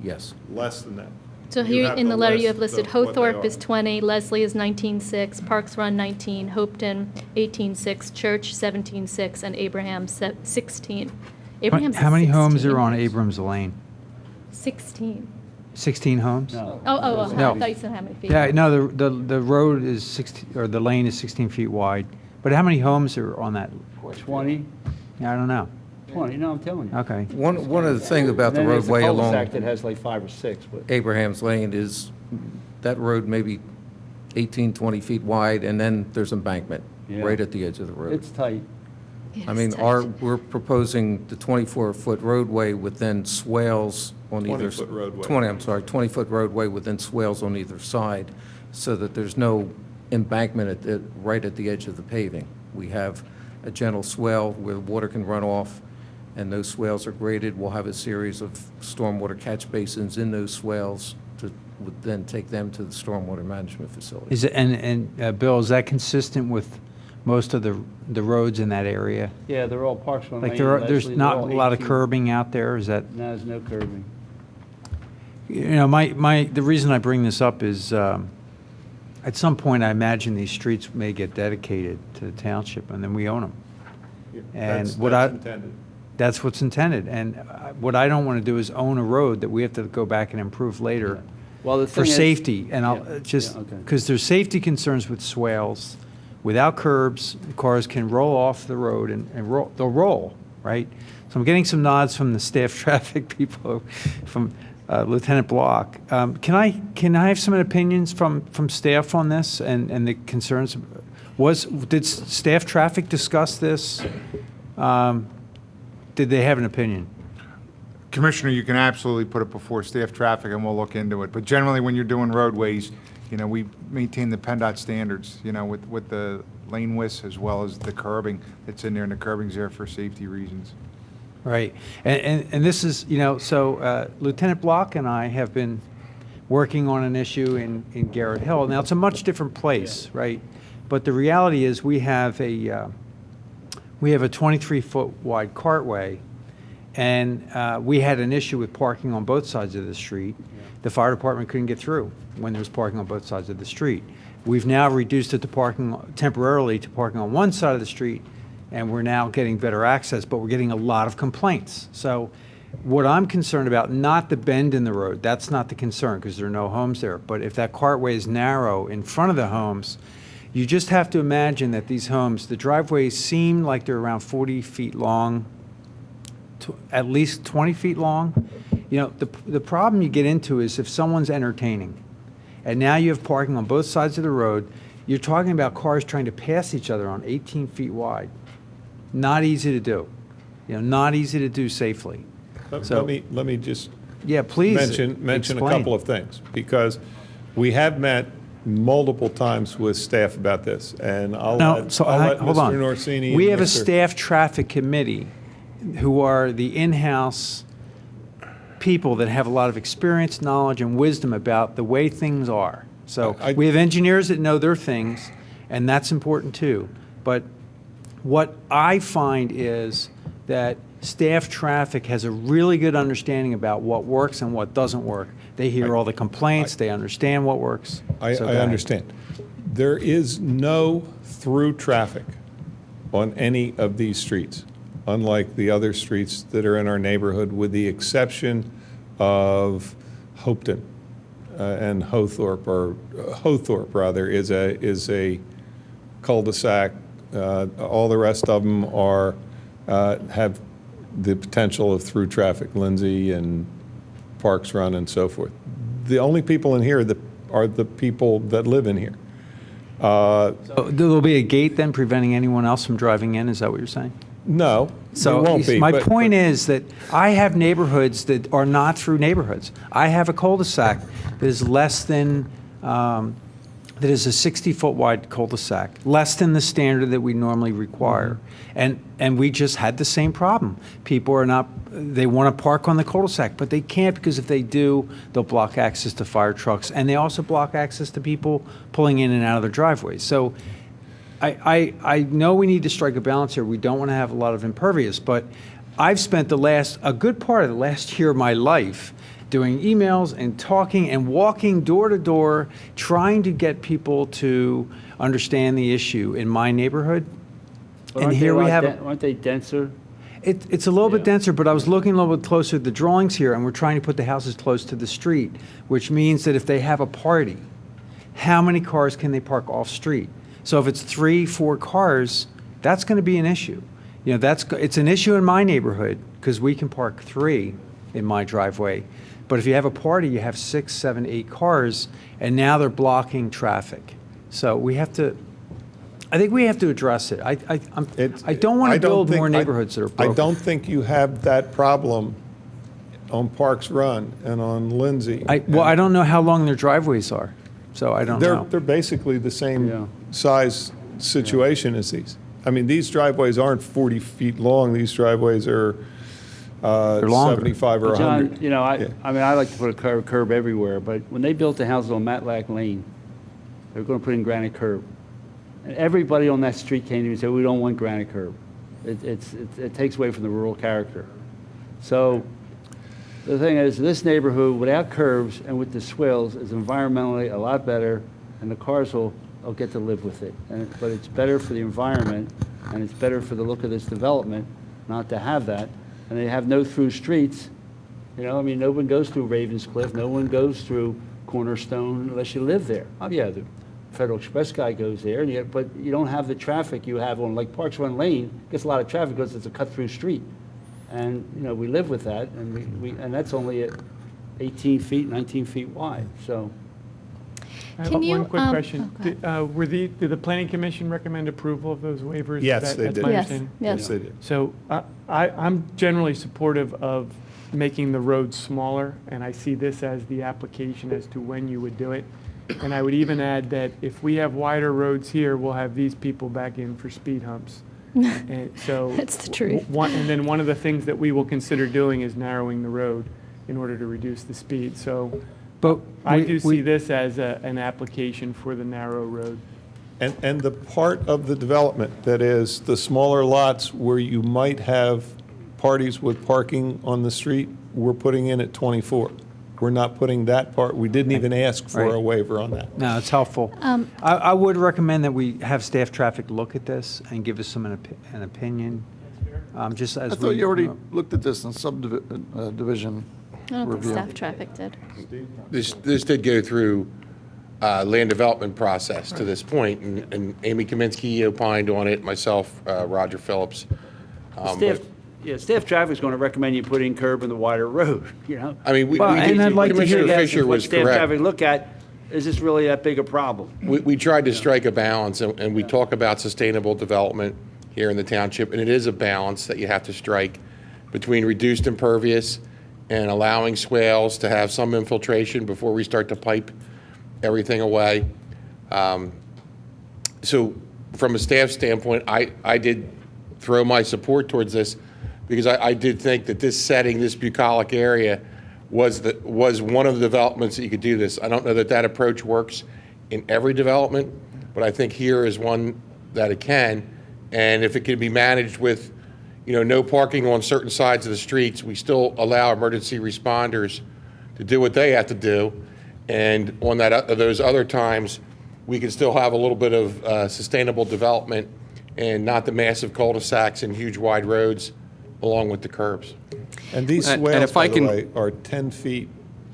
[SPEAKER 6] Yes.
[SPEAKER 20] Less than that.
[SPEAKER 2] So
[SPEAKER 20] You
[SPEAKER 2] here
[SPEAKER 20] have
[SPEAKER 2] in
[SPEAKER 20] the
[SPEAKER 2] the letter, you
[SPEAKER 20] list
[SPEAKER 2] have listed
[SPEAKER 20] of what they
[SPEAKER 2] Hothorpe
[SPEAKER 20] are.
[SPEAKER 2] is 20, Leslie is 19.6, Parks Run 19, Hopeton 18.6, Church 17.6, and Abraham 16. Abraham's
[SPEAKER 7] How many homes
[SPEAKER 2] 16.
[SPEAKER 7] are on Abrams Lane?
[SPEAKER 2] 16.
[SPEAKER 7] 16 homes?
[SPEAKER 1] No.
[SPEAKER 2] Oh,
[SPEAKER 7] No.
[SPEAKER 2] I thought you said how many feet.
[SPEAKER 7] Yeah, no, the road is 16, or the lane is 16 feet wide. But how many homes are on that?
[SPEAKER 1] 20?
[SPEAKER 7] Yeah, I don't know.
[SPEAKER 1] 20, no, I'm telling you.
[SPEAKER 7] Okay.
[SPEAKER 6] One of the things about
[SPEAKER 1] And
[SPEAKER 6] the
[SPEAKER 1] then there's
[SPEAKER 6] roadway along
[SPEAKER 1] cul-de-sac that has like 5 or 6, but.
[SPEAKER 6] Abraham's Lane is that road maybe 18, 20 feet wide, and then there's embankment
[SPEAKER 1] Yeah.
[SPEAKER 6] right at the edge of the road.
[SPEAKER 1] It's tight.
[SPEAKER 6] I mean, we're proposing the 24-foot roadway with then swales on either.
[SPEAKER 20] 20-foot roadway.
[SPEAKER 6] 20-foot roadway with then swales on either side, so that there's no embankment right at the edge of the paving. We have a gentle swale where water can run off, and those swales are graded. We'll have a series of stormwater catch basins in those swales to would then take them to the stormwater management facility.
[SPEAKER 7] Is it, and Bill, is that consistent with most of the roads in that area?
[SPEAKER 1] Yeah, they're all Parks Run Lane.
[SPEAKER 7] Like there's
[SPEAKER 1] Leslie,
[SPEAKER 7] not
[SPEAKER 1] they're
[SPEAKER 7] a
[SPEAKER 1] all
[SPEAKER 7] lot of
[SPEAKER 1] 18.
[SPEAKER 7] curbing out there, is that?
[SPEAKER 1] No, there's no curbing.
[SPEAKER 7] You know, the reason I bring this up is, at some point, I imagine these streets may get dedicated to the township, and then we own them. And
[SPEAKER 20] That's
[SPEAKER 7] what I,
[SPEAKER 20] intended.
[SPEAKER 7] that's what's intended. And what I don't want to do is own a road that we have to go back and improve later
[SPEAKER 1] Well, the
[SPEAKER 7] for
[SPEAKER 1] thing is-
[SPEAKER 7] safety. And I'll
[SPEAKER 1] Yeah,
[SPEAKER 7] just,
[SPEAKER 1] yeah, okay.
[SPEAKER 7] because there's safety concerns with swales. Without curbs, cars can roll off the road and they'll roll, right? So I'm getting some nods from the staff traffic people, from Lieutenant Block. Can I have some opinions from staff on this and the concerns? Did staff traffic discuss this? Did they have an opinion?
[SPEAKER 22] Commissioner, you can absolutely put it before staff traffic and we'll look into it. But generally, when you're doing roadways, you know, we maintain the PennDOT standards, you know, with the lane widths as well as the curbing that's in there, and the curbing's there for safety reasons.
[SPEAKER 7] Right. And this is, you know, so Lieutenant Block and I have been working on an issue in Garrett Hill. Now, it's a much different place, right? But the reality is we have a 23-foot wide cartway, And we had an issue with parking on both sides of the street. The fire department couldn't get through when there was parking on both sides of the street. We've now reduced it to parking temporarily to parking on one side of the street, and we're now getting better access, but we're getting a lot of complaints. So what I'm concerned about, not the bend in the road, that's not the concern because there are no homes there, but if that cartway is narrow in front of the homes, you just have to imagine that these homes, the driveways seem like they're around 40 feet long, at least 20 feet long. You know, the problem you get into is if someone's entertaining, and now you have parking on both sides of the road, you're talking about cars trying to pass each other on 18 feet wide. Not easy to do. You know, not easy to do safely.
[SPEAKER 20] Let me just
[SPEAKER 7] please
[SPEAKER 20] mention a
[SPEAKER 7] explain.
[SPEAKER 20] couple of things, because we have met multiple times with staff about this, and I'll let
[SPEAKER 7] hold on.
[SPEAKER 20] Mr. Norsini.
[SPEAKER 7] We
[SPEAKER 20] and
[SPEAKER 7] have a
[SPEAKER 20] Mr.
[SPEAKER 7] staff traffic committee who are the in-house people that have a lot of experience, knowledge, and wisdom about the way things are. So we have engineers that know their things, and that's important too. But what I find is that staff traffic has a really good understanding about what works and what doesn't work. They hear all the complaints, they understand what works.
[SPEAKER 20] I
[SPEAKER 7] So go ahead.
[SPEAKER 20] understand. There is no through traffic on any of these streets, unlike the other streets that are in our neighborhood, with the exception of Hopeton and Hothorpe, or Hothorpe rather, is a cul-de-sac. All the rest of them are have the potential of through traffic, Lindsay and Parks Run and so forth. The only people in here that are the people that live in here.
[SPEAKER 7] So there'll be a gate then preventing anyone else from driving in, is that what you're saying?
[SPEAKER 20] No,
[SPEAKER 7] So
[SPEAKER 20] there won't be.
[SPEAKER 7] my
[SPEAKER 20] but-
[SPEAKER 7] point is that I have neighborhoods that are not through neighborhoods. I have a cul-de-sac that is less than, that is a 60-foot wide cul-de-sac, less than the standard that we normally require. And we just had the same problem. People are not, they want to park on the cul-de-sac, but they can't because if they do, they'll block access to fire trucks. And they also block access to people pulling in and out of their driveways. So I know we need to strike a balance here. We don't want to have a lot of impervious, but I've spent a good part of the last year of my life doing emails and talking and walking door to door, trying to get people to understand the issue in my neighborhood.
[SPEAKER 1] But
[SPEAKER 7] And here we have,
[SPEAKER 1] aren't they denser?
[SPEAKER 7] it's a little bit denser, but I was looking a little bit closer at the drawings here, and we're trying to put the houses close to the street, which means that if they have a party, how many cars can they park off-street? So if it's 3, 4 cars, that's going to be an issue. You know, it's an issue in my neighborhood because we can park 3 in my driveway. But if you have a party, you have 6, 7, 8 cars, and now they're blocking traffic. So I think we have to address it. I don't want to build more neighborhoods that are broken.
[SPEAKER 20] I don't think you have that problem on Parks Run and on Lindsay.
[SPEAKER 7] I don't know how long their driveways are, so I don't know.
[SPEAKER 20] They're basically the same size situation as these. I mean, these driveways aren't 40 feet long. These driveways are 75 or
[SPEAKER 1] But John,
[SPEAKER 20] 100.
[SPEAKER 1] you know, I mean, I like to put a curb everywhere, but when they built the houses on Matlack Lane, they were going to put in granite curb. And everybody on that street came to me and said, we don't want granite curb. It takes away from the rural character. So the thing is, this neighborhood without curbs and with the swales is environmentally a lot better, and the cars will get to live with it. But it's better for the environment, and it's better for the look of this development not to have that. And they have no through streets. You know, I mean, no one goes through Ravenscliff, no one goes through Cornerstone unless you live there. Oh, yeah, the Federal Express guy goes there, but you don't have the traffic you have on, like Parks Run Lane, gets a lot of traffic because it's a cut-through street. And, you know, we live with that, and and that's only at 18 feet, 19 feet wide, so.
[SPEAKER 10] I have one quick question. Did the Planning Commission recommend approval of those waivers?
[SPEAKER 20] Yes, they
[SPEAKER 10] That's
[SPEAKER 20] did.
[SPEAKER 10] my
[SPEAKER 2] Yes,
[SPEAKER 10] understanding?
[SPEAKER 2] yes.
[SPEAKER 20] They did.
[SPEAKER 10] So I'm generally supportive of making the roads smaller, and I see this as the application as to when you would do it. And I would even add that if we have wider roads here, we'll have these people back in for speed humps. And so
[SPEAKER 2] That's the truth.
[SPEAKER 10] And then one of the things that we will consider doing is narrowing the road in order to reduce the speed. So
[SPEAKER 7] But
[SPEAKER 10] I do see this as an application for the narrow road.
[SPEAKER 20] And the part of the development that is the smaller lots where you might have parties with parking on the street, we're putting in at 24. We're not putting that part, we didn't even ask for
[SPEAKER 7] Right.
[SPEAKER 20] a waiver on that.
[SPEAKER 7] No, it's helpful. I would recommend that we have staff traffic look at this and give us an opinion, just as
[SPEAKER 13] I
[SPEAKER 7] we.
[SPEAKER 13] thought you already looked at this in subdivision
[SPEAKER 2] I don't think
[SPEAKER 13] review.
[SPEAKER 2] staff traffic did.
[SPEAKER 3] This did go through land development process to this point, and Amy Kaminsky opined on it, myself, Roger Phillips.
[SPEAKER 1] Staff traffic's going to recommend you put in curb in the wider road, you know?
[SPEAKER 3] I mean,
[SPEAKER 7] Well, and I'd like to hear
[SPEAKER 3] Commissioner
[SPEAKER 7] that.
[SPEAKER 3] Fisher was
[SPEAKER 1] Staff
[SPEAKER 3] correct.
[SPEAKER 1] traffic look at, is this really that big a problem?
[SPEAKER 3] We tried to strike a balance, and we talk about sustainable development here in the township, and it is a balance that you have to strike between reduced impervious and allowing swales to have some infiltration before we start to pipe everything away. So from a staff standpoint, I did throw my support towards this because I did think that this setting, this bucolic area, was one of the developments that you could do this. I don't know that that approach works in every development, but I think here is one that it can. And if it can be managed with, no parking on certain sides of the streets, we still allow emergency responders to do what they have to do. And on those other times, we can still have a little bit of sustainable development and not the massive cul-de-sacs and huge wide roads along with the curbs.
[SPEAKER 20] And these
[SPEAKER 21] And
[SPEAKER 20] swales,
[SPEAKER 21] if
[SPEAKER 20] by
[SPEAKER 21] I
[SPEAKER 20] the
[SPEAKER 21] can-
[SPEAKER 20] way, are 10 feet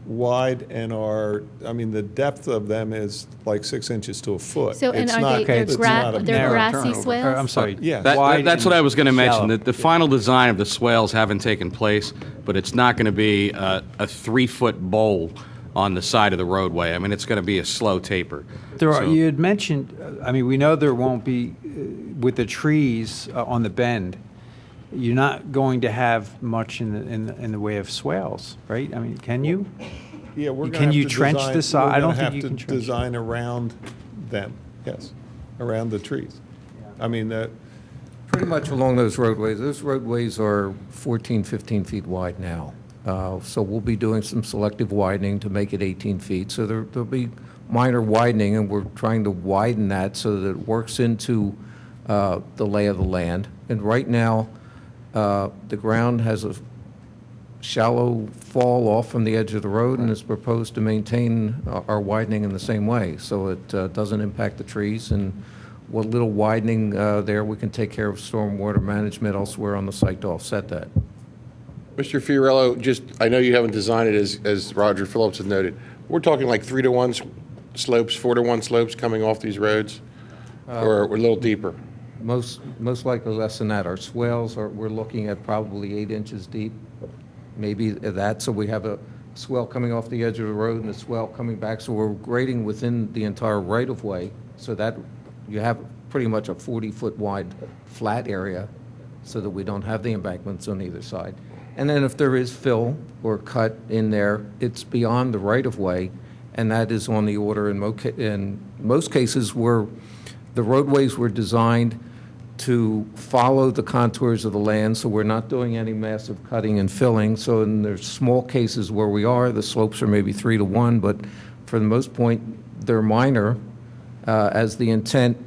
[SPEAKER 20] wide and the depth of them is like 6 inches to a foot.
[SPEAKER 2] So, and
[SPEAKER 20] It's
[SPEAKER 2] are
[SPEAKER 20] not-
[SPEAKER 2] they,
[SPEAKER 20] it's not a
[SPEAKER 2] they're
[SPEAKER 20] narrow
[SPEAKER 2] grassy
[SPEAKER 20] turnover.
[SPEAKER 2] swales?
[SPEAKER 7] I'm sorry.
[SPEAKER 20] Yeah.
[SPEAKER 21] That's what I was going to mention.
[SPEAKER 7] shallow.
[SPEAKER 21] The final design of the swales haven't taken place, but it's not going to be a 3-foot bowl on the side of the roadway. I mean, it's going to be a slow taper.
[SPEAKER 7] You had mentioned, we know there won't be, with the trees on the bend, you're not going to have much in the way of swales, right? I mean, can you?
[SPEAKER 20] Yeah, we're going to
[SPEAKER 7] Can
[SPEAKER 20] have
[SPEAKER 7] you
[SPEAKER 20] to
[SPEAKER 7] trench
[SPEAKER 20] design-
[SPEAKER 7] the side? I don't think
[SPEAKER 20] We're
[SPEAKER 7] you
[SPEAKER 20] going
[SPEAKER 7] can
[SPEAKER 20] to have
[SPEAKER 7] trench.
[SPEAKER 20] to design around them, yes, around the trees. I mean,
[SPEAKER 6] Pretty much along those roadways are 14, 15 feet wide now. So we'll be doing some selective widening to make it 18 feet. So there'll be minor widening, and we're trying to widen that so that it works into the lay of the land. And right now, the ground has a shallow fall off from the edge of the road, and it's proposed to maintain our widening in the same way, so it doesn't impact the trees. And what little widening there, we can take care of stormwater management elsewhere on the site to offset that.
[SPEAKER 3] Mr. Fiorello, I know you haven't designed it as Roger Phillips has noted. We're talking like 3-to-1 slopes, 4-to-1 slopes coming off these roads, or a little deeper?
[SPEAKER 6] Most likely less than that. Our swales we're looking at probably 8 inches deep, maybe that. So we have a swell coming off the edge of the road and a swell coming back. So we're grading within the entire right-of-way, so that you have pretty much a 40-foot wide flat area so that we don't have the embankments on either side. And then if there is fill or cut in there, it's beyond the right-of-way, and that is on the order in most cases where the roadways were designed to follow the contours of the land, so we're not doing any massive cutting and filling. So there's small cases where we are, the slopes are maybe 3-to-1, but for the most point, they're minor, as the intent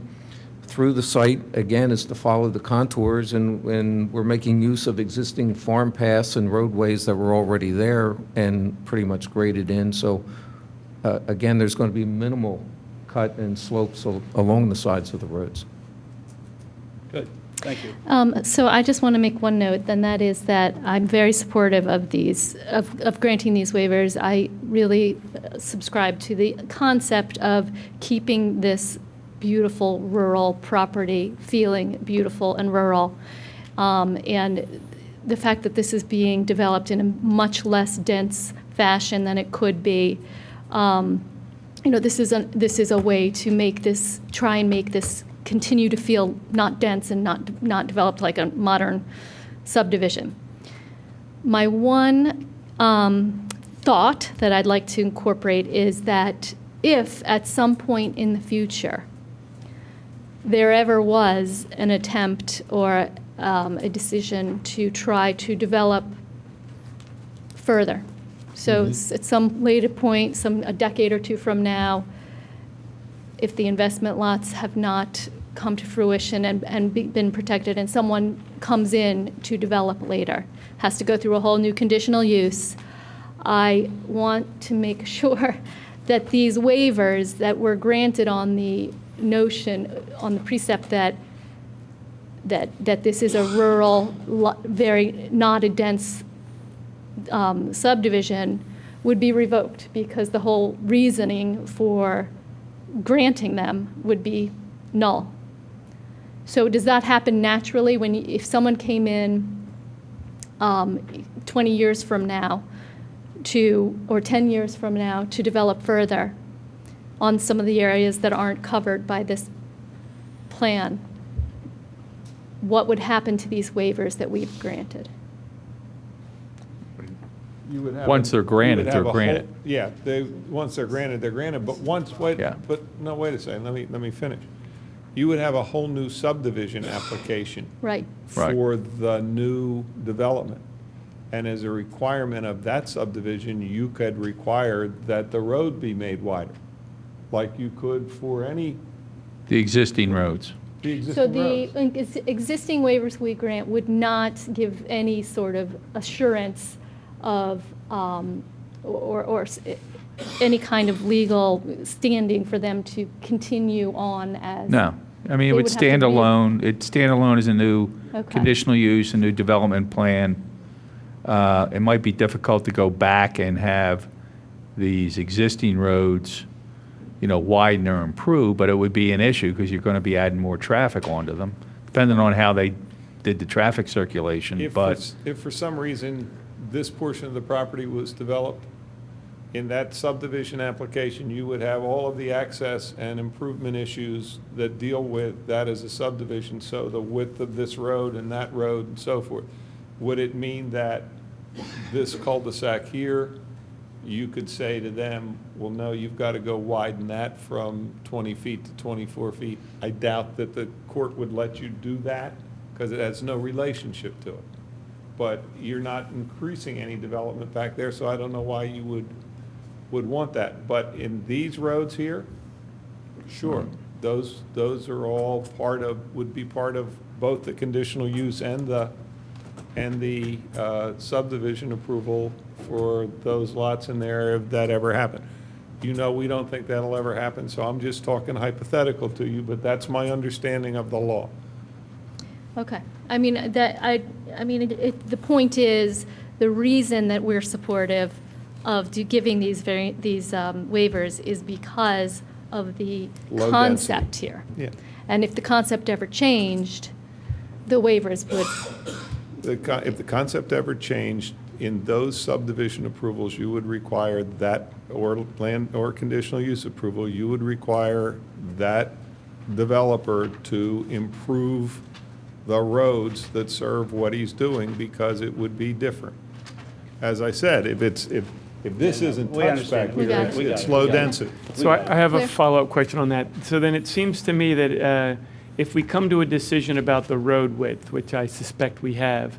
[SPEAKER 6] through the site, again, is to follow the contours, and we're making use of existing farm paths and roadways that were already there and pretty much graded in. So again, there's going to be minimal cut and slopes along the sides of the roads.
[SPEAKER 1] Good, thank you.
[SPEAKER 2] So I just want to make one note, and that is that I'm very supportive of of granting these waivers. I really subscribe to the concept of keeping this beautiful rural property feeling beautiful and rural. And the fact that this is being developed in a much less dense fashion than it could be, this is a way to try and make this continue to feel not dense and not developed like a modern subdivision. My one thought that I'd like to incorporate is that if at some point in the future there ever was an attempt or a decision to try to develop further, so at some later point, a decade or two from now, if the investment lots have not come to fruition and been protected, and someone comes in to develop later, has to go through a whole new conditional use. I want to make sure that these waivers that were granted on the notion, on the precept that this is a rural, very not a dense subdivision, would be revoked, because the whole reasoning for granting them would be null. So does that happen naturally if someone came in 20 years from now or 10 years from now to develop further on some of the areas that aren't covered by this plan? What would happen to these waivers that we've granted?
[SPEAKER 20] You would have
[SPEAKER 8] Once they're granted,
[SPEAKER 20] you would
[SPEAKER 8] they're
[SPEAKER 20] have a whole-
[SPEAKER 8] granted.
[SPEAKER 20] Yeah, once they're granted, they're granted, but wait a second, let me finish. You would have a whole new subdivision application.
[SPEAKER 2] Right.
[SPEAKER 20] For the new development. And as a requirement of that subdivision, you could require that the road be made wider, like you could for any,
[SPEAKER 8] The existing roads.
[SPEAKER 20] the
[SPEAKER 2] So
[SPEAKER 20] existing roads.
[SPEAKER 2] the existing waivers we grant would not give any sort of assurance of, or any kind of legal standing for them to continue on as?
[SPEAKER 8] No. I mean, it
[SPEAKER 2] They
[SPEAKER 8] would
[SPEAKER 2] would have to
[SPEAKER 8] stand
[SPEAKER 2] be-
[SPEAKER 8] alone. It'd stand alone as a new
[SPEAKER 2] Okay.
[SPEAKER 8] conditional use, a new development plan. It might be difficult to go back and have these existing roads, widen or improve, but it would be an issue because you're going to be adding more traffic onto them, depending on how they did the traffic circulation.
[SPEAKER 20] If for some reason this portion of the property was developed, in that subdivision application, you would have all of the access and improvement issues that deal with that as a subdivision, so the width of this road and that road and so forth. Would it mean that this cul-de-sac here, you could say to them, well, no, you've got to go widen that from 20 feet to 24 feet? I doubt that the court would let you do that because it has no relationship to it. But you're not increasing any development back there, so I don't know why you would want that. But in these roads here, sure, those are all would be part of both the conditional use and the subdivision approval for those lots in there if that ever happened. We don't think that'll ever happen, so I'm just talking hypothetical to you, but that's my understanding of the law.
[SPEAKER 2] Okay. I mean, the point is, the reason that we're supportive of giving these waivers is because of the
[SPEAKER 20] Low
[SPEAKER 2] concept
[SPEAKER 20] density.
[SPEAKER 2] here.
[SPEAKER 20] Yeah.
[SPEAKER 2] And if the concept ever changed, the waivers would.
[SPEAKER 20] If the concept ever changed, in those subdivision approvals, you would require that, or land or conditional use approval, you would require that developer to improve the roads that serve what he's doing, because it would be different. As I said, if this isn't
[SPEAKER 1] We
[SPEAKER 20] touched back
[SPEAKER 1] understand.
[SPEAKER 20] here,
[SPEAKER 1] We got
[SPEAKER 20] it's
[SPEAKER 1] it.
[SPEAKER 20] low
[SPEAKER 1] We got it.
[SPEAKER 20] density.
[SPEAKER 10] So I have a
[SPEAKER 2] Clear.
[SPEAKER 10] follow-up question on that. So then it seems to me that if we come to a decision about the road width, which I suspect we have,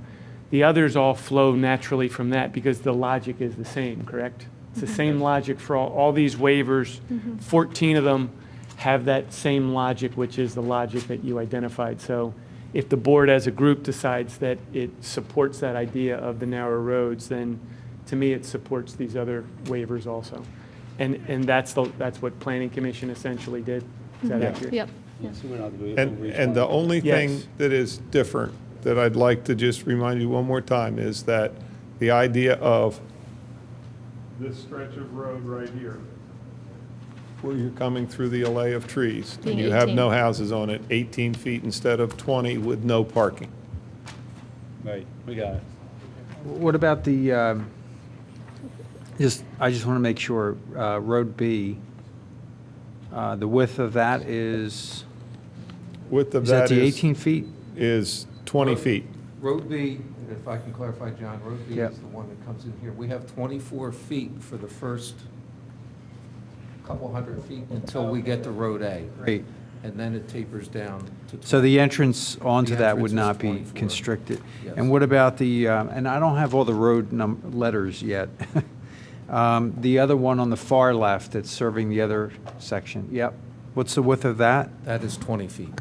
[SPEAKER 10] the others all flow naturally from that because the logic is the same, correct? It's the same logic for all these waivers. 14 of them have that same logic, which is the logic that you identified. So if the board as a group decides that it supports that idea of the narrow roads, then to me, it supports these other waivers also. And that's what Planning Commission essentially did. Is that accurate?
[SPEAKER 2] Yep.
[SPEAKER 20] And the only thing
[SPEAKER 10] Yes.
[SPEAKER 20] that is different, that I'd like to just remind you one more time, is that the idea of this stretch of road right here, where you're coming through the alley of trees, and
[SPEAKER 2] Being
[SPEAKER 20] you have
[SPEAKER 2] 18.
[SPEAKER 20] no houses on it, 18 feet instead of 20 with no parking.
[SPEAKER 1] Right, we got it.
[SPEAKER 7] What about I just want to make sure, Road B, the width of that is
[SPEAKER 20] Width of
[SPEAKER 7] that
[SPEAKER 20] that
[SPEAKER 7] the
[SPEAKER 20] is
[SPEAKER 7] 18 feet?
[SPEAKER 20] is 20 feet.
[SPEAKER 6] Road B, and if I can clarify, John, Road B
[SPEAKER 7] Yep.
[SPEAKER 6] is the one that comes in here. We have 24 feet for the first couple hundred feet until we get to Road A.
[SPEAKER 7] Great.
[SPEAKER 6] And then it tapers down to.
[SPEAKER 7] So the entrance onto
[SPEAKER 6] The
[SPEAKER 7] that would
[SPEAKER 6] entrance
[SPEAKER 7] not
[SPEAKER 6] is
[SPEAKER 7] be
[SPEAKER 6] 24.
[SPEAKER 7] constricted?
[SPEAKER 6] Yes.
[SPEAKER 7] And what about and I don't have all the road letters yet. The other one on the far left that's serving the other section, yep. What's the width of that?
[SPEAKER 6] That is 20 feet.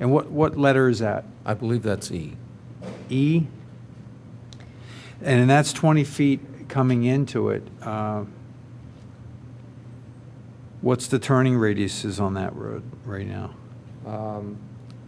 [SPEAKER 7] And what letter is that?
[SPEAKER 6] I believe that's E.
[SPEAKER 7] E? And that's 20 feet coming into it. What's the turning radiuses on that road right now?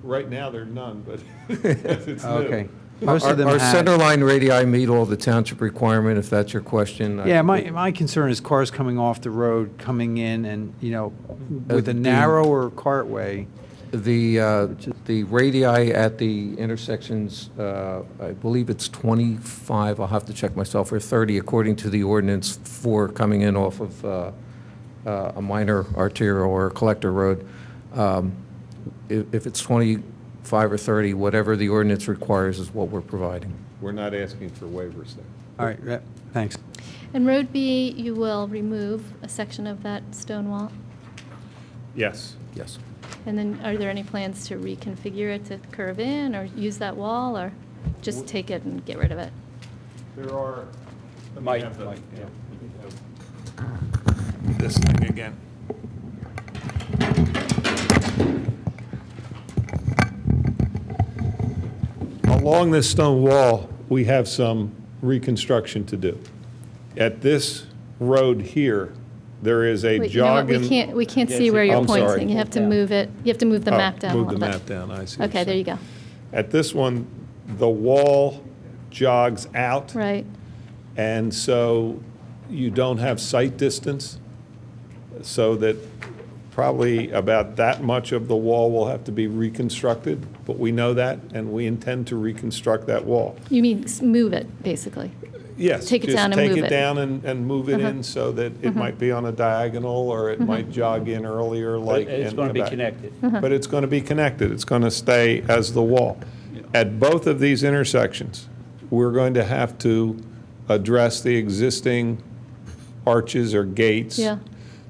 [SPEAKER 20] Right now, there are none, but it's new.
[SPEAKER 7] Okay. Most of them
[SPEAKER 6] Our
[SPEAKER 7] have-
[SPEAKER 6] center line radii meet all the township requirement, if that's your question.
[SPEAKER 7] Yeah, my concern is cars coming off the road, coming in, and, with a
[SPEAKER 6] the-
[SPEAKER 7] narrower cartway.
[SPEAKER 6] The radii at the intersections, I believe it's 25, I'll have to check myself, or 30, according to the ordinance for coming in off of a minor arterial or collector road. If it's 25 or 30, whatever the ordinance requires is what we're providing.
[SPEAKER 20] We're not asking for waivers there.
[SPEAKER 7] All right, thanks.
[SPEAKER 2] And Road B, you will remove a section of that stone wall?
[SPEAKER 20] Yes.
[SPEAKER 6] Yes.
[SPEAKER 2] And then are there any plans to reconfigure it to curve in or use that wall, or just take it and get rid of it?
[SPEAKER 20] There are.
[SPEAKER 8] Mike,
[SPEAKER 20] This thing again. Along this stone wall, we have some reconstruction to do. At this road here, there is a
[SPEAKER 2] Wait, you know what?
[SPEAKER 20] jogging.
[SPEAKER 2] We can't see where you're
[SPEAKER 20] I'm sorry.
[SPEAKER 2] pointing. You have to move it, you have to move the
[SPEAKER 20] Oh,
[SPEAKER 2] map down a little bit.
[SPEAKER 20] Move the map down, I see. what
[SPEAKER 2] Okay,
[SPEAKER 20] you're
[SPEAKER 2] there you
[SPEAKER 20] saying.
[SPEAKER 2] go.
[SPEAKER 20] At this one, the wall jogs out.
[SPEAKER 2] Right.
[SPEAKER 20] And so you don't have sight distance, so that probably about that much of the wall will have to be reconstructed, but we know that, and we intend to reconstruct that wall.
[SPEAKER 2] You mean move it, basically?
[SPEAKER 20] Yes.
[SPEAKER 2] Take it down and move
[SPEAKER 20] Just take
[SPEAKER 2] it.
[SPEAKER 20] it down and move it in so that it might be on a diagonal, or it might jog in earlier, like.
[SPEAKER 1] It's
[SPEAKER 20] and
[SPEAKER 1] going to be
[SPEAKER 20] come back.
[SPEAKER 1] connected.
[SPEAKER 20] But it's going to be connected. It's going to stay as the wall. At both of these intersections, we're going to have to address the existing arches or gates.
[SPEAKER 2] Yeah.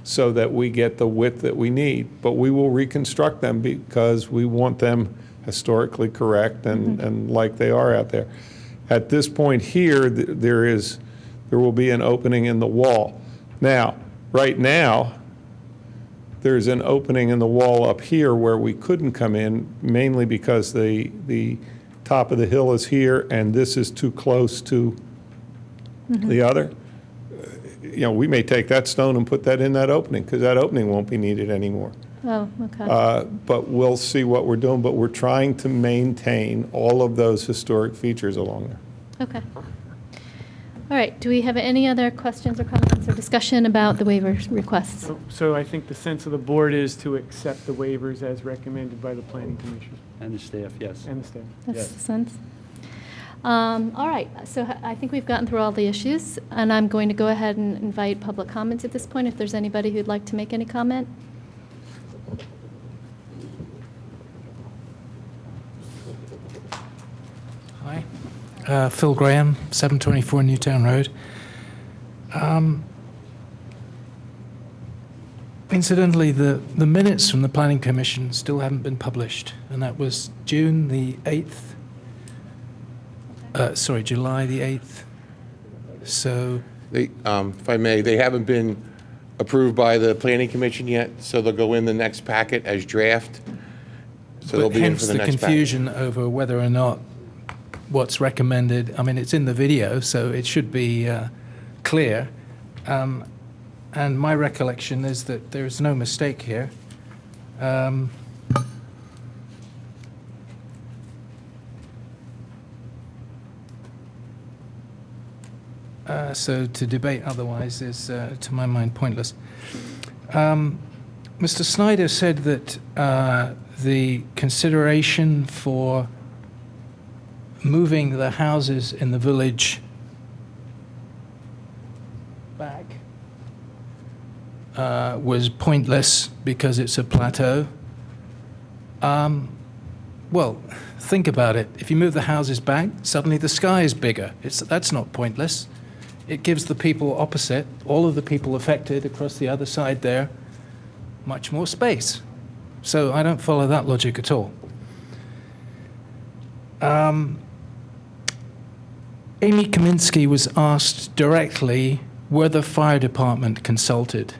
[SPEAKER 20] So that we get the width that we need. But we will reconstruct them because we want them historically correct and like they are out there. At this point here, there will be an opening in the wall. Now, right now, there's an opening in the wall up here where we couldn't come in, mainly because the top of the hill is here and this is too close to the other. We may take that stone and put that in that opening, because that opening won't be needed anymore.
[SPEAKER 2] Oh, okay.
[SPEAKER 20] But we'll see what we're doing, but we're trying to maintain all of those historic features along there.
[SPEAKER 2] Okay. All right, do we have any other questions or comments or discussion about the waiver requests?
[SPEAKER 10] So I think the sense of the board is to accept the waivers as recommended by the planning commission
[SPEAKER 1] And the staff, yes.
[SPEAKER 10] and the staff.
[SPEAKER 2] That's the sense. All right, so I think we've gotten through all the issues, and I'm going to go ahead and invite public comments at this point, if there's anybody who'd like to make any comment.
[SPEAKER 4] Hi. Phil Graham, 724 Newtown Road. Incidentally, the minutes from the Planning Commission still haven't been published, and that was June the 8th. July the 8th. So,
[SPEAKER 3] They, if I may, they haven't been approved by the planning commission yet, so they'll go in the next packet as draft. So they'll
[SPEAKER 4] but
[SPEAKER 3] be in
[SPEAKER 4] hence
[SPEAKER 3] for the
[SPEAKER 4] the
[SPEAKER 3] next packet.
[SPEAKER 4] confusion over whether or not what's recommended. I mean, it's in the video, so it should be clear. And my recollection is that there's no mistake here. So to debate otherwise is, to my mind, pointless. Mr. Snyder said that the consideration for moving the houses in the village back was pointless because it's a plateau. Well, think about it. If you move the houses back, suddenly the sky is bigger. That's not pointless. It gives the people opposite, all of the people affected across the other side there, much more space. So I don't follow that logic at all. Amy Kaminsky was asked directly, were the fire department consulted?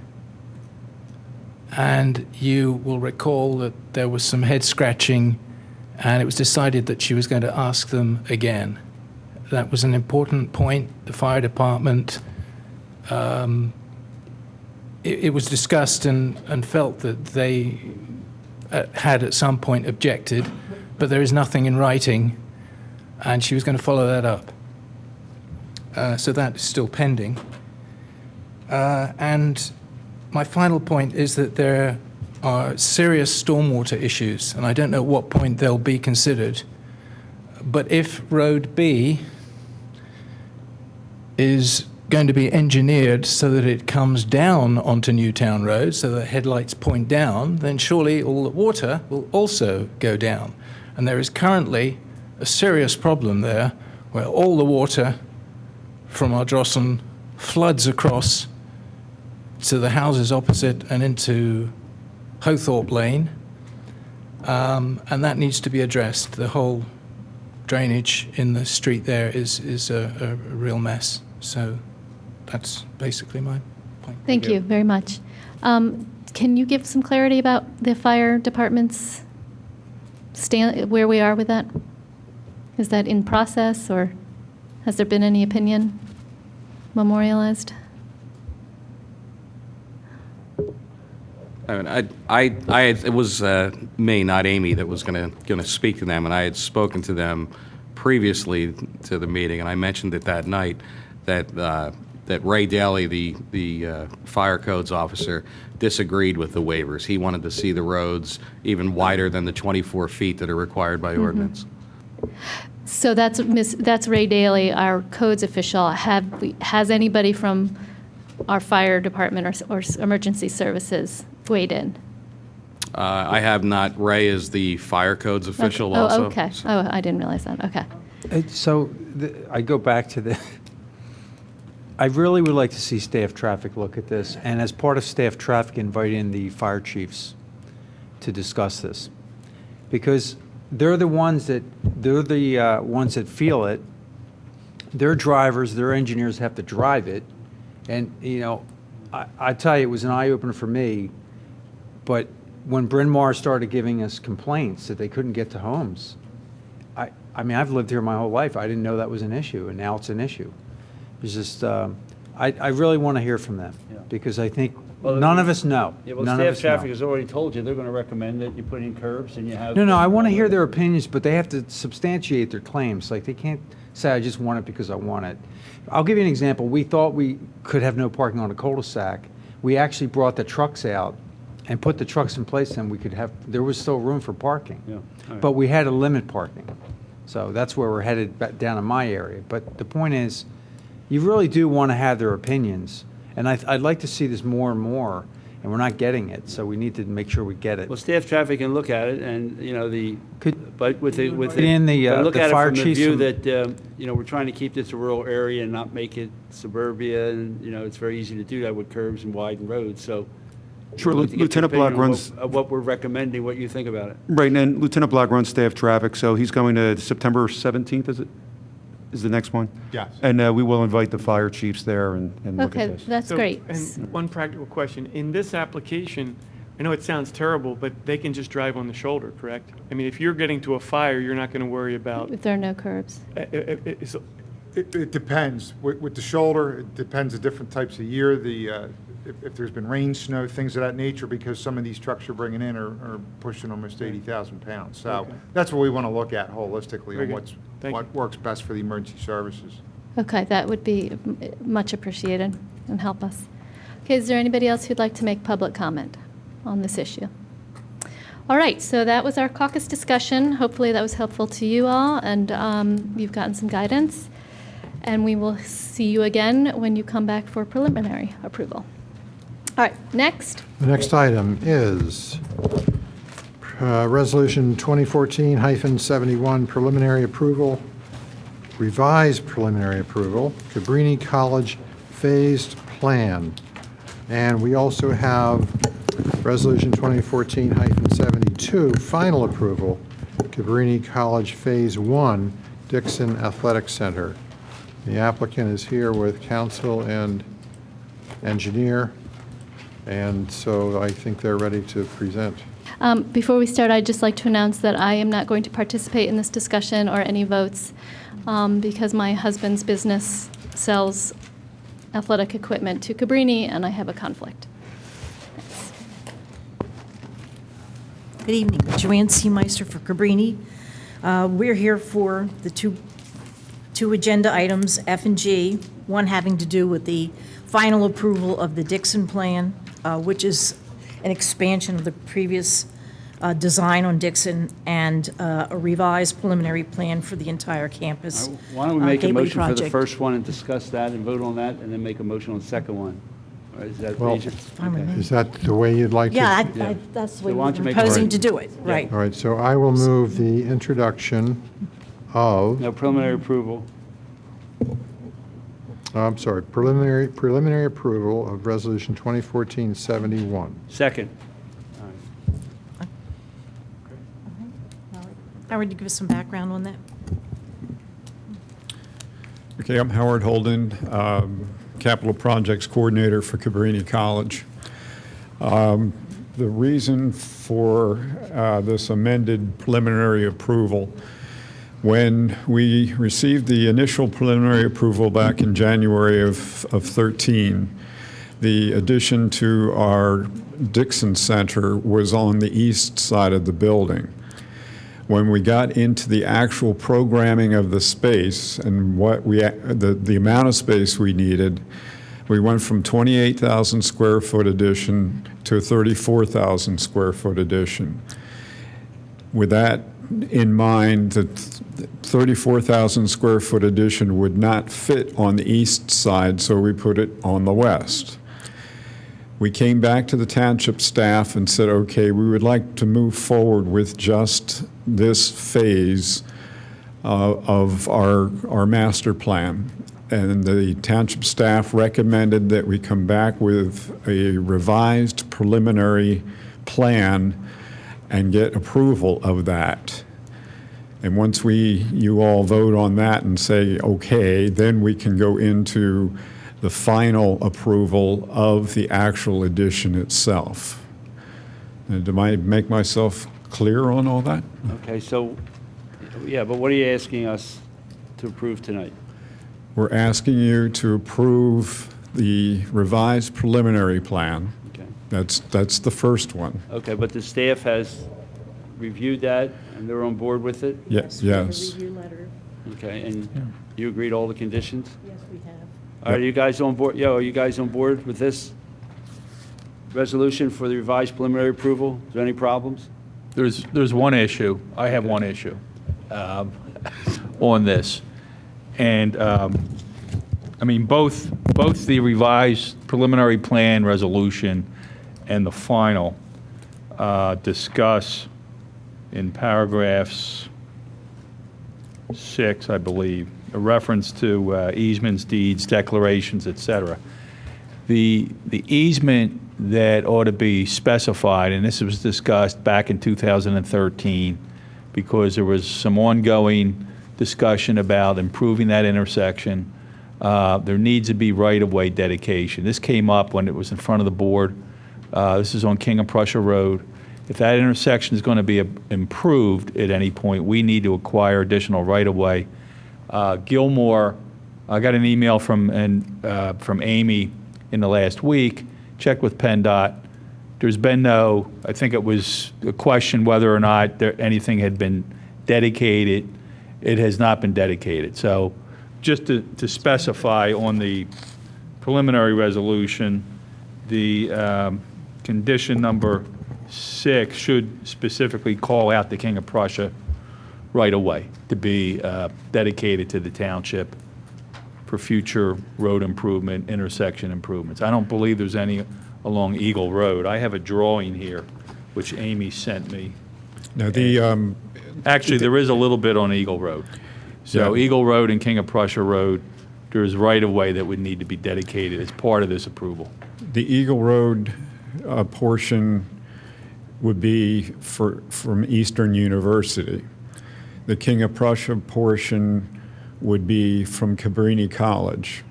[SPEAKER 4] And you will recall that there was some head scratching and it was decided that she was going to ask them again. That was an important point. The fire department, it was discussed and felt that they had at some point objected, but there is nothing in writing, and she was going to follow that up. So that is still pending. And my final point is that there are serious stormwater issues, and I don't know at what point they'll be considered. But if Road B is going to be engineered so that it comes down onto Newtown Road, so the headlights point down, then surely all the water will also go down. And there is currently a serious problem there where all the water from Ardrossan floods across to the houses opposite and into Hothorpe Lane, and that needs to be addressed. The whole drainage in the street there is a real mess. So that's basically my point.
[SPEAKER 2] Thank you very much. Can you give some clarity about the fire department's where we are with that? Is that in process, or has there been any opinion memorialized?
[SPEAKER 21] I mean, it was me, not Amy, that was going to speak to them, and I had spoken to them previously to the meeting, and I mentioned it that night that Ray Daly, the fire codes officer, disagreed with the waivers. He wanted to see the roads even wider than the 24 feet that are required by ordinance.
[SPEAKER 2] So that's Ray Daly, our codes official. Has anybody from our fire department or emergency services weighed in?
[SPEAKER 21] I have not. Ray is the fire codes official also.
[SPEAKER 2] Oh, okay.
[SPEAKER 21] So.
[SPEAKER 2] Oh, I didn't realize that. Okay.
[SPEAKER 7] So I go back to the, I really would like to see staff traffic look at this, and as part of staff traffic, invite in the fire chiefs to discuss this. Because they're the ones that feel it. Their drivers, their engineers have to drive it. And, you know, I tell you, it was an eye-opener for me. But when Bryn Mawr started giving us complaints that they couldn't get to homes, I mean, I've lived here my whole life. I didn't know that was an issue, and now it's an issue. It's just, I really want to hear from them, because I think none of us know.
[SPEAKER 1] Yeah, well,
[SPEAKER 7] None of
[SPEAKER 1] staff
[SPEAKER 7] us
[SPEAKER 1] traffic
[SPEAKER 7] know.
[SPEAKER 1] has already told you they're going to recommend that you put in curbs and you have.
[SPEAKER 7] No, I want to hear their opinions, but they have to substantiate their claims. Like, they can't say, I just want it because I want it. I'll give you an example. We thought we could have no parking on a cul-de-sac. We actually brought the trucks out and put the trucks in place, and we could have, there was still room for parking.
[SPEAKER 1] Yeah, all right.
[SPEAKER 7] But we had to limit parking. So that's where we're headed back down in my area. But the point is, you really do want to have their opinions. And I'd like to see this more and more, and we're not getting it, so we need to make sure we get it.
[SPEAKER 1] Well, staff traffic can look at it, and, you know, but with the
[SPEAKER 7] Put in the
[SPEAKER 1] look at
[SPEAKER 7] fire
[SPEAKER 1] it from the
[SPEAKER 7] chiefs
[SPEAKER 1] view
[SPEAKER 7] and-
[SPEAKER 1] that, you know, we're trying to keep this a rural area and not make it suburbia, and, you know, it's very easy to do that with curbs and widened roads, so.
[SPEAKER 12] Sure,
[SPEAKER 1] I'd like to get your
[SPEAKER 12] Lieutenant Block
[SPEAKER 1] opinion on
[SPEAKER 12] runs-
[SPEAKER 1] what we're recommending, what you think about it.
[SPEAKER 12] Right, and Lieutenant Block runs staff traffic, so he's going to September 17th, is the next one?
[SPEAKER 22] Yes.
[SPEAKER 12] And we will invite the fire chiefs there and look
[SPEAKER 2] Okay,
[SPEAKER 12] at this.
[SPEAKER 2] that's great.
[SPEAKER 10] And one practical question. In this application, I know it sounds terrible, but they can just drive on the shoulder, correct? I mean, if you're getting to a fire, you're not going to worry about.
[SPEAKER 2] If there are no curbs.
[SPEAKER 22] It depends. With the shoulder, it depends the different types of year, if there's been rain, snow, things of that nature, because some of these trucks you're bringing in are pushing almost 80,000 pounds. So
[SPEAKER 10] Okay.
[SPEAKER 22] that's what we want to look at holistically
[SPEAKER 10] Very
[SPEAKER 22] on
[SPEAKER 10] good. Thank
[SPEAKER 22] what works best for the emergency services.
[SPEAKER 2] Okay, that would be much appreciated and help us. Okay, is there anybody else who'd like to make public comment on this issue? All right, so that was our caucus discussion. Hopefully that was helpful to you all, and you've gotten some guidance. And we will see you again when you come back for preliminary approval. All right, next.
[SPEAKER 5] The next item is Resolution 2014-71, preliminary approval, revised preliminary approval, Cabrini College phased plan. And we also have Resolution 2014-72, final approval, Cabrini College Phase 1, Dixon Athletic Center. The applicant is here with counsel and engineer, and so I think they're ready to present.
[SPEAKER 2] Before we start, I'd just like to announce that I am not going to participate in this discussion or any votes because my husband's business sells athletic equipment to Cabrini, and I have a conflict. Thanks.
[SPEAKER 14] Good evening. Joanne Seameister for Cabrini. We're here for the two agenda items, F and G, one having to do with the final approval of the Dixon Plan, which is an expansion of the previous design on Dixon, and a revised preliminary plan for the entire campus.
[SPEAKER 1] Why don't we make a
[SPEAKER 14] gateway
[SPEAKER 1] motion for the
[SPEAKER 14] project.
[SPEAKER 1] first one and discuss that and vote on that, and then make a motion on the second one? All right, is that
[SPEAKER 5] Well,
[SPEAKER 1] easier?
[SPEAKER 14] Fine with me.
[SPEAKER 5] Is that the way you'd like to?
[SPEAKER 14] Yeah,
[SPEAKER 1] Yeah.
[SPEAKER 14] that's the
[SPEAKER 1] So
[SPEAKER 14] way
[SPEAKER 1] why
[SPEAKER 14] we're
[SPEAKER 1] don't you make a
[SPEAKER 14] proposing
[SPEAKER 1] motion?
[SPEAKER 14] to do it, right.
[SPEAKER 5] All right, so I will move the introduction of,
[SPEAKER 1] No, preliminary approval.
[SPEAKER 5] I'm sorry, preliminary approval of Resolution 2014-71.
[SPEAKER 1] Second.
[SPEAKER 14] Howard, you give us some background on that?
[SPEAKER 15] Okay, I'm Howard Holden, Capital Projects Coordinator for Cabrini College. The reason for this amended preliminary approval, when we received the initial preliminary approval back in January of 13, the addition to our Dixon Center was on the east side of the building. When we got into the actual programming of the space and what the amount of space we needed, we went from 28,000 square foot addition to a 34,000 square foot addition. With that in mind, the 34,000 square foot addition would not fit on the east side, so we put it on the west. We came back to the township staff and said, okay, we would like to move forward with just this phase of our master plan. And the township staff recommended that we come back with a revised preliminary plan and get approval of that. And once you all vote on that and say, okay, then we can go into the final approval of the actual addition itself. And do I make myself clear on all that?
[SPEAKER 1] Okay, so, yeah, but what are you asking us to approve tonight?
[SPEAKER 15] We're asking you to approve the revised preliminary plan.
[SPEAKER 1] Okay.
[SPEAKER 15] That's the first one.
[SPEAKER 1] Okay, but the staff has reviewed that, and they're on board with it?
[SPEAKER 15] Yes.
[SPEAKER 14] Review letter.
[SPEAKER 1] Okay, and you agreed all the conditions?
[SPEAKER 14] Yes, we have.
[SPEAKER 1] Are you guys on board, are you guys on board with this resolution for the revised preliminary approval? Is there any problems?
[SPEAKER 8] There's one issue. I have one issue on this. And, I mean, both the revised preliminary plan resolution and the final discuss in paragraphs 6, I believe, a reference to easements, deeds, declarations, et cetera. The easement that ought to be specified, and this was discussed back in 2013, because there was some ongoing discussion about improving that intersection. There needs to be right-of-way dedication. This came up when it was in front of the board. This is on King of Prussia Road. If that intersection is going to be improved at any point, we need to acquire additional right-of-way. Gilmore, I got an email from Amy in the last week, checked with PennDOT. There's been no, I think it was a question whether or not anything had been dedicated. It has not been dedicated. So just to specify on the preliminary resolution, the condition number 6 should specifically call out the King of Prussia right away to be dedicated to the township for future road improvement, intersection improvements. I don't believe there's any along Eagle Road. I have a drawing here, which Amy sent me.
[SPEAKER 15] Now, the
[SPEAKER 8] Actually, there is a little bit on Eagle Road. So
[SPEAKER 15] Yeah.
[SPEAKER 8] Eagle Road and King of Prussia Road, there's right-of-way that would need to be dedicated as part of this approval.
[SPEAKER 15] The Eagle Road portion would be from Eastern University. The King of Prussia portion would be from Cabrini College.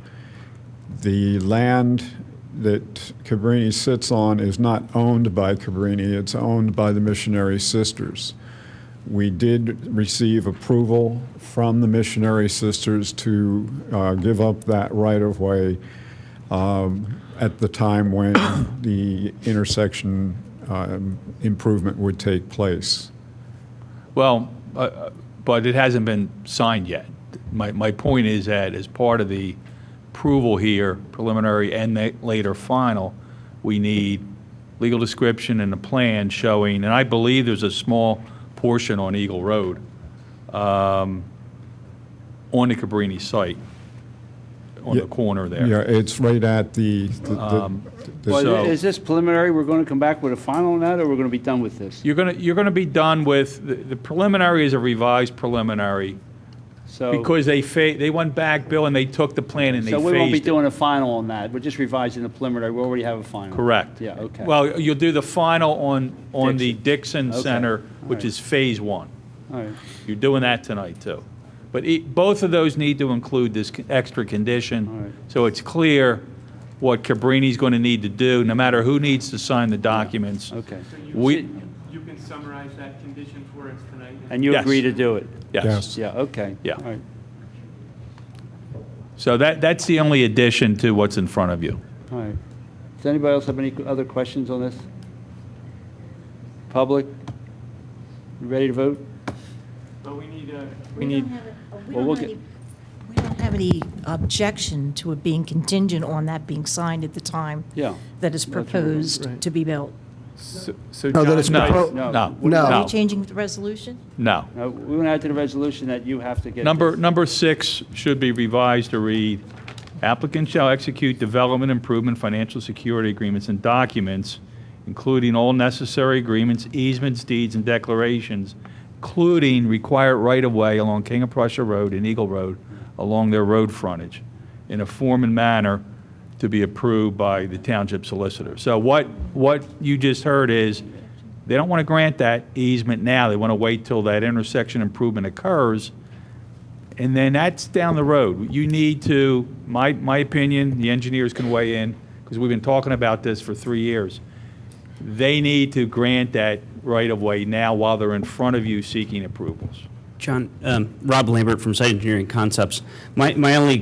[SPEAKER 15] The land that Cabrini sits on is not owned by Cabrini, it's owned by the Missionary Sisters. We did receive approval from the Missionary Sisters to give up that right-of-way at the time when the intersection improvement would take place.
[SPEAKER 8] Well, but it hasn't been signed yet. My point is that as part of the approval here, preliminary and later final, we need legal description and a plan showing, and I believe there's a small portion on Eagle Road on the Cabrini site, on the corner there.
[SPEAKER 15] Yeah, it's right at the
[SPEAKER 1] Well,
[SPEAKER 8] So-
[SPEAKER 1] is this preliminary? We're going to come back with a final on that, or we're going to be done with this?
[SPEAKER 8] You're gonna be done with, the preliminary is a revised preliminary,
[SPEAKER 1] So,
[SPEAKER 8] because they went back, Bill, and they took the plan and they
[SPEAKER 1] so
[SPEAKER 8] phased
[SPEAKER 1] we won't be
[SPEAKER 8] it.
[SPEAKER 1] doing a final on that. We're just revising the preliminary. We already have a final.
[SPEAKER 8] Correct.
[SPEAKER 1] Yeah, okay.
[SPEAKER 8] Well, you'll do the final on the Dixon
[SPEAKER 1] Okay.
[SPEAKER 8] Center,
[SPEAKER 1] All
[SPEAKER 8] which
[SPEAKER 1] right.
[SPEAKER 8] is Phase 1.
[SPEAKER 1] All right.
[SPEAKER 8] You're doing that tonight, too. But both of those need to include this extra condition,
[SPEAKER 1] All right.
[SPEAKER 8] so it's clear what Cabrini's going to need to do, no matter who needs to sign the documents.
[SPEAKER 1] Okay.
[SPEAKER 8] We,
[SPEAKER 10] You can summarize that condition for us tonight?
[SPEAKER 1] And you
[SPEAKER 8] Yes.
[SPEAKER 1] agree to do it?
[SPEAKER 8] yes.
[SPEAKER 1] Yeah, okay.
[SPEAKER 8] Yeah.
[SPEAKER 1] All right.
[SPEAKER 8] So that's the only addition to what's in front of you.
[SPEAKER 1] All right. Does anybody else have any other questions on this? Public? You ready to vote?
[SPEAKER 10] But we need,
[SPEAKER 14] We don't have
[SPEAKER 1] Well, we'll get-
[SPEAKER 14] we don't have any objection to it being contingent on that being signed at the time
[SPEAKER 1] Yeah.
[SPEAKER 14] that is proposed to be built.
[SPEAKER 8] So
[SPEAKER 9] No, that it's
[SPEAKER 8] no,
[SPEAKER 9] propo-
[SPEAKER 8] no,
[SPEAKER 9] No.
[SPEAKER 14] Are
[SPEAKER 8] no,
[SPEAKER 14] you changing the resolution?
[SPEAKER 8] no.
[SPEAKER 1] We went out to the resolution that you have to get. this.
[SPEAKER 8] Number 6 should be revised to read, applicant shall execute development improvement financial security agreements and documents, including all necessary agreements, easements, deeds, and declarations, including required right-of-way along King of Prussia Road and Eagle Road along their road frontage, in a form and manner to be approved by the township solicitor. So what you just heard is, they don't want to grant that easement now. They want to wait till that intersection improvement occurs, and then that's down the road. You need to, my opinion, the engineers can weigh in, because we've been talking about this for 3 years. They need to grant that right-of-way now while they're in front of you seeking approvals.
[SPEAKER 11] John, Rob Lambert from Site Engineering Concepts. My only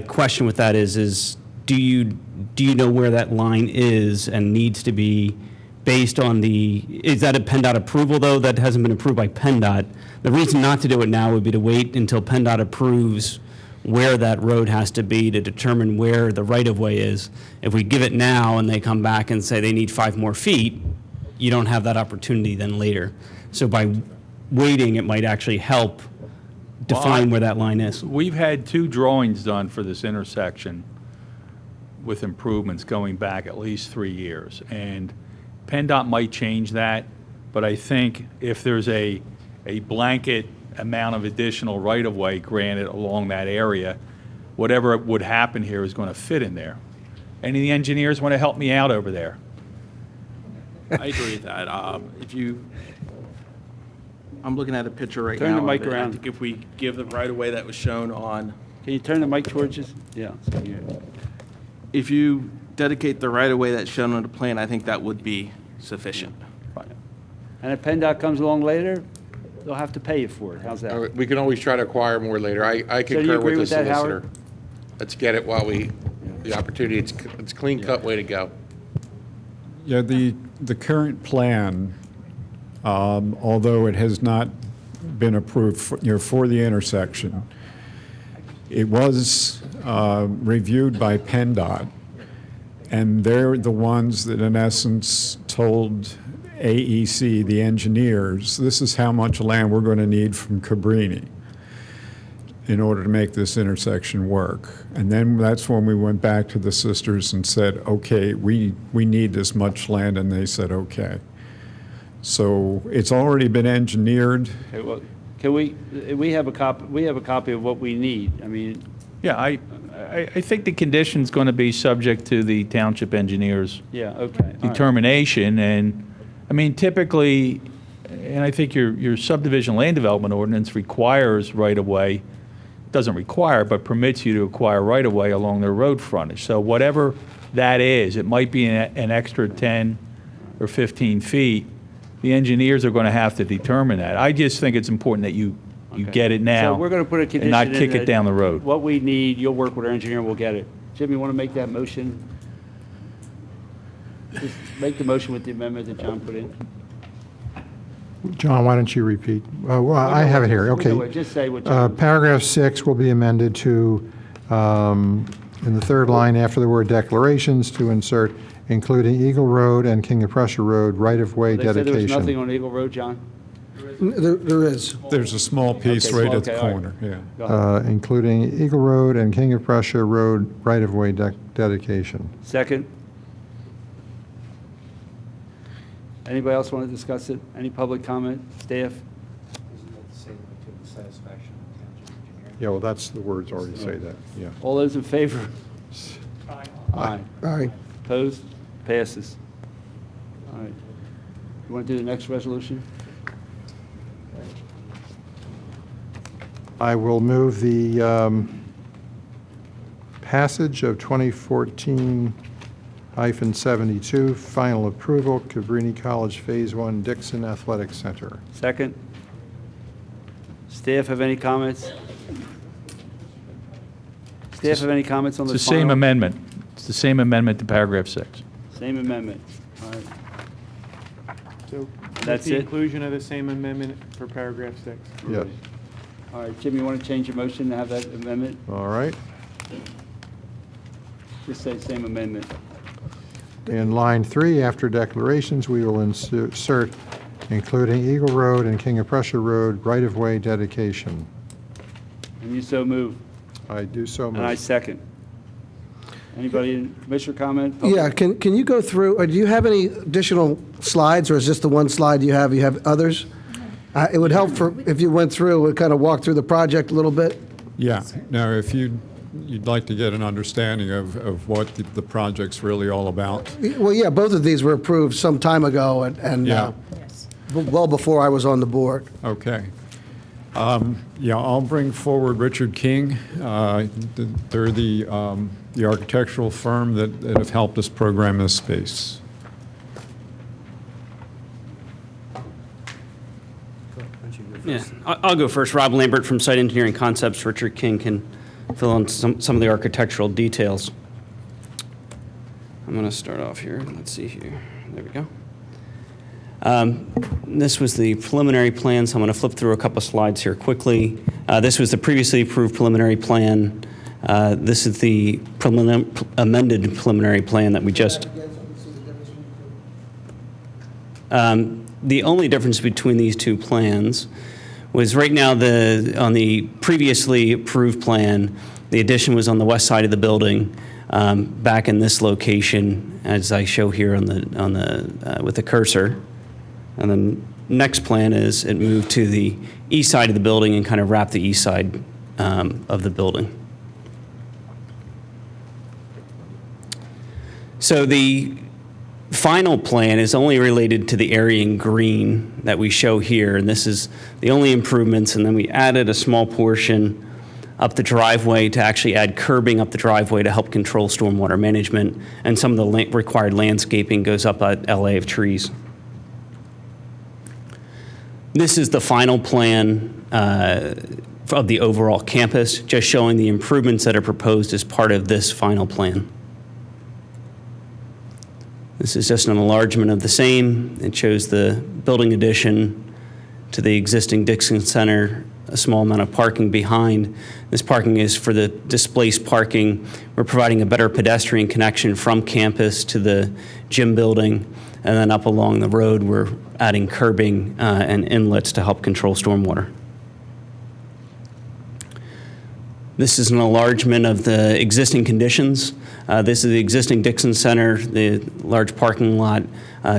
[SPEAKER 11] question with that is do you know where that line is and needs to be based on is that a PennDOT approval, though, that hasn't been approved by PennDOT? The reason not to do it now would be to wait until PennDOT approves where that road has to be to determine where the right-of-way is. If we give it now and they come back and say they need 5 more feet, you don't have that opportunity then later. So by waiting, it might actually help define where that line is.
[SPEAKER 8] We've had 2 drawings done for this intersection with improvements going back at least 3 years. And PennDOT might change that, but I think if there's a blanket amount of additional right-of-way granted along that area, whatever would happen here is going to fit in there. Any of the engineers want to help me out over there?
[SPEAKER 17] I agree with that. I'm looking at a picture right now.
[SPEAKER 1] Turn the
[SPEAKER 17] of
[SPEAKER 1] mic
[SPEAKER 17] it. I
[SPEAKER 1] around.
[SPEAKER 17] think if we give the right-of-way that was shown on,
[SPEAKER 1] Can you turn the mic towards us? Yeah. so you-
[SPEAKER 17] if you dedicate the right-of-way that's shown on the plan, I think that would be sufficient.
[SPEAKER 1] And if PennDOT comes along later, they'll have to pay you for it. How's that?
[SPEAKER 3] We can always try to acquire more later. I
[SPEAKER 1] So do you
[SPEAKER 3] concur
[SPEAKER 1] agree
[SPEAKER 3] with the
[SPEAKER 1] with that,
[SPEAKER 3] solicitor.
[SPEAKER 1] Howard?
[SPEAKER 3] Let's get it while the opportunity, it's clean-cut way to go.
[SPEAKER 15] Yeah, the current plan, although it has not been approved for the intersection, it was reviewed by PennDOT, and they're the ones that in essence told AEC, the engineers, this is how much land we're going to need from Cabrini in order to make this intersection work. And then that's when we went back to the sisters and said, okay, we need this much land, and they said, okay. So it's already been engineered.
[SPEAKER 1] Okay, well, can we have a copy of what we need? I mean,
[SPEAKER 8] Yeah, I think the condition's going to be subject to the township engineers'
[SPEAKER 1] yeah, okay. all right.
[SPEAKER 8] determination, and, I mean, typically, and I think your subdivision land development ordinance requires right-of-way, doesn't require, but permits you to acquire right-of-way along their road frontage. So whatever that is. It might be an extra 10 or 15 feet. The engineers are going to have to determine that. I just think it's important that you get it now.
[SPEAKER 1] So we're going to put a condition
[SPEAKER 8] and not
[SPEAKER 1] in
[SPEAKER 8] kick it
[SPEAKER 1] that
[SPEAKER 8] down the road.
[SPEAKER 1] What we need, you'll work with our engineer, and we'll get it. Jim, you want to make that motion? Just make the motion with the amendment that John put in.
[SPEAKER 5] John, why don't you repeat? Well, I have it here, okay.
[SPEAKER 1] Just say what John.
[SPEAKER 5] Paragraph 6 will be amended to, in the third line after the word declarations, to insert including Eagle Road and King of Prussia Road right-of-way
[SPEAKER 1] They said there was
[SPEAKER 5] dedication.
[SPEAKER 1] nothing on Eagle Road, John?
[SPEAKER 9] There is.
[SPEAKER 15] There's a small piece
[SPEAKER 1] Okay,
[SPEAKER 15] right at the
[SPEAKER 1] okay, all right.
[SPEAKER 15] corner, yeah.
[SPEAKER 1] Go ahead.
[SPEAKER 5] Including Eagle Road and King of Prussia Road right-of-way dedication.
[SPEAKER 1] Second. Anybody else want to discuss it? Any public comment? Staff?
[SPEAKER 5] Yeah, well, that's, the words already say that, yeah.
[SPEAKER 1] All those in favor? Aye.
[SPEAKER 9] Aye.
[SPEAKER 1] Opposed? Passes. All right. You want to do the next resolution?
[SPEAKER 5] I will move the passage of 2014-72, final approval, Cabrini College Phase 1 Dixon Athletic Center.
[SPEAKER 1] Second. Staff have any comments? Staff have any comments on
[SPEAKER 8] It's
[SPEAKER 1] the
[SPEAKER 8] the same
[SPEAKER 1] final?
[SPEAKER 8] amendment. It's the same amendment to paragraph 6.
[SPEAKER 1] Same amendment. All right.
[SPEAKER 10] So
[SPEAKER 1] That's
[SPEAKER 10] the
[SPEAKER 1] it?
[SPEAKER 10] inclusion of the same amendment for paragraph 6.
[SPEAKER 5] Yes.
[SPEAKER 1] All right, Jim, you want to change your motion to have that amendment?
[SPEAKER 5] All right.
[SPEAKER 1] Just say same amendment.
[SPEAKER 5] In line 3, after declarations, we will insert including Eagle Road and King of Prussia Road right-of-way dedication.
[SPEAKER 1] And you so move.
[SPEAKER 5] I do so move.
[SPEAKER 1] And I second. Anybody in commissioner comment? Public?
[SPEAKER 9] Yeah, can you go through, or do you have any additional slides, or is this the one slide you have? You have others? It would help if you went through and kind of walked through the project a little bit.
[SPEAKER 15] Yeah, now if you'd like to get an understanding of what the project's really all about.
[SPEAKER 9] Well, yeah, both of these were approved some time ago, and
[SPEAKER 15] Yeah.
[SPEAKER 9] well before I was on the board.
[SPEAKER 15] Okay. Yeah, I'll bring forward Richard King. They're the architectural firm that have helped us program this space.
[SPEAKER 11] Yeah, I'll go first. Rob Lambert from Site Engineering Concepts. Richard King can fill in some of the architectural details. I'm going to start off here. Let's see here. There we go. This was the preliminary plan, so I'm going to flip through a couple of slides here quickly. This was the previously approved preliminary plan. This is the amended preliminary plan that we just... The only difference between these two plans was right now on the previously approved plan, the addition was on the west side of the building, back in this location, as I show here on the with the cursor. And then next plan is it moved to the east side of the building and kind of wrapped the east side of the building. So the final plan is only related to the area in green that we show here, and this is the only improvements, and then we added a small portion up the driveway to actually add curbing up the driveway to help control stormwater management, and some of the required landscaping goes up at LA of trees. This is the final plan of the overall campus, just showing the improvements that are proposed as part of this final plan. This is just an enlargement of the same. It shows the building addition to the existing Dixon Center, a small amount of parking behind. This parking is for the displaced parking. We're providing a better pedestrian connection from campus to the gym building, and then up along the road, we're adding curbing and inlets to help control stormwater. This is an enlargement of the existing conditions. This is the existing Dixon Center, the large parking lot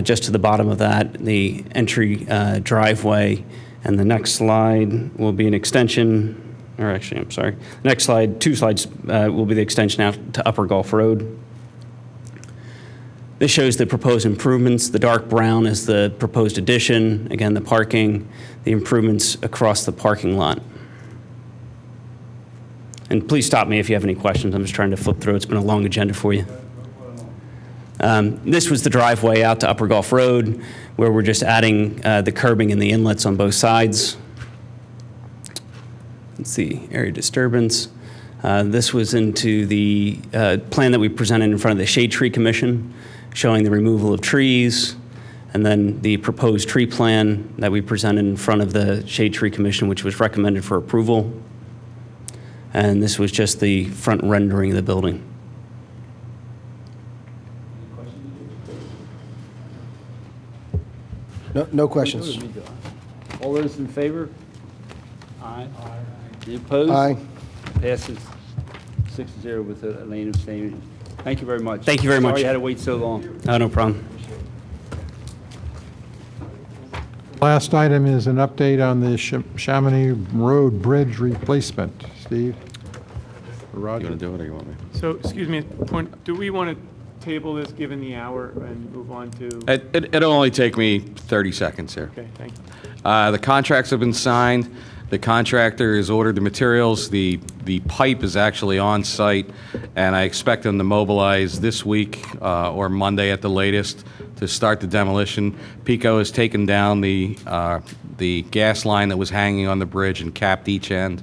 [SPEAKER 11] just to the bottom of that, the entry driveway, and the next slide will be an extension, or actually, I'm sorry, next slide, 2 slides will be the extension out to Upper Gulf Road. This shows the proposed improvements. The dark brown is the proposed addition, again, the parking, the improvements across the parking lot. And please stop me if you have any questions. I'm just trying to flip through. It's been a long agenda for you. This was the driveway out to Upper Gulf Road, where we're just adding the curbing and the inlets on both sides. Let's see, area disturbance. This was into the plan that we presented in front of the Shade Tree Commission, showing the removal of trees, and then the proposed tree plan that we presented in front of the Shade Tree Commission, which was recommended for approval. And this was just the front rendering of the building.
[SPEAKER 9] No questions.
[SPEAKER 1] All those in favor? Aye. Any opposed?
[SPEAKER 9] Aye.
[SPEAKER 1] Passes 6-0 with Elaine abstaining. Thank you very much.
[SPEAKER 11] Thank you very much.
[SPEAKER 1] Sorry you had to wait so long.
[SPEAKER 11] Oh, no problem.
[SPEAKER 5] Last item is an update on the Chamonix Road Bridge replacement. Steve? Roger?
[SPEAKER 21] You want to do it or you want me?
[SPEAKER 10] So, excuse me, do we want to table this, given the hour, and move on to?
[SPEAKER 21] It'll only take me 30 seconds here.
[SPEAKER 10] Okay, thank you.
[SPEAKER 21] The contracts have been signed. The contractor has ordered the materials. The pipe is actually on site, and I expect them to mobilize this week or Monday at the latest to start the demolition. PECO has taken down the gas line that was hanging on the bridge and capped each end.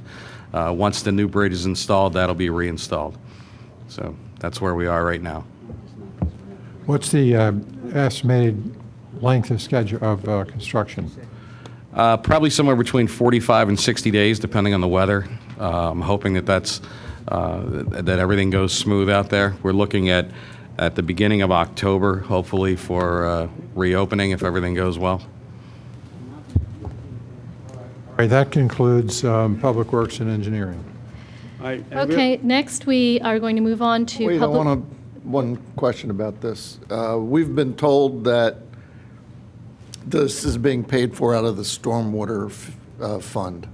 [SPEAKER 21] Once the new bridge is installed, that'll be reinstalled. So that's where we are right now.
[SPEAKER 5] What's the estimated length of schedule of construction?
[SPEAKER 21] Probably somewhere between 45 and 60 days, depending on the weather. I'm hoping that everything goes smooth out there. We're looking at the beginning of October, hopefully, for reopening if everything goes well.
[SPEAKER 5] All right, that concludes Public Works and Engineering.
[SPEAKER 2] Okay, next we are going to move on to
[SPEAKER 13] Wait,
[SPEAKER 2] public.
[SPEAKER 13] one question about this. We've been told that this is being paid for out of the stormwater fund.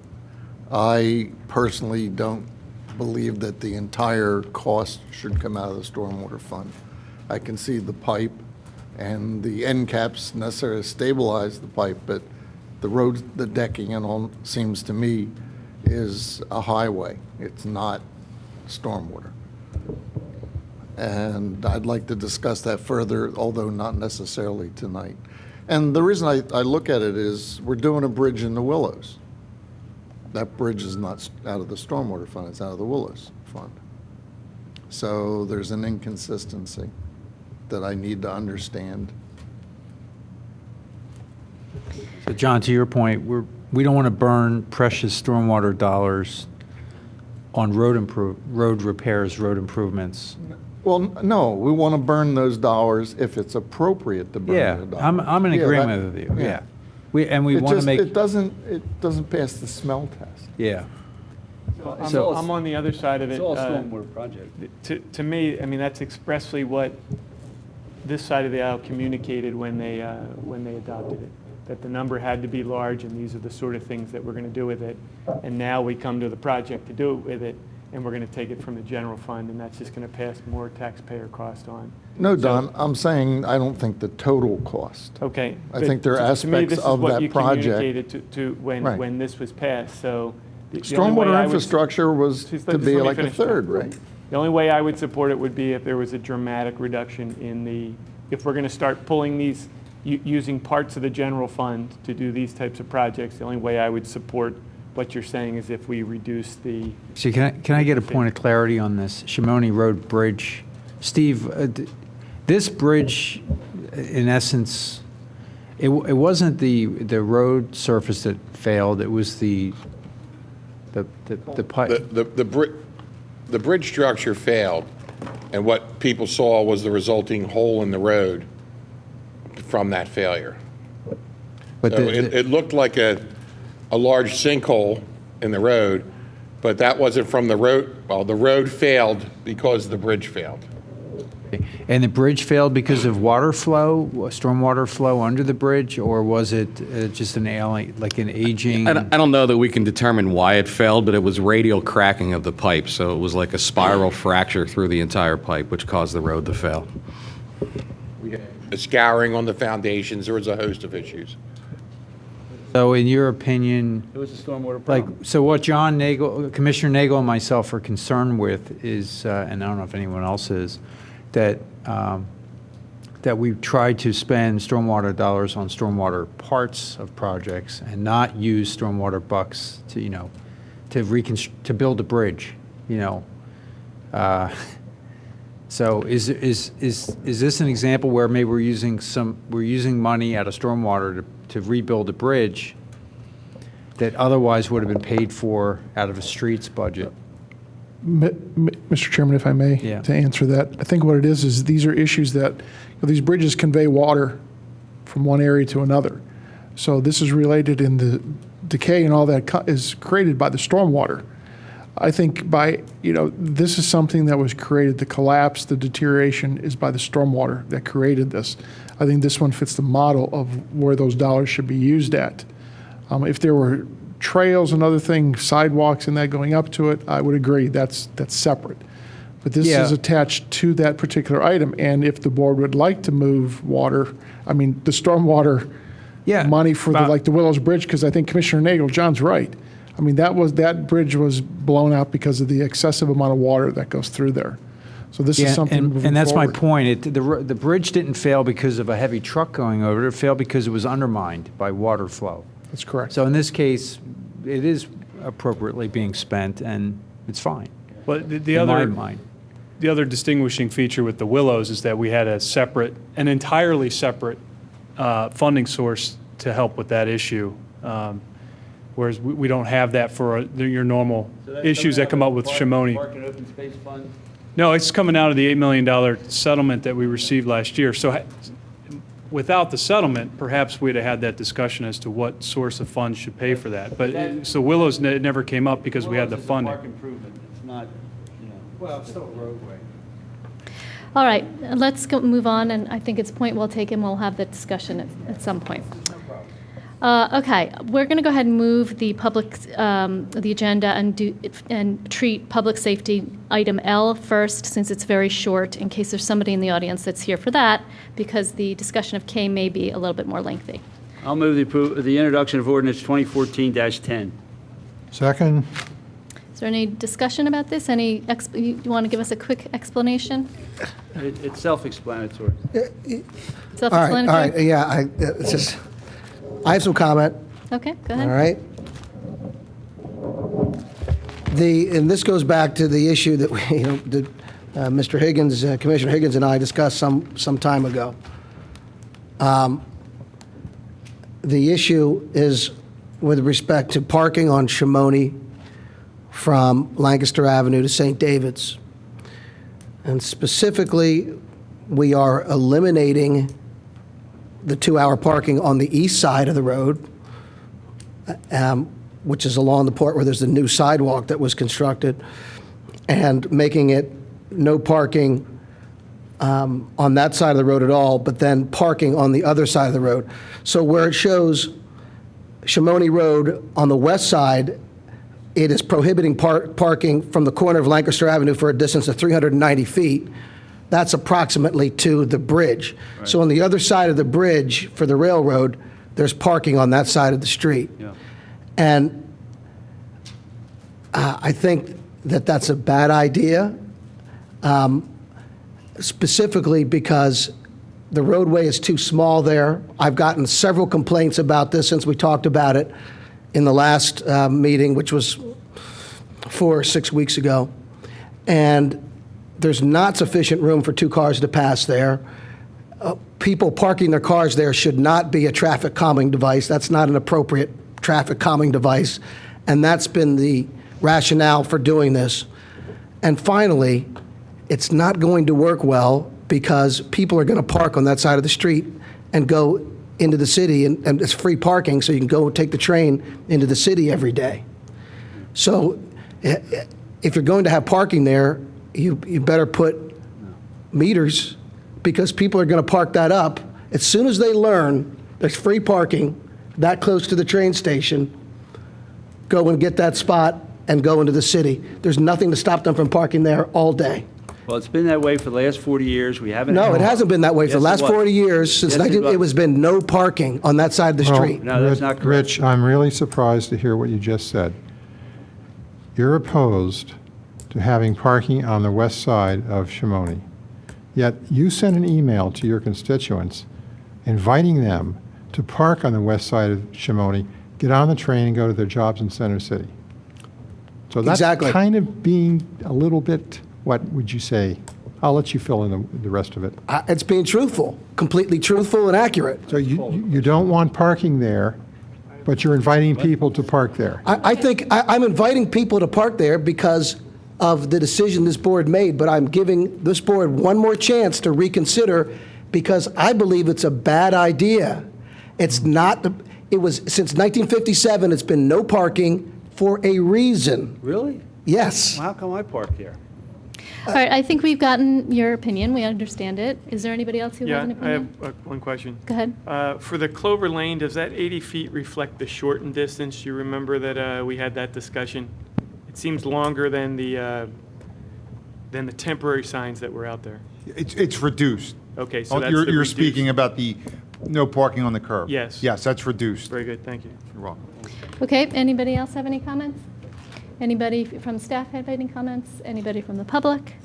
[SPEAKER 13] I personally don't believe that the entire cost should come out of the stormwater fund. I can see the pipe and the end caps necessarily stabilize the pipe, but the road, the decking and all seems to me is a highway. It's not stormwater. And I'd like to discuss that further, although not necessarily tonight. And the reason I look at it is we're doing a bridge in the Willows. That bridge is not out of the stormwater fund, it's out of the Willows fund. So there's an inconsistency that I need to understand.
[SPEAKER 7] So John, to your point, we don't want to burn precious stormwater dollars on road repairs, road improvements.
[SPEAKER 13] Well, no, we want to burn those dollars if it's appropriate to burn
[SPEAKER 7] Yeah,
[SPEAKER 13] the dollars.
[SPEAKER 7] I'm in agreement with you, yeah. We want to make.
[SPEAKER 13] It doesn't pass the smell test.
[SPEAKER 7] Yeah.
[SPEAKER 10] So I'm on the other side of it.
[SPEAKER 1] It's all a stormwater project.
[SPEAKER 10] To me, I mean, that's expressly what this side of the aisle communicated when they adopted it, that the number had to be large, and these are the sort of things that we're going to do with it. And now we come to the project to do it with it, and we're going to take it from the general fund, and that's just going to pass more taxpayer cost on.
[SPEAKER 13] No, Don, I'm saying I don't think the total cost.
[SPEAKER 10] Okay.
[SPEAKER 13] I think there are aspects of that project.
[SPEAKER 10] To me, this is what you communicated when this was passed, so.
[SPEAKER 13] Stormwater infrastructure was to be like a third, right?
[SPEAKER 10] The only way I would support it would be if there was a dramatic reduction in if we're going to start pulling these, using parts of the general fund to do these types of projects, the only way I would support what you're saying is if we reduce the.
[SPEAKER 7] So can I get a point of clarity on this Chamonix Road Bridge? Steve, this bridge, in essence, it wasn't the road surface that failed, it was the pipe.
[SPEAKER 3] The bridge structure failed, and what people saw was the resulting hole in the road from that failure.
[SPEAKER 7] But
[SPEAKER 3] So it looked like a large sinkhole in the road, but that wasn't from the road. Well, the road failed because the bridge failed.
[SPEAKER 7] And the bridge failed because of water flow, stormwater flow under the bridge, or was it just an aging?
[SPEAKER 21] I don't know that we can determine why it failed, but it was radial cracking of the pipe, so it was like a spiral fracture through the entire pipe, which caused the road to fail.
[SPEAKER 3] We had a scouring on the foundations. There was a host of issues.
[SPEAKER 7] So in your opinion,
[SPEAKER 1] It was a stormwater problem.
[SPEAKER 7] so what John Nagel, Commissioner Nagel and myself are concerned with is, and I don't know if anyone else is, that that we tried to spend stormwater dollars on stormwater parts of projects and not use stormwater bucks to, to build a bridge, So is this an example where maybe we're using money out of stormwater to rebuild a bridge that otherwise would have been paid for out of a streets budget?
[SPEAKER 16] Mr. Chairman, if I may,
[SPEAKER 7] Yeah.
[SPEAKER 16] to answer that, I think what it is these are issues that, these bridges convey water from one area to another. So this is related in the decay and all that is created by the stormwater. I think this is something that was created, the collapse, the deterioration is by the stormwater that created this. I think this one fits the model of where those dollars should be used at. If there were trails and other things, sidewalks and that going up to it, I would agree, that's separate. But this is attached to that particular item, and if the board would like to move water, the stormwater money for the Willows Bridge, because I think Commissioner Nagel, John's right. That bridge was blown out because of the excessive amount of water that goes through there. So this is something moving
[SPEAKER 7] and that's
[SPEAKER 16] forward.
[SPEAKER 7] my point. The bridge didn't fail because of a heavy truck going over it. It failed because it was undermined by water flow.
[SPEAKER 16] That's correct.
[SPEAKER 7] So in this case, it is appropriately being spent, and it's fine.
[SPEAKER 10] But
[SPEAKER 7] the
[SPEAKER 10] other distinguishing feature with the Willows is that we had an entirely separate funding source to help with that issue. Whereas we don't have that for your normal issues that come up with Shimoni.
[SPEAKER 1] Park and Open Space Fund?
[SPEAKER 10] No, it's coming out of the $8 million settlement that we received last year. So without the settlement, perhaps we'd have had that discussion as to what source of funds should pay for that. But so Willows never came up because we had the funding.
[SPEAKER 1] Park improvement, it's not,
[SPEAKER 7] Well, it's still a roadway.
[SPEAKER 2] All right, let's move on, and I think it's a point well taken. We'll have that discussion at some point. Okay, we're going to go ahead and move the the agenda and treat public safety item L first, since it's very short, in case there's somebody in the audience that's here for that, because the discussion of K may be a little bit more lengthy.
[SPEAKER 1] I'll move the introduction of ordinance 2014-10.
[SPEAKER 5] Second.
[SPEAKER 2] Is there any discussion about this? You want to give us a quick explanation?
[SPEAKER 1] It's self-explanatory.
[SPEAKER 2] Self-explanatory?
[SPEAKER 9] All right, yeah, I have some comment.
[SPEAKER 2] Okay, go ahead.
[SPEAKER 9] All right. And this goes back to the issue that Mr. Higgins, Commissioner Higgins and I discussed some time ago. The issue is with respect to parking on Shimoni from Lancaster Avenue to St. David's. And specifically, we are eliminating the 2-hour parking on the east side of the road, which is along the part where there's a new sidewalk that was constructed, and making it no parking on that side of the road at all, but then parking on the other side of the road. So where it shows Shimoni Road on the west side, it is prohibiting parking from the corner of Lancaster Avenue for a distance of 390 feet. That's approximately to the bridge. Right. So on the other side of the bridge for the railroad, there's parking on that side of the street.
[SPEAKER 1] Yeah.
[SPEAKER 9] And I think that that's a bad idea, specifically because the roadway is too small there. I've gotten several complaints about this since we talked about it in the last meeting, which was 4 or 6 weeks ago. And there's not sufficient room for 2 cars to pass there. People parking their cars there should not be a traffic calming device. That's not an appropriate traffic calming device. And that's been the rationale for doing this. And finally, it's not going to work well because people are going to park on that side of the street and go into the city, and it's free parking, so you can go take the train into the city every day. So if you're going to have parking there, you better put meters, because people are going to park that up. As soon as they learn there's free parking that close to the train station, go and get that spot and go into the city. There's nothing to stop them from parking there all day.
[SPEAKER 1] Well, it's been that way for the last 40 years. We haven't.
[SPEAKER 9] No, it hasn't been that way for the last
[SPEAKER 1] Yes, it was.
[SPEAKER 9] 40 years. Since
[SPEAKER 1] Yes, it was.
[SPEAKER 9] it has been no parking on that side of the street.
[SPEAKER 1] No, that's not correct.
[SPEAKER 5] Rich, I'm really surprised to hear what you just said. You're opposed to having parking on the west side of Shimoni. Yet you sent an email to your constituents inviting them to park on the west side of Shimoni, get on the train, and go to their jobs in Center City. So that's
[SPEAKER 9] Exactly.
[SPEAKER 5] kind of being a little bit, what would you say? I'll let you fill in the rest of it.
[SPEAKER 9] It's being truthful, completely truthful and accurate.
[SPEAKER 5] So you don't want parking there, but you're inviting people to park there.
[SPEAKER 9] I think I'm inviting people to park there because of the decision this board made, but I'm giving this board one more chance to reconsider because I believe it's a bad idea. It's not, it was, since 1957, it's been no parking for a reason.
[SPEAKER 1] Really?
[SPEAKER 9] Yes.
[SPEAKER 1] Well, how come I park here?
[SPEAKER 2] All right, I think we've gotten your opinion. We understand it. Is there anybody else who has an
[SPEAKER 10] Yeah, I
[SPEAKER 2] opinion?
[SPEAKER 10] have one question.
[SPEAKER 2] Go ahead.
[SPEAKER 10] For the Clover Lane, does that 80 feet reflect the shortened distance? You remember that we had that discussion? It seems longer than the temporary signs that were out there.
[SPEAKER 22] It's reduced.
[SPEAKER 10] Okay, so
[SPEAKER 22] Oh,
[SPEAKER 10] that's
[SPEAKER 22] you're
[SPEAKER 10] the
[SPEAKER 22] you're
[SPEAKER 10] reduced.
[SPEAKER 22] speaking about the no parking on the curb?
[SPEAKER 10] Yes.
[SPEAKER 22] Yes, that's reduced.
[SPEAKER 10] Very good, thank you.
[SPEAKER 22] You're welcome.
[SPEAKER 2] Okay, anybody else have any comments? Anybody from staff have any comments? Anybody from the public?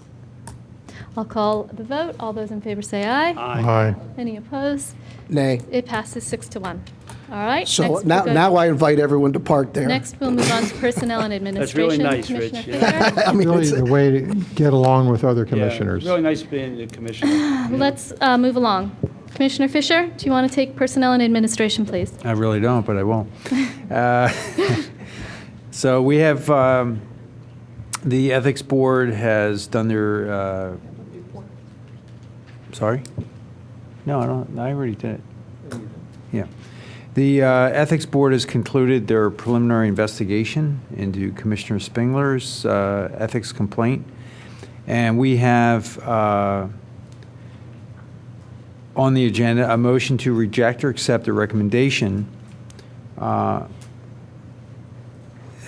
[SPEAKER 2] I'll call the vote. All those in favor say aye.
[SPEAKER 5] Aye.
[SPEAKER 2] Any opposed?
[SPEAKER 9] Nay.
[SPEAKER 2] It passes 6-1. All right.
[SPEAKER 9] So
[SPEAKER 2] next
[SPEAKER 9] now,
[SPEAKER 2] we'll go-
[SPEAKER 9] now I invite everyone to park there.
[SPEAKER 2] Next, we'll move on to Personnel and
[SPEAKER 1] That's really
[SPEAKER 2] Administration.
[SPEAKER 1] nice,
[SPEAKER 2] Commissioner
[SPEAKER 1] Rich.
[SPEAKER 2] Fisher.
[SPEAKER 9] I mean,
[SPEAKER 5] Really
[SPEAKER 9] it's,
[SPEAKER 5] the way to get along with other
[SPEAKER 1] Yeah,
[SPEAKER 5] commissioners.
[SPEAKER 1] really nice being the commissioner.
[SPEAKER 2] Let's move along. Commissioner Fisher, do you want to take Personnel and Administration, please?
[SPEAKER 7] I really don't, but I won't. So we have, the Ethics Board has done their, sorry? No, I don't, I already did it. Yeah. The Ethics Board has concluded their preliminary investigation into Commissioner Spengler's ethics complaint. And we have on the agenda a motion to reject or accept a recommendation.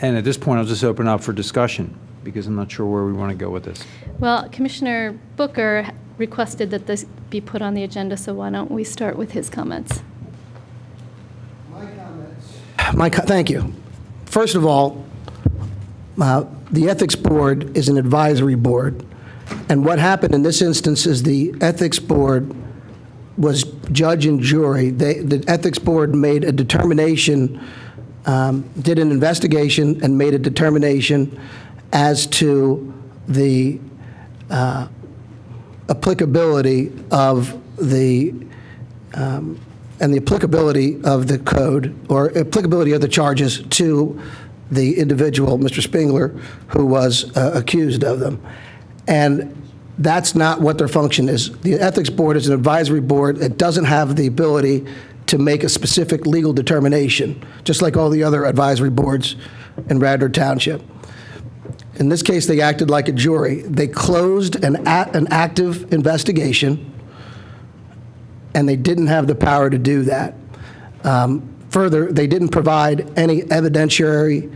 [SPEAKER 7] And at this point, I'll just open up for discussion because I'm not sure where we want to go with this.
[SPEAKER 2] Well, Commissioner Booker requested that this be put on the agenda, so why don't we start with his comments?
[SPEAKER 9] Thank you. First of all, the Ethics Board is an advisory board. And what happened in this instance is the Ethics Board was judge and jury. The Ethics Board made a determination, did an investigation and made a determination as to the applicability of the and the applicability of the code or applicability of the charges to the individual, Mr. Spengler, who was accused of them. And that's not what their function is. The Ethics Board is an advisory board. It doesn't have the ability to make a specific legal determination, just like all the other advisory boards in Radnor Township. In this case, they acted like a jury. They closed an active investigation, and they didn't have the power to do that. Further, they didn't provide any evidentiary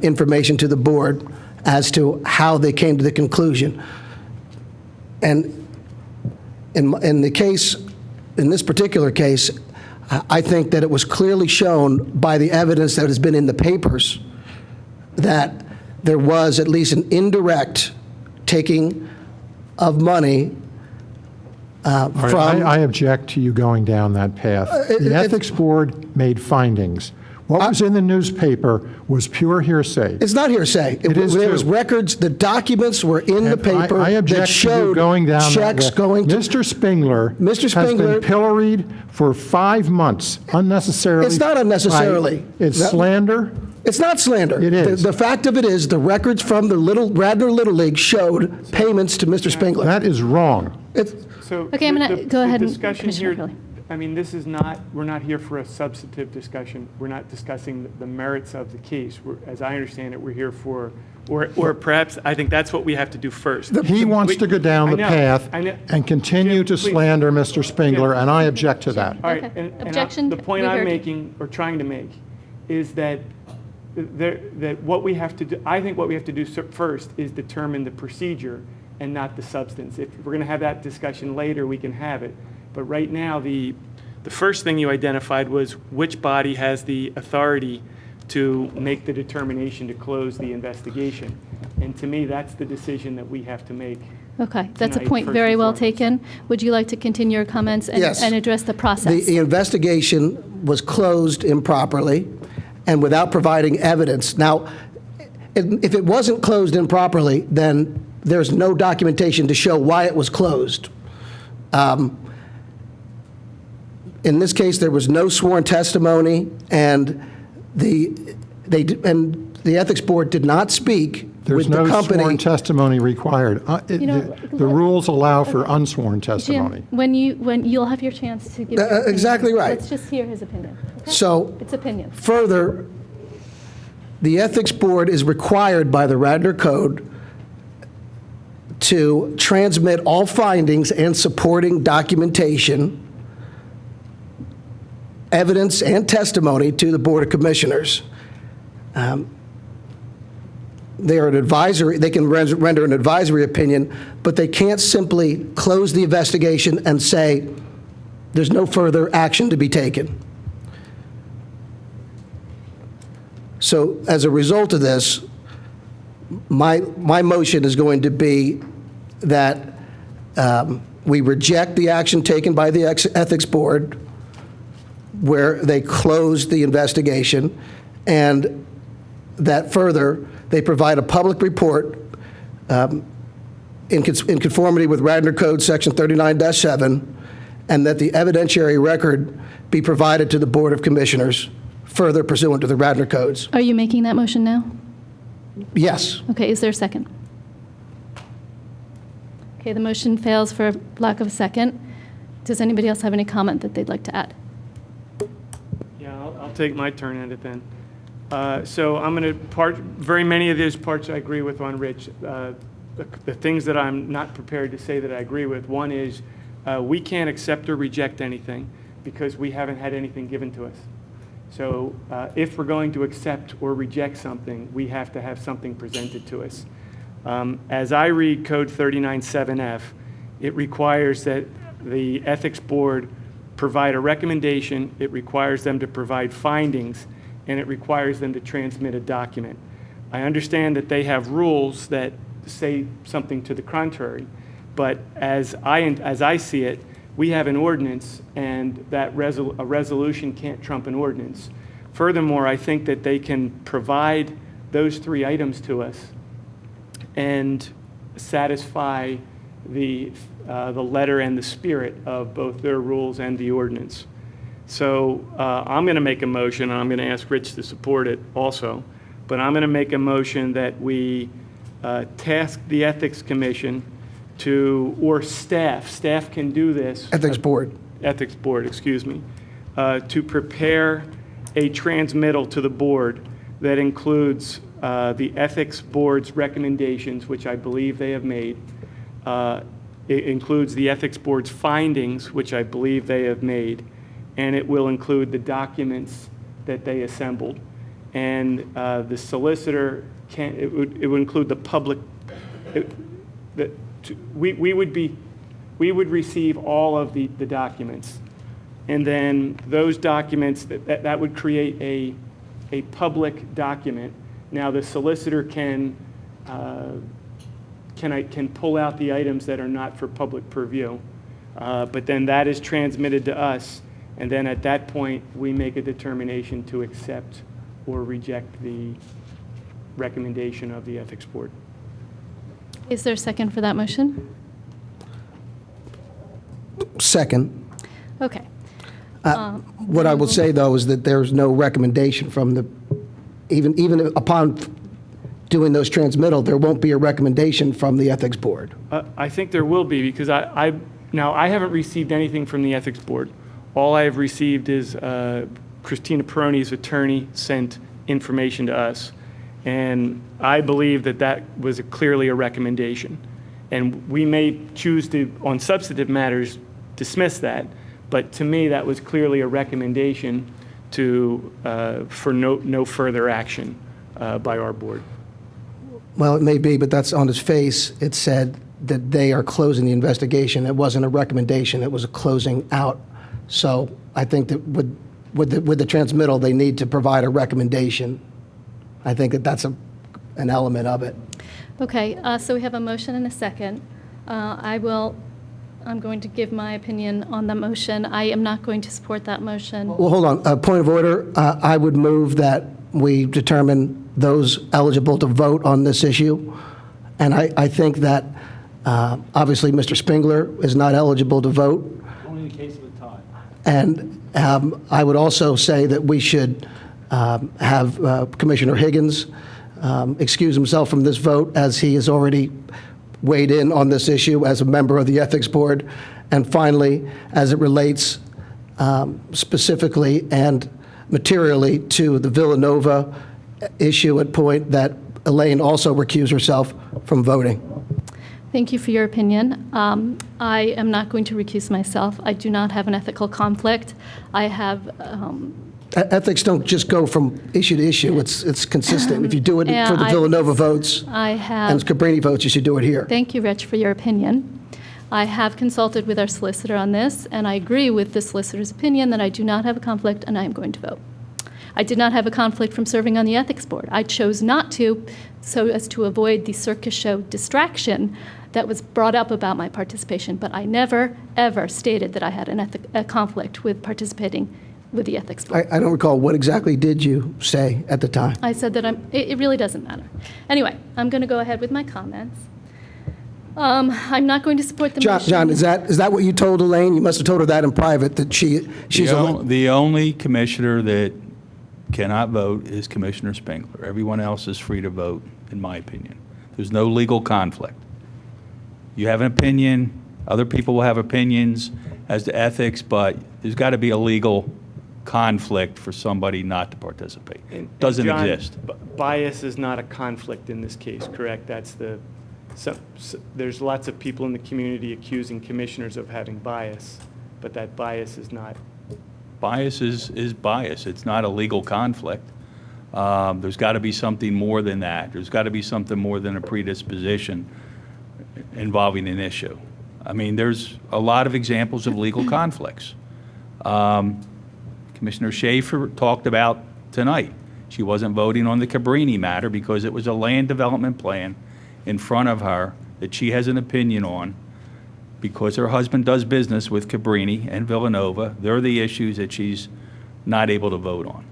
[SPEAKER 9] information to the board as to how they came to the conclusion. And in the case, in this particular case, I think that it was clearly shown by the evidence that has been in the papers that there was at least an indirect taking of money
[SPEAKER 5] All right,
[SPEAKER 9] from...
[SPEAKER 5] I object to you going down that path. The Ethics Board made findings. What was in the newspaper was pure hearsay.
[SPEAKER 9] It's not hearsay.
[SPEAKER 5] It is
[SPEAKER 9] There was
[SPEAKER 5] too.
[SPEAKER 9] records, the documents were in the
[SPEAKER 5] And
[SPEAKER 9] paper
[SPEAKER 5] I
[SPEAKER 9] that
[SPEAKER 5] object to you
[SPEAKER 9] showed
[SPEAKER 5] going down that
[SPEAKER 9] checks
[SPEAKER 5] way.
[SPEAKER 9] going to...
[SPEAKER 5] Mr. Spengler has
[SPEAKER 9] Spengler-
[SPEAKER 5] been pilloried for 5 months unnecessarily.
[SPEAKER 9] It's not unnecessarily.
[SPEAKER 5] It's
[SPEAKER 9] That-
[SPEAKER 5] slander.
[SPEAKER 9] It's not slander.
[SPEAKER 5] It is.
[SPEAKER 9] The fact of it is, the records from the Radnor Little League showed payments to Mr. Spengler.
[SPEAKER 5] That is wrong.
[SPEAKER 10] So
[SPEAKER 2] Okay, I'm gonna- go ahead
[SPEAKER 10] The
[SPEAKER 2] and-
[SPEAKER 10] discussion
[SPEAKER 2] Commissioner
[SPEAKER 10] here,
[SPEAKER 2] Kelly.
[SPEAKER 10] I mean, this is not, we're not here for a substantive discussion. We're not discussing the merits of the case. As I understand it, we're here for, or perhaps, I think that's what we have to do first.
[SPEAKER 5] He wants to go down the path
[SPEAKER 10] I know.
[SPEAKER 5] and continue
[SPEAKER 10] Jim,
[SPEAKER 5] to
[SPEAKER 10] please.
[SPEAKER 5] slander Mr. Spengler, and I object to that.
[SPEAKER 10] All right,
[SPEAKER 2] Okay.
[SPEAKER 10] and
[SPEAKER 2] Objection,
[SPEAKER 10] the point
[SPEAKER 2] we
[SPEAKER 10] I'm
[SPEAKER 2] heard.
[SPEAKER 10] making, or trying to make, is that that what we have to do, I think what we have to do first is determine the procedure and not the substance. If we're going to have that discussion later, we can have it. But right now, the first thing you identified was which body has the authority to make the determination to close the investigation. And to me, that's the decision that we have to make
[SPEAKER 2] Okay, that's a
[SPEAKER 10] tonight,
[SPEAKER 2] point
[SPEAKER 10] first
[SPEAKER 2] very
[SPEAKER 10] and
[SPEAKER 2] well
[SPEAKER 10] foremost.
[SPEAKER 2] taken. Would you like to continue your comments and
[SPEAKER 9] Yes.
[SPEAKER 2] and address the process?
[SPEAKER 9] The investigation was closed improperly and without providing evidence. Now, if it wasn't closed improperly, then there's no documentation to show why it was closed. In this case, there was no sworn testimony, and the Ethics Board did not speak
[SPEAKER 5] There's
[SPEAKER 9] with the
[SPEAKER 5] no
[SPEAKER 9] company.
[SPEAKER 5] sworn testimony required. The rules allow for unsworn testimony.
[SPEAKER 2] Jim, when you'll have your chance to give your opinion.
[SPEAKER 9] Exactly right.
[SPEAKER 2] Let's just hear his opinion. Okay?
[SPEAKER 9] So-
[SPEAKER 2] It's opinion.
[SPEAKER 9] Further, the Ethics Board is required by the Radnor Code to transmit all findings and supporting documentation, evidence, and testimony to the Board of Commissioners. They are an advisory, they can render an advisory opinion, but they can't simply close the investigation and say, there's no further action to be taken. So as a result of this, my motion is going to be that we reject the action taken by the Ethics Board where they closed the investigation, and that further, they provide a public report in conformity with Radnor Code Section 39-7, and that the evidentiary record be provided to the Board of Commissioners further pursuant to the Radnor Codes.
[SPEAKER 2] Are you making that motion now?
[SPEAKER 9] Yes.
[SPEAKER 2] Okay, is there a second? Okay, the motion fails for lack of a second. Does anybody else have any comment that they'd like to add?
[SPEAKER 10] Yeah, I'll take my turn at it then. So I'm going to very many of those parts I agree with on Rich. The things that I'm not prepared to say that I agree with, one is we can't accept or reject anything because we haven't had anything given to us. So if we're going to accept or reject something, we have to have something presented to us. As I read Code 39-7F, it requires that the Ethics Board provide a recommendation, it requires them to provide findings, and it requires them to transmit a document. I understand that they have rules that say something to the contrary, but as I see it, we have an ordinance, and that a resolution can't trump an ordinance. Furthermore, I think that they can provide those three items to us and satisfy the letter and the spirit of both their rules and the ordinance. So I'm going to make a motion, and I'm going to ask Rich to support it also, but I'm going to make a motion that we task the Ethics Commission or staff can do this.
[SPEAKER 9] Ethics Board,
[SPEAKER 10] excuse me, to prepare a transmittal to the board that includes the Ethics Board's recommendations, which I believe they have made. It includes the Ethics Board's findings, which I believe they have made, and it will include the documents that they assembled. And the solicitor it would include the public. We would receive all of the documents, and then those documents that would create a public document. Now the solicitor can pull out the items that are not for public purview, but then that is transmitted to us, and then at that point we make a determination to accept or reject the recommendation of the Ethics Board.
[SPEAKER 2] Is there a second for that motion?
[SPEAKER 9] second.
[SPEAKER 2] Okay.
[SPEAKER 9] What I will say, though, is that there's no recommendation from the, even upon doing those transmittal, there won't be a recommendation from the Ethics Board.
[SPEAKER 10] I think there will be, because I haven't received anything from the Ethics Board. All I have received is Christina Peroni's attorney sent information to us, and I believe that was clearly a recommendation. And we may choose to, on substantive matters, dismiss that, but to me, that was clearly a recommendation for no further action by our board.
[SPEAKER 9] Well, it may be, but that's on its face. It said that they are closing the investigation. It wasn't a recommendation. It was a closing out. So I think that with the transmittal, they need to provide a recommendation. I think that that's an element of it.
[SPEAKER 2] Okay, so we have a motion and a second. I'm going to give my opinion on the motion. I am not going to support that motion.
[SPEAKER 9] Well, hold on. Point of order. I would move that we determine those eligible to vote on this issue. And I think that obviously Mr. Spengler is not eligible to vote.
[SPEAKER 1] Only in the case of a tie.
[SPEAKER 9] And I would also say that we should have Commissioner Higgins excuse himself from this vote, as he has already weighed in on this issue as a member of the Ethics Board. And finally, as it relates specifically and materially to the Villanova issue at point, that Elaine also recuse herself from voting.
[SPEAKER 2] Thank you for your opinion. I am not going to recuse myself. I do not have an ethical conflict. I have...
[SPEAKER 9] Ethics don't just go from issue to issue. It's consistent. If you do it for the Villanova votes and Cabrini votes, you should do it here.
[SPEAKER 2] Thank you, Rich, for your opinion. I have consulted with our solicitor on this, and I agree with the solicitor's opinion that I do not have a conflict, and I am going to vote. I did not have a conflict from serving on the Ethics Board. I chose not to, so as to avoid the circus show distraction that was brought up about my participation, but I never, ever stated that I had a conflict with participating with the Ethics Board.
[SPEAKER 9] I don't recall. What exactly did you say at the time?
[SPEAKER 2] I said that it really doesn't matter. Anyway, I'm going to go ahead with my comments. I'm not going to support the motion.
[SPEAKER 9] John, is that what you told Elaine? You must have told her that in private, that she's
[SPEAKER 8] The only commissioner that cannot vote is Commissioner Spengler. Everyone else is free to vote, in my opinion. There's no legal conflict. You have an opinion, other people will have opinions as to ethics, but there's got to be a legal conflict for somebody not to participate. Doesn't
[SPEAKER 10] John,
[SPEAKER 8] exist.
[SPEAKER 10] Bias is not a conflict in this case, correct? There's lots of people in the community accusing commissioners of having bias, but that bias is not.
[SPEAKER 8] Bias is bias. It's not a legal conflict. There's got to be something more than that. There's got to be something more than a predisposition involving an issue. I mean, there's a lot of examples of legal conflicts. Commissioner Schaefer talked about tonight. She wasn't voting on the Cabrini matter because it was a land development plan in front of her that she has an opinion on because her husband does business with Cabrini and Villanova. They're the issues that she's not able to vote on.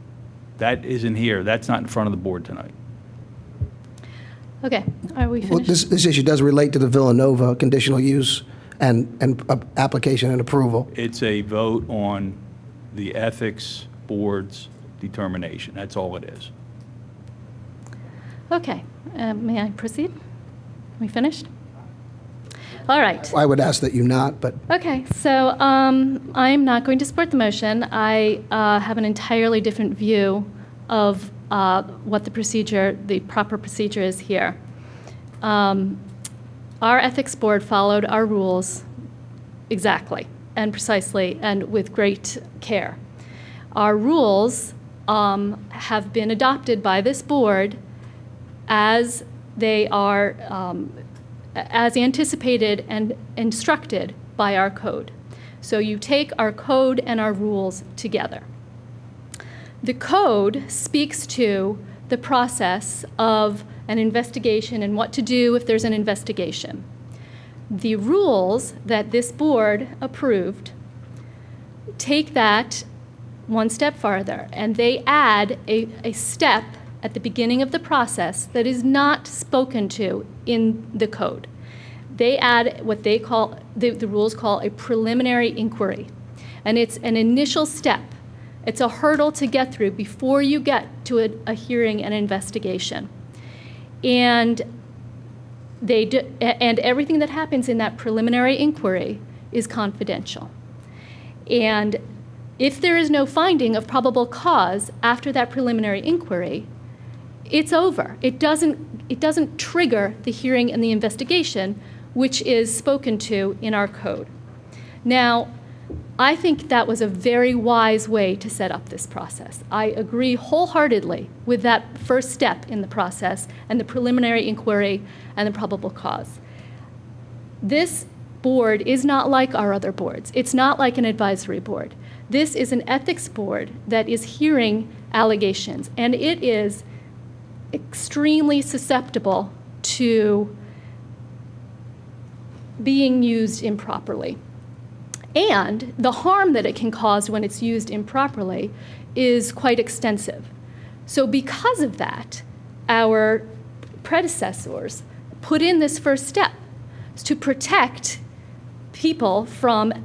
[SPEAKER 8] That isn't here. That's not in front of the board tonight.
[SPEAKER 2] Okay, are we finished?
[SPEAKER 9] Well, this issue does relate to the Villanova conditional use and application and approval.
[SPEAKER 8] It's a vote on the ethics board's determination. That's all it is.
[SPEAKER 2] Okay, may I proceed? We finished? All right.
[SPEAKER 9] I would ask that you not, but...
[SPEAKER 2] Okay, so I'm not going to support the motion. I have an entirely different view of what the proper procedure is here. Our ethics board followed our rules exactly and precisely and with great care. Our rules have been adopted by this board as they are as anticipated and instructed by our code. So you take our code and our rules together. The code speaks to the process of an investigation and what to do if there's an investigation. The rules that this board approved take that one step farther, and they add a step at the beginning of the process that is not spoken to in the code. They add what they call, the rules call a preliminary inquiry. And it's an initial step. It's a hurdle to get through before you get to a hearing and investigation. And and everything that happens in that preliminary inquiry is confidential. And if there is no finding of probable cause after that preliminary inquiry, it's over. It doesn't trigger the hearing and the investigation, which is spoken to in our code. Now, I think that was a very wise way to set up this process. I agree wholeheartedly with that first step in the process and the preliminary inquiry and the probable cause. This board is not like our other boards. It's not like an advisory board. This is an ethics board that is hearing allegations, and it is extremely susceptible to being used improperly. And the harm that it can cause when it's used improperly is quite extensive. So because of that, our predecessors put in this first step to protect people from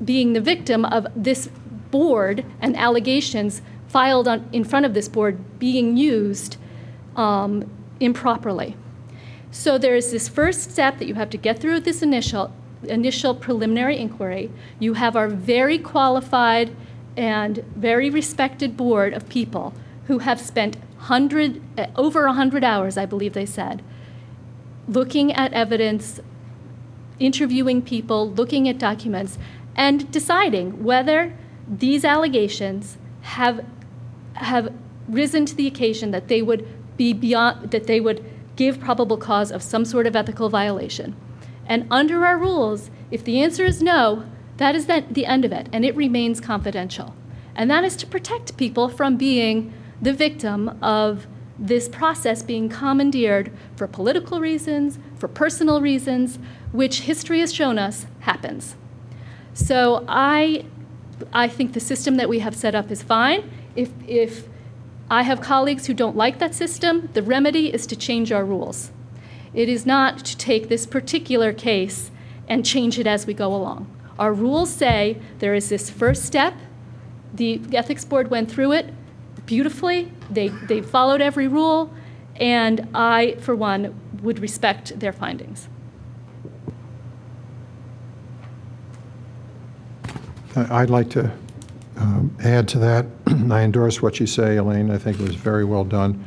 [SPEAKER 2] being the victim of this board and allegations filed in front of this board being used improperly. So there is this first step that you have to get through this initial preliminary inquiry. You have our very qualified and very respected board of people who have spent over 100 hours, I believe they said, looking at evidence, interviewing people, looking at documents, and deciding whether these allegations have risen to the occasion that they would be beyond, that they would give probable cause of some sort of ethical violation. And under our rules, if the answer is no, that is the end of it, and it remains confidential. And that is to protect people from being the victim of this process being commandeered for political reasons, for personal reasons, which history has shown us happens. So I think the system that we have set up is fine. If I have colleagues who don't like that system, the remedy is to change our rules. It is not to take this particular case and change it as we go along. Our rules say there is this first step. The Ethics Board went through it beautifully. They followed every rule, and I, for one, would respect their findings.
[SPEAKER 5] I'd like to add to that. I endorse what you say, Elaine. I think it was very well done.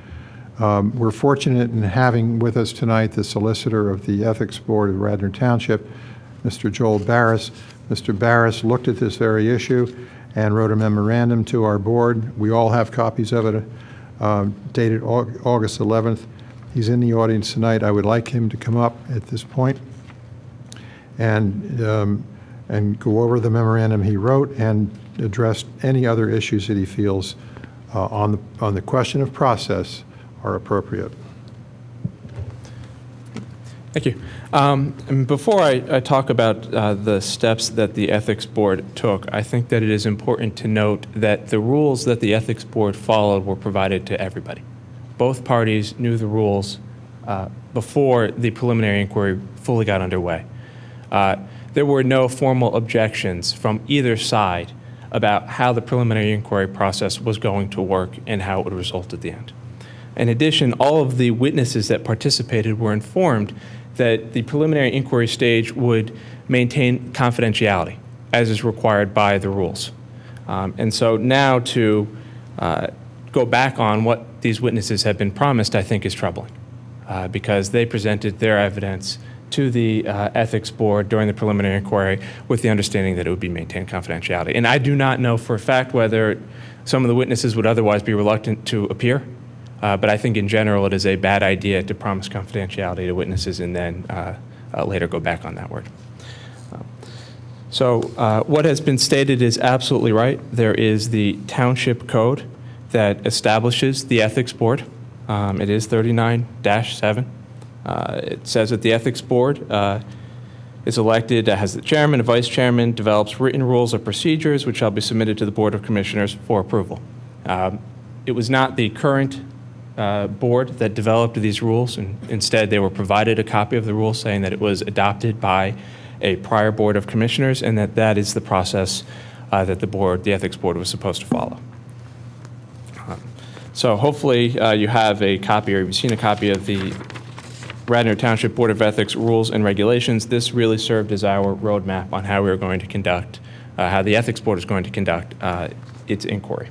[SPEAKER 5] We're fortunate in having with us tonight the solicitor of the Ethics Board of Radnor Township, Mr. Joel Barris. Mr. Barris looked at this very issue and wrote a memorandum to our board. We all have copies of it, dated August 11th. He's in the audience tonight. I would like him to come up at this point and go over the memorandum he wrote and address any other issues that he feels on the question of process are appropriate.
[SPEAKER 18] Thank you. And before I talk about the steps that the Ethics Board took, I think that it is important to note that the rules that the Ethics Board followed were provided to everybody. Both parties knew the rules before the preliminary inquiry fully got underway. There were no formal objections from either side about how the preliminary inquiry process was going to work and how it would result at the end. In addition, all of the witnesses that participated were informed that the preliminary inquiry stage would maintain confidentiality, as is required by the rules. And so now to go back on what these witnesses have been promised, I think is troubling, because they presented their evidence to the Ethics Board during the preliminary inquiry with the understanding that it would be maintained confidentiality. And I do not know for a fact whether some of the witnesses would otherwise be reluctant to appear. But I think in general it is a bad idea to promise confidentiality to witnesses and then later go back on that word. So what has been stated is absolutely right. There is the Township Code that establishes the Ethics Board. It is 39-7. It says that the Ethics Board is elected, has the chairman, a vice chairman, develops written rules of procedures which shall be submitted to the Board of Commissioners for approval. It was not the current board that developed these rules, and instead they were provided a copy of the rules saying that it was adopted by a prior Board of Commissioners and that that is the process that the Ethics Board was supposed to follow. So hopefully you have a copy or you've seen a copy of the Radnor Township Board of Ethics Rules and Regulations. This really served as our roadmap on how we were going to conduct, how the Ethics Board is going to conduct its inquiry.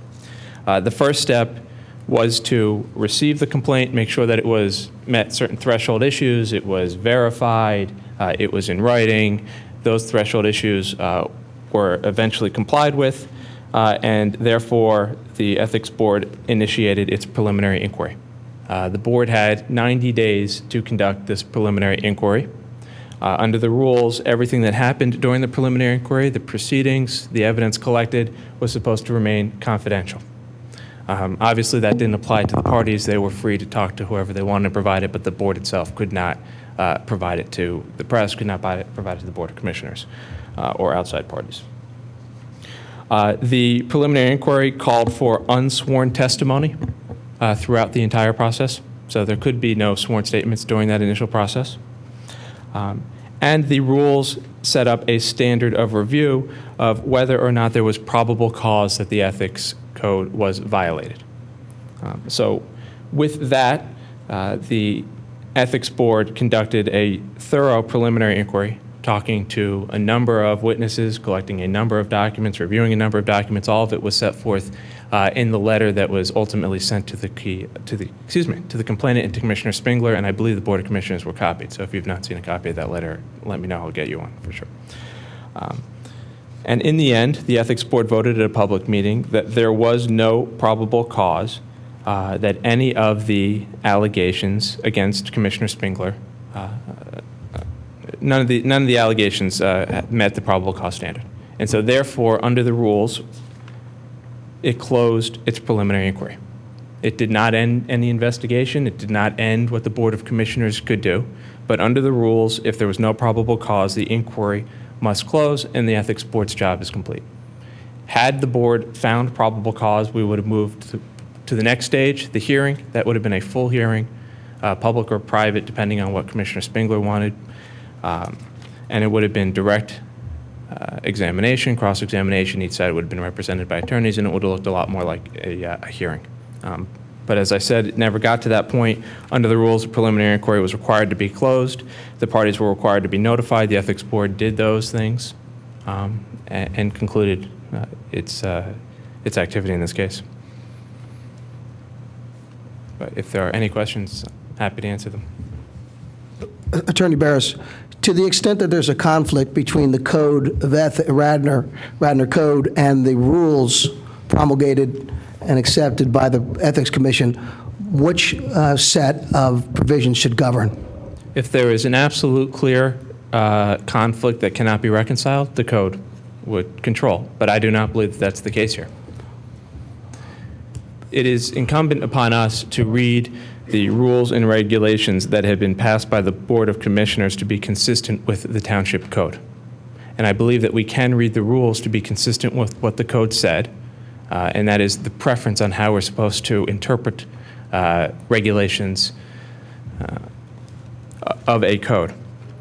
[SPEAKER 18] The first step was to receive the complaint, make sure that it was met certain threshold issues, it was verified, it was in writing. Those threshold issues were eventually complied with, and therefore the Ethics Board initiated its preliminary inquiry. The board had 90 days to conduct this preliminary inquiry. Under the rules, everything that happened during the preliminary inquiry, the proceedings, the evidence collected, was supposed to remain confidential. Obviously, that didn't apply to the parties. They were free to talk to whoever they wanted to provide it, but the board itself could not provide it to the press, could not provide it to the Board of Commissioners or outside parties. The preliminary inquiry called for unsworn testimony throughout the entire process, so there could be no sworn statements during that initial process. And the rules set up a standard of review of whether or not there was probable cause that the ethics code was violated. So with that, the Ethics Board conducted a thorough preliminary inquiry, talking to a number of witnesses, collecting a number of documents, reviewing a number of documents. All of it was set forth in the letter that was ultimately sent to the complainant and to Commissioner Spengler, and I believe the Board of Commissioners were copied. So if you've not seen a copy of that letter, let me know. I'll get you one for sure. And in the end, the Ethics Board voted at a public meeting that there was no probable cause that any of the allegations against Commissioner Spengler, none of the allegations met the probable cause standard. And so therefore, under the rules, it closed its preliminary inquiry. It did not end any investigation. It did not end what the Board of Commissioners could do. But under the rules, if there was no probable cause, the inquiry must close and the Ethics Board's job is complete. Had the board found probable cause, we would have moved to the next stage, the hearing. That would have been a full hearing, public or private, depending on what Commissioner Spengler wanted. And it would have been direct examination, cross-examination. Each side would have been represented by attorneys, and it would have looked a lot more like a hearing. But as I said, it never got to that point. Under the rules, the preliminary inquiry was required to be closed. The parties were required to be notified. The Ethics Board did those things and concluded its activity in this case. But if there are any questions, happy to answer them.
[SPEAKER 9] Attorney Barris, to the extent that there's a conflict between the code of Radnor Code and the rules promulgated and accepted by the Ethics Commission, which set of provisions should govern?
[SPEAKER 18] If there is an absolute clear conflict that cannot be reconciled, the code would control. But I do not believe that that's the case here. It is incumbent upon us to read the rules and regulations that have been passed by the Board of Commissioners to be consistent with the Township Code. And I believe that we can read the rules to be consistent with what the code said, and that is the preference on how we're supposed to interpret regulations of a code.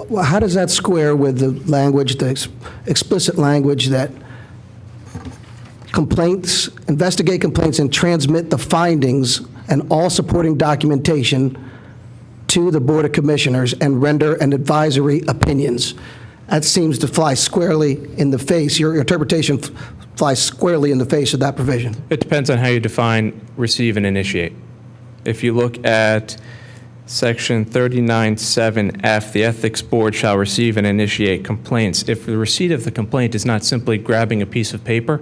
[SPEAKER 9] Well, how does that square with the language, the explicit language that investigate complaints and transmit the findings and all supporting documentation to the Board of Commissioners and render an advisory opinions? That seems to fly squarely in the face. Your interpretation flies squarely in the face of that provision.
[SPEAKER 18] It depends on how you define receive and initiate. If you look at Section 39(7)(f), the Ethics Board shall receive and initiate complaints. If the receipt of the complaint is not simply grabbing a piece of paper,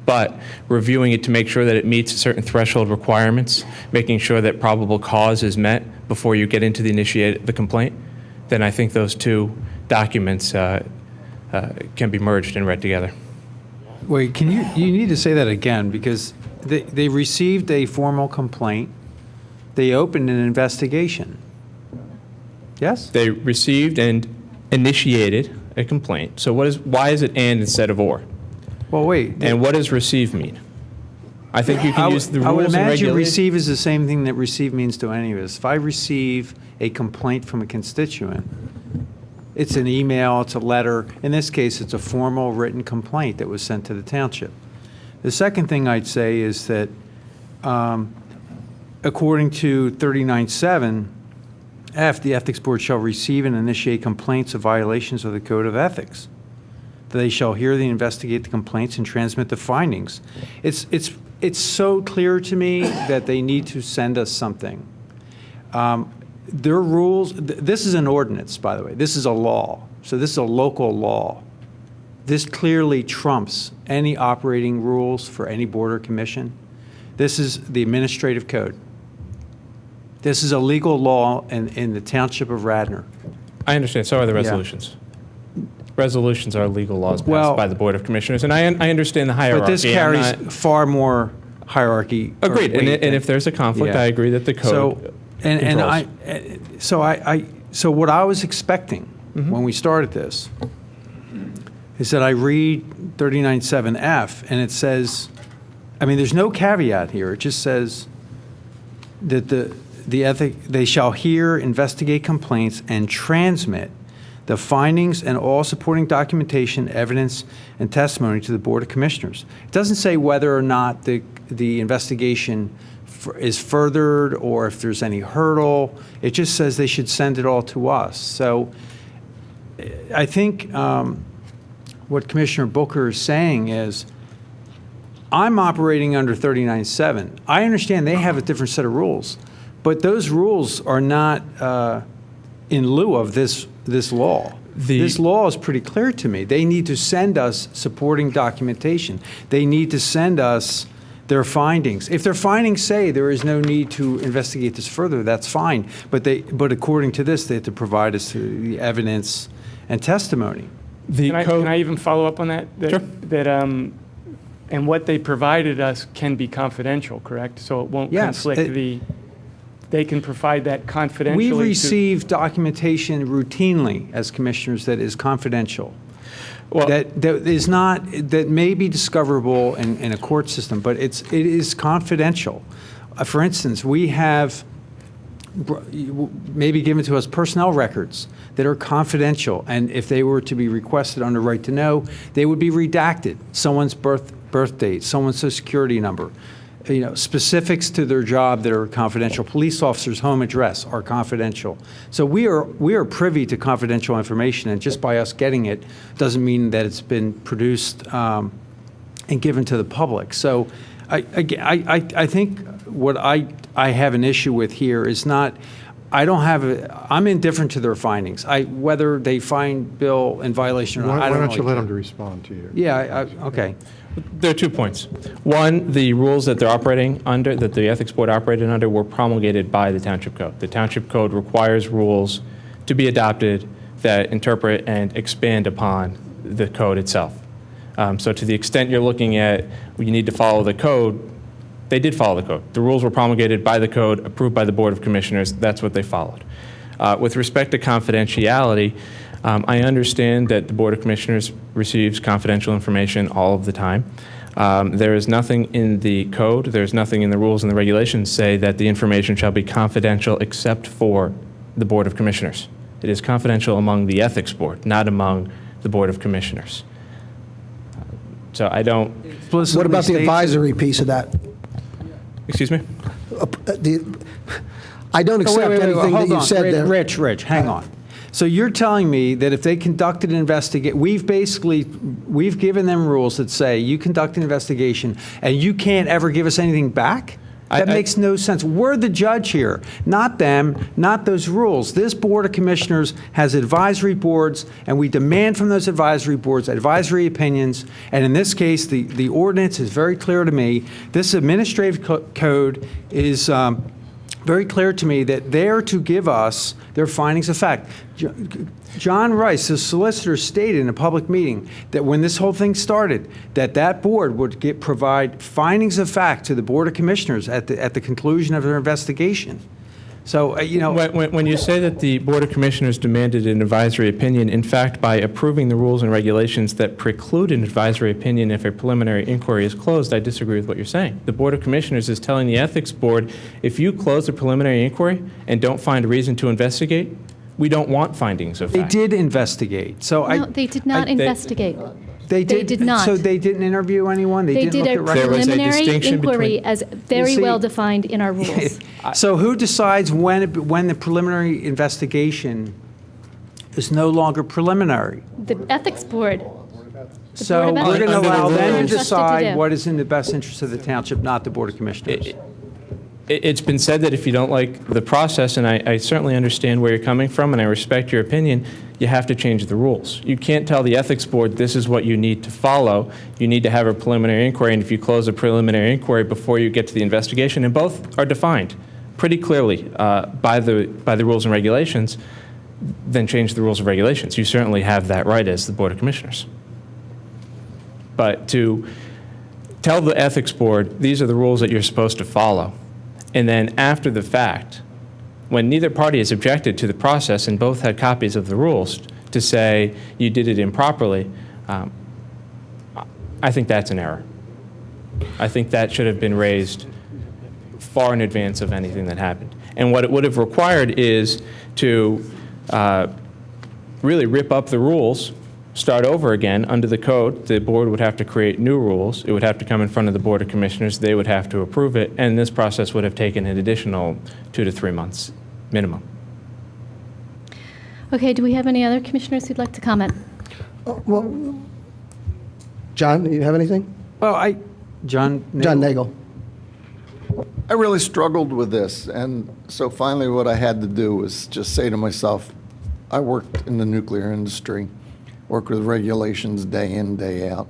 [SPEAKER 18] but reviewing it to make sure that it meets certain threshold requirements, making sure that probable cause is met before you get into the complaint, then I think those two documents can be merged and read together.
[SPEAKER 7] Wait, you need to say that again, because they received a formal complaint. They opened an investigation. Yes?
[SPEAKER 18] They received and initiated a complaint. So why is it and instead of or?
[SPEAKER 7] Well, wait.
[SPEAKER 18] And what does receive mean? I think you can use the rules
[SPEAKER 7] I would
[SPEAKER 18] and
[SPEAKER 7] imagine
[SPEAKER 18] regulations.
[SPEAKER 7] receive is the same thing that receive means to any of us. If I receive a complaint from a constituent, it's an email, it's a letter. In this case, it's a formal written complaint that was sent to the township. The second thing I'd say is that according to 39(7)(f), the Ethics Board shall receive and initiate complaints of violations of the Code of Ethics. They shall hear, investigate the complaints, and transmit the findings. It's so clear to me that they need to send us something. Their rules, this is an ordinance, by the way. This is a law. So this is a local law. This clearly trumps any operating rules for any board or commission. This is the administrative code. This is a legal law in the Township of Radnor.
[SPEAKER 18] I understand. So are the resolutions. Resolutions are legal laws passed by the Board of Commissioners, and I understand the hierarchy.
[SPEAKER 7] But this carries far more hierarchy.
[SPEAKER 18] Agreed. And if there's a conflict, I agree that the code controls.
[SPEAKER 7] So what I was expecting when we started this is that I read 39.7F and it says, I mean, there's no caveat here. It just says that they shall hear, investigate complaints, and transmit the findings and all supporting documentation, evidence, and testimony to the Board of Commissioners. It doesn't say whether or not the investigation is furthered or if there's any hurdle. It just says they should send it all to us. So I think what Commissioner Booker is saying is, I'm operating under 39.7. I understand they have a different set of rules, but those rules are not in lieu of this law. This law is pretty clear to me. They need to send us supporting documentation. They need to send us their findings. If their findings say there is no need to investigate this further, that's fine. But according to this, they have to provide us the evidence and testimony.
[SPEAKER 10] Can I even follow up on that? Sure. And what they provided us can be confidential, correct? So it won't conflict they can provide that confidentially.
[SPEAKER 7] We receive documentation routinely as commissioners that is confidential. Well, that may be discoverable in a court system, but it is confidential. For instance, we have maybe given to us personnel records that are confidential, and if they were to be requested under right to know, they would be redacted. Someone's birth date, someone's social security number, specifics to their job that are confidential. Police officers' home address are confidential. So we are privy to confidential information, and just by us getting it doesn't mean that it's been produced and given to the public. So I think what I have an issue with here is not, I'm indifferent to their findings. Whether they find Bill in violation or not, I don't know.
[SPEAKER 5] Why don't you let them to respond to you?
[SPEAKER 7] Yeah, okay.
[SPEAKER 18] There are 2 points. One, the rules that they're operating under, that the Ethics Board operated under, were promulgated by the Township Code. The Township Code requires rules to be adopted that interpret and expand upon the code itself. So to the extent you're looking at, you need to follow the code, they did follow the code. The rules were promulgated by the code, approved by the Board of Commissioners. That's what they followed. With respect to confidentiality, I understand that the Board of Commissioners receives confidential information all of the time. There is nothing in the code, there's nothing in the rules and the regulations say that the information shall be confidential except for the Board of Commissioners. It is confidential among the Ethics Board, not among the Board of Commissioners. So I don't...
[SPEAKER 9] What about the advisory piece of that?
[SPEAKER 18] Excuse me?
[SPEAKER 9] I don't accept anything that you said there.
[SPEAKER 7] Rich, hang on. So you're telling me that if they conducted an investigation, we've given them rules that say you conduct an investigation and you can't ever give us anything back? That makes no sense. We're the judge here, not them, not those rules. This Board of Commissioners has advisory boards, and we demand from those advisory boards advisory opinions. And in this case, the ordinance is very clear to me. This administrative code is very clear to me that they're to give us their findings of fact. John Rice, the solicitor, stated in a public meeting that when this whole thing started, that board would provide findings of fact to the Board of Commissioners at the conclusion of their investigation. So,
[SPEAKER 18] When you say that the Board of Commissioners demanded an advisory opinion, in fact, by approving the rules and regulations that preclude an advisory opinion if a preliminary inquiry is closed, I disagree with what you're saying. The Board of Commissioners is telling the Ethics Board, if you close a preliminary inquiry and don't find a reason to investigate, we don't want findings of fact.
[SPEAKER 7] They did investigate. So
[SPEAKER 2] No, they did not investigate.
[SPEAKER 7] They did
[SPEAKER 2] not.
[SPEAKER 7] So they didn't interview anyone?
[SPEAKER 2] They did a preliminary inquiry as very well defined in our rules.
[SPEAKER 7] So who decides when the preliminary investigation is no longer preliminary?
[SPEAKER 2] The Ethics Board.
[SPEAKER 7] So we're going to allow them to decide what is in the best interest of the township, not the Board of Commissioners.
[SPEAKER 18] It's been said that if you don't like the process, and I certainly understand where you're coming from, and I respect your opinion, you have to change the rules. You can't tell the Ethics Board this is what you need to follow. You need to have a preliminary inquiry, and if you close a preliminary inquiry before you get to the investigation, and both are defined pretty clearly by the rules and regulations, then change the rules and regulations. You certainly have that right as the Board of Commissioners. But to tell the Ethics Board these are the rules that you're supposed to follow, and then after the fact, when neither party has objected to the process and both had copies of the rules to say you did it improperly, I think that's an error. I think that should have been raised far in advance of anything that happened. And what it would have required is to really rip up the rules, start over again under the code. The board would have to create new rules. It would have to come in front of the Board of Commissioners. They would have to approve it, and this process would have taken an additional 2 to 3 months minimum.
[SPEAKER 2] Okay, do we have any other commissioners who'd like to comment?
[SPEAKER 9] Well, John, you have anything?
[SPEAKER 7] Well, John
[SPEAKER 9] Nagel.
[SPEAKER 13] I really struggled with this, and so finally what I had to do was just say to myself, I worked in the nuclear industry, work with regulations day in, day out,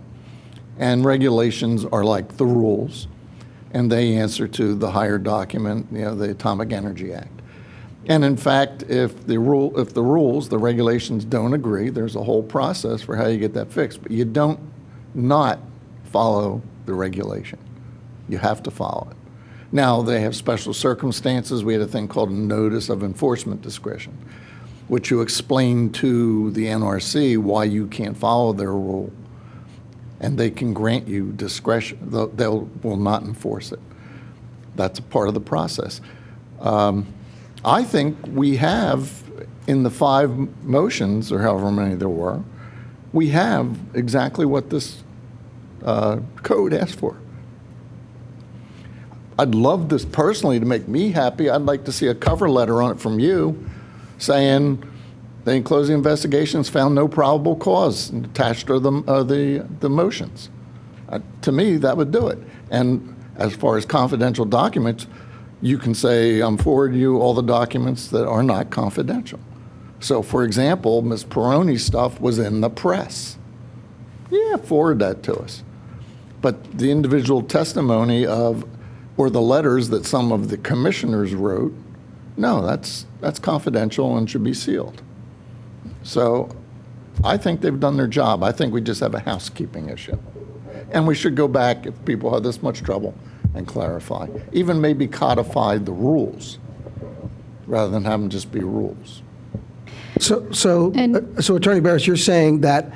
[SPEAKER 13] and regulations are like the rules, and they answer to the higher document, the Atomic Energy Act. And in fact, if the rules, the regulations don't agree, there's a whole process for how you get that fixed, but you don't not follow the regulation. You have to follow it. Now, they have special circumstances. We had a thing called a notice of enforcement discretion, which you explain to the NRC why you can't follow their rule, and they can grant you discretion. They will not enforce it. That's a part of the process. I think we have, in the 5 motions, or however many there were, we have exactly what this code asks for. I'd love this personally to make me happy. I'd like to see a cover letter on it from you saying the closing investigations found no probable cause attached to the motions. To me, that would do it. And as far as confidential documents, you can say, I'm forwarding you all the documents that are not confidential. So, for example, Ms. Peroni's stuff was in the press. Yeah, forward that to us. But the individual testimony or the letters that some of the commissioners wrote, no, that's confidential and should be sealed. So I think they've done their job. I think we just have a housekeeping issue. And we should go back, if people have this much trouble, and clarify. Even maybe codify the rules rather than have them just be rules.
[SPEAKER 9] So Attorney Barris, you're saying that,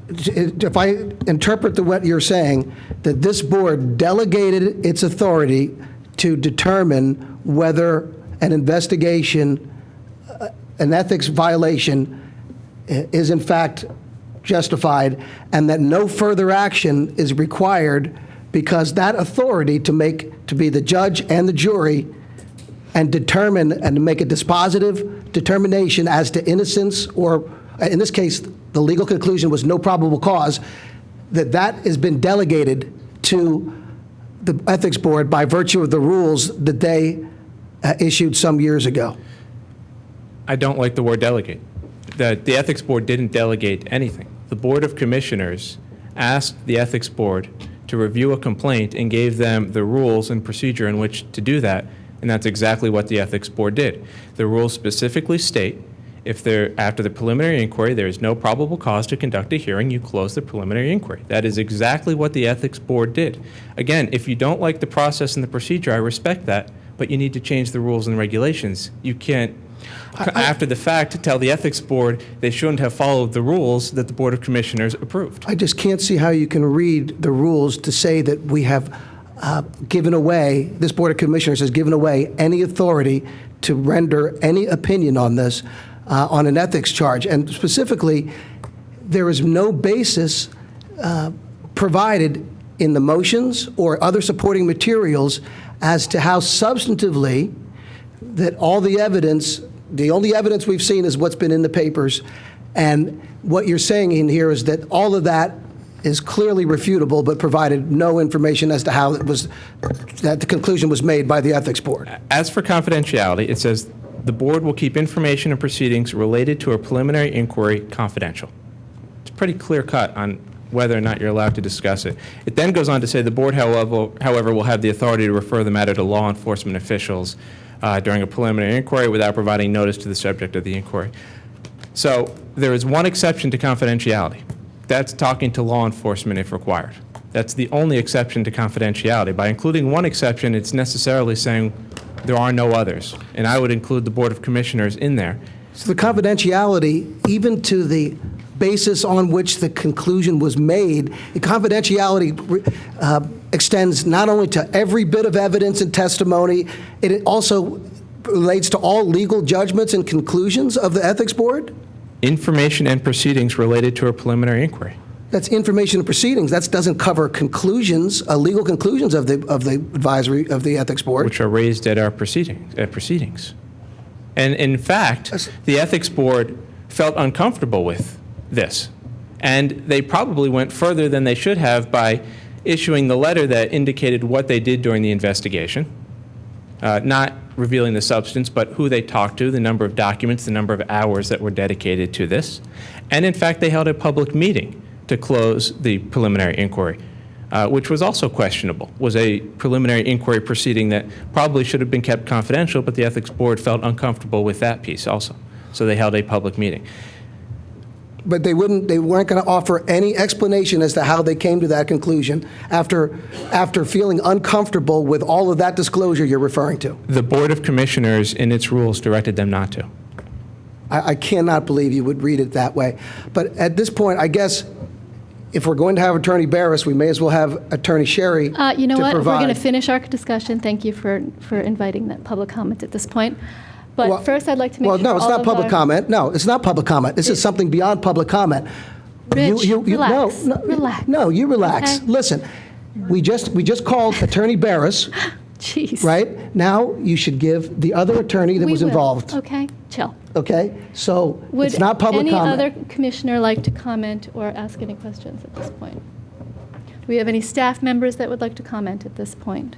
[SPEAKER 9] if I interpret what you're saying, that this board delegated its authority to determine whether an investigation, an ethics violation, is in fact justified, and that no further action is required because that authority to be the judge and the jury and determine and to make a dispositive determination as to innocence, or in this case, the legal conclusion was no probable cause, that has been delegated to the ethics board by virtue of the rules that they issued some years ago.
[SPEAKER 18] I don't like the word delegate. The ethics board didn't delegate anything. The Board of Commissioners asked the ethics board to review a complaint and gave them the rules and procedure in which to do that, and that's exactly what the ethics board did. The rules specifically state after the preliminary inquiry there is no probable cause to conduct a hearing, you close the preliminary inquiry. That is exactly what the ethics board did. Again, if you don't like the process and the procedure, I respect that, but you need to change the rules and regulations. You can't, after the fact, tell the ethics board they shouldn't have followed the rules that the Board of Commissioners approved.
[SPEAKER 9] I just can't see how you can read the rules to say that we have given away, this Board of Commissioners has given away any authority to render any opinion on this, on an ethics charge. And specifically, there is no basis provided in the motions or other supporting materials as to how substantively that all the evidence, the only evidence we've seen is what's been in the papers, and what you're saying in here is that all of that is clearly refutable, but provided no information as to how it was, that the conclusion was made by the ethics board.
[SPEAKER 18] As for confidentiality, it says the board will keep information and proceedings related to a preliminary inquiry confidential. It's pretty clear cut on whether or not you're allowed to discuss it. It then goes on to say the board, however, will have the authority to refer the matter to law enforcement officials during a preliminary inquiry without providing notice to the subject of the inquiry. So there is one exception to confidentiality. That's talking to law enforcement if required. That's the only exception to confidentiality. By including one exception, it's necessarily saying There are no others. And I would include the Board of Commissioners in there.
[SPEAKER 9] So the confidentiality, even to the basis on which the conclusion was made, the confidentiality extends not only to every bit of evidence and testimony, it also relates to all legal judgments and conclusions of the Ethics Board?
[SPEAKER 18] Information and proceedings related to a preliminary inquiry.
[SPEAKER 9] That's information and proceedings. That doesn't cover conclusions, legal conclusions of the advisory of the Ethics Board.
[SPEAKER 18] Which are raised at our proceedings. And in fact, the Ethics Board felt uncomfortable with this. And they probably went further than they should have by issuing the letter that indicated what they did during the investigation, not revealing the substance, but who they talked to, the number of documents, the number of hours that were dedicated to this. And in fact, they held a public meeting to close the preliminary inquiry, which was also questionable, was a preliminary inquiry proceeding that probably should have been kept confidential, but the Ethics Board felt uncomfortable with that piece also. So they held a public meeting.
[SPEAKER 9] But they weren't going to offer any explanation as to how they came to that conclusion after feeling uncomfortable with all of that disclosure you're referring to.
[SPEAKER 18] The Board of Commissioners, in its rules, directed them not to.
[SPEAKER 9] I cannot believe you would read it that way. But at this point, I guess if we're going to have Attorney Barris, we may as well have Attorney Sherry
[SPEAKER 2] You know
[SPEAKER 9] to
[SPEAKER 2] what?
[SPEAKER 9] provide.
[SPEAKER 2] We're going to finish our discussion. Thank you for inviting that public comment at this point. But
[SPEAKER 9] Well,
[SPEAKER 2] first, I'd like to make
[SPEAKER 9] Well,
[SPEAKER 2] sure
[SPEAKER 9] no, it's
[SPEAKER 2] all
[SPEAKER 9] not
[SPEAKER 2] of
[SPEAKER 9] public
[SPEAKER 2] our-
[SPEAKER 9] comment. No, it's not public comment. This is something beyond public comment.
[SPEAKER 2] Rich, relax.
[SPEAKER 9] No,
[SPEAKER 2] Relax.
[SPEAKER 9] No, you relax.
[SPEAKER 2] Okay.
[SPEAKER 9] Listen, we just called Attorney Barris,
[SPEAKER 2] Jeez.
[SPEAKER 9] right? Now you should give the other attorney that
[SPEAKER 2] We
[SPEAKER 9] was
[SPEAKER 2] will.
[SPEAKER 9] involved.
[SPEAKER 2] Okay, chill.
[SPEAKER 9] Okay? So
[SPEAKER 2] Would
[SPEAKER 9] it's not public
[SPEAKER 2] any
[SPEAKER 9] comment.
[SPEAKER 2] other commissioner like to comment or ask any questions at this point? Do we have any staff members that would like to comment at this point?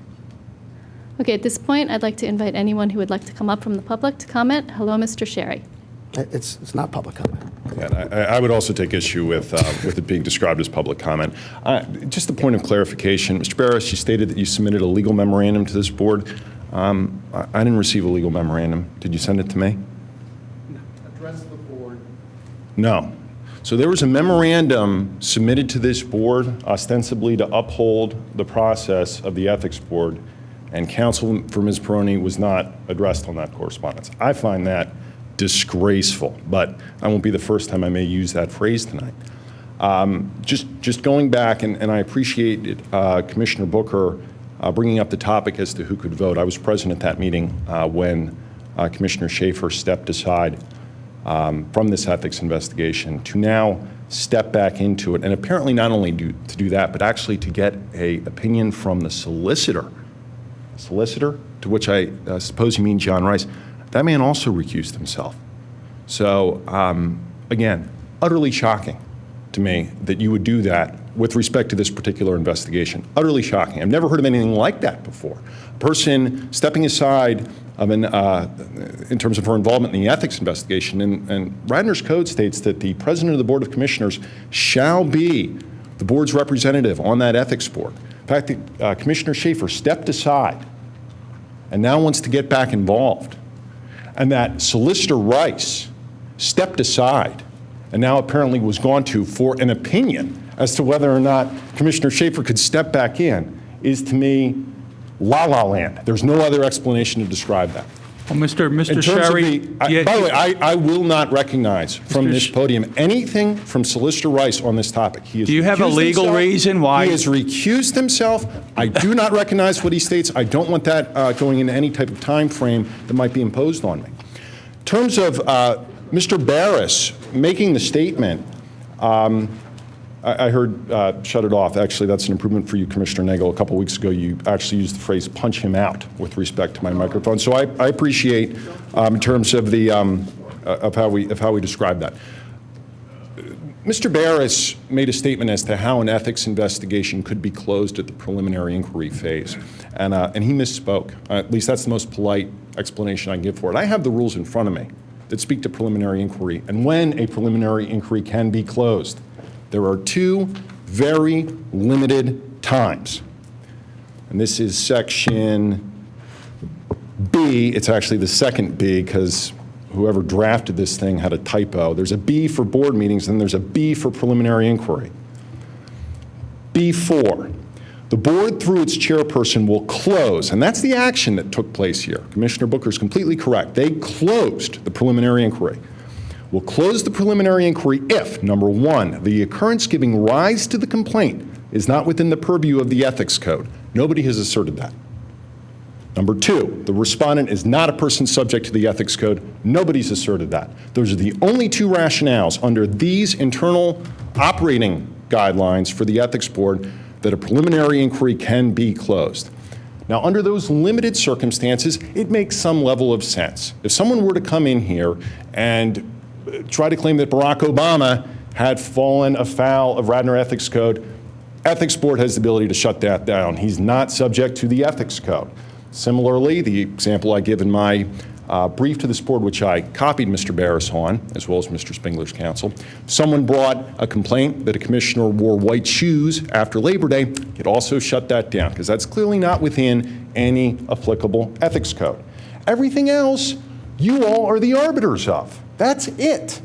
[SPEAKER 2] Okay, at this point, I'd like to invite anyone who would like to come up from the public to comment. Hello, Mr. Sherry.
[SPEAKER 9] It's not public comment.
[SPEAKER 6] Yeah, I would also take issue with it being described as public comment. Just a point of clarification, Mr. Barris, you stated that you submitted a legal memorandum to this board. I didn't receive a legal memorandum. Did you send it to me?
[SPEAKER 5] Address the board.
[SPEAKER 6] No. So there was a memorandum submitted to this board ostensibly to uphold the process of the Ethics Board, and counsel for Ms. Peroni was not addressed on that correspondence. I find that disgraceful, but I won't be the first time I may use that phrase tonight. Just going back, and I appreciate Commissioner Booker bringing up the topic as to who could vote. I was present at that meeting when Commissioner Schaefer stepped aside from this ethics investigation to now step back into it, and apparently not only to do that, but actually to get an opinion from the solicitor, to which I suppose you mean John Rice. That man also recused himself. So again, utterly shocking to me that you would do that with respect to this particular investigation. Utterly shocking. I've never heard of anything like that before. A person stepping aside of in terms of her involvement in the ethics investigation, and Radnor's code states that the president of the Board of Commissioners shall be the board's representative on that ethics board. In fact, Commissioner Schaefer stepped aside and now wants to get back involved. And that Solicitor Rice stepped aside and now apparently was gone to for an opinion as to whether or not Commissioner Schaefer could step back in is, to me, la-la land. There's no other explanation to describe that.
[SPEAKER 8] Well, Mr.
[SPEAKER 6] In terms
[SPEAKER 8] Sherry,
[SPEAKER 6] of by the way, I will not recognize from this podium anything from Solicitor Rice on this topic. He has
[SPEAKER 8] Do you have a
[SPEAKER 6] recused
[SPEAKER 8] legal
[SPEAKER 6] himself.
[SPEAKER 8] reason why-
[SPEAKER 6] He has recused himself. I do not recognize what he states. I don't want that going into any type of time frame that might be imposed on me. In terms of Mr. Barris making the statement, I heard shut it off. Actually, that's an improvement for you, Commissioner Nagel. A couple weeks ago, you actually used the phrase punch him out with respect to my microphone. So I appreciate in terms of the of how we describe that. Mr. Barris made a statement as to how an ethics investigation could be closed at the preliminary inquiry phase, and he misspoke. At least that's the most polite explanation I can give for it. I have the rules in front of me that speak to preliminary inquiry and when a preliminary inquiry can be closed. There are two very limited times. And this is section B. It's actually the second B because whoever drafted this thing had a typo. There's a B for board meetings and there's a B for preliminary inquiry. B4, The board, through its chairperson, will close, and that's the action that took place here. Commissioner Booker is completely correct. They closed the preliminary inquiry. Will close the preliminary inquiry if, number one, the occurrence giving rise to the complaint is not within the purview of the ethics code. Nobody has asserted that. Number two, the respondent is not a person subject to the ethics code. Nobody's asserted that. Those are the only two rationales under these internal operating guidelines for the ethics board that a preliminary inquiry can be closed. Now, under those limited circumstances, it makes some level of sense. If someone were to come in here and try to claim that Barack Obama had fallen afoul of Radnor Ethics Code, Ethics Board has the ability to shut that down. He's not subject to the Ethics Code. Similarly, the example I give in my brief to this board, which I copied Mr. Barris on, as well as Mr. Spengler's counsel, someone brought a complaint that a commissioner wore white shoes after Labor Day, it also shut that down, because that's clearly not within any applicable ethics code. Everything else, you all are the arbiters of. That's it.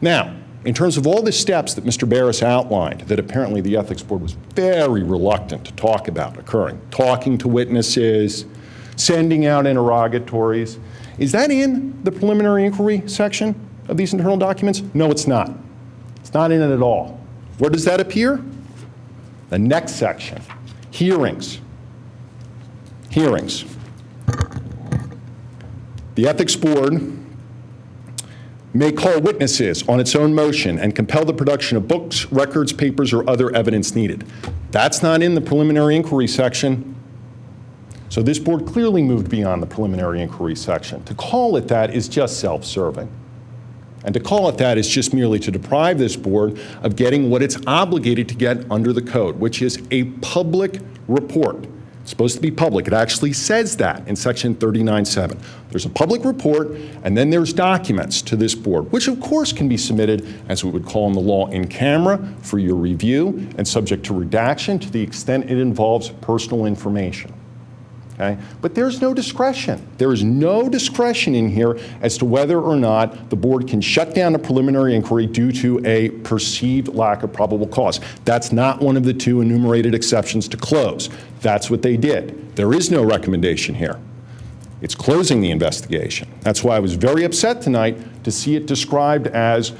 [SPEAKER 6] Now, in terms of all the steps that Mr. Barris outlined that apparently the Ethics Board was very reluctant to talk about occurring, talking to witnesses, sending out interrogatories, is that in the preliminary inquiry section of these internal documents? No, it's not. It's not in it at all. Where does that appear? The next section, hearings. Hearings. The Ethics Board may call witnesses on its own motion and compel the production of books, records, papers, or other evidence needed. That's not in the preliminary inquiry section. So this board clearly moved beyond the preliminary inquiry section. To call it that is just self-serving. And to call it that is just merely to deprive this board of getting what it's obligated to get under the code, which is a public report. It's supposed to be public. It actually says that in section 39.7. There's a public report, and then there's documents to this board, which of course can be submitted, as we would call in the law, in camera for your review and subject to redaction to the extent it involves personal information. Okay? But there's no discretion. There is no discretion in here as to whether or not the board can shut down a preliminary inquiry due to a perceived lack of probable cause. That's not one of the two enumerated exceptions to close. That's what they did. There is no recommendation here. It's closing the investigation. That's why I was very upset tonight to see it described as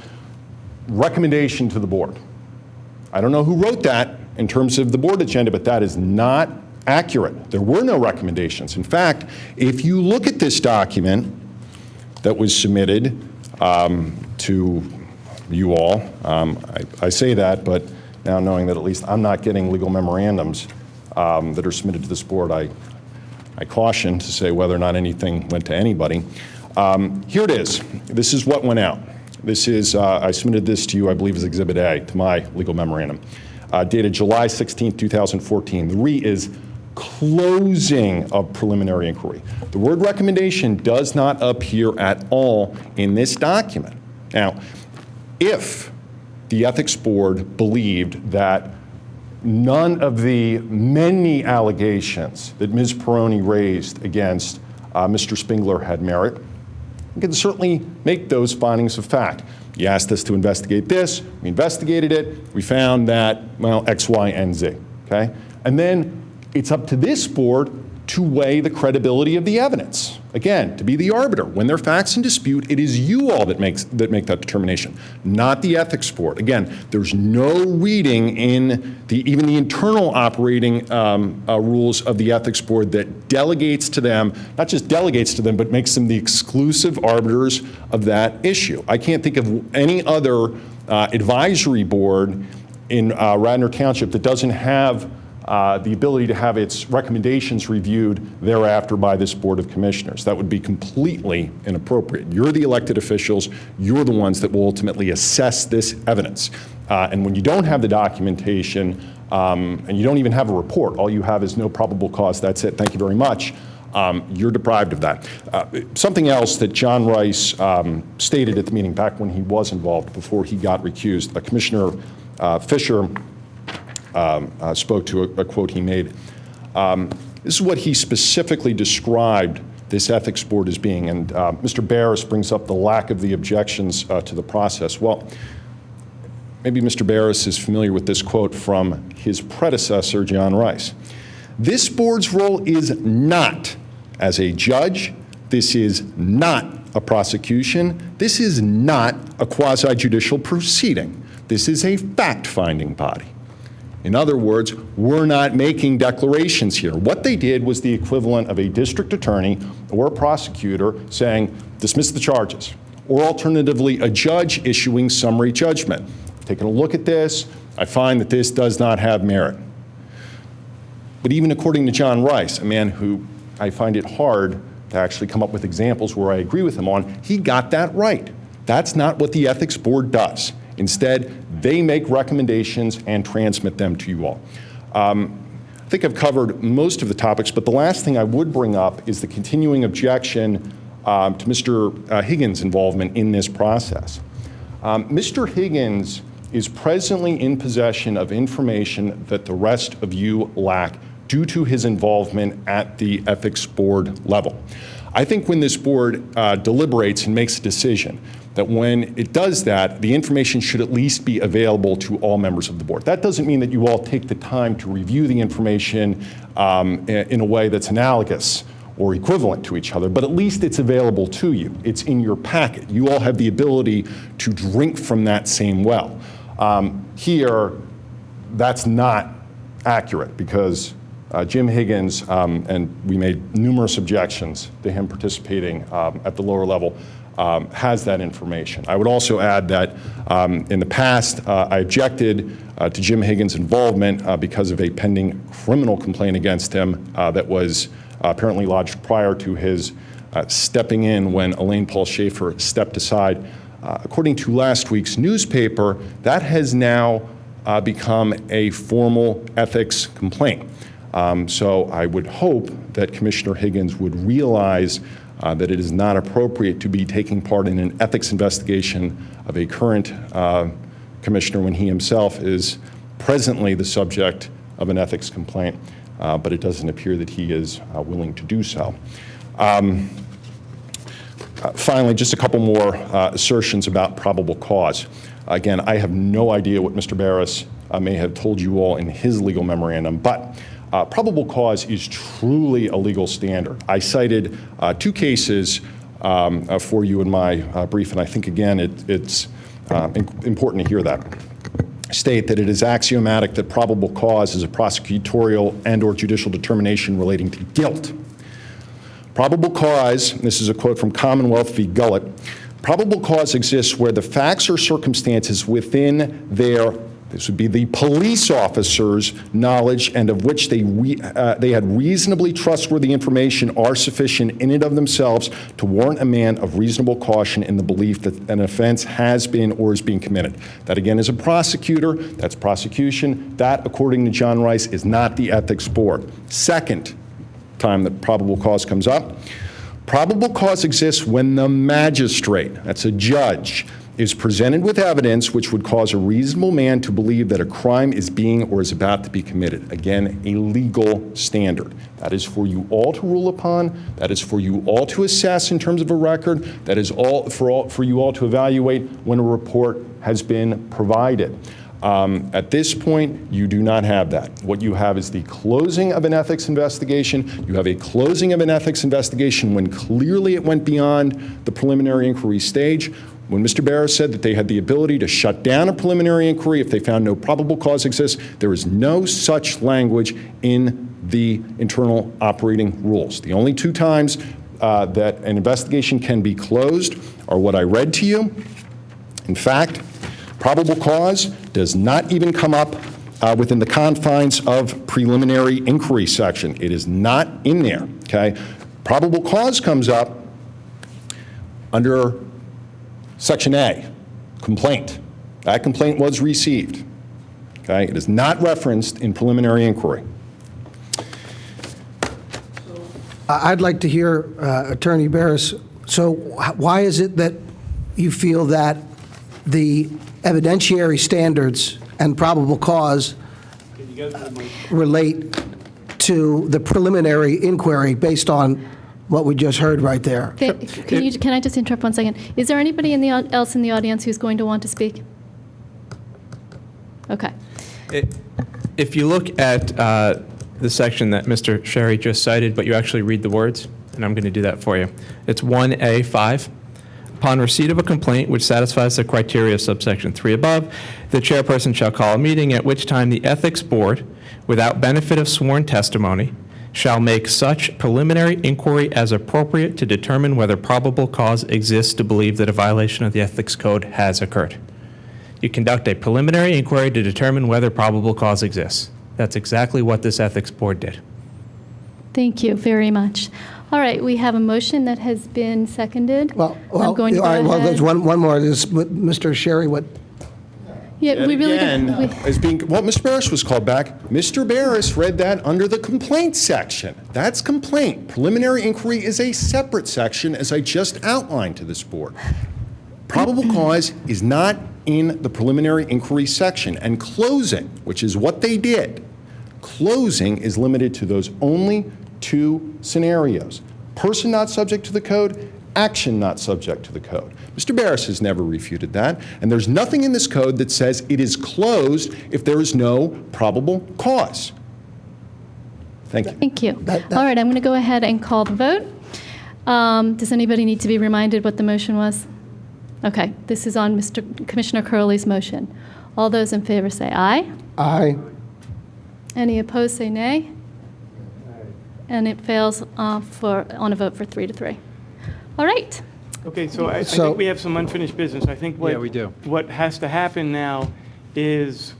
[SPEAKER 6] recommendation to the board. I don't know who wrote that in terms of the board agenda, but that is not accurate. There were no recommendations. In fact, if you look at this document that was submitted to you all, I say that, but now knowing that at least I'm not getting legal memorandums that are submitted to this board, I caution to say whether or not anything went to anybody. Here it is. This is what went out. This is, I submitted this to you, I believe, as Exhibit A to my legal memorandum, dated July 16, 2014. The RE is closing of preliminary inquiry. The word recommendation does not appear at all in this document. Now, if the Ethics Board believed that none of the many allegations that Ms. Peroni raised against Mr. Spengler had merit, we can certainly make those findings of fact. You asked us to investigate this, we investigated it, we found that, well, X, Y, and Z, okay? And then it's up to this board to weigh the credibility of the evidence. Again, to be the arbiter. When there are facts in dispute, it is you all that make that determination, not the Ethics Board. Again, there's no reading in even the internal operating rules of the Ethics Board that delegates to them, not just delegates to them, but makes them the exclusive arbiters of that issue. I can't think of any other advisory board in Radnor Township that doesn't have the ability to have its recommendations reviewed thereafter by this Board of Commissioners. That would be completely inappropriate. You're the elected officials. You're the ones that will ultimately assess this evidence. And when you don't have the documentation and you don't even have a report, all you have is no probable cause, that's it, thank you very much, you're deprived of that. Something else that John Rice stated at the meeting back when he was involved before he got recused, Commissioner Fisher spoke to a quote he made. This is what he specifically described this Ethics Board as being, and Mr. Barris brings up the lack of the objections to the process. Well, maybe Mr. Barris is familiar with this quote from his predecessor, John Rice. This board's role is not as a judge. This is not a prosecution. This is not a quasi-judicial proceeding. This is a fact-finding body. In other words, we're not making declarations here. What they did was the equivalent of a district attorney or a prosecutor saying, dismiss the charges, or alternatively, a judge issuing summary judgment. Taking a look at this, I find that this does not have merit. But even according to John Rice, a man who I find it hard to actually come up with examples where I agree with him on, he got that right. That's not what the ethics board does. Instead, they make recommendations and transmit them to you all. I think I've covered most of the topics, but the last thing I would bring up is the continuing objection to Mr. Higgins' involvement in this process. Mr. Higgins is presently in possession of information that the rest of you lack due to his involvement at the ethics board level. I think when this board deliberates and makes a decision, that when it does that, the information should at least be available to all members of the board. That doesn't mean that you all take the time to review the information in a way that's analogous or equivalent to each other, but at least it's available to you. It's in your packet. You all have the ability to drink from that same well. Here, that's not accurate because Jim Higgins, and we made numerous objections to him participating at the lower level, has that information. I would also add that in the past, I objected to Jim Higgins' involvement because of a pending criminal complaint against him that was apparently lodged prior to his stepping in when Elaine Paul Schaefer stepped aside. According to last week's newspaper, that has now become a formal ethics complaint. So I would hope that Commissioner Higgins would realize that it is not appropriate to be taking part in an ethics investigation of a current commissioner when he himself is presently the subject of an ethics complaint, but it doesn't appear that he is willing to do so. Finally, just a couple more assertions about probable cause. Again, I have no idea what Mr. Barris may have told you all in his legal memorandum, but probable cause is truly a legal standard. I cited two cases for you in my brief, and I think, again, it's important to hear that. State that it is axiomatic that probable cause is a prosecutorial and/or judicial determination relating to guilt. Probable cause, this is a quote from Commonwealth v. Gullett, probable cause exists where the facts or circumstances within their, this would be the police officers' knowledge and of which they had reasonably trustworthy information are sufficient in and of themselves to warrant a man of reasonable caution in the belief that an offense has been or is being committed. That, again, is a prosecutor. That's prosecution. That, according to John Rice, is not the ethics board. Second time that probable cause comes up, probable cause exists when the magistrate, that's a judge, is presented with evidence which would cause a reasonable man to believe that a crime is being or is about to be committed. Again, a legal standard. That is for you all to rule upon. That is for you all to assess in terms of a record. That is for you all to evaluate when a report has been provided. At this point, you do not have that. What you have is the closing of an ethics investigation. You have a closing of an ethics investigation when clearly it went beyond the preliminary inquiry stage. When Mr. Barris said that they had the ability to shut down a preliminary inquiry if they found no probable cause exists, there is no such language in the internal operating rules. The only two times that an investigation can be closed are what I read to you. In fact, probable cause does not even come up within the confines of preliminary inquiry section. It is not in there, okay? Probable cause comes up under Section A, complaint. That complaint was received, okay? It is not referenced in preliminary inquiry.
[SPEAKER 9] I'd like to hear Attorney Barris. So why is it that you feel that the evidentiary standards and probable cause relate to the preliminary inquiry based on what we just heard right there?
[SPEAKER 2] Can I just interrupt 1 second? Is there anybody else in the audience who's going to want to speak? Okay.
[SPEAKER 18] If you look at the section that Mr. Sherry just cited, but you actually read the words, and I'm going to do that for you. It's 1A5. Upon receipt of a complaint which satisfies the criteria of subsection 3 above, the chairperson shall call a meeting at which time the Ethics Board, without benefit of sworn testimony, shall make such preliminary inquiry as appropriate to determine whether probable cause exists to believe that a violation of the Ethics Code has occurred. You conduct a preliminary inquiry to determine whether probable cause exists. That's exactly what this Ethics Board did.
[SPEAKER 2] Thank you very much. All right, we have a motion that has been seconded. I'm going to go
[SPEAKER 9] all right, well, there's
[SPEAKER 2] ahead.
[SPEAKER 9] one more. This, Mr. Sherry, what?
[SPEAKER 2] Yeah, we really
[SPEAKER 6] Again,
[SPEAKER 2] don't.
[SPEAKER 6] as being, well, Mr. Barris was called back. Mr. Barris read that under the complaint section. That's complaint. Preliminary inquiry is a separate section, as I just outlined to this board. Probable cause is not in the preliminary inquiry section. And closing, which is what they did, closing is limited to those only two scenarios. Person not subject to the code, action not subject to the code. Mr. Barris has never refuted that, and there's nothing in this code that says it is closed if there is no probable cause. Thank you.
[SPEAKER 2] Thank you. All right, I'm going to go ahead and call the vote. Does anybody need to be reminded what the motion was? Okay, this is on Commissioner Curley's motion. All those in favor say aye.
[SPEAKER 9] Aye.
[SPEAKER 2] Any opposed say nay. And it fails on a vote for 3-3. All right.
[SPEAKER 10] Okay, so I think we have some unfinished business. I think what,
[SPEAKER 7] we do.
[SPEAKER 10] What has to happen now is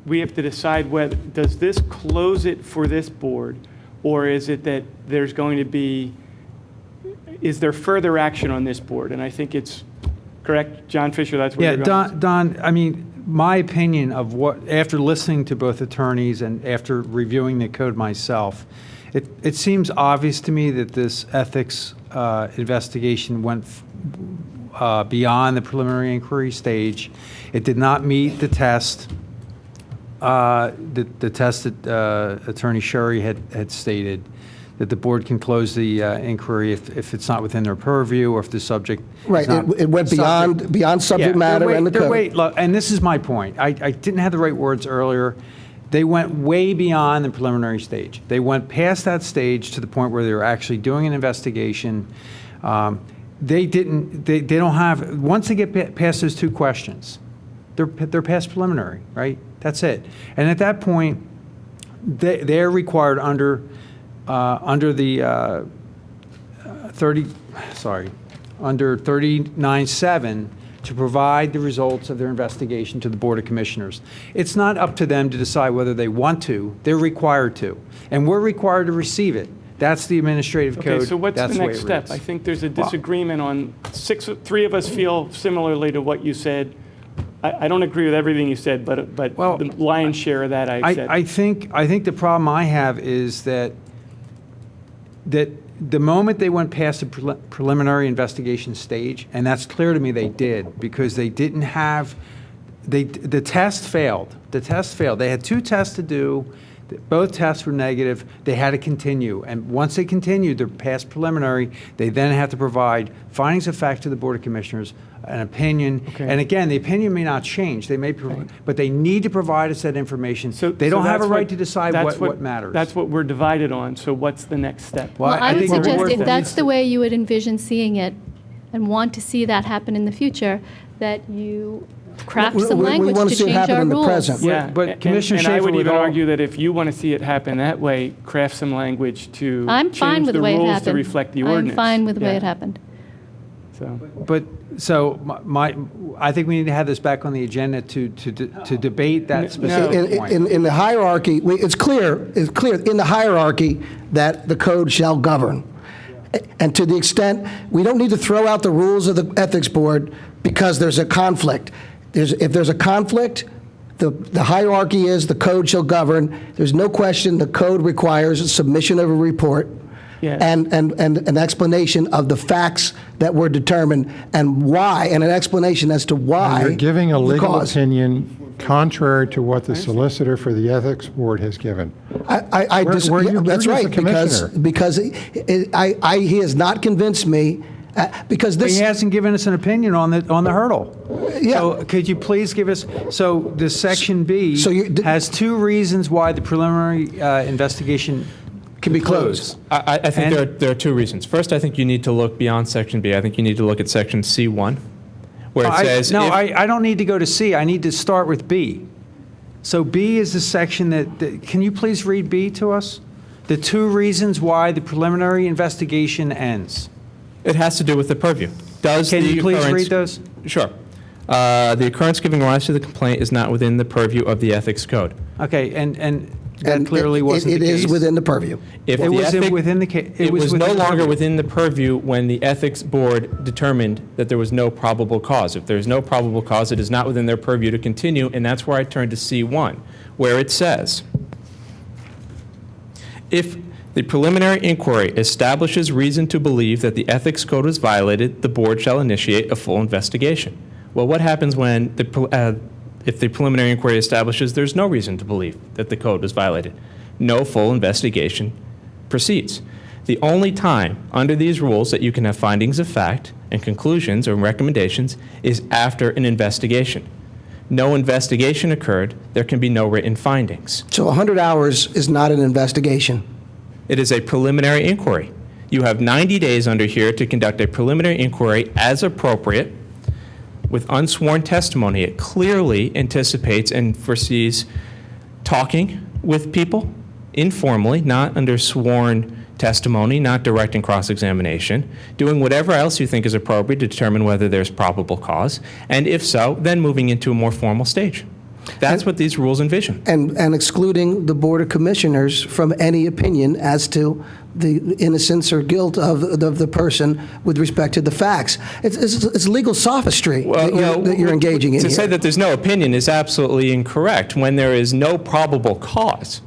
[SPEAKER 10] we have to decide whether, does this close it for this board, or is it that there's going to be, is there further action on this board? And I think it's, correct, John Fisher, that's where you're going.
[SPEAKER 7] Don, I mean, my opinion of what, after listening to both attorneys and after reviewing the code myself, it seems obvious to me that this ethics investigation went beyond the preliminary inquiry stage. It did not meet the test, the test that Attorney Sherry had stated, that the board can close the inquiry if it's not within their purview or if the subject
[SPEAKER 9] Right,
[SPEAKER 7] is not
[SPEAKER 9] it went beyond subject matter and the code.
[SPEAKER 7] Look, and this is my point. I didn't have the right words earlier. They went way beyond the preliminary stage. They went past that stage to the point where they were actually doing an investigation. They don't have, once they get past those two questions, they're past preliminary, right? That's it. And at that point, they're required under the under 39.7 to provide the results of their investigation to the Board of Commissioners. It's not up to them to decide whether they want to. They're required to. And we're required to receive it. That's the administrative code.
[SPEAKER 10] Okay, so what's
[SPEAKER 7] That's
[SPEAKER 10] the
[SPEAKER 7] way
[SPEAKER 10] next
[SPEAKER 7] it
[SPEAKER 10] step?
[SPEAKER 7] reads.
[SPEAKER 10] I think there's a disagreement on three of us feel similarly to what you said. I don't agree with everything you said, but the lion's share of that I said.
[SPEAKER 7] I think the problem I have is that the moment they went past the preliminary investigation stage, and that's clear to me they did, because they didn't have, the test failed. The test failed. They had two tests to do. Both tests were negative. They had to continue. And once they continued, they're past preliminary. They then have to provide findings of fact to the Board of Commissioners, an opinion. Okay. And again, the opinion may not change. They may, but they need to provide us that information. So they don't have a right to decide what matters.
[SPEAKER 10] That's what we're divided on. So what's the next step?
[SPEAKER 2] Well, I would suggest if that's the way you would envision seeing it and want to see that happen in the future, that you craft some language to change our rules.
[SPEAKER 10] Yeah,
[SPEAKER 7] but Commissioner
[SPEAKER 10] and
[SPEAKER 7] Schaefer
[SPEAKER 10] I would
[SPEAKER 7] would
[SPEAKER 10] even
[SPEAKER 7] all-
[SPEAKER 10] argue that if you want to see it happen that way, craft some language to
[SPEAKER 2] I'm fine
[SPEAKER 10] change
[SPEAKER 2] with
[SPEAKER 10] the
[SPEAKER 2] the way it
[SPEAKER 10] rules to
[SPEAKER 2] happened.
[SPEAKER 10] reflect the ordinance.
[SPEAKER 2] I'm fine with the way
[SPEAKER 10] Yeah.
[SPEAKER 2] it happened.
[SPEAKER 7] I think we need to have this back on the agenda to debate that specific point.
[SPEAKER 9] In the hierarchy, it's clear in the hierarchy that the code shall govern. And to the extent, we don't need to throw out the rules of the Ethics Board because there's a conflict. If there's a conflict, the hierarchy is the code shall govern. There's no question the code requires a submission of a report and an explanation of the facts that were determined and why, and an explanation as to why.
[SPEAKER 5] You're giving a
[SPEAKER 9] the
[SPEAKER 5] legal
[SPEAKER 9] cause.
[SPEAKER 5] opinion contrary to what the solicitor for the Ethics Board has given.
[SPEAKER 9] That's
[SPEAKER 5] You're
[SPEAKER 9] right,
[SPEAKER 5] just a
[SPEAKER 9] because
[SPEAKER 5] commissioner.
[SPEAKER 9] he has not convinced me Because
[SPEAKER 7] But
[SPEAKER 9] this...
[SPEAKER 7] he hasn't given us an opinion on the hurdle.
[SPEAKER 9] Yeah.
[SPEAKER 7] So could you please give us, so the section B has two reasons why the preliminary investigation
[SPEAKER 9] can be closed.
[SPEAKER 18] I think there are two reasons. First, I think you need to look beyond Section B. I think you need to look at Section C1, where it says...
[SPEAKER 7] I don't need to go to C. I need to start with B. So B is the section that can you please read B to us? The two reasons why the preliminary investigation ends.
[SPEAKER 18] It has to do with the purview. Can you please read those? Sure. The occurrence giving rise to the complaint is not within the purview of the Ethics Code.
[SPEAKER 7] Okay, and that clearly wasn't the case.
[SPEAKER 9] It is within the purview.
[SPEAKER 18] If
[SPEAKER 7] it was within the case.
[SPEAKER 18] It was no longer within the purview when the Ethics Board determined that there was no probable cause. If there's no probable cause, it is not within their purview to continue, and that's where I turn to C1, where it says, if the preliminary inquiry establishes reason to believe that the Ethics Code was violated, the Board shall initiate a full investigation. Well, what happens when if the preliminary inquiry establishes there's no reason to believe that the code was violated? No full investigation proceeds. The only time under these rules that you can have findings of fact and conclusions or recommendations is after an investigation. No investigation occurred, there can be no written findings.
[SPEAKER 9] So 100 hours is not an investigation.
[SPEAKER 18] It is a preliminary inquiry. You have 90 days under here to conduct a preliminary inquiry as appropriate with unsworn testimony. It clearly anticipates and foresees talking with people informally, not under sworn testimony, not direct and cross-examination, doing whatever else you think is appropriate to determine whether there's probable cause, and if so, then moving into a more formal stage. That's what these rules envision.
[SPEAKER 9] And excluding the Board of Commissioners from any opinion as to the innocence or guilt of the person with respect to the facts. It's legal sophistry that you're engaging in
[SPEAKER 18] To
[SPEAKER 9] here.
[SPEAKER 18] say that there's no opinion is absolutely incorrect. When there is no probable cause,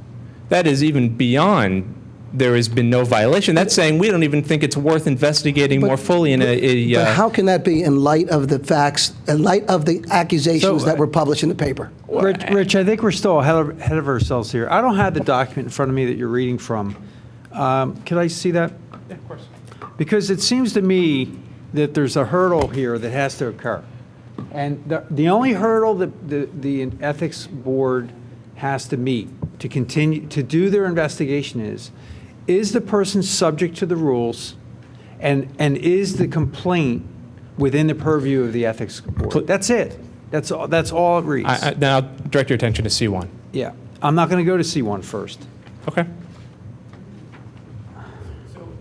[SPEAKER 18] that is even beyond there has been no violation. That's saying we don't even think it's worth investigating more fully in
[SPEAKER 9] But how can that be in light of the facts, in light of the accusations that were published in the paper?
[SPEAKER 7] Rich, I think we're still ahead of ourselves here. I don't have the document in front of me that you're reading from. Could I see that?
[SPEAKER 18] Yeah, of course.
[SPEAKER 7] Because it seems to me that there's a hurdle here that has to occur. And the only hurdle that the Ethics Board has to meet to continue to do their investigation is the person subject to the rules, and is the complaint within the purview of the Ethics Board? That's it. That's all it reads.
[SPEAKER 18] Now I'll direct your attention to C1.
[SPEAKER 7] Yeah. I'm not going to go to C1 first.
[SPEAKER 18] Okay.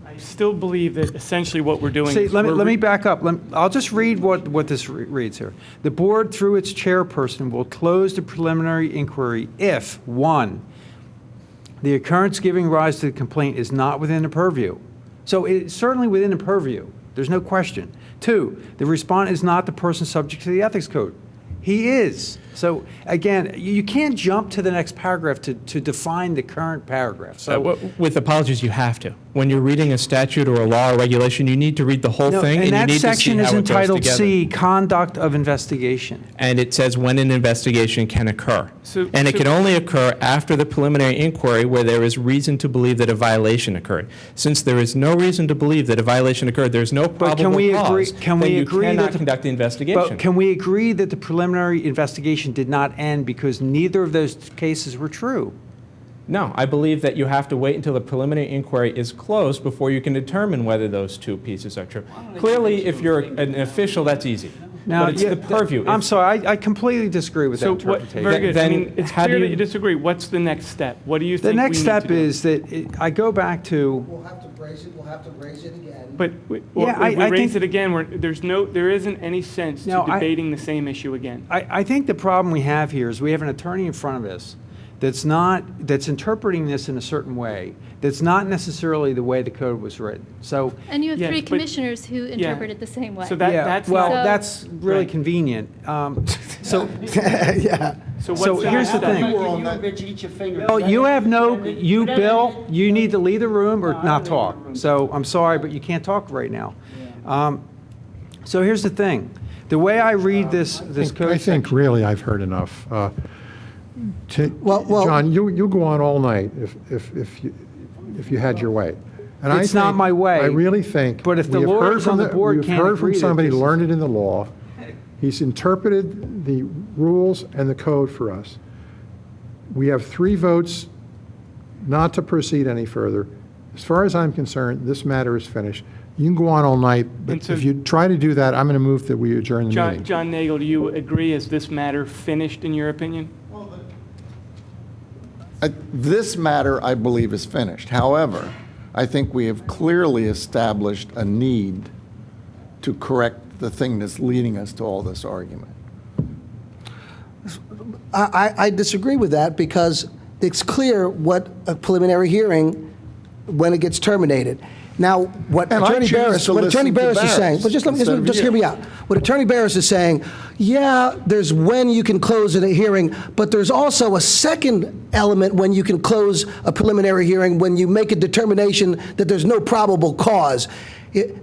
[SPEAKER 10] I still believe that essentially what we're doing
[SPEAKER 7] See,
[SPEAKER 10] is
[SPEAKER 7] let me back up. I'll just read what this reads here. The board, through its chairperson, will close the preliminary inquiry if, 1, the occurrence giving rise to the complaint is not within the purview. So it's certainly within the purview. There's no question. 2, the respondent is not the person subject to the ethics code. He is. So again, you can't jump to the next paragraph to define the current paragraph. So
[SPEAKER 18] with apologies, you have to. When you're reading a statute or a law or regulation, you need to read the whole thing, and you
[SPEAKER 7] that
[SPEAKER 18] need to see
[SPEAKER 7] section
[SPEAKER 18] how
[SPEAKER 7] is
[SPEAKER 18] it goes
[SPEAKER 7] entitled
[SPEAKER 18] together.
[SPEAKER 7] C, conduct of investigation.
[SPEAKER 18] And it says when an investigation can occur. And it can only occur after the preliminary inquiry where there is reason to believe that a violation occurred. Since there is no reason to believe that a violation occurred, there's no probable cause, then you cannot conduct the investigation.
[SPEAKER 7] But can we agree that the preliminary investigation did not end because neither of those cases were true?
[SPEAKER 18] No, I believe that you have to wait until the preliminary inquiry is closed before you can determine whether those two pieces are true. Clearly, if you're an official, that's easy.
[SPEAKER 7] Now,
[SPEAKER 18] but it's the purview.
[SPEAKER 7] I'm sorry, I completely disagree with that interpretation.
[SPEAKER 10] Very good. I mean, it's clear that you disagree. What's the next step? What do you think
[SPEAKER 7] The next
[SPEAKER 10] we need
[SPEAKER 7] step
[SPEAKER 10] to do?
[SPEAKER 7] is that I go back to.
[SPEAKER 9] We'll have to raise it again.
[SPEAKER 10] But if we raise it again, there isn't any sense to debating the same issue again.
[SPEAKER 7] I think the problem we have here is we have an attorney in front of us that's interpreting this in a certain way that's not necessarily the way the code was written. So
[SPEAKER 2] And you have three commissioners who interpret it the same way.
[SPEAKER 10] So that's
[SPEAKER 7] that's really convenient. So
[SPEAKER 9] yeah.
[SPEAKER 7] So here's the thing. Bill, Bill, you need to leave the room or not talk. So I'm sorry, but you can't talk right now. So here's the thing. The way I read this code.
[SPEAKER 5] I think really I've heard enough. John, you go on all night if you had your way. And I
[SPEAKER 7] It's not
[SPEAKER 5] think-
[SPEAKER 7] my way.
[SPEAKER 5] I really think.
[SPEAKER 7] But if the
[SPEAKER 5] we have heard
[SPEAKER 7] lawyers
[SPEAKER 5] from
[SPEAKER 7] on the board
[SPEAKER 5] we've
[SPEAKER 7] can't
[SPEAKER 5] heard from
[SPEAKER 7] agree that
[SPEAKER 5] somebody
[SPEAKER 7] this is-
[SPEAKER 5] learned in the law. He's interpreted the rules and the code for us. We have 3 votes not to proceed any further. As far as I'm concerned, this matter is finished. You can go on all night, but
[SPEAKER 10] And so-
[SPEAKER 5] if you try to do that, I'm going to move that we adjourn the meeting.
[SPEAKER 10] John Nagel, do you agree? Is this matter finished in your opinion?
[SPEAKER 13] This matter, I believe, is finished. However, I think we have clearly established a need to correct the thing that's leading us to all this argument.
[SPEAKER 9] I disagree with that because it's clear what a preliminary hearing, when it gets terminated. Now, what
[SPEAKER 13] And I
[SPEAKER 9] Attorney
[SPEAKER 13] choose
[SPEAKER 9] Barris,
[SPEAKER 13] to
[SPEAKER 9] what Attorney
[SPEAKER 13] listen to
[SPEAKER 9] Barris is saying,
[SPEAKER 13] Barris
[SPEAKER 9] but just
[SPEAKER 13] instead of
[SPEAKER 9] hear
[SPEAKER 13] you.
[SPEAKER 9] me out. What Attorney Barris is saying, yeah, there's when you can close a hearing, but there's also a second element when you can close a preliminary hearing, when you make a determination that there's no probable cause.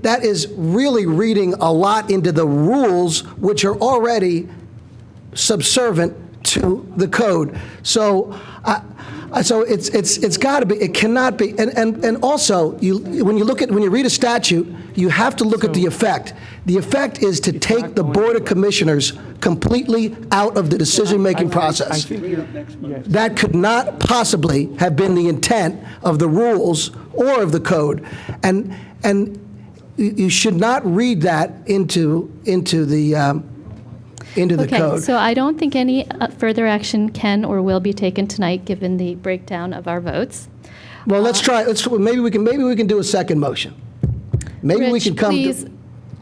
[SPEAKER 9] That is really reading a lot into the rules, which are already subservient to the code. So, so it's got to be. It cannot be. And also, when you read a statute, you have to look at the effect. The effect is to take the Board of Commissioners completely out of the decision-making process. That could not possibly have been the intent of the rules or of the code, and you should not read that into the
[SPEAKER 2] Okay,
[SPEAKER 9] code.
[SPEAKER 2] so I don't think any further action can or will be taken tonight, given the breakdown of our votes.
[SPEAKER 9] Well, let's try. Maybe we can do a second motion. Maybe we
[SPEAKER 2] Rich,
[SPEAKER 9] can come.
[SPEAKER 2] please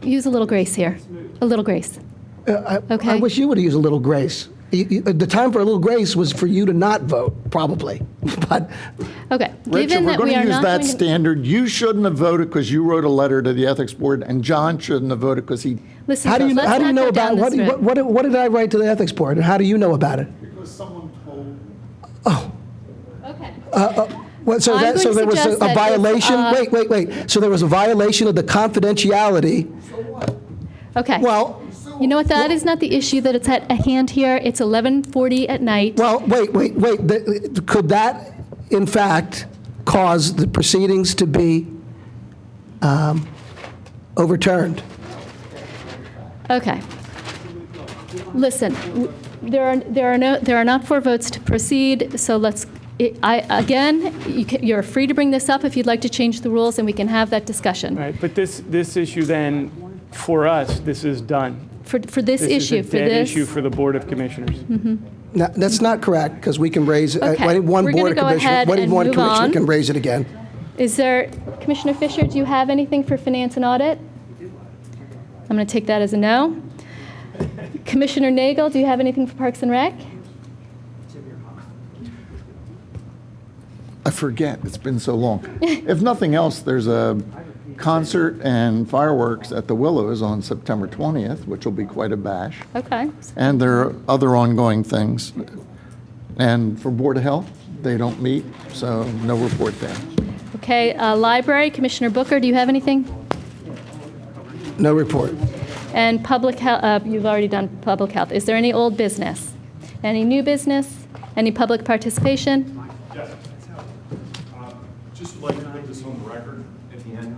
[SPEAKER 2] use a little grace here. A little grace.
[SPEAKER 9] I wish you would have used a little grace. The time for a little grace was for you to not vote, probably. But
[SPEAKER 2] Okay.
[SPEAKER 13] Rich, if
[SPEAKER 2] Given
[SPEAKER 13] we're
[SPEAKER 2] that
[SPEAKER 13] going
[SPEAKER 2] we
[SPEAKER 13] to
[SPEAKER 2] are
[SPEAKER 13] use
[SPEAKER 2] not
[SPEAKER 13] that
[SPEAKER 2] going to-
[SPEAKER 13] standard, you shouldn't have voted because you wrote a letter to the Ethics Board, and John shouldn't have voted because he...
[SPEAKER 2] Listen,
[SPEAKER 9] how do you
[SPEAKER 2] let's
[SPEAKER 9] how do you
[SPEAKER 2] not
[SPEAKER 9] know
[SPEAKER 2] go down
[SPEAKER 9] about
[SPEAKER 2] this road.
[SPEAKER 9] what did I write to the Ethics Board, and how do you know about it?
[SPEAKER 13] Because someone told...
[SPEAKER 2] Okay.
[SPEAKER 9] So
[SPEAKER 2] I'm going to
[SPEAKER 9] there was
[SPEAKER 2] suggest
[SPEAKER 9] a
[SPEAKER 2] that if,
[SPEAKER 9] violation. Wait. So there was a violation of the confidentiality.
[SPEAKER 2] Okay.
[SPEAKER 9] Well,
[SPEAKER 2] you know what? That is not the issue that it's at hand here. It's 11:40 at night.
[SPEAKER 9] well, wait. Could that, in fact, cause the proceedings to be overturned?
[SPEAKER 2] Okay. Listen, there are not 4 votes to proceed, so let's, you're free to bring this up if you'd like to change the rules, and we can have that discussion.
[SPEAKER 10] Right, but this issue then, for us, this is done.
[SPEAKER 2] For this issue,
[SPEAKER 10] is a
[SPEAKER 2] for
[SPEAKER 10] dead
[SPEAKER 2] this.
[SPEAKER 10] issue for the Board of Commissioners.
[SPEAKER 9] No, that's not correct, because we can raise,
[SPEAKER 2] Okay,
[SPEAKER 9] any one
[SPEAKER 2] we're
[SPEAKER 9] board
[SPEAKER 2] gonna
[SPEAKER 9] of
[SPEAKER 2] go
[SPEAKER 9] commissioners,
[SPEAKER 2] ahead
[SPEAKER 9] any
[SPEAKER 2] and
[SPEAKER 9] one
[SPEAKER 2] move
[SPEAKER 9] commissioner
[SPEAKER 2] on.
[SPEAKER 9] can raise it again.
[SPEAKER 2] Is there, Commissioner Fisher, do you have anything for Finance and Audit? I'm going to take that as a no. Commissioner Nagel, do you have anything for Parks and Rec?
[SPEAKER 13] I forget, it's been so long. If nothing else, there's a concert and fireworks at the Willows on September 20th, which will be quite a bash.
[SPEAKER 2] Okay.
[SPEAKER 13] And there are other ongoing things. And for Board of Health, they don't meet, so no report there.
[SPEAKER 2] Okay, Library, Commissioner Booker, do you have anything?
[SPEAKER 9] No report.
[SPEAKER 2] And Public Health, you've already done Public Health. Is there any old business? Any new business? Any public participation?
[SPEAKER 6] Yes. Just would like to put this on the record at the end.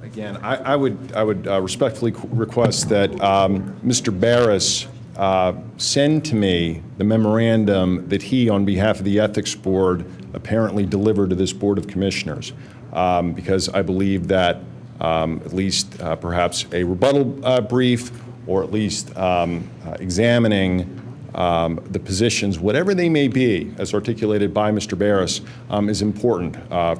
[SPEAKER 6] Again, I would respectfully request that Mr. Barris send to me the memorandum that he, on behalf of the Ethics Board, apparently delivered to this Board of Commissioners, because I believe that at least perhaps a rebuttal brief, or at least examining the positions, whatever they may be, as articulated by Mr. Barris, is important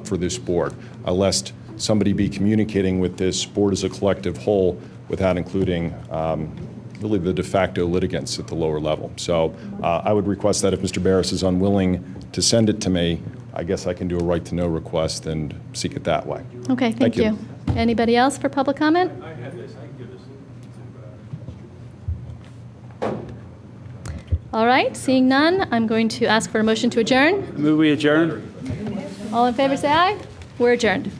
[SPEAKER 6] for this board, lest somebody be communicating with this board as a collective whole without including really the de facto litigants at the lower level. So I would request that if Mr. Barris is unwilling to send it to me, I guess I can do a right-to-know request and seek it that way.
[SPEAKER 2] Okay, thank you. Anybody else for public comment?
[SPEAKER 8] I have this, I can give this
[SPEAKER 2] All right, seeing none, I'm going to ask for a motion to adjourn.
[SPEAKER 1] Move we adjourn?
[SPEAKER 2] All in favor, say aye. We're adjourned.